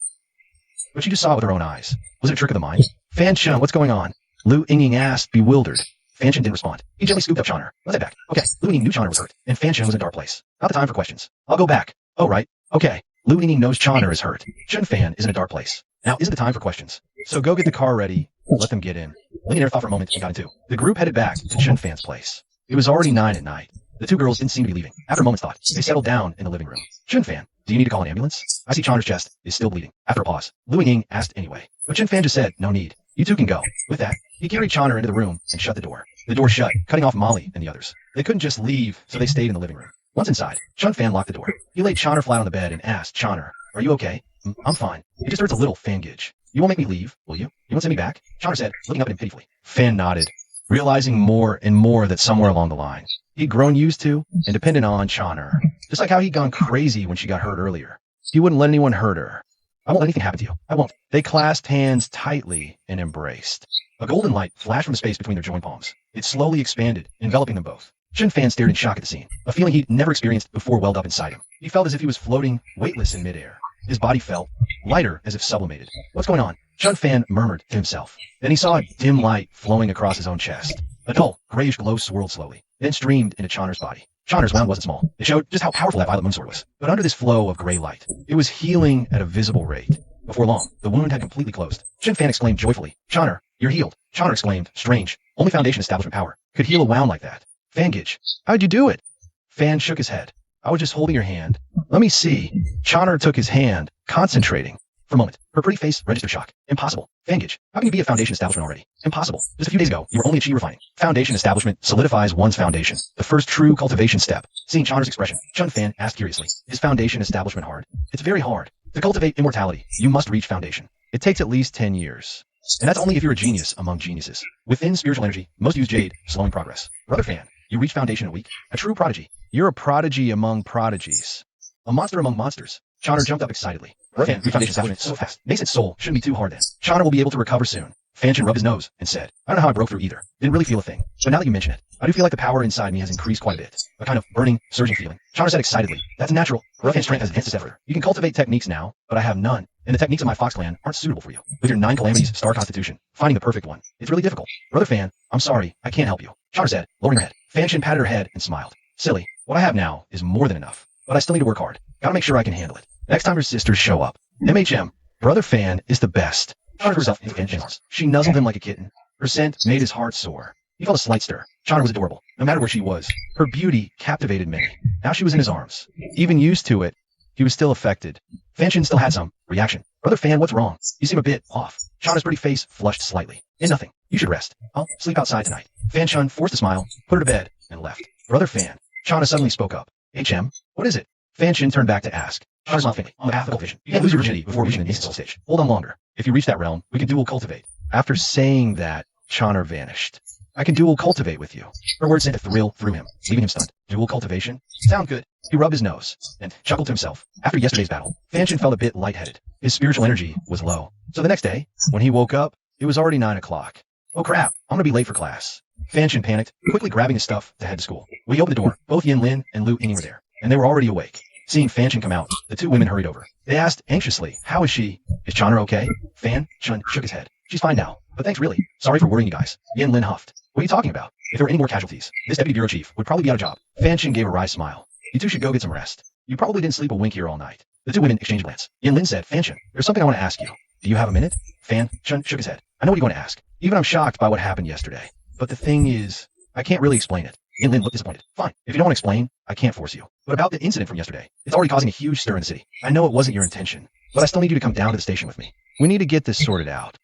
Speaker 6: But she just saw it with her own eyes. Was it a trick of the mind?
Speaker 2: Fan Chun, what's going on?
Speaker 6: Lu Yingying asked, bewildered. Fan Chun didn't respond. He gently scooped up Chonner. Let's head back. Okay, Lu Yingying knew Chonner was hurt, and Fan Chun was in a dark place. Not the time for questions. I'll go back. Oh, right. Okay. Lu Yingying knows Chonner is hurt. Chun Fan is in a dark place. Now isn't the time for questions.
Speaker 2: So go get the car ready. Let them get in.
Speaker 6: Millionaire thought for a moment and got into. The group headed back to Chun Fan's place. It was already 9 at night. The 2 girls didn't seem to be leaving. After a moment's thought, they settled down in the living room. Chun Fan, do you need to call an ambulance? I see Chonner's chest is still bleeding. After a pause, Lu Ying asked anyway. But Chun Fan just said, no need. You 2 can go. With that, he carried Chonner into the room and shut the door. The door shut, cutting off Molly and the others. They couldn't just leave, so they stayed in the living room. Once inside, Chun Fan locked the door. He laid Chonner flat on the bed and asked Chonner, are you okay? I'm fine. It just hurts a little, Fangage. You won't make me leave, will you? You won't send me back? Chonner said, looking up at him pitifully.
Speaker 2: Fan nodded, realizing more and more that somewhere along the line, he'd grown used to and dependent on Chonner, just like how he'd gone crazy when she got hurt earlier. He wouldn't let anyone hurt her.
Speaker 6: I won't let anything happen to you. I won't.
Speaker 2: They clasped hands tightly and embraced.
Speaker 6: A golden light flashed from the space between their joined palms. It slowly expanded, enveloping them both. Chun Fan stared in shock at the scene. A feeling he'd never experienced before welled up inside him. He felt as if he was floating, weightless in midair. His body felt lighter, as if sublimated. What's going on? Chun Fan murmured to himself. Then he saw a dim light flowing across his own chest. A dull, grayish glow swirled slowly, then streamed into Chonner's body. Chonner's wound wasn't small. It showed just how powerful that Violet Moon Sword was. But under this flow of gray light, it was healing at a visible rate. Before long, the wound had completely closed. Chun Fan exclaimed joyfully, Chonner, you're healed. Chonner exclaimed, strange. Only Foundation establishment power could heal a wound like that. Fangage,
Speaker 2: how'd you do it?
Speaker 6: Fan shook his head.
Speaker 2: I was just holding your hand. Let me see. Chonner took his hand, concentrating.
Speaker 6: For a moment, her pretty face registered shock. Impossible. Fangage, how can you be a Foundation establishment already? Impossible. Just a few days ago, you were only a chi refining. Foundation establishment solidifies one's foundation. The first true cultivation step. Seeing Chonner's expression, Chun Fan asked curiously, is Foundation establishment hard? It's very hard. To cultivate immortality, you must reach Foundation.
Speaker 2: It takes at least 10 years.
Speaker 6: And that's only if you're a genius among geniuses. Within spiritual energy, most use jade, slowing progress. Brother Fan, you reach Foundation in a week. A true prodigy.
Speaker 2: You're a prodigy among prodigies.
Speaker 6: A monster among monsters. Chonner jumped up excitedly. Fan, reach Foundation establishment so fast. Nascent soul shouldn't be too hard then. Chonner will be able to recover soon. Fanchin rubbed his nose and said, I don't know how I broke through either. Didn't really feel a thing. But now that you mention it, I do feel like the power inside me has increased quite a bit. A kind of burning, surging feeling. Chonner said excitedly, that's natural. Fan's strength has advanced this effort. You can cultivate techniques now, but I have none. And the techniques of my Fox clan aren't suitable for you. With your 9 calamities star constitution, finding the perfect one. It's really difficult. Brother Fan, I'm sorry, I can't help you. Chonner said, lowering her head. Fanchin patted her head and smiled. Silly, what I have now is more than enough. But I still need to work hard. Gotta make sure I can handle it. Next time her sisters show up. MHM, Brother Fan is the best. Chonner threw herself into Fanchin's arms. She nuzzled him like a kitten. Her scent made his heart soar. He felt a slight stir. Chonner was adorable, no matter where she was. Her beauty captivated many. Now she was in his arms.
Speaker 2: Even used to it, he was still affected.
Speaker 6: Fanchin still had some reaction. Brother Fan, what's wrong? You seem a bit off. Chonner's pretty face flushed slightly. In nothing. You should rest. I'll sleep outside tonight. Fanchin forced a smile, put her to bed, and left. Brother Fan. Chonner suddenly spoke up. HM, what is it? Fanchin turned back to ask. Chonner smiled faintly. On the path of vision. You can't lose your virginity before reaching the nascent soul stage. Hold on longer. If you reach that realm, we can dual cultivate.
Speaker 2: After saying that, Chonner vanished.
Speaker 6: I can dual cultivate with you. Her words sent a thrill through him, leaving him stunned. Dual cultivation? Sound good. He rubbed his nose and chuckled to himself. After yesterday's battle, Fanshin felt a bit lightheaded. His spiritual energy was low. So the next day, when he woke up, it was already 9 o'clock. Oh crap, I'm gonna be late for class. Fanshin panicked, quickly grabbing his stuff to head to school. When he opened the door, both Yin Lin and Lu Ying were there, and they were already awake. Seeing Fanshin come out, the two women hurried over. They asked anxiously, how is she? Is Chana okay? Fanshin shook his head. She's fine now, but thanks really. Sorry for worrying you guys. Yin Lin huffed. What are you talking about? If there were any more casualties, this deputy bureau chief would probably be out of job. Fanshin gave a wry smile. You two should go get some rest. You probably didn't sleep a wink here all night. The two women exchanged a glance. Yin Lin said, Fanshin, there's something I want to ask you. Do you have a minute? Fanshin shook his head. I know what you're going to ask. Even I'm shocked by what happened yesterday. But the thing is, I can't really explain it. Yin Lin looked disappointed. Fine. If you don't want to explain, I can't force you. But about the incident from yesterday, it's already causing a huge stir in the city. I know it wasn't your intention, but I still need you to come down to the station with me.
Speaker 2: We need to get this sorted out.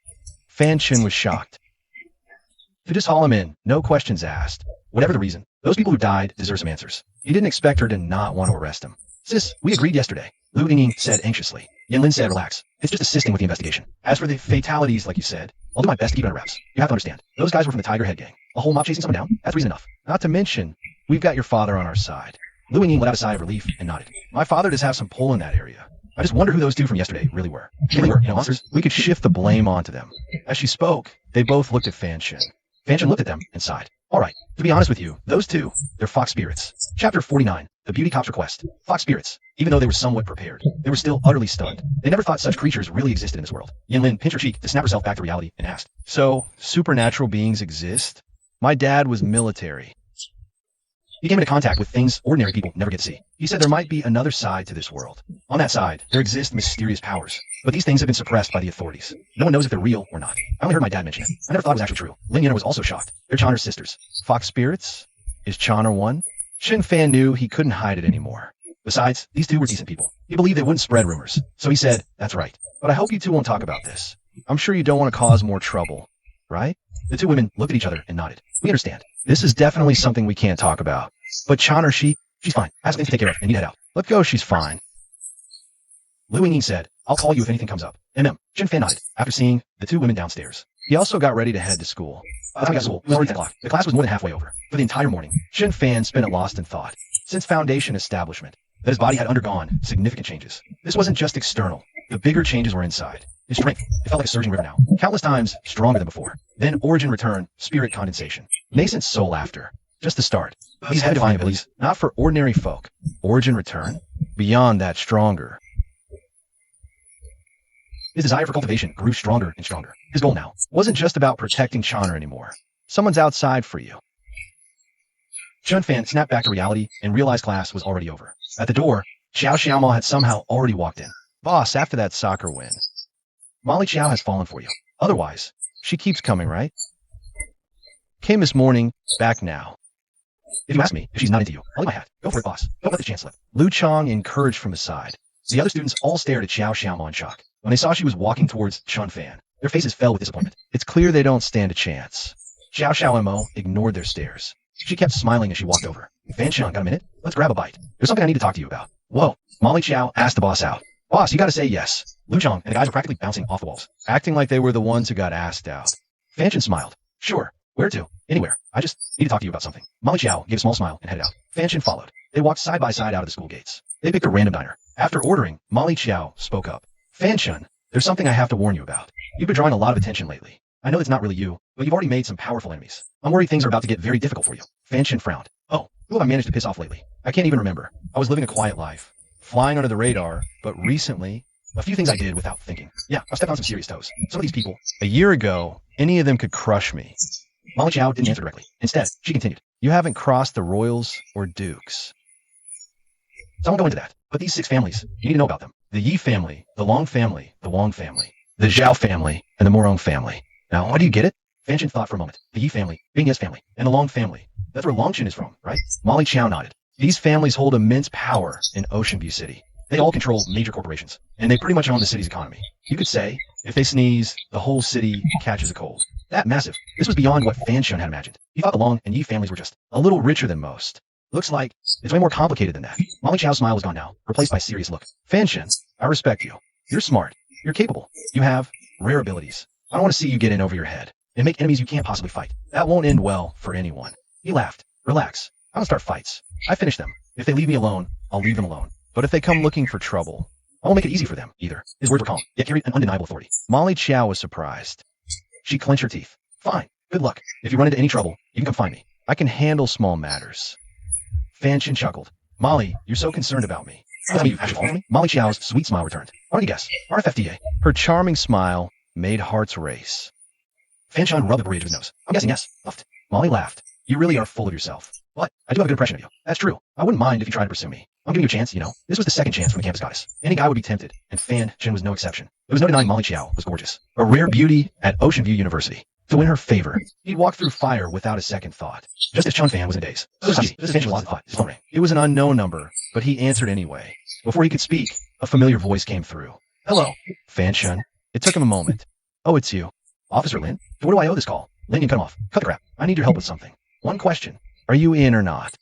Speaker 2: Fanshin was shocked.
Speaker 6: To just haul him in, no questions asked. Whatever the reason, those people who died deserve some answers. He didn't expect her to not want to arrest him. Sis, we agreed yesterday. Lu Ying said anxiously. Yin Lin said, relax. It's just assisting with the investigation. As for the fatalities, like you said, I'll do my best to keep it under wraps. You have to understand, those guys were from the Tiger Head gang. A whole mob chasing someone down? That's reason enough.
Speaker 2: Not to mention, we've got your father on our side.
Speaker 6: Lu Ying let out a sigh of relief and nodded. My father does have some pull in that area. I just wonder who those two from yesterday really were. If they were, monsters,
Speaker 2: We could shift the blame onto them. As she spoke, they both looked at Fanshin.
Speaker 6: Fanshin looked at them and sighed. All right, to be honest with you, those two, they're fox spirits. Chapter 49, The Beauty Cop's Request. Fox spirits. Even though they were somewhat prepared, they were still utterly stunned. They never thought such creatures really existed in this world. Yin Lin pinched her cheek to snap herself back to reality and asked,
Speaker 2: So, supernatural beings exist? My dad was military.
Speaker 6: He came into contact with things ordinary people never get to see. He said there might be another side to this world. On that side, there exist mysterious powers. But these things have been suppressed by the authorities. No one knows if they're real or not. I only heard my dad mention it. I never thought it was actually true. Lin Yana was also shocked. They're Chana's sisters.
Speaker 2: Fox spirits? Is Chana one? Shin Fan knew he couldn't hide it anymore.
Speaker 6: Besides, these two were decent people. He believed they wouldn't spread rumors. So he said, that's right. But I hope you two won't talk about this.
Speaker 2: I'm sure you don't want to cause more trouble, right?
Speaker 6: The two women looked at each other and nodded. We understand.
Speaker 2: This is definitely something we can't talk about. But Chana, she's
Speaker 6: fine. I have something to take care of and need to head out.
Speaker 2: Let go, she's fine.
Speaker 6: Lu Ying said, I'll call you if anything comes up. Shin Fan nodded after seeing the two women downstairs.
Speaker 2: He also got ready to head to school.
Speaker 6: By the time he got to school, it was already 10 o'clock. The class was more than halfway over. For the entire morning,
Speaker 2: Shin Fan spent it lost in thought.
Speaker 6: Since Foundation establishment, that his body had undergone significant changes. This wasn't just external. The bigger changes were inside. His strength, it felt like a surging river now. Countless times stronger than before. Then origin return, spirit condensation. Nascent soul after. Just the start. These had divine abilities, not for ordinary folk.
Speaker 2: Origin return? Beyond that, stronger.
Speaker 6: His desire for cultivation grew stronger and stronger. His goal now
Speaker 2: wasn't just about protecting Chana anymore. Someone's outside for you.
Speaker 6: Chun Fan snapped back to reality and realized class was already over. At the door, Xiao Xiaoma had somehow already walked in.
Speaker 2: Boss, after that soccer win,
Speaker 6: Molly Xiao has fallen for you. Otherwise,
Speaker 2: she keeps coming, right? Came this morning, back now.
Speaker 6: If you ask me if she's not into you, I'll leave my hat. Go for it, boss. Don't let the chance slip.
Speaker 2: Lu Chong encouraged from the side.
Speaker 6: The other students all stared at Xiao Xiaoma in shock. When they saw she was walking towards Chun Fan, their faces fell with disappointment.
Speaker 2: It's clear they don't stand a chance.
Speaker 6: Xiao Xiaoma ignored their stares. She kept smiling as she walked over. Fanshin, got a minute? Let's grab a bite. There's something I need to talk to you about. Whoa. Molly Xiao asked the boss out. Boss, you gotta say yes. Lu Chong and the guys were practically bouncing off the walls.
Speaker 2: Acting like they were the ones who got asked out.
Speaker 6: Fanshin smiled. Sure. Where to? Anywhere. I just need to talk to you about something. Molly Xiao gave a small smile and headed out. Fanshin followed. They walked side by side out of the school gates. They picked a random diner. After ordering, Molly Xiao spoke up. Fanshin, there's something I have to warn you about. You've been drawing a lot of attention lately. I know it's not really you, but you've already made some powerful enemies. I'm worried things are about to get very difficult for you. Fanshin frowned. Oh, who have I managed to piss off lately? I can't even remember. I was living a quiet life, flying under the radar, but recently, a few things I did without thinking. Yeah, I've stepped on some serious toes. Some of these people.
Speaker 2: A year ago, any of them could crush me.
Speaker 6: Molly Xiao didn't answer directly. Instead, she continued.
Speaker 2: You haven't crossed the royals or dukes.
Speaker 6: So I won't go into that, but these 6 families, you need to know about them. The Yi family, the Long family, the Wang family, the Zhao family, and the Morong family. Now, why do you get it? Fanshin thought for a moment. The Yi family, Bing Ye's family, and the Long family. That's where Longchen is from, right? Molly Xiao nodded. These families hold immense power in Ocean View City. They all control major corporations, and they pretty much own the city's economy. You could say, if they sneeze, the whole city catches a cold. That massive. This was beyond what Fanshin had imagined. He thought the Long and Yi families were just a little richer than most. Looks like it's way more complicated than that. Molly Xiao's smile was gone now, replaced by a serious look. Fanshin, I respect you. You're smart. You're capable. You have rare abilities. I don't want to see you get in over your head. and make enemies you can't possibly fight. That won't end well for anyone. He laughed. Relax. I don't start fights. I finish them. If they leave me alone, I'll leave them alone.
Speaker 2: But if they come looking for trouble?
Speaker 6: I won't make it easy for them, either. His words were calm, yet carried an undeniable authority.
Speaker 2: Molly Chow was surprised.
Speaker 6: She clenched her teeth. Fine. Good luck. If you run into any trouble, you can come find me.
Speaker 2: I can handle small matters.
Speaker 6: Fan Shin chuckled. Molly, you're so concerned about me. Does that mean you've actually fallen for me? Molly Chiao's sweet smile returned. Why don't you guess? RFFTA.
Speaker 2: Her charming smile made hearts race.
Speaker 6: Fan Shan rubbed the bridge of his nose. I'm guessing yes. Puffed. Molly laughed. You really are full of yourself. But I do have a good impression of you. That's true. I wouldn't mind if you tried to pursue me. I'm giving you a chance, you know. This was the second chance from the campus goddess. Any guy would be tempted, and Fan Shin was no exception. There was no denying Molly Chiao was gorgeous. A rare beauty at Ocean View University. To win her favor, he'd walk through fire without a second thought. Just as Chun Fan was in a daze. Just as Fan Shin lost the thought, his phone rang.
Speaker 2: It was an unknown number, but he answered anyway.
Speaker 6: Before he could speak, a familiar voice came through. Hello.
Speaker 2: Fan Shun. It took him a moment. Oh, it's you.
Speaker 6: Officer Lin? To what do I owe this call? Lin, you cut him off. Cut the crap. I need your help with something. One question.
Speaker 2: Are you in or not?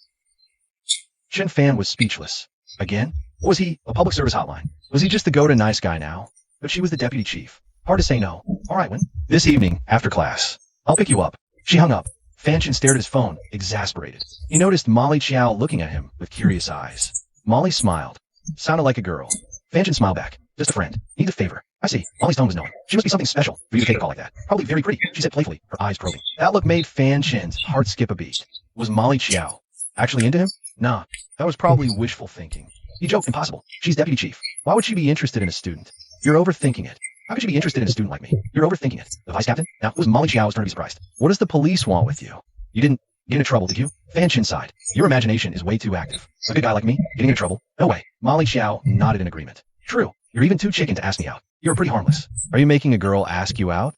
Speaker 6: Chen Fan was speechless. Again? What was he? A public service hotline?
Speaker 2: Was he just the go-to nice guy now?
Speaker 6: But she was the deputy chief. Hard to say no. All right, Lin. This evening, after class. I'll pick you up. She hung up. Fan Shin stared at his phone, exasperated. He noticed Molly Chiao looking at him with curious eyes. Molly smiled. Sounded like a girl. Fan Shin smiled back. Just a friend. Needs a favor. I see. Molly's tone was knowing. She must be something special for you to take a call like that. Probably very pretty, she said playfully, her eyes probing. That look made Fan Shin's heart skip a beat. Was Molly Chiao actually into him? Nah, that was probably wishful thinking. He joked, impossible. She's deputy chief. Why would she be interested in a student? You're overthinking it. How could she be interested in a student like me? You're overthinking it. The vice captain? Now, it was Molly Chiao's turn to be surprised.
Speaker 2: What does the police want with you?
Speaker 6: You didn't get into trouble, did you? Fan Shin sighed. Your imagination is way too active. A good guy like me, getting into trouble? No way. Molly Chiao nodded in agreement. True. You're even too chicken to ask me out. You're pretty harmless.
Speaker 2: Are you making a girl ask you out?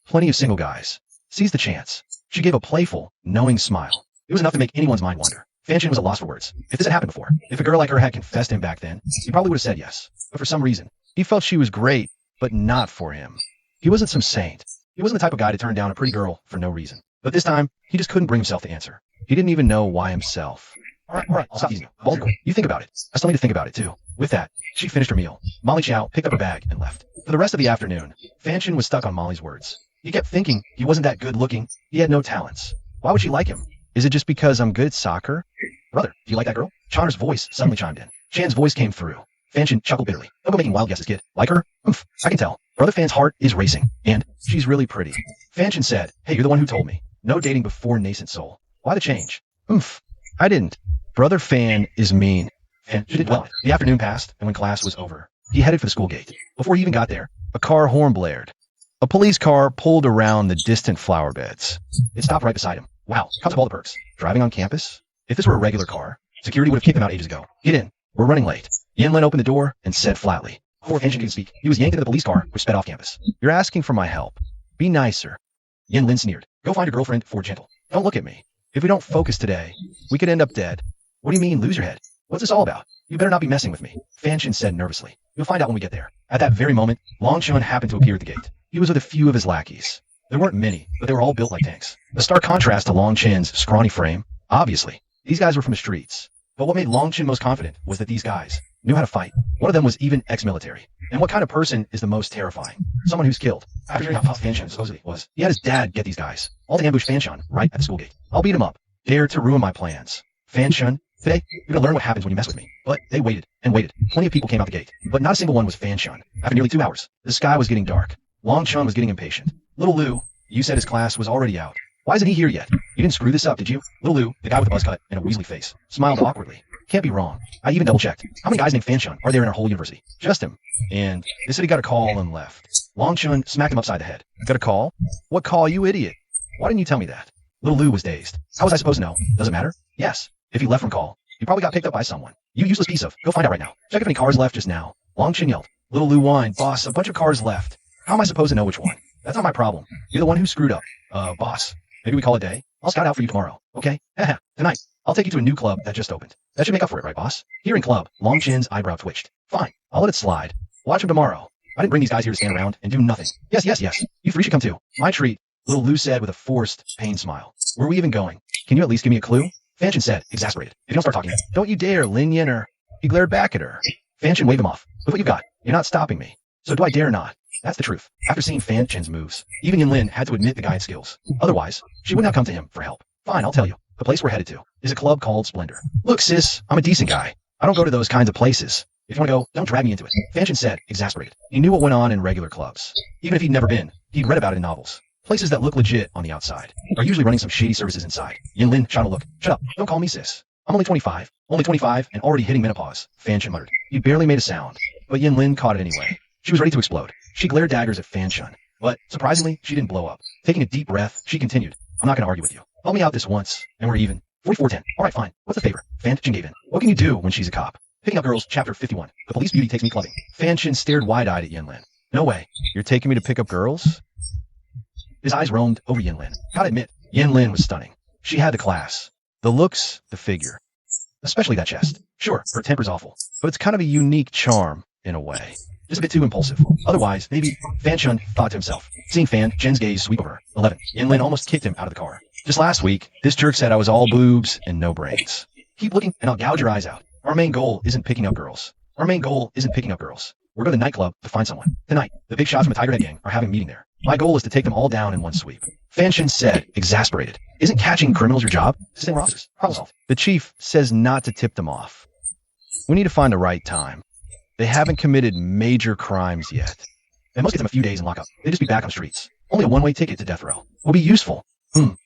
Speaker 6: Plenty of single guys. Seize the chance. She gave a playful, knowing smile. It was enough to make anyone's mind wander. Fan Shin was at a loss for words. If this had happened before, if a girl like her had confessed to him back then, he probably would have said yes. But for some reason,
Speaker 2: he felt she was great, but not for him.
Speaker 6: He wasn't some saint. He wasn't the type of guy to turn down a pretty girl for no reason. But this time, he just couldn't bring himself to answer.
Speaker 2: He didn't even know why himself.
Speaker 6: All right, I'll stop teasing you. Bald girl, you think about it. I still need to think about it, too. With that, she finished her meal. Molly Chiao picked up her bag and left. For the rest of the afternoon, Fan Shin was stuck on Molly's words. He kept thinking he wasn't that good looking. He had no talents. Why would she like him?
Speaker 2: Is it just because I'm good at soccer?
Speaker 6: Brother, do you like that girl? Channer's voice suddenly chimed in. Chan's voice came through. Fan Shin chuckled bitterly. Don't go making wild guesses, kid. Like her? Oomph, I can tell. Brother Fan's heart is racing. And
Speaker 2: she's really pretty.
Speaker 6: Fan Shin said, hey, you're the one who told me. No dating before nascent soul. Why the change?
Speaker 2: Oomph, I didn't. Brother Fan is mean.
Speaker 6: And she did well. The afternoon passed, and when class was over, he headed for the school gate. Before he even got there,
Speaker 2: a car horn blared. A police car pulled around the distant flower beds.
Speaker 6: It stopped right beside him. Wow, comes with all the perks. Driving on campus? If this were a regular car, security would have kicked him out ages ago. Get in. We're running late. Yan Lin opened the door and said flatly. Before Fan Shin could speak, he was yanked into the police car, which sped off campus.
Speaker 2: You're asking for my help. Be nicer.
Speaker 6: Yan Lin sneered. Go find your girlfriend for gentle.
Speaker 2: Don't look at me. If we don't focus today, we could end up dead.
Speaker 6: What do you mean, lose your head? What's this all about? You better not be messing with me, Fan Shin said nervously. You'll find out when we get there. At that very moment, Long Chun happened to appear at the gate. He was with a few of his lackeys. There weren't many, but they were all built like tanks. A stark contrast to Long Chin's scrawny frame. Obviously, these guys were from the streets. But what made Long Chin most confident was that these guys knew how to fight. One of them was even ex-military. And what kind of person is the most terrifying? Someone who's killed. After hearing how tough Fan Shin supposedly was, he had his dad get these guys. All to ambush Fan Shin right at the school gate. I'll beat him up. Dare to ruin my plans. Fan Shin, today, you're gonna learn what happens when you mess with me. But they waited and waited. Plenty of people came out the gate, but not a single one was Fan Shin. After nearly 2 hours, the sky was getting dark. Long Chun was getting impatient. Little Lou, you said his class was already out. Why isn't he here yet? You didn't screw this up, did you? Little Lou, the guy with the buzz cut and a weaselly face, smiled awkwardly. Can't be wrong. I even double-checked. How many guys named Fan Shin are there in our whole university? Just him. And they said he got a call and left. Long Chun smacked him upside the head.
Speaker 2: Got a call? What call, you idiot?
Speaker 6: Why didn't you tell me that? Little Lou was dazed. How was I supposed to know? Does it matter? Yes. If he left from call, he probably got picked up by someone. You useless piece of. Go find out right now. Check if any cars left just now. Long Chin yelled. Little Lou whined. Boss, a bunch of cars left. How am I supposed to know which one? That's not my problem. You're the one who screwed up. Boss. Maybe we call it a day. I'll scout out for you tomorrow. Okay? Haha. Tonight. I'll take you to a new club that just opened. That should make up for it, right, boss? Hearing club, Long Chin's eyebrow twitched. Fine. I'll let it slide. Watch him tomorrow. I didn't bring these guys here to stand around and do nothing. Yes. You three should come too. My treat. Little Lou said with a forced, pained smile. Where are we even going? Can you at least give me a clue? Fan Shin said, exasperated. If you don't start talking,
Speaker 2: don't you dare, Lin Yin. He glared back at her.
Speaker 6: Fan Shin waved him off. With what you got, you're not stopping me. So do I dare not? That's the truth. After seeing Fan Chen's moves, even Yin Lin had to admit the guy had skills. Otherwise, she wouldn't have come to him for help. Fine, I'll tell you. The place we're headed to is a club called Splendor. Look, sis, I'm a decent guy. I don't go to those kinds of places. If you want to go, don't drag me into it. Fan Chen said, exasperated. He knew what went on in regular clubs. Even if he'd never been, he'd read about it in novels. Places that look legit on the outside are usually running some shady services inside. Yin Lin shot a look. Shut up. Don't call me sis. I'm only 25. Only 25 and already hitting menopause. Fan Chen muttered. He barely made a sound. But Yin Lin caught it anyway. She was ready to explode. She glared daggers at Fan Chen. But, surprisingly, she didn't blow up. Taking a deep breath, she continued. I'm not going to argue with you. Help me out this once, and we're even. 44-10. Alright, fine. What's the favor? Fan Chen gave in. What can you do when she's a cop? Picking Up Girls, Chapter 51. The police beauty takes me clubbing. Fan Chen stared wide-eyed at Yin Lin. No way.
Speaker 2: You're taking me to pick up girls?
Speaker 6: His eyes roamed over Yin Lin. Gotta admit, Yin Lin was stunning. She had the class.
Speaker 2: The looks, the figure.
Speaker 6: Especially that chest. Sure, her temper's awful.
Speaker 2: But it's kind of a unique charm, in a way.
Speaker 6: Just a bit too impulsive. Otherwise, maybe, Fan Chen thought to himself. Seeing Fan Chen's gaze sweep over her. 11. Yin Lin almost kicked him out of the car.
Speaker 2: Just last week, this jerk said I was all boobs and no brains.
Speaker 6: Keep looking and I'll gouge your eyes out. Our main goal isn't picking up girls. We're going to the nightclub to find someone. Tonight, the big shots from the Tiger Head gang are having a meeting there. My goal is to take them all down in one sweep. Fan Chen said, exasperated. Isn't catching criminals your job? Same rosters. Problem solved.
Speaker 2: The chief says not to tip them off. We need to find the right time. They haven't committed major crimes yet.
Speaker 6: It must get them a few days in lockup. They'd just be back on the streets. Only a one-way ticket to death row. Will be useful.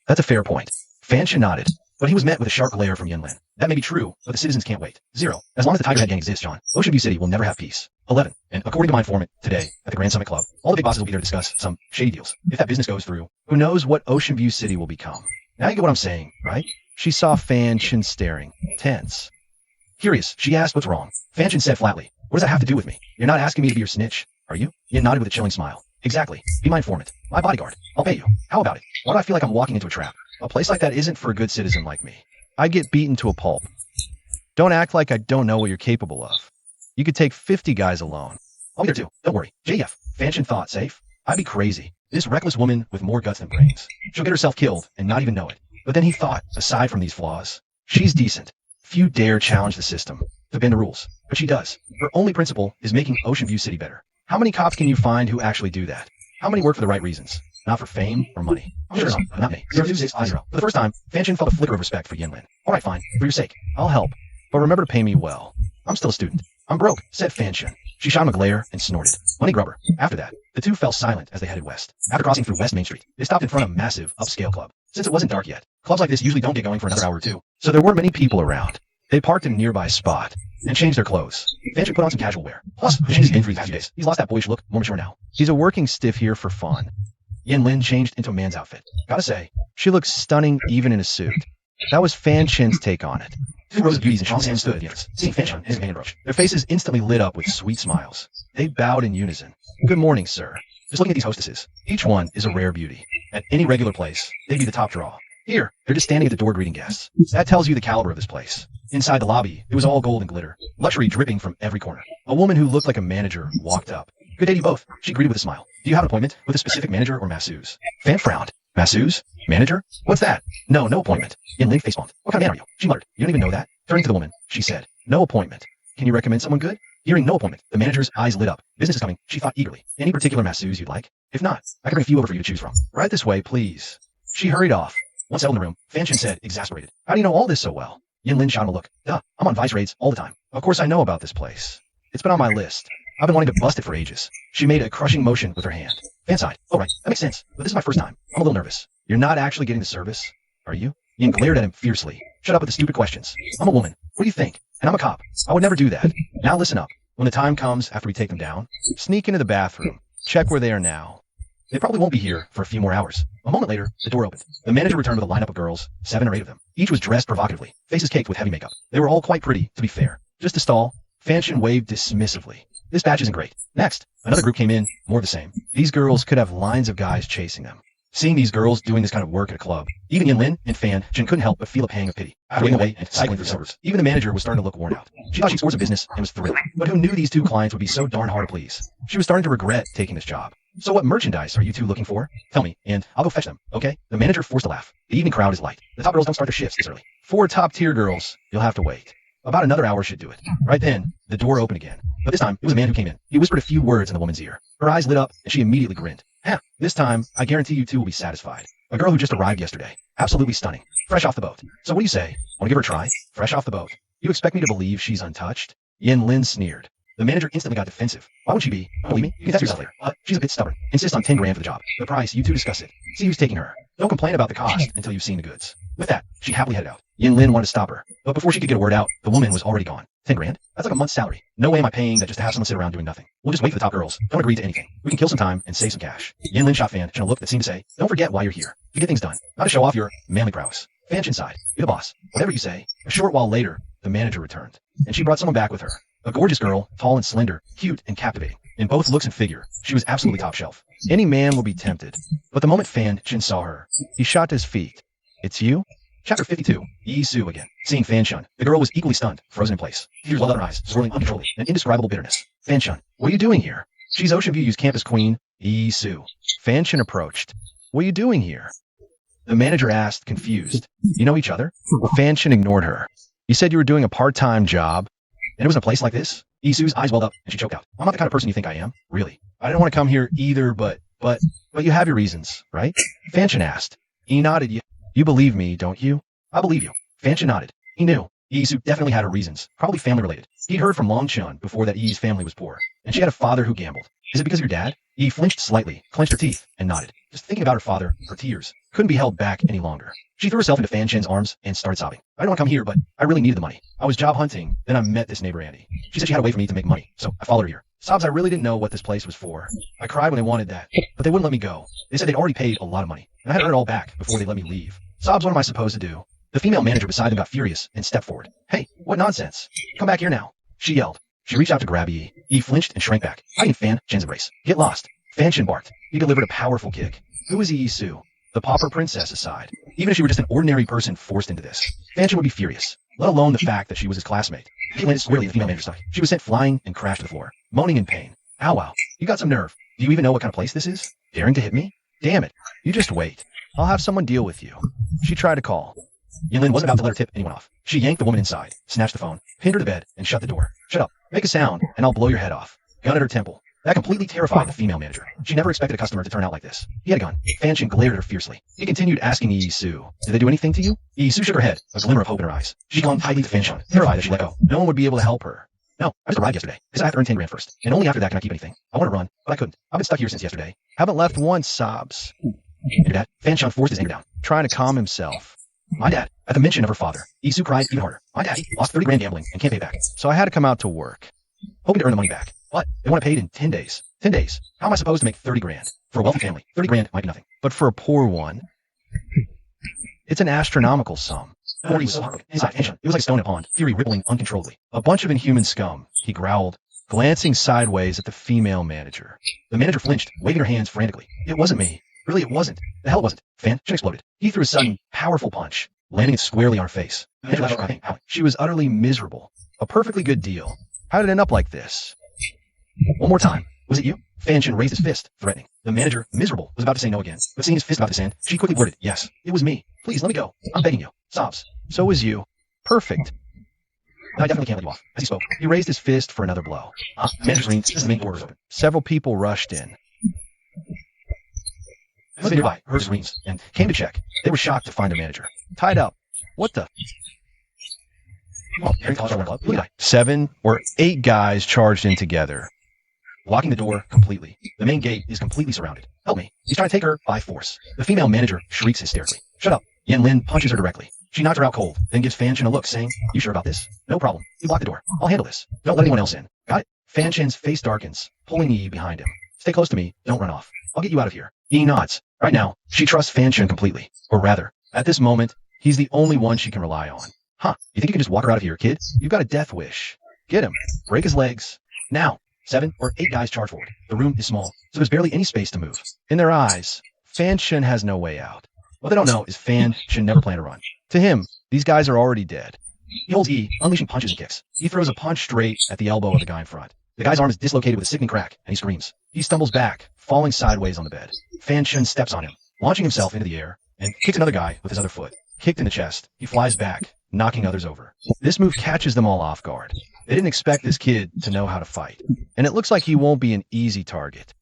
Speaker 6: That's a fair point. Fan Chen nodded, but he was met with a sharp glare from Yin Lin. That may be true, but the citizens can't wait. 0. As long as the Tiger Head gang exists, John, Ocean View City will never have peace. 11. And according to my informant, today, at the Grand Summit Club, all the big bosses will be there to discuss some shady deals. If that business goes through,
Speaker 2: who knows what Ocean View City will become?
Speaker 6: Now you get what I'm saying, right?
Speaker 2: She saw Fan Chen staring, tense.
Speaker 6: Curious, she asked what's wrong. Fan Chen said flatly, what does that have to do with me? You're not asking me to be your snitch, are you? Yin nodded with a chilling smile. Exactly. Be my informant. My bodyguard. I'll pay you. How about it? Why do I feel like I'm walking into a trap?
Speaker 2: A place like that isn't for a good citizen like me. I get beaten to a pulp. Don't act like I don't know what you're capable of. You could take 50 guys alone.
Speaker 6: I'll be there too. Don't worry. JF. Fan Chen thought, safe? I'd be crazy. This reckless woman with more guts than brains. She'll get herself killed and not even know it. But then he thought, aside from these flaws, she's decent. Few dare challenge the system, to bend the rules. But she does. Her only principle is making Ocean View City better. How many cops can you find who actually do that? How many work for the right reasons? Not for fame or money. Sure, not me. 02650. For the first time, Fan Chen felt a flicker of respect for Yin Lin. Alright, fine. For your sake. I'll help.
Speaker 2: But remember to pay me well.
Speaker 6: I'm still a student. I'm broke, said Fan Chen. She shot him a glare and snorted. Money grubber. After that, the two fell silent as they headed west. After crossing through West Main Street, they stopped in front of a massive, upscale club. Since it wasn't dark yet, clubs like this usually don't get going for another hour or two, so there weren't many people around. They parked in a nearby spot and changed their clothes. Fan Chen put on some casual wear. Plus, Shin's been for these past few days. He's lost that boyish look, more mature now.
Speaker 2: He's a working stiff here for fun.
Speaker 6: Yin Lin changed into a man's outfit. Gotta say,
Speaker 2: she looks stunning even in a suit. That was Fan Chen's take on it.
Speaker 6: 2 rows of beauties in Sean's hand stood at the entrance, seeing Fan Chen and his companion approach. Their faces instantly lit up with sweet smiles. They bowed in unison. Good morning, sir. Just looking at these hostesses. Each one is a rare beauty. At any regular place, they'd be the top draw. Here, they're just standing at the door greeting guests. That tells you the caliber of this place. Inside the lobby, it was all gold and glitter, luxury dripping from every corner. A woman who looked like a manager walked up. Good day to you both, she greeted with a smile. Do you have an appointment with a specific manager or masseuse? Fan frowned. Masseuse? Manager? What's that? No appointment. Yin Lin face bumped. What kind of man are you? She muttered. You don't even know that? Turning to the woman, she said, no appointment. Can you recommend someone good? Hearing no appointment, the manager's eyes lit up. Business is coming, she thought eagerly. Any particular masseuse you'd like? If not, I can bring a few over for you to choose from.
Speaker 2: Right this way, please.
Speaker 6: She hurried off. Once settled in the room, Fan Chen said, exasperated. How do you know all this so well? Yin Lin shot him a look. Duh, I'm on vice raids all the time.
Speaker 2: Of course I know about this place. It's been on my list.
Speaker 6: I've been wanting to bust it for ages. She made a crushing motion with her hand. Fan sighed. Oh right, that makes sense. But this is my first time. I'm a little nervous.
Speaker 2: You're not actually getting the service, are you?
Speaker 6: Yin glared at him fiercely. Shut up with the stupid questions. I'm a woman. What do you think? And I'm a cop. I would never do that. Now listen up. When the time comes after we take them down,
Speaker 2: sneak into the bathroom. Check where they are now.
Speaker 6: They probably won't be here for a few more hours. A moment later, the door opened. The manager returned with a lineup of girls, 7 or 8 of them. Each was dressed provocatively, faces caked with heavy makeup. They were all quite pretty, to be fair. Just to stall, Fan Chen waved dismissively. This batch isn't great. Next, another group came in, more of the same.
Speaker 2: These girls could have lines of guys chasing them.
Speaker 6: Seeing these girls doing this kind of work at a club, even Yin Lin and Fan Chen couldn't help but feel a pang of pity. After getting away and cycling through suburbs, even the manager was starting to look worn out. She thought she'd scored some business and was thrilled. But who knew these 2 clients would be so darn hard to please? She was starting to regret taking this job. So what merchandise are you 2 looking for? Tell me, and I'll go fetch them, okay? The manager forced a laugh. The evening crowd is light. The top girls don't start their shifts this early.
Speaker 2: 4 top-tier girls. You'll have to wait.
Speaker 6: About another hour should do it. Right then, the door opened again. But this time, it was a man who came in. He whispered a few words in the woman's ear. Her eyes lit up, and she immediately grinned. This time, I guarantee you two will be satisfied. A girl who just arrived yesterday. Absolutely stunning. Fresh off the boat. So what do you say? Want to give her a try? Fresh off the boat. You expect me to believe she's untouched? Yin Lin sneered. The manager instantly got defensive. Why would she be? Believe me? You can test yourself later. She's a bit stubborn. Insist on 10 grand for the job. The price, you two discuss it. See who's taking her. Don't complain about the cost until you've seen the goods. With that, she happily headed out. Yin Lin wanted to stop her, but before she could get a word out, the woman was already gone. 10 grand? That's like a month's salary. No way am I paying that just to have someone sit around doing nothing. We'll just wait for the top girls. Don't agree to anything. We can kill some time and save some cash. Yin Lin shot Fan a look that seemed to say, don't forget why you're here. To get things done. Not to show off your manly prowess. Fan inside. You're the boss. Whatever you say. A short while later, the manager returned, and she brought someone back with her. A gorgeous girl, tall and slender, cute and captivating. In both looks and figure, she was absolutely top shelf.
Speaker 2: Any man will be tempted. But the moment Fan Chin saw her, he shot to his feet. It's you?
Speaker 6: Chapter 52. Yi Su again. Seeing Fan Shun, the girl was equally stunned, frozen in place. Tears welled out her eyes, swirling uncontrollably, an indescribable bitterness. Fan Shun, what are you doing here? She's Ocean View's campus queen, Yi Su.
Speaker 2: Fan Chin approached. What are you doing here?
Speaker 6: The manager asked, confused. You know each other?
Speaker 2: Fan Chin ignored her. You said you were doing a part-time job.
Speaker 6: And it was in a place like this? Yi Su's eyes welled up, and she choked out. I'm not the kind of person you think I am, really. I didn't want to come here either, but you have your reasons, right? Fan Chin asked. He nodded. You believe me, don't you? I believe you. Fan Chin nodded. He knew. Yi Su definitely had her reasons, probably family-related. He'd heard from Long Chun before that Yi's family was poor, and she had a father who gambled. Is it because of your dad? Yi flinched slightly, clenched her teeth, and nodded. Just thinking about her father, her tears, couldn't be held back any longer. She threw herself into Fan Chin's arms and started sobbing. I didn't want to come here, but I really needed the money. I was job hunting, then I met this neighbor Andy. She said she had a way for me to make money, so I followed her here. Sobs, I really didn't know what this place was for. I cried when they wanted that, but they wouldn't let me go. They said they'd already paid a lot of money, and I had to earn it all back before they let me leave. Sobs, what am I supposed to do? The female manager beside them got furious and stepped forward. Hey, what nonsense? Come back here now. She yelled. She reached out to grab Yi. Yi flinched and shrank back, hiding Fan Chin's embrace. Get lost. Fan Chin barked. He delivered a powerful kick. Who is Yi Su? The pauper princess aside. Even if she were just an ordinary person forced into this, Fan Chin would be furious, let alone the fact that she was his classmate. He landed squarely at the female manager's stomach. She was sent flying and crashed to the floor, moaning in pain. Ow, wow. You got some nerve. Do you even know what kind of place this is? Daring to hit me? Damn it.
Speaker 2: You just wait. I'll have someone deal with you. She tried to call.
Speaker 6: Yin Lin wasn't about to let her tip anyone off. She yanked the woman inside, snatched the phone, pinned her to bed, and shut the door. Shut up. Make a sound, and I'll blow your head off. Gun at her temple. That completely terrified the female manager. She never expected a customer to turn out like this. He had a gun. Fan Chin glared at her fiercely. He continued asking Yi Su, did they do anything to you? Yi Su shook her head, a glimmer of hope in her eyes. She clung tightly to Fan Chin, terrified that she let go. No one would be able to help her. No, I just arrived yesterday. I have to earn 10 grand first, and only after that can I keep anything. I want to run, but I couldn't. I've been stuck here since yesterday.
Speaker 2: Haven't left once, Sobs.
Speaker 6: And your dad? Fan Chin forced his anger down.
Speaker 2: Trying to calm himself.
Speaker 6: My dad. At the mention of her father, Yi Su cried even harder. My daddy lost 30 grand gambling and can't pay back.
Speaker 2: So I had to come out to work.
Speaker 6: Hoping to earn the money back. What? They want it paid in 10 days. 10 days. How am I supposed to make 30 grand? For a wealthy family, 30 grand might be nothing.
Speaker 2: But for a poor one, it's an astronomical sum.
Speaker 6: 40 was so heartbroken. Inside Fan Chin, it was like a stone in a pond, fury rippling uncontrollably.
Speaker 2: A bunch of inhuman scum, he growled, glancing sideways at the female manager.
Speaker 6: The manager flinched, waving her hands frantically. It wasn't me. Really, it wasn't. The hell it wasn't. Fan Chin exploded. He threw a sudden, powerful punch, landing it squarely on her face. The manager let her cry, howling.
Speaker 2: She was utterly miserable. A perfectly good deal. How did it end up like this?
Speaker 6: One more time. Was it you? Fan Chin raised his fist, threatening. The manager, miserable, was about to say no again, but seeing his fist about to end, she quickly blurted, yes, it was me. Please, let me go. I'm begging you. Sobs.
Speaker 2: So was you. Perfect.
Speaker 6: I definitely can't let you off. As he spoke, he raised his fist for another blow. The manager's ring, the main door was open.
Speaker 2: Several people rushed in.
Speaker 6: They nearby heard his rings and came to check. They were shocked to find their manager
Speaker 2: tied up. What the?
Speaker 6: Oh, Harry College Club. Look at that.
Speaker 2: 7 or 8 guys charged in together,
Speaker 6: blocking the door completely. The main gate is completely surrounded. Help me. He's trying to take her by force. The female manager shrieks hysterically. Shut up. Yin Lin punches her directly. She knocks her out cold, then gives Fan Chin a look, saying, you sure about this? No problem. You block the door. I'll handle this. Don't let anyone else in. Got it? Fan Chin's face darkens, pulling Yi behind him. Stay close to me. Don't run off. I'll get you out of here. Yi nods. Right now, she trusts Fan Chin completely. Or rather, at this moment, he's the only one she can rely on. Huh. You think you can just walk her out of here, kid? You've got a death wish. Get him. Break his legs. Now. 7 or 8 guys charge forward. The room is small, so there's barely any space to move.
Speaker 2: In their eyes, Fan Chin has no way out.
Speaker 6: What they don't know is Fan Chin never planned to run.
Speaker 2: To him, these guys are already dead.
Speaker 6: He holds Yi, unleashing punches and kicks. He throws a punch straight at the elbow of the guy in front. The guy's arm is dislocated with a sickening crack, and he screams. He stumbles back, falling sideways on the bed. Fan Chin steps on him, launching himself into the air, and kicks another guy with his other foot. Kicked in the chest, he flies back,
Speaker 2: knocking others over. This move catches them all off guard. They didn't expect this kid to know how to fight, and it looks like he won't be an easy target.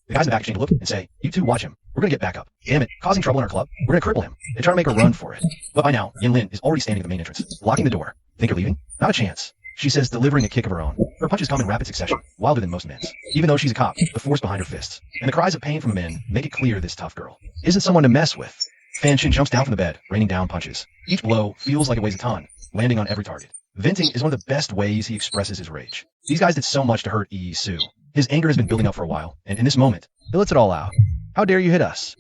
Speaker 2: The guys in the back exchange a look and say, "You two watch him. We're gonna get back up. Damn it, causing trouble in our club. We're gonna cripple him." They try to make a run for it. But by now, Yin-Lin is already standing at the main entrance, blocking the door. "Think you're leaving? Not a chance," she says, delivering a kick of her own. Her punches come in rapid succession, wilder than most men's. Even though she's a cop, the force behind her fists, and the cries of pain from the men make it clear this tough girl isn't someone to mess with. Fan Shin jumps down from the bed, raining down punches. Each blow feels like it weighs a ton, landing on every target. Venting is one of the best ways he expresses his rage. These guys did so much to hurt Yi-Su. His anger has been building up for a while, and in this moment, he lets it all out. "How dare you hit us?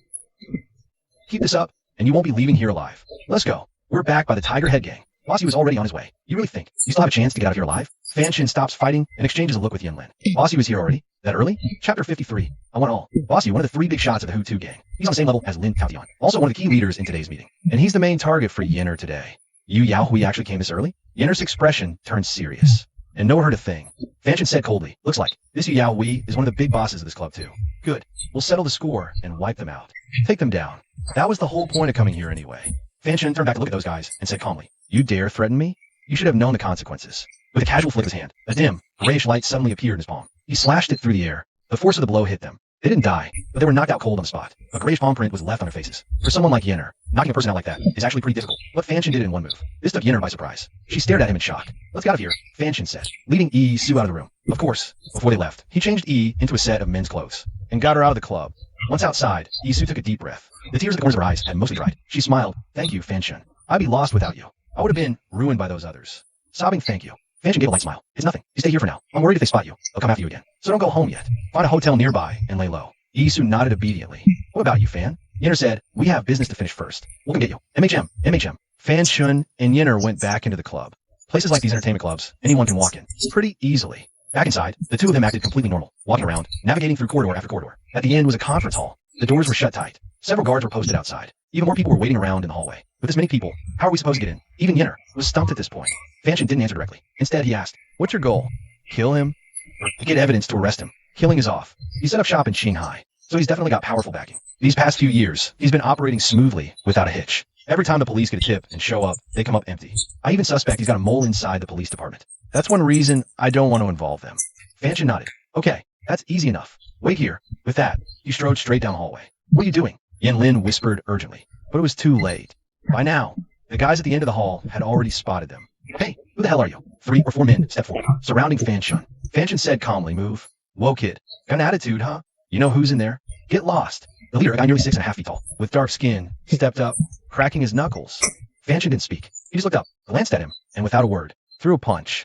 Speaker 2: Keep this up, and you won't be leaving here alive. Let's go. We're back by the Tiger Head Gang." Bossy was already on his way. "You really think you still have a chance to get out of here alive?" Fan Shin stops fighting and exchanges a look with Yin-Lin. "Bossy was here already? That early?" Chapter 53. I want all. Bossy, one of the 3 big shots of the Hu-Tu gang. He's on the same level as Lin Taotian, also one of the key leaders in today's meeting. And he's the main target for Yinner today. "You Yaohui actually came this early?" Yinner's expression turns serious. "And no hurt a thing." Fan Shin said coldly, "Looks like this Yu Yaohui is one of the big bosses of this club too. Good. We'll settle the score and wipe them out. Take them down. That was the whole point of coming here anyway." Fan Shin turned back to look at those guys and said calmly, "You dare threaten me? You should have known the consequences." With a casual flick of his hand, a dim, grayish light suddenly appeared in his palm. He slashed it through the air. The force of the blow hit them. They didn't die, but they were knocked out cold on the spot. A grayish palm print was left on their faces. For someone like Yinner, knocking a person out like that is actually pretty difficult. But Fan Shin did it in one move. This took Yinner by surprise. She stared at him in shock. "Let's get out of here," Fan Shin said, leading Yi-Su out of the room. Of course, before they left, he changed Yi into a set of men's clothes and got her out of the club. Once outside, Yi-Su took a deep breath. The tears at the corners of her eyes had mostly dried. She smiled. "Thank you, Fan Shin. I'd be lost without you. I would have been ruined by those others." Sobbing thank you. Fan Shin gave a light smile. "It's nothing. You stay here for now. I'm worried if they spot you, they'll come after you again. So don't go home yet. Find a hotel nearby and lay low." Yi-Su nodded obediently. "What about you, Fan?" Yinner said, "We have business to finish first. We'll come get you. MHM. Fan Shun and Yinner went back into the club. Places like these entertainment clubs, anyone can walk in pretty easily. Back inside, the two of them acted completely normal, walking around, navigating through corridor after corridor. At the end was a conference hall. The doors were shut tight. Several guards were posted outside. Even more people were waiting around in the hallway. With this many people, how are we supposed to get in? Even Yinner was stumped at this point. Fan Shin didn't answer directly. Instead, he asked, "What's your goal? Kill him? Or to get evidence to arrest him?" Killing is off. He set up shop in Shanghai, so he's definitely got powerful backing. These past few years, he's been operating smoothly without a hitch. Every time the police get a tip and show up, they come up empty. I even suspect he's got a mole inside the police department. That's one reason I don't want to involve them. Fan Shin nodded. "Okay, that's easy enough. Wait here." With that, he strode straight down the hallway. "What are you doing?" Yin-Lin whispered urgently, but it was too late. By now, the guys at the end of the hall had already spotted them. "Hey, who the hell are you?" 3 or 4 men stepped forward, surrounding Fan Shin. Fan Shin said calmly, "Move." "Whoa, kid. Got an attitude, huh? You know who's in there? Get lost." The leader, a guy nearly 6.5 feet tall, with dark skin, stepped up, cracking his knuckles. Fan Shin didn't speak. He just looked up, glanced at him, and without a word, threw a punch.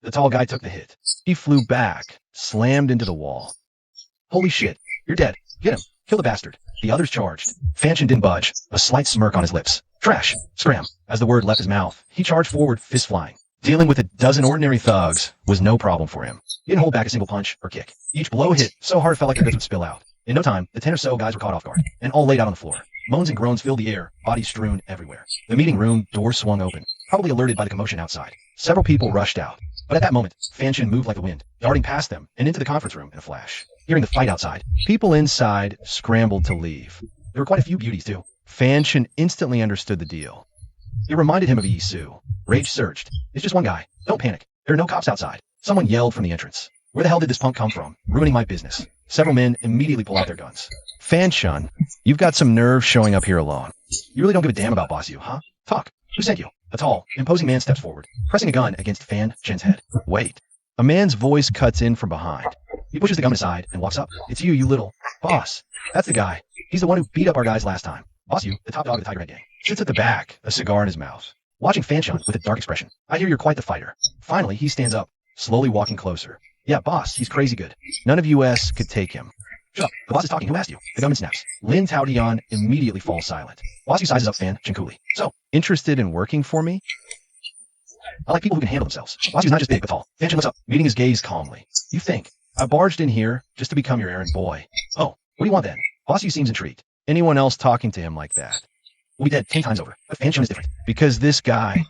Speaker 2: The tall guy took the hit. He flew back, slammed into the wall. "Holy shit, you're dead. Get him. Kill the bastard." The others charged. Fan Shin didn't budge, a slight smirk on his lips. "Trash. Scram." As the word left his mouth, he charged forward, fist flying. Dealing with a dozen ordinary thugs was no problem for him. He didn't hold back a single punch or kick. Each blow hit so hard it felt like their guts would spill out. In no time, the 10 or so guys were caught off guard, and all laid out on the floor. Moans and groans filled the air, bodies strewn everywhere. The meeting room door swung open, probably alerted by the commotion outside. Several people rushed out. But at that moment, Fan Shin moved like the wind, darting past them and into the conference room in a flash. Hearing the fight outside, people inside scrambled to leave. There were quite a few beauties, too. Fan Shin instantly understood the deal. It reminded him of Yi-Su. Rage surged. "It's just one guy. Don't panic. There are no cops outside." Someone yelled from the entrance. "Where the hell did this punk come from? Ruining my business." Several men immediately pulled out their guns. "Fan Shin, you've got some nerve showing up here alone. You really don't give a damn about Boss You, huh? Talk. Who sent you?" A tall, imposing man steps forward, pressing a gun against Fan Shin's head. "Wait." A man's voice cuts in from behind. He pushes the gun aside and walks up. "It's you, you little boss." That's the guy. He's the one who beat up our guys last time. Boss You, the top dog of the Tiger Head Gang, sits at the back, a cigar in his mouth, watching Fan Shin with a dark expression. "I hear you're quite the fighter." Finally, he stands up, slowly walking closer. "Yeah, boss, he's crazy good. None of US could take him." "Shut up. The boss is talking. Who asked you?" The gunman snaps. Lin Taotian immediately falls silent. Boss You sizes up Fan Shin coolly. "So, interested in working for me?" "I like people who can handle themselves." Boss You's not just big, but tall. Fan Shin looks up, meeting his gaze calmly. "You think I barged in here just to become your errand boy? Oh, what do you want then?" Boss You seems intrigued. Anyone else talking to him like that will be dead 10 times over. But Fan Shin is different. Because this guy...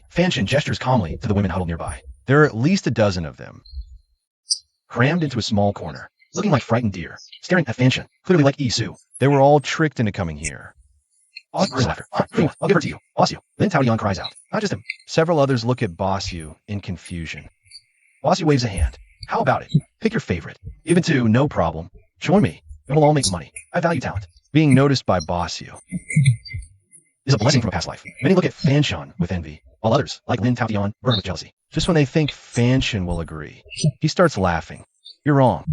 Speaker 2: Fan Shin gestures calmly to the women huddled nearby. There are at least a dozen of them, crammed into a small corner, looking like frightened deer, staring at Fan Shin, clearly like Yi-Su. They were all tricked into coming here.
Speaker 6: Boss Yu laughter. Fine, I'll give her to you. Boss Yu. Lin Taotian cries out. Not just him.
Speaker 2: Several others look at Boss Yu in confusion.
Speaker 6: Boss Yu waves a hand. How about it? Pick your favorite. Even two, no problem. Join me. It will all make money. I value talent.
Speaker 2: Being noticed by Boss Yu
Speaker 6: Is a blessing from a past life. Many look at Fanshan with envy, while others, like Lin Taotian, burn with jealousy.
Speaker 2: Just when they think Fanshan will agree, he starts laughing. You're wrong.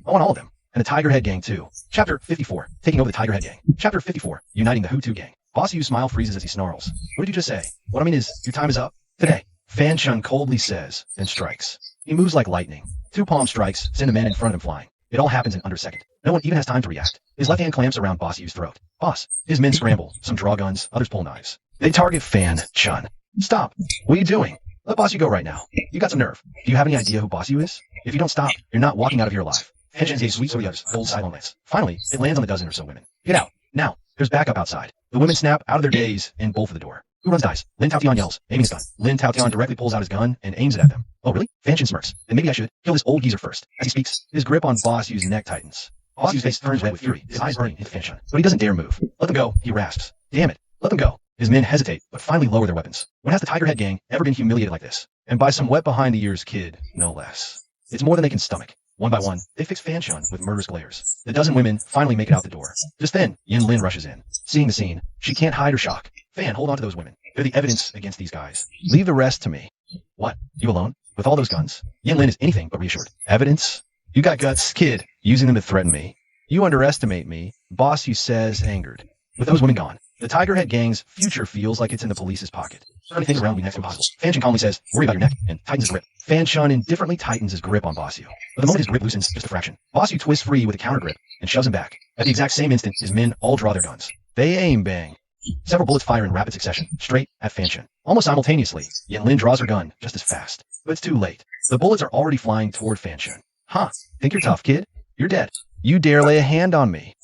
Speaker 6: I want all of them. And the Tiger Head Gang, too. Chapter 54. Taking over the Tiger Head Gang. Chapter 54. Uniting the Hutu Gang. Boss Yu's smile freezes as he snarls. What did you just say? What I mean is, your time is up. Today.
Speaker 2: Fanshan coldly says, then strikes. He moves like lightning.
Speaker 6: 2 palm strikes send a man in front of him flying. It all happens in under a second. No one even has time to react. His left hand clamps around Boss Yu's throat. Boss. His men scramble. Some draw guns, others pull knives. They target Fanshan. Stop. What are you doing? Let Boss Yu go right now. You got some nerve. Do you have any idea who Boss Yu is? If you don't stop, you're not walking out of here alive. Fanshan's gaze sweeps over the others, holds sidelong glance. Finally, it lands on the dozen or so women. Get out. Now. There's backup outside. The women snap out of their daze and bolt for the door. Who runs dice? Lin Taotian yells, aiming his gun. Lin Taotian directly pulls out his gun and aims it at them. Oh, really? Fanshan smirks. Then maybe I should kill this old geezer first. As he speaks, his grip on Boss Yu's neck tightens. Boss Yu's face turns red with fury, his eyes burning into Fanshan. But he doesn't dare move. Let them go, he rasps. Damn it. Let them go. His men hesitate, but finally lower their weapons. When has the Tiger Head Gang ever been humiliated like this?
Speaker 2: And by some wet behind the ears kid, no less.
Speaker 6: It's more than they can stomach. One by one, they fix Fanshan with murderous glares. The dozen women finally make it out the door. Just then, Yin Lin rushes in. Seeing the scene, she can't hide her shock. Fan, hold on to those women. They're the evidence against these guys.
Speaker 2: Leave the rest to me.
Speaker 6: What? You alone? With all those guns? Yin Lin is anything but reassured.
Speaker 2: Evidence? You got guts, kid, using them to threaten me. You underestimate me, Boss Yu says, angered.
Speaker 6: With those women gone, the Tiger Head Gang's future feels like it's in the police's pocket. Turning things around will be next to impossible. Fanshan calmly says, worry about your neck, and tightens his grip. Fanshan indifferently tightens his grip on Boss Yu. But the moment his grip loosens just a fraction, Boss Yu twists free with a counter grip and shoves him back. At the exact same instant, his men all draw their guns.
Speaker 2: They aim bang.
Speaker 6: Several bullets fire in rapid succession, straight at Fanshan. Almost simultaneously, Yin Lin draws her gun just as fast. But it's too late. The bullets are already flying toward Fanshan. Huh, think you're tough, kid? You're dead.
Speaker 2: You dare lay a hand on me.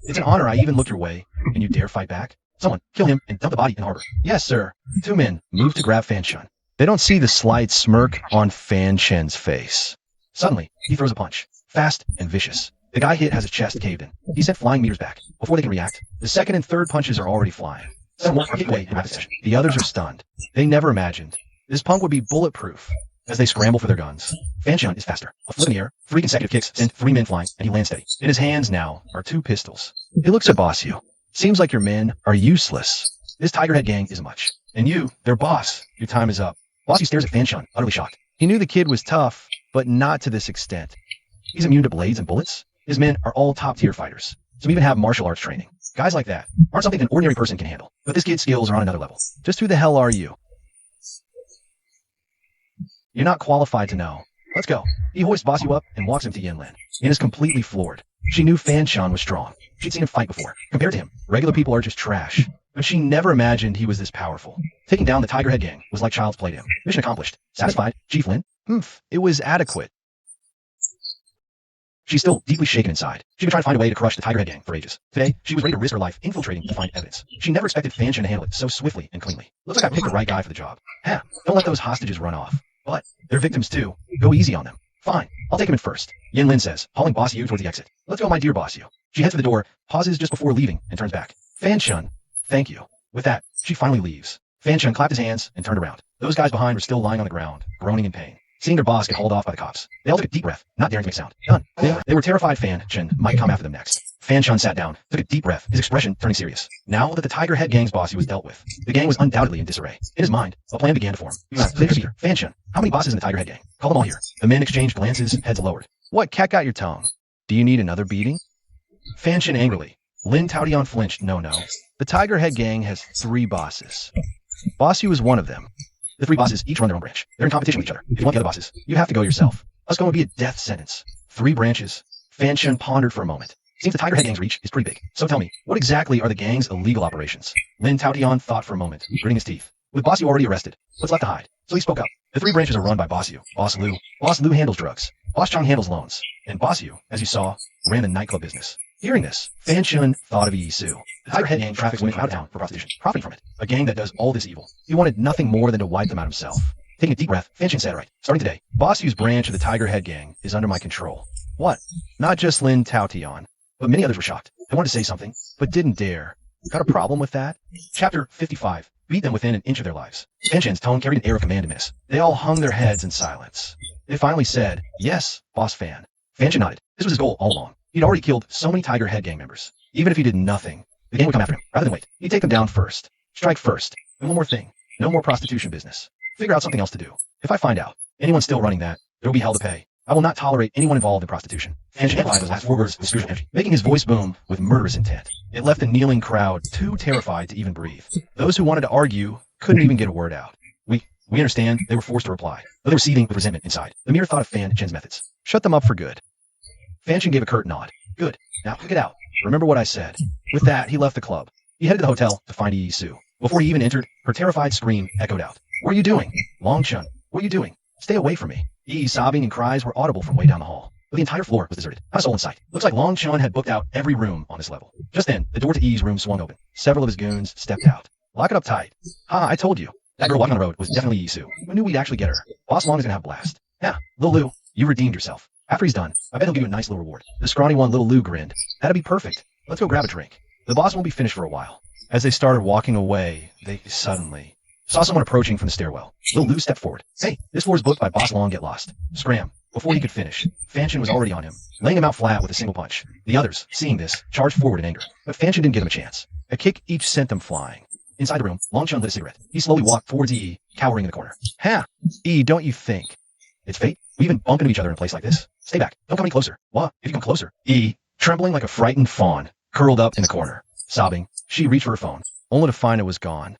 Speaker 6: It's an honor I even look your way, and you dare fight back? Someone, kill him and dump the body in the harbor. Yes, sir. 2 men move to grab Fanshan.
Speaker 2: They don't see the slight smirk on Fanshan's face.
Speaker 6: Suddenly, he throws a punch. Fast and vicious. The guy hit has his chest caved in. He's sent flying meters back. Before they can react, the second and third punches are already flying. Some are kicked away in rapid succession. The others are stunned.
Speaker 2: They never imagined this punk would be bulletproof.
Speaker 6: As they scramble for their guns, Fanshan is faster. A flip in the air, 3 consecutive kicks send 3 men flying, and he lands steady.
Speaker 2: In his hands now are 2 pistols. He looks at Boss Yu. Seems like your men are useless.
Speaker 6: This Tiger Head Gang isn't much. And you, their boss, your time is up. Boss Yu stares at Fanshan, utterly shocked.
Speaker 2: He knew the kid was tough, but not to this extent.
Speaker 6: He's immune to blades and bullets. His men are all top-tier fighters. Some even have martial arts training. Guys like that aren't something an ordinary person can handle. But this kid's skills are on another level.
Speaker 2: Just who the hell are you?
Speaker 6: You're not qualified to know. Let's go. He hoists Boss Yu up and walks him to Yin Lin. Yin is completely floored. She knew Fanshan was strong. She'd seen him fight before. Compared to him, regular people are just trash. But she never imagined he was this powerful. Taking down the Tiger Head Gang was like child's play to him. Mission accomplished. Satisfied, Chief Lin?
Speaker 2: It was adequate.
Speaker 6: She's still deeply shaken inside. She'd been trying to find a way to crush the Tiger Head Gang for ages. Today, she was ready to risk her life infiltrating to find evidence. She never expected Fanshan to handle it so swiftly and cleanly. Looks like I picked the right guy for the job. Don't let those hostages run off. But they're victims too. Go easy on them. Fine, I'll take him in first, Yin Lin says, hauling Boss Yu towards the exit. Let's go, my dear Boss Yu. She heads for the door, pauses just before leaving, and turns back. Fanshan, thank you. With that, she finally leaves. Fanshan clapped his hands and turned around. Those guys behind were still lying on the ground, groaning in pain. Seeing their boss get hauled off by the cops, they all took a deep breath, not daring to make sound. Done. They were terrified Fanshan might come after them next. Fanshan sat down, took a deep breath, his expression turning serious. Now that the Tiger Head Gang's boss he was dealt with, the gang was undoubtedly in disarray. In his mind, a plan began to form. Later, Fanshan, how many bosses in the Tiger Head Gang? Call them all here. The men exchanged glances, heads lowered.
Speaker 2: What, cat got your tongue? Do you need another beating?
Speaker 6: Fanshan angrily. Lin Taotian flinched. No.
Speaker 2: The Tiger Head Gang has 3 bosses. Boss Yu is one of them.
Speaker 6: The 3 bosses each run their own branch. They're in competition with each other. If you want the other bosses, you have to go yourself. Us going would be a death sentence. 3 branches. Fanshan pondered for a moment. Seems the Tiger Head Gang's reach is pretty big. So tell me, what exactly are the gang's illegal operations? Lin Taotian thought for a moment, gritting his teeth. With Boss Yu already arrested, what's left to hide? So he spoke up. The 3 branches are run by Boss Yu, Boss Lu. Boss Lu handles drugs. Boss Chong handles loans. And Boss Yu, as you saw, ran the nightclub business. Hearing this, Fanshan thought of Yi Su. The Tiger Head Gang traffics women out of town for prostitution, profiting from it. A gang that does all this evil. He wanted nothing more than to wipe them out himself. Taking a deep breath, Fanshan said, right, starting today, Boss Yu's branch of the Tiger Head Gang is under my control.
Speaker 2: What? Not just Lin Taotian.
Speaker 6: But many others were shocked. They wanted to say something,
Speaker 2: but didn't dare.
Speaker 6: Got a problem with that? Chapter 55. Beat them within an inch of their lives. Fanshan's tone carried an air of command and miss. They all hung their heads in silence. They finally said, "Yes, boss Fan." Fanshan nodded. This was his goal all along. He'd already killed so many Tiger Head gang members. Even if he did nothing, the gang would come after him. Rather than wait, he'd take them down first. Strike first. And one more thing. No more prostitution business. Figure out something else to do. If I find out anyone's still running that, there will be hell to pay. I will not tolerate anyone involved in prostitution. Fanshan amplified those last 4 words with spiritual energy, making his voice boom with murderous intent. It left the kneeling crowd too terrified to even breathe. Those who wanted to argue couldn't even get a word out. We understand they were forced to reply, but they were seething with resentment inside. The mere thought of Fanshan's methods
Speaker 2: Shut them up for good.
Speaker 6: Fanshan gave a curt nod. Good. Now, get out. Remember what I said. With that, he left the club. He headed to the hotel to find Yi Su. Before he even entered, her terrified scream echoed out. "What are you doing? Long Chun, what are you doing? Stay away from me." Yi's sobbing and cries were audible from way down the hall. But the entire floor was deserted. Not a soul in sight. Looks like Long Chun had booked out every room on this level. Just then, the door to Yi's room swung open. Several of his goons stepped out. "Lock it up tight." "Ha, I told you." That girl walking on the road was definitely Yi Su. We knew we'd actually get her. Boss Long is gonna have a blast. "Yeah, Lil Lou, you redeemed yourself. After he's done, I bet he'll give you a nice little reward." The scrawny one, Lil Lou, grinned. "That'd be perfect. Let's go grab a drink. The boss won't be finished for a while."
Speaker 2: As they started walking away, they suddenly
Speaker 6: Saw someone approaching from the stairwell. Lil Lou stepped forward. "Hey, this floor is booked by Boss Long, get lost." Scram. Before he could finish, Fanshan was already on him, laying him out flat with a single punch. The others, seeing this, charged forward in anger, but Fanshan didn't give them a chance.
Speaker 2: a kick each sent them flying.
Speaker 6: Inside the room, Long Chun lit a cigarette. He slowly walked towards Yi, cowering in the corner.
Speaker 2: Ha! Don't you think?
Speaker 6: "It's fate. We even bump into each other in a place like this. Stay back. Don't come any closer." "What? If you come closer." Yi, trembling like a frightened fawn, curled up in the corner. Sobbing, she reached for her phone.
Speaker 2: Only to find it was gone.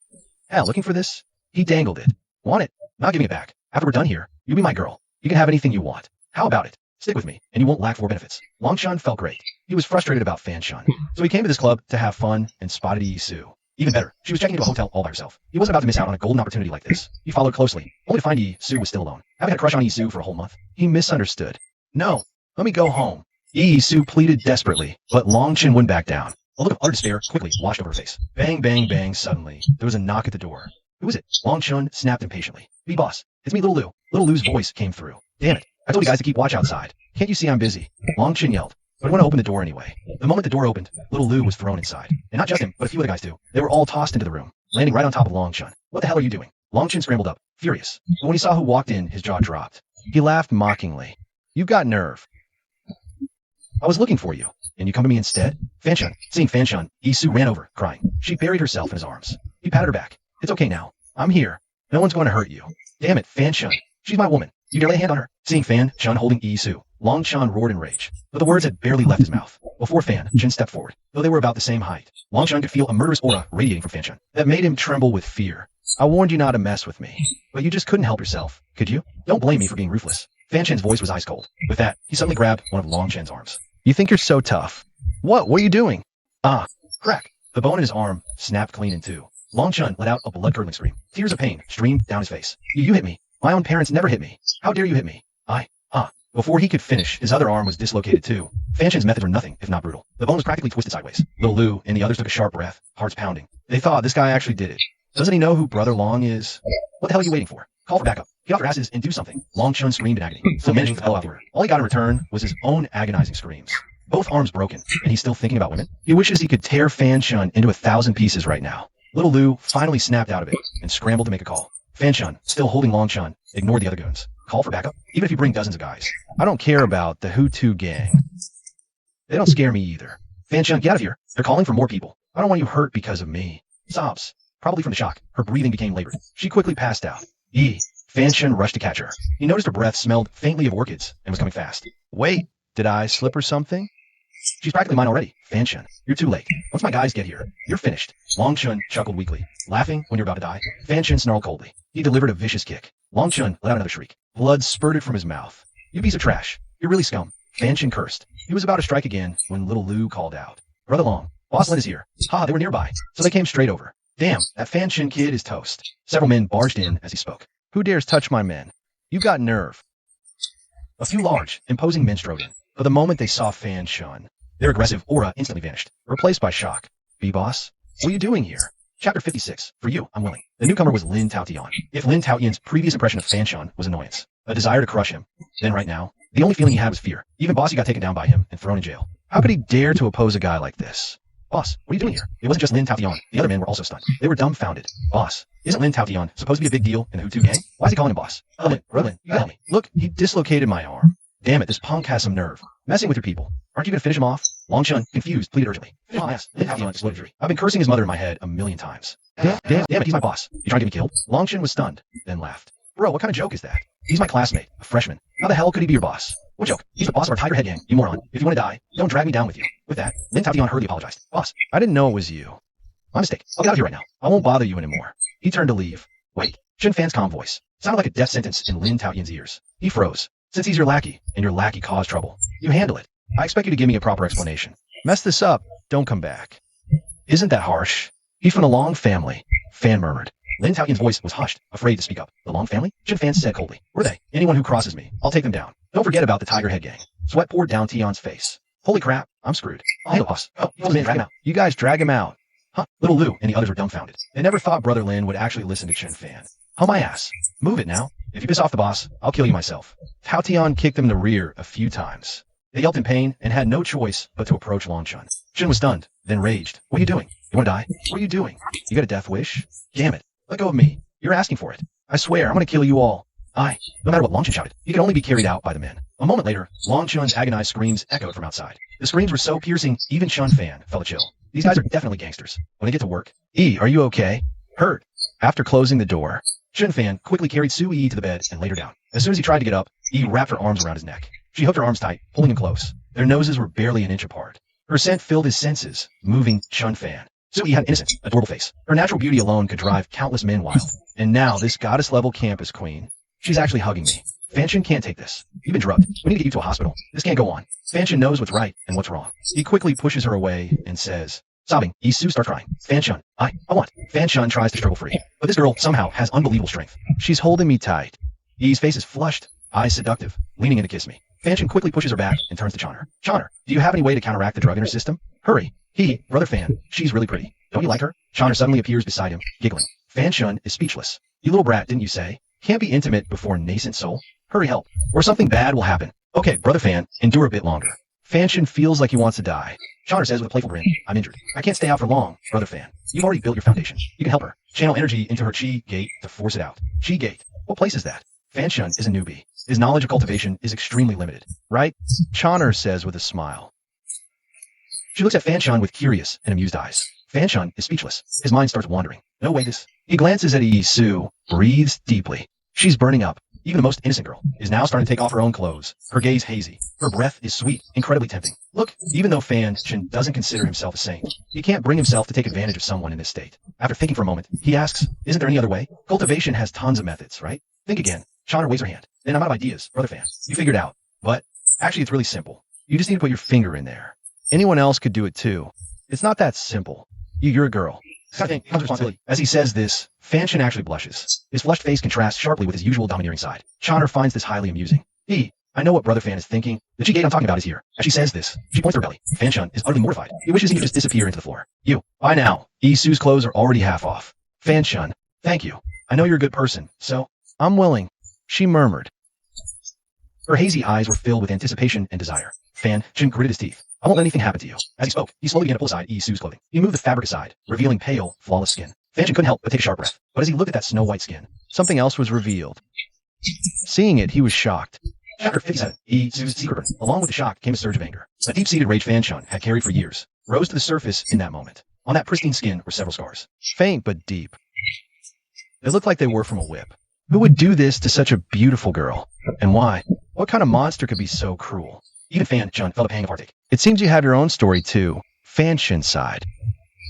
Speaker 6: "Hell, looking for this?" He dangled it. "Want it? Not giving it back. After we're done here, you be my girl. You can have anything you want. How about it? Stick with me, and you won't lack for benefits." Long Chun felt great. He was frustrated about Fanshan, so he came to this club to have fun and spotted Yi Su. Even better, she was checking into a hotel all by herself. He wasn't about to miss out on a golden opportunity like this. He followed closely, only to find Yi Su was still alone. Having had a crush on Yi Su for a whole month, he misunderstood. "No, let me go home." Yi Su pleaded desperately, but Long Chun wouldn't back down. A look of utter despair quickly washed over her face. Bang, bang, bang, suddenly, there was a knock at the door. "Who is it?" Long Chun snapped impatiently. "Be boss. It's me, Little Lou." Little Lou's voice came through. "Damn it. I told you guys to keep watch outside. Can't you see I'm busy?" Long Chun yelled, but I want to open the door anyway. The moment the door opened, Little Lou was thrown inside. And not just him, but a few other guys too. They were all tossed into the room, landing right on top of Long Chun. "What the hell are you doing?" Long Chun scrambled up, furious. But when he saw who walked in, his jaw dropped.
Speaker 2: He laughed mockingly. "You got nerve."
Speaker 6: "I was looking for you, and you come to me instead?" Fanshan. Seeing Fanshan, Yi Su ran over, crying. She buried herself in his arms. He patted her back. "It's okay now. I'm here. No one's going to hurt you." "Damn it, Fanshan. She's my woman. You dare lay a hand on her?" Seeing Fanshan holding Yi Su, Long Chun roared in rage. But the words had barely left his mouth before Fanshan stepped forward. Though they were about the same height, Long Chun could feel a murderous aura radiating from Fanshan that made him tremble with fear.
Speaker 2: "I warned you not to mess with me."
Speaker 6: "But you just couldn't help yourself, could you? Don't blame me for being ruthless." Fanshan's voice was ice cold. With that, he suddenly grabbed one of Long Chun's arms.
Speaker 2: "You think you're so tough? What are you doing?"
Speaker 6: Ah, crack. The bone in his arm snapped clean in two. Long Chun let out a blood-curdling scream. Tears of pain streamed down his face. You hit me. My own parents never hit me. How dare you hit me? Before he could finish, his other arm was dislocated too. Fanshan's methods were nothing if not brutal. The bone was practically twisted sideways. Lil Lou and the others took a sharp breath, hearts pounding. They thought this guy actually did it. Doesn't he know who Brother Long is? What the hell are you waiting for? Call for backup. Get off your asses and do something. Long Chun screamed in agony, still managing to hell out of her. All he got in return was his own agonizing screams. Both arms broken, and he's still thinking about women? He wishes he could tear Fanshan into 1,000 pieces right now. Little Lou finally snapped out of it and scrambled to make a call. Fanshan, still holding Long Chun, ignored the other goons. Call for backup? Even if you bring dozens of guys.
Speaker 2: I don't care about the Hutu gang.
Speaker 6: They don't scare me either. Fanshan, get out of here. They're calling for more people. I don't want you hurt because of me. Sobs. Probably from the shock. Her breathing became labored. She quickly passed out. Fanshan rushed to catch her. He noticed her breath smelled faintly of orchids and was coming fast.
Speaker 2: Wait, did I slip or something?
Speaker 6: She's practically mine already. Fanshan, you're too late. Once my guys get here, you're finished. Long Chun chuckled weakly. Laughing when you're about to die, Fanshan snarled coldly. He delivered a vicious kick. Long Chun let out another shriek. Blood spurted from his mouth. You piece of trash. You're really scum. Fanshan cursed. He was about to strike again when Little Lou called out. Brother Long, Boss Lin is here. They were nearby, so they came straight over. Damn, that Fanshan kid is toast. Several men barged in as he spoke.
Speaker 2: Who dares touch my men? You got nerve.
Speaker 6: A few large, imposing men strode in, but the moment they saw Fanshan, their aggressive aura instantly vanished, replaced by shock. B-Boss, what are you doing here? Chapter 56. For you, I'm willing. The newcomer was Lin Taotian. If Lin Taotian's previous impression of Fanshan was annoyance, a desire to crush him, then right now, the only feeling he had was fear. Even Bossy got taken down by him and thrown in jail.
Speaker 2: How could he dare to oppose a guy like this?
Speaker 6: Boss, what are you doing here? It wasn't just Lin Taotian. The other men were also stunned. They were dumbfounded. Boss, isn't Lin Taotian supposed to be a big deal in the Hutu gang? Why is he calling him boss? Lin, you gotta help me. Look, he dislocated my arm. Damn it, this punk has some nerve. Messing with your people. Aren't you gonna finish him off? Long Chun, confused, pleaded urgently. Finish my ass. Lin Taotian exploded fury. I've been cursing his mother in my head a million times. Damn it, he's my boss. You trying to get me killed? Long Chun was stunned, then laughed. Bro, what kind of joke is that? He's my classmate, a freshman. How the hell could he be your boss? What joke? He's the boss of our Tiger Head gang, you moron. If you want to die, don't drag me down with you. With that, Lin Taotian hurriedly apologized. Boss,
Speaker 2: I didn't know it was you.
Speaker 6: my mistake. I'll get out of here right now. I won't bother you anymore. He turned to leave. Wait, Chen Fan's calm voice sounded like a death sentence in Lin Taotian's ears. He froze. Since he's your lackey, and your lackey caused trouble, you handle it. I expect you to give me a proper explanation.
Speaker 2: Mess this up, don't come back.
Speaker 6: Isn't that harsh? He's from the Long family, Fan murmured. Lin Taotian's voice was hushed, afraid to speak up. The Long family? Chen Fan said coldly. Were they? Anyone who crosses me, I'll take them down. Don't forget about the Tiger Head gang. Sweat poured down Tion's face. Holy crap, I'm screwed. I'll handle boss. Oh, you drag him out.
Speaker 2: You guys drag him out.
Speaker 6: Huh, little Lou and the others were dumbfounded. They never thought Brother Lin would actually listen to Chen Fan. Oh my ass. Move it now. If you piss off the boss, I'll kill you myself.
Speaker 2: Tao Tian kicked them in the rear a few times.
Speaker 6: They yelped in pain and had no choice but to approach Long Chun. Chen was stunned, then raged. What are you doing? You want to die? What are you doing? You got a death wish? Damn it. Let go of me. You're asking for it. I swear, I'm going to kill you all. No matter what Long Chun shouted, he could only be carried out by the men. A moment later, Long Chun's agonized screams echoed from outside. The screams were so piercing, even Chun Fan felt a chill. These guys are definitely gangsters. When they get to work.
Speaker 2: Are you okay?
Speaker 6: Hurt.
Speaker 2: After closing the door,
Speaker 6: Chen Fan quickly carried Su Yi to the bed and laid her down. As soon as he tried to get up, Yi wrapped her arms around his neck. She hooked her arms tight, pulling him close. Their noses were barely an inch apart. Her scent filled his senses, moving Chun Fan. Su Yi had an innocent, adorable face. Her natural beauty alone could drive countless men wild.
Speaker 2: and now this goddess-level campus queen.
Speaker 6: She's actually hugging me. Fanchon can't take this. You've been drugged. We need to get you to a hospital. This can't go on. Fanchon knows what's right and what's wrong. He quickly pushes her away and says, sobbing, Isu starts crying. Fanchon, I want. Fanchon tries to struggle free. But this girl somehow has unbelievable strength.
Speaker 2: She's holding me tight.
Speaker 6: Yi's face is flushed, eyes seductive, leaning in to kiss me. Fanchon quickly pushes her back and turns to Choner. Choner, do you have any way to counteract the drug in her system? Hurry. Brother Fan, she's really pretty. Don't you like her? Choner suddenly appears beside him, giggling. Fanchon is speechless. You little brat, didn't you say? Can't be intimate before nascent soul? Hurry help, or something bad will happen. Okay, Brother Fan, endure a bit longer.
Speaker 2: Fanchon feels like he wants to die.
Speaker 6: Choner says with a playful grin, I'm injured. I can't stay out for long, Brother Fan. You've already built your foundation. You can help her. Channel energy into her chi gate to force it out. Chi gate. What place is that? Fanchon is a newbie. His knowledge of cultivation is extremely limited.
Speaker 2: Right? Choner says with a smile.
Speaker 6: She looks at Fanchon with curious and amused eyes. Fanchon is speechless. His mind starts wandering. No way this. He glances at Isu, breathes deeply. She's burning up. Even the most innocent girl is now starting to take off her own clothes. Her gaze hazy. Her breath is sweet, incredibly tempting. Look, even though Fanchon doesn't consider himself a saint, he can't bring himself to take advantage of someone in this state. After thinking for a moment, he asks, isn't there any other way? Cultivation has tons of methods, right? Think again. Choner waves her hand. Then I'm out of ideas, Brother Fan. You figured out. But actually it's really simple. You just need to put your finger in there.
Speaker 2: Anyone else could do it too. It's not that simple. You're a girl.
Speaker 6: As he says this, Fanchon actually blushes. His flushed face contrasts sharply with his usual domineering side. Choner finds this highly amusing. I know what Brother Fan is thinking. The chi gate I'm talking about is here. As she says this, she points to her belly. Fanchon is utterly mortified. He wishes he could just disappear into the floor. By now, Isu's clothes are already half off. Fanchon, thank you. I know you're a good person, so
Speaker 2: I'm willing, she murmured.
Speaker 6: Her hazy eyes were filled with anticipation and desire. Fanchon gritted his teeth. I won't let anything happen to you. As he spoke, he slowly began to pull aside Isu's clothing. He moved the fabric aside, revealing pale, flawless skin. Fanchon couldn't help but take a sharp breath. But as he looked at that snow-white skin,
Speaker 2: something else was revealed. Seeing it, he was shocked.
Speaker 6: Chapter 57, Isu's secret burden. Along with the shock came a surge of anger. A deep-seated rage Fanchon had carried for years rose to the surface in that moment. On that pristine skin were several scars.
Speaker 2: Faint but deep. They looked like they were from a whip. Who would do this to such a beautiful girl? And why? What kind of monster could be so cruel?
Speaker 6: Even Fanchon felt a pang of heartache.
Speaker 2: It seems you have your own story too. Fanchon sighed.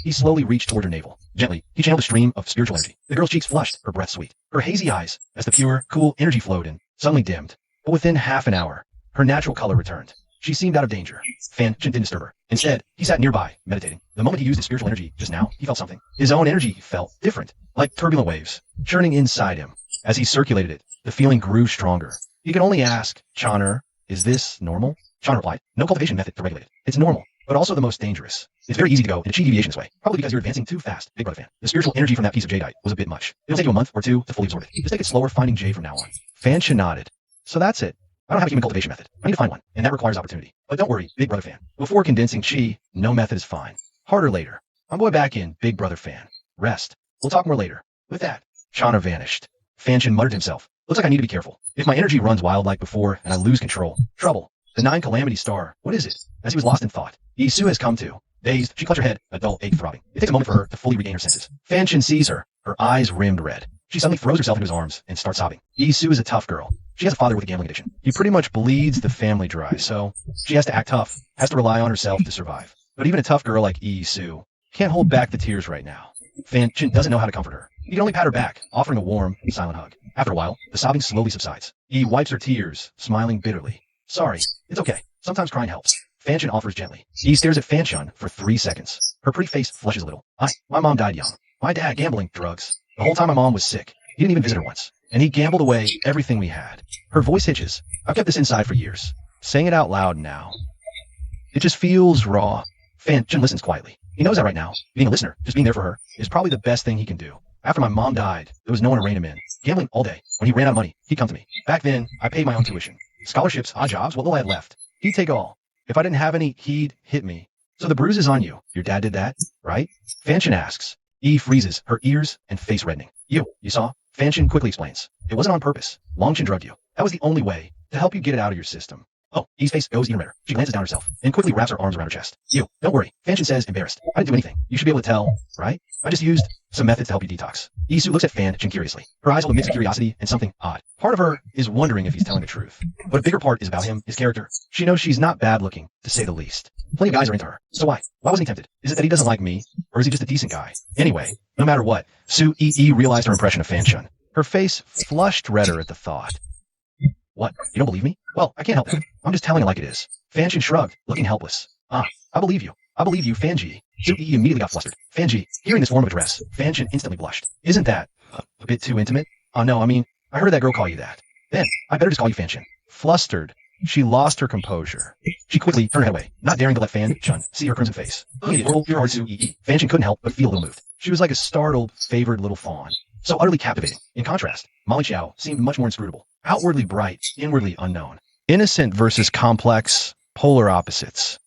Speaker 6: He slowly reached toward her navel. Gently, he channeled a stream of spiritual energy. The girl's cheeks flushed, her breath sweet. Her hazy eyes, as the pure, cool energy flowed in, suddenly dimmed. But within half an hour, her natural color returned. She seemed out of danger. Fanchon didn't disturb her. Instead, he sat nearby, meditating. The moment he used his spiritual energy just now, he felt something. His own energy felt different, like turbulent waves, churning inside him. As he circulated it, the feeling grew stronger. He could only ask, Choner, is this normal? Choner replied, no cultivation method to regulate it. It's normal, but also the most dangerous. It's very easy to go in a chi deviation this way, probably because you're advancing too fast, Big Brother Fan. The spiritual energy from that piece of jadeite was a bit much. It'll take you a month or two to fully absorb it. Just take it slower finding jade from now on.
Speaker 2: Fanchon nodded. So that's it.
Speaker 6: I don't have a human cultivation method. I need to find one, and that requires opportunity. But don't worry, Big Brother Fan. Before condensing chi, no method is fine. Harder later. I'm going back in, big brother fan. Rest. We'll talk more later. With that, Chana vanished. Fanshin muttered to himself. Looks like I need to be careful. If my energy runs wild like before and I lose control. Trouble. The 9 Calamity Star. What is it? As he was lost in thought, Isu has come to. Dazed, she clutched her head, a dull ache throbbing. It takes a moment for her to fully regain her senses. Fanshin sees her, her eyes rimmed red. She suddenly throws herself into his arms and starts sobbing. Isu is a tough girl. She has a father with a gambling addiction. He pretty much bleeds the family dry, so she has to act tough, has to rely on herself to survive. But even a tough girl like Isu can't hold back the tears right now. Fanshin doesn't know how to comfort her. He can only pat her back, offering a warm, silent hug. After a while, the sobbing slowly subsides. He wipes her tears, smiling bitterly. Sorry, it's okay. Sometimes crying helps. Fanshin offers gently. He stares at Fanshin for 3 seconds. Her pretty face flushes a little. My mom died young. My dad gambling, drugs. The whole time my mom was sick. He didn't even visit her once. And he gambled away everything we had. Her voice hitches. I've kept this inside for years. Saying it out loud now. It just feels raw. Fanshin listens quietly. He knows that right now, being a listener, just being there for her, is probably the best thing he can do. After my mom died, there was no one to rein him in. Gambling all day. When he ran out of money, he'd come to me. Back then, I paid my own tuition. Scholarships, odd jobs, what little I had left. He'd take all. If I didn't have any, he'd hit me. So the bruise is on you. Your dad did that, right? Fanshin asks. E freezes, her ears and face reddening. You saw? Fanshin quickly explains. It wasn't on purpose. Longchin drugged you. That was the only way to help you get it out of your system. Oh, E's face goes even redder. She glances down herself and quickly wraps her arms around her chest. Don't worry. Fanshin says, embarrassed. I didn't do anything. You should be able to tell, right? I just used some methods to help you detox. Isu looks at Fanshin curiously. Her eyes hold a mix of curiosity and something odd. Part of her is wondering if he's telling the truth. But a bigger part is about him, his character. She knows she's not bad looking, to say the least. Plenty of guys are into her. So why? Why wasn't he tempted? Is it that he doesn't like me? Or is he just a decent guy? Anyway, no matter what, Su Yi realized her impression of Fanshin. Her face flushed redder at the thought. What? You don't believe me? Well, I can't help it. I'm just telling it like it is. Fanshin shrugged, looking helpless. I believe you. I believe you, Fanji. Su Yi immediately got flustered. Fanji, hearing this form of address, Fanshin instantly blushed. Isn't that a bit too intimate? No, I mean, I heard that girl call you that. Then, I better just call you Fanshin. Flustered, she lost her composure. She quickly turned her head away, not daring to let Fanshin see her crimson face. Su Yi. Fanshin couldn't help but feel a little moved. She was like a startled, favored little fawn. So utterly captivating. In contrast, Molly Xiao seemed much more inscrutable. Outwardly bright, inwardly unknown. Innocent versus complex, polar opposites.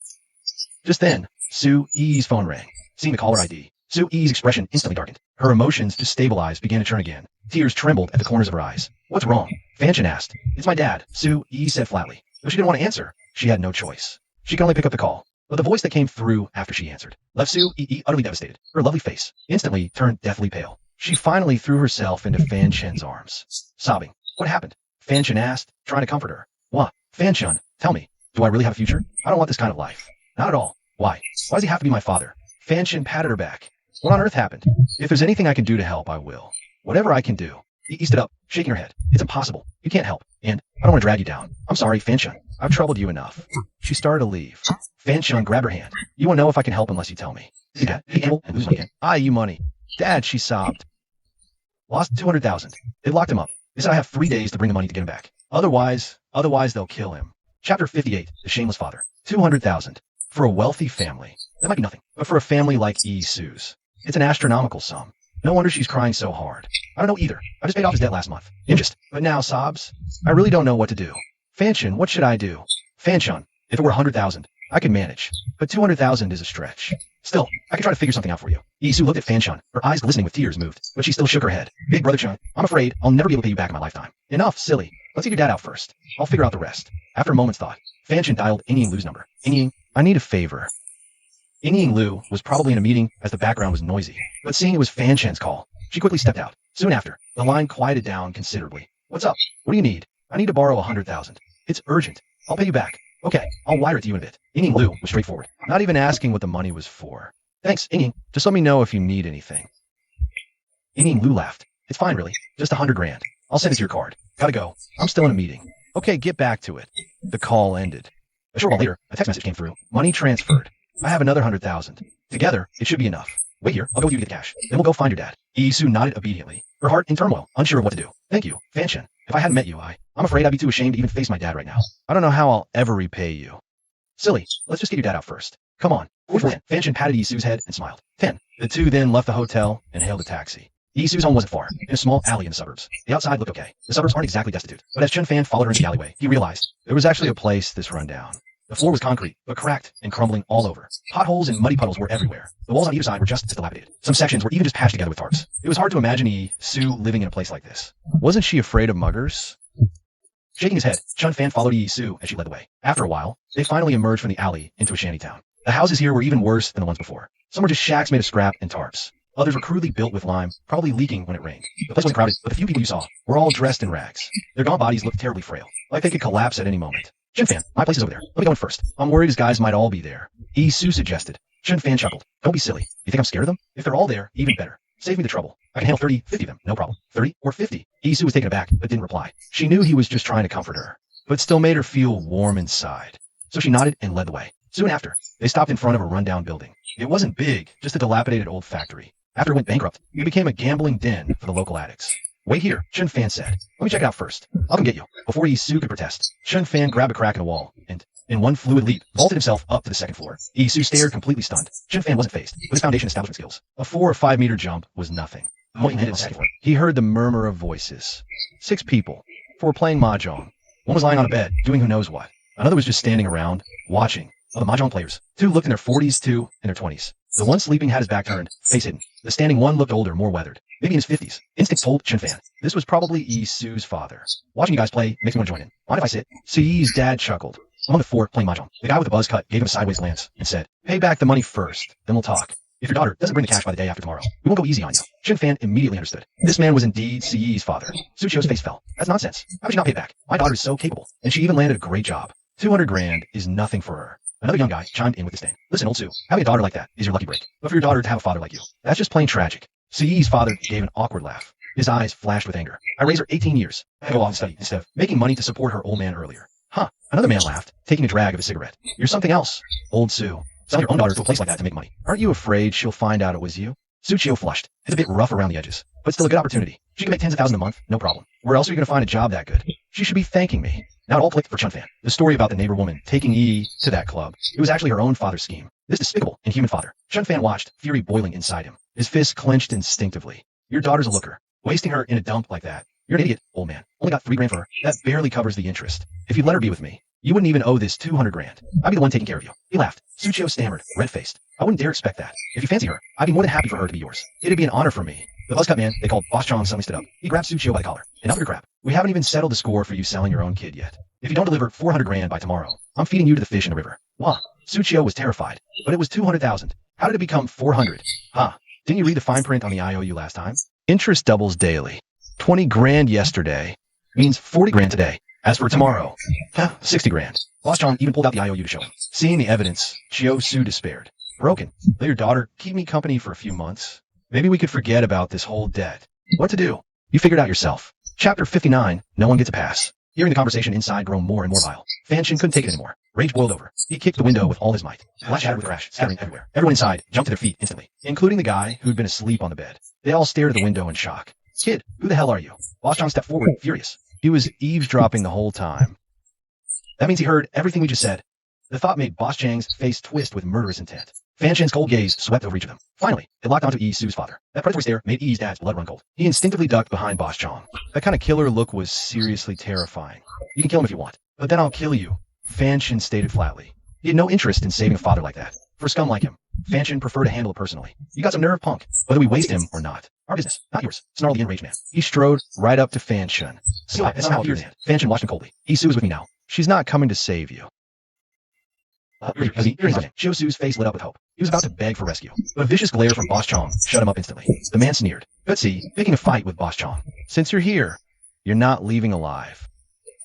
Speaker 6: Just then, Su Yi's phone rang. Seeing the caller ID, Su Yi's expression instantly darkened. Her emotions, to stabilize, began to turn again. Tears trembled at the corners of her eyes. What's wrong? Fanshin asked. It's my dad, Su Yi said flatly. Though she didn't want to answer, she had no choice. She could only pick up the call. But the voice that came through after she answered left Su Yi utterly devastated. Her lovely face instantly turned deathly pale. She finally threw herself into Fanshin's arms, sobbing. What happened? Fanshin asked, trying to comfort her. What? Fanshin, tell me, do I really have a future? I don't want this kind of life. Not at all. Why? Why does he have to be my father? Fanshin patted her back. What on earth happened? If there's anything I can do to help, I will. Whatever I can do. He stood up, shaking her head. It's impossible. You can't help. And I don't want to drag you down. I'm sorry, Fanshin. I've troubled you enough. She started to leave. Fanshin grabbed her hand. You won't know if I can help unless you tell me. See, Dad, he gambled and lose money again. You money. Dad, she sobbed. Lost 200,000. They locked him up. They said I have 3 days to bring the money to get him back. Otherwise they'll kill him. Chapter 58, The Shameless Father. 200,000. For a wealthy family, that might be nothing. But for a family like Sue's, it's an astronomical sum. No wonder she's crying so hard. I don't know either. I just paid off his debt last month. Interest. But now sobs. I really don't know what to do. Fanshin, what should I do? Fanshin, if it were 100,000, I could manage. But 200,000 is a stretch. Still, I could try to figure something out for you. Isu looked at Fanshin. Her eyes glistening with tears moved, but she still shook her head. Big brother Chun, I'm afraid I'll never be able to pay you back in my lifetime. Enough, silly. Let's get your dad out first. I'll figure out the rest. After a moment's thought, Fanshin dialed Inying Lu's number. Inying, I need a favor. Inying Lu was probably in a meeting as the background was noisy, but seeing it was Fanshin's call, she quickly stepped out. Soon after, the line quieted down considerably. What's up? What do you need? I need to borrow 100,000. It's urgent. I'll pay you back. Okay, I'll wire it to you in a bit. Inying Lu was straightforward, not even asking what the money was for. Thanks, Inying. Just let me know if you need anything. Inying Lu laughed. It's fine, really. Just 100 grand. I'll send it to your card. Gotta go. I'm still in a meeting. Okay, get back to it. The call ended. A short while later, a text message came through. Money transferred. I have another 100,000. Together, it should be enough. Wait here. I'll go with you to get the cash. Then we'll go find your dad. Isu nodded obediently, her heart in turmoil, unsure of what to do. Thank you, Fanshin. If I hadn't met you, I'm afraid I'd be too ashamed to even face my dad right now. I don't know how I'll ever repay you. Silly. Let's just get your dad out first. Come on. Fanshin patted Isu's head and smiled. 10. The two then left the hotel and hailed a taxi. Isu's home wasn't far, in a small alley in the suburbs. The outside looked okay. The suburbs aren't exactly destitute. But as Chun Fan followed her into the alleyway, he realized there was actually a place this rundown. The floor was concrete, but cracked and crumbling all over. Potholes and muddy puddles were everywhere. The walls on either side were just as dilapidated. Some sections were even just patched together with tarps. It was hard to imagine Sue living in a place like this.
Speaker 2: Wasn't she afraid of muggers?
Speaker 6: Shaking his head, Chun Fan followed Sue as she led the way. After a while, they finally emerged from the alley into a shanty town. The houses here were even worse than the ones before. Some were just shacks made of scrap and tarps. Others were crudely built with lime, probably leaking when it rained. The place wasn't crowded, but the few people you saw were all dressed in rags. Their gaunt bodies looked terribly frail, like they could collapse at any moment. Chun Fan, my place is over there. Let me go in first. I'm worried his guys might all be there. Sue suggested. Chun Fan chuckled. Don't be silly. You think I'm scared of them? If they're all there, even better. Save me the trouble. I can handle 30, 50 of them, no problem. 30 or 50? Sue was taken aback, but didn't reply. She knew he was just trying to comfort her,
Speaker 2: But still made her feel warm inside.
Speaker 6: so she nodded and led the way. Soon after, they stopped in front of a rundown building. It wasn't big, just a dilapidated old factory. After it went bankrupt, it became a gambling den for the local addicts. Wait here, Chun Fan said. Let me check it out first. I'll come get you. Before Sue could protest, Chun Fan grabbed a crack in the wall and, in one fluid leap, vaulted himself up to the second floor. Sue stared, completely stunned. Chun Fan wasn't phased with his foundation establishment skills. A 4 or 5 meter jump was nothing. The moment he landed on the second floor,
Speaker 2: He heard the murmur of voices. 6 people. 4 playing mahjong.
Speaker 6: one was lying on a bed, doing who knows what. Another was just standing around, watching. Of the mahjong players, 2 looked in their 40s, 2 in their 20s. The one sleeping had his back turned, face hidden. The standing one looked older, more weathered, maybe in his 50s. Instincts told Chun Fan this was probably Sue's father. Watching you guys play makes me want to join in. Mind if I sit?
Speaker 2: Suyi's dad chuckled.
Speaker 6: Among the 4 playing mahjong, the guy with the buzz cut gave him a sideways glance and said,
Speaker 2: Pay back the money first, then we'll talk.
Speaker 6: if your daughter doesn't bring the cash by the day after tomorrow, we won't go easy on you. Chun Fan immediately understood. This man was indeed Siyi's father. Suchio's face fell. That's nonsense. How would she not pay it back? My daughter is so capable, and she even landed a great job. 200 grand is nothing for her. Another young guy chimed in with disdain. Listen, old Sue, having a daughter like that is your lucky break. But for your daughter to have a father like you, that's just plain tragic. Siyi's father gave an awkward laugh. His eyes flashed with anger. I raised her 18 years. I go off and study instead of making money to support her old man earlier. Huh. Another man laughed, taking a drag of his cigarette. You're something else, old Sue. Sell your own daughter to a place like that to make money.
Speaker 2: Aren't you afraid she'll find out it was you?
Speaker 6: Suchio flushed. It's a bit rough around the edges, but still a good opportunity. She can make tens of thousands a month, no problem. Where else are you going to find a job that good? She should be thanking me. Now it all clicked for Chun Fan. The story about the neighbor woman taking to that club. It was actually her own father's scheme. This despicable, inhuman father. Chun Fan watched, fury boiling inside him. His fists clenched instinctively. Your daughter's a looker. Wasting her in a dump like that. You're an idiot, old man. Only got 3 grand for her. That barely covers the interest. If you'd let her be with me, you wouldn't even owe this 200 grand. I'd be the one taking care of you. He laughed. Suchio stammered, red-faced. I wouldn't dare expect that. If you fancy her, I'd be more than happy for her to be yours. It'd be an honor for me. The buzzcut man they called Boss Chong suddenly stood up. He grabbed Suchio by the collar. Enough of your crap. We haven't even settled the score for you selling your own kid yet. If you don't deliver 400 grand by tomorrow, I'm feeding you to the fish in the river. Wah. Suchio was terrified. But it was 200,000. How did it become 400? Huh. Didn't you read the fine print on the IOU last time?
Speaker 2: Interest doubles daily. 20 grand yesterday.
Speaker 6: Means 40 grand today. As for tomorrow, 60 grand. Boss Chong even pulled out the IOU to show him. Seeing the evidence, Chio Su despaired. Broken. Let your daughter keep me company for a few months. Maybe we could forget about this whole debt. What to do? You figured out yourself. Chapter 59, no one gets a pass. Hearing the conversation inside grow more and more vile, Fanshin couldn't take it anymore. Rage boiled over. He kicked the window with all his might. Glass shattered with a crash, scattering everywhere. Everyone inside jumped to their feet instantly, including the guy who'd been asleep on the bed. They all stared at the window in shock. Kid, who the hell are you? Boss Chong stepped forward, furious.
Speaker 2: He was eavesdropping the whole time.
Speaker 6: That means he heard everything we just said. The thought made Boss Chang's face twist with murderous intent. Fanshin's cold gaze swept over each of them. Finally, it locked onto Su's father. That predatory stare made Yi's dad's blood run cold. He instinctively ducked behind Boss Chong.
Speaker 2: That kind of killer look was seriously terrifying.
Speaker 6: You can kill him if you want, but then I'll kill you, Fanshin stated flatly. He had no interest in saving a father like that. For scum like him, Fanshin preferred to handle it personally. You got some nerve, punk, whether we waste him or not. Our business, not yours, snarled the enraged man.
Speaker 2: He strode right up to Fanshin.
Speaker 6: Slap his hand. Fanshin watched him coldly. Su is with me now.
Speaker 2: She's not coming to save you.
Speaker 6: Chio Su's face lit up with hope. He was about to beg for rescue, but a vicious glare from Boss Chong shut him up instantly. The man sneered. Good see, picking a fight with Boss Chong.
Speaker 2: Since you're here, you're not leaving alive.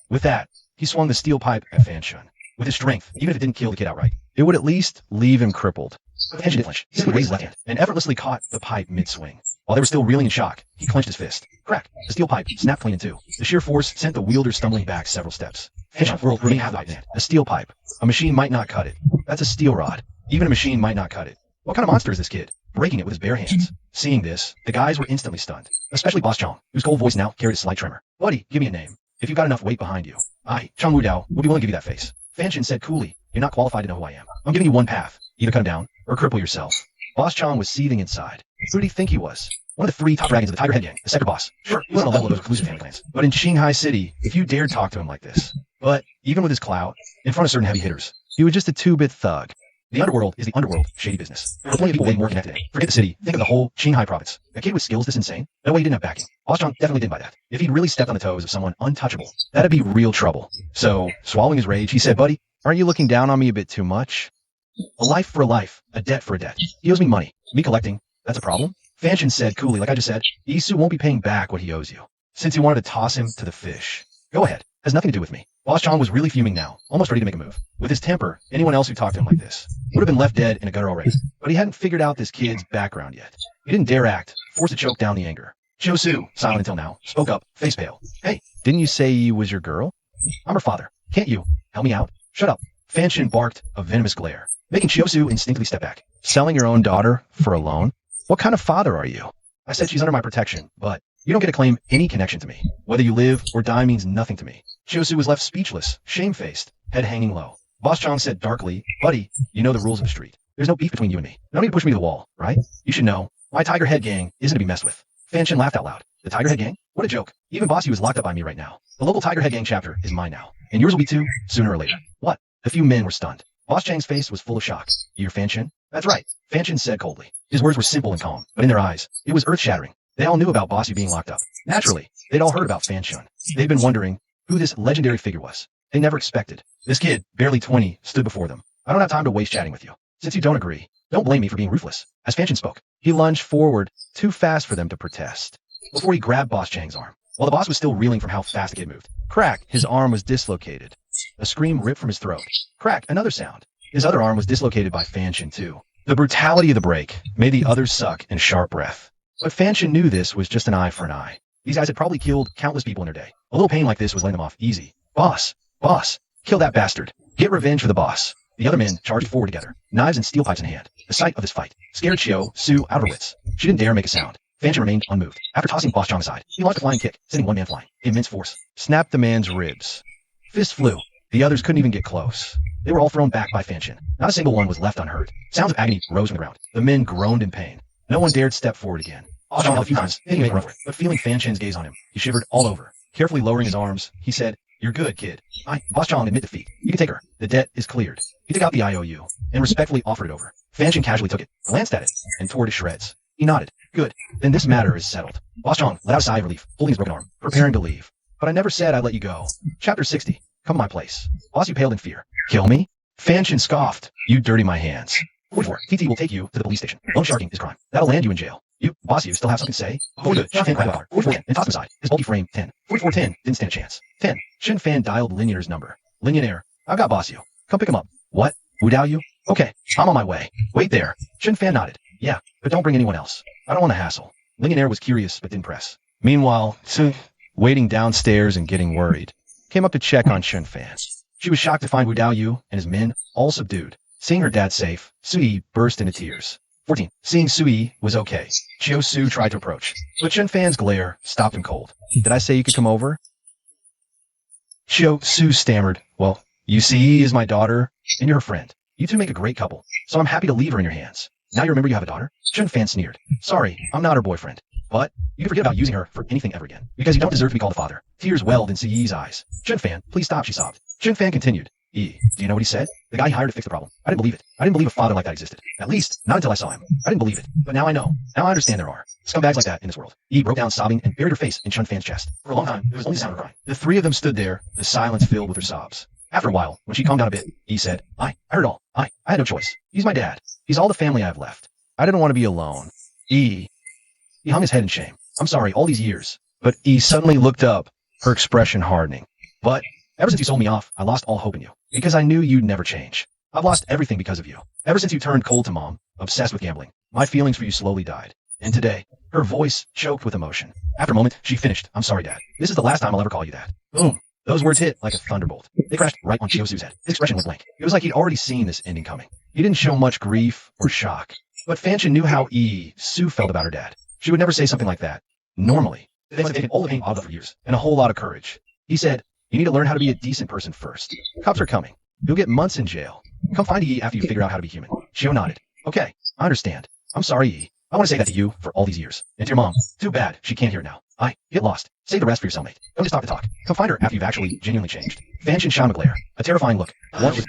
Speaker 6: With that, he swung the steel pipe at Fanshin. With his strength, even if it didn't kill the kid outright,
Speaker 2: it would at least leave him crippled.
Speaker 6: But Fanshin didn't flinch. He simply raised his left hand and effortlessly caught the pipe mid-swing. While they were still reeling in shock, he clenched his fist. Crack! The steel pipe snapped clean in two. The sheer force sent the wielder stumbling back several steps. Fanshin whirled remained half the hand. A steel pipe. A machine might not cut it. That's a steel rod. Even a machine might not cut it. What kind of monster is this kid? Breaking it with his bare hands. Seeing this, the guys were instantly stunned. Especially Boss Chong, whose cold voice now carried a slight tremor. Buddy, give me a name. If you've got enough weight behind you. I, Chong Wu Dao, would be willing to give you that face. Fanshin said coolly, you're not qualified to know who I am. I'm giving you one path. Either cut him down, or cripple yourself. Boss Chong was seething inside. Who did he think he was? One of the 3 top dragons of the Tiger Head Gang, the sector boss. Sure, he wasn't on the level of those exclusive family clans. But in Qinghai City, if you dared talk to him like this. But even with his clout, in front of certain heavy hitters,
Speaker 2: He was just a two-bit thug.
Speaker 6: The underworld is the underworld, shady business. There are plenty of people way more connected. Forget the city. Think of the whole Qinghai province. A kid with skills this insane? No way he didn't have backing. Boss John definitely didn't buy that. If he'd really stepped on the toes of someone untouchable, that'd be real trouble. So, swallowing his rage, he said, buddy,
Speaker 2: Aren't you looking down on me a bit too much?
Speaker 6: a life for a life, a debt for a debt. He owes me money. Me collecting, that's a problem? Fanshin said coolly, like I just said, Isu won't be paying back what he owes you. Since he wanted to toss him to the fish. Go ahead. Has nothing to do with me. Boss John was really fuming now, almost ready to make a move. With his temper, anyone else who talked to him like this would have been left dead in a gutter already. But he hadn't figured out this kid's background yet. He didn't dare act, forced to choke down the anger. Chiosu, silent until now, spoke up, face pale. Hey,
Speaker 2: Didn't you say he was your girl?
Speaker 6: I'm her father. Can't you help me out? Shut up. Fanshin barked a venomous glare, making Chiosu instinctively step back.
Speaker 2: Selling your own daughter for a loan? What kind of father are you?
Speaker 6: I said she's under my protection, but you don't get to claim any connection to me. Whether you live or die means nothing to me. Chiosu was left speechless, shamefaced, head hanging low. Boss Chong said darkly, buddy, you know the rules of the street. There's no beef between you and me. No need to push me to the wall, right? You should know. My Tiger Head gang isn't to be messed with. Fanshin laughed out loud. The Tiger Head gang? What a joke. Even Bossy was locked up by me right now. The local Tiger Head gang chapter is mine now. And yours will be too, sooner or later. What? The few men were stunned. Boss Chang's face was full of shock. You're Fanshin? That's right, Fanshin said coldly. His words were simple and calm, but in their eyes, it was earth-shattering. They all knew about Bossy being locked up. Naturally, they'd all heard about Fanshin. They'd been wondering who this legendary figure was. They never expected. This kid, barely 20, stood before them. I don't have time to waste chatting with you. Since you don't agree, don't blame me for being ruthless. As Fanshin spoke,
Speaker 2: He lunged forward, too fast for them to protest.
Speaker 6: before he grabbed Boss Chang's arm, while the boss was still reeling from how fast the kid moved.
Speaker 2: Crack, his arm was dislocated.
Speaker 6: A scream ripped from his throat. Crack, another sound. His other arm was dislocated by Fanshin too. The brutality of the break made the others suck in sharp breath. But Fanshin knew this was just an eye for an eye. These guys had probably killed countless people in their day. A little pain like this was letting them off easy. Boss, kill that bastard. Get revenge for the boss. The other men charged forward together, knives and steel pipes in hand. The sight of this fight scared Chio-Su out of her wits. She didn't dare make a sound. Fanshin remained unmoved. After tossing Boss Chong aside, he launched a flying kick, sending one man flying. Immense force.
Speaker 2: Snapped the man's ribs.
Speaker 6: Fists flew. The others couldn't even get close. They were all thrown back by Fanshin. Not a single one was left unhurt. Sounds of agony rose from the ground. The men groaned in pain. No one dared step forward again. Boss Chong held a few times, thinking he made a run for it, but feeling Fanshin's gaze on him, he shivered all over. Carefully lowering his arms, he said, "You're good, kid. Boss Chong, admit defeat. You can take her. The debt is cleared." He took out the IOU and respectfully offered it over. Fanshin casually took it, glanced at it, and tore it to shreds. He nodded. Good. Then this matter is settled. Boss Chong let out a sigh of relief, holding his broken arm, preparing to leave. But I never said I'd let you go. Chapter 60. Come to my place. Bossy paled in fear. Kill me? Fanshin scoffed. You dirty my hands. 44. TT will take you to the police station. Loan sharking is crime. That'll land you in jail. Bossy, you still have something to say? Oh, good. Shin Fan grabbed a collar. 4410 and tossed him aside. His bulky frame, 10. 4410 didn't stand a chance. 10. Shin Fan dialed Linioner's number. Linioner, I've got Bossy. Come pick him up. What? Wu Dao you? Okay, I'm on my way. Wait there. Shin Fan nodded. Yeah, but don't bring anyone else. I don't want to hassle. Linioner was curious, but didn't press.
Speaker 2: Meanwhile, Su, waiting downstairs and getting worried, came up to check on Shun Fan.
Speaker 6: She was shocked to find Wu Dao Yu and his men all subdued. Seeing her dad safe, Sui burst into tears. 14. Seeing Sui was okay, Chio-Su tried to approach, but Shun Fan's glare stopped him cold.
Speaker 2: Did I say you could come over?
Speaker 6: Chio-Su stammered, well, you see, he is my daughter, and you're her friend. You two make a great couple, so I'm happy to leave her in your hands. Now you remember you have a daughter? Shun Fan sneered. Sorry, I'm not her boyfriend. But you can forget about using her for anything ever again, because you don't deserve to be called a father. Tears welled in Siyi's eyes. Shun Fan, please stop, she sobbed. Shun Fan continued. Do you know what he said? The guy he hired to fix the problem. I didn't believe it. I didn't believe a father like that existed. At least, not until I saw him. I didn't believe it. But now I know. Now I understand there are scumbags like that in this world. Broke down sobbing and buried her face in Shun Fan's chest. For a long time, there was only the sound of crying. The three of them stood there, the silence filled with her sobs. After a while, when she calmed down a bit, he said, I heard it all. I had no choice. He's my dad. He's all the family I have left.
Speaker 2: I didn't want to be alone.
Speaker 6: He hung his head in shame. I'm sorry, all these years.
Speaker 2: But suddenly looked up, her expression hardening.
Speaker 6: But ever since you sold me off, I lost all hope in you. Because I knew you'd never change. I've lost everything because of you. Ever since you turned cold to Mom, obsessed with gambling, my feelings for you slowly died. And today, her voice choked with emotion. After a moment, she finished, I'm sorry, Dad. This is the last time I'll ever call you that. Boom. Those words hit like a thunderbolt. They crashed right on Chio-Su's head. His expression went blank. It was like he'd already seen this ending coming. He didn't show much grief or shock. But Fanshin knew how Sue felt about her dad. She would never say something like that. Normally, they must have taken all the pain out of her for years, and a whole lot of courage. He said, you need to learn how to be a decent person first. Cops are coming. You'll get months in jail. Come find E after you figure out how to be human. Shio nodded. Okay, I understand. I'm sorry, E. I want to say that to you for all these years. And to your mom. Too bad she can't hear it now. Get lost. Save the rest for your cellmate. Don't just talk the talk. Come find her after you've actually genuinely changed. Fanshin shot him a glare. A terrifying look. One with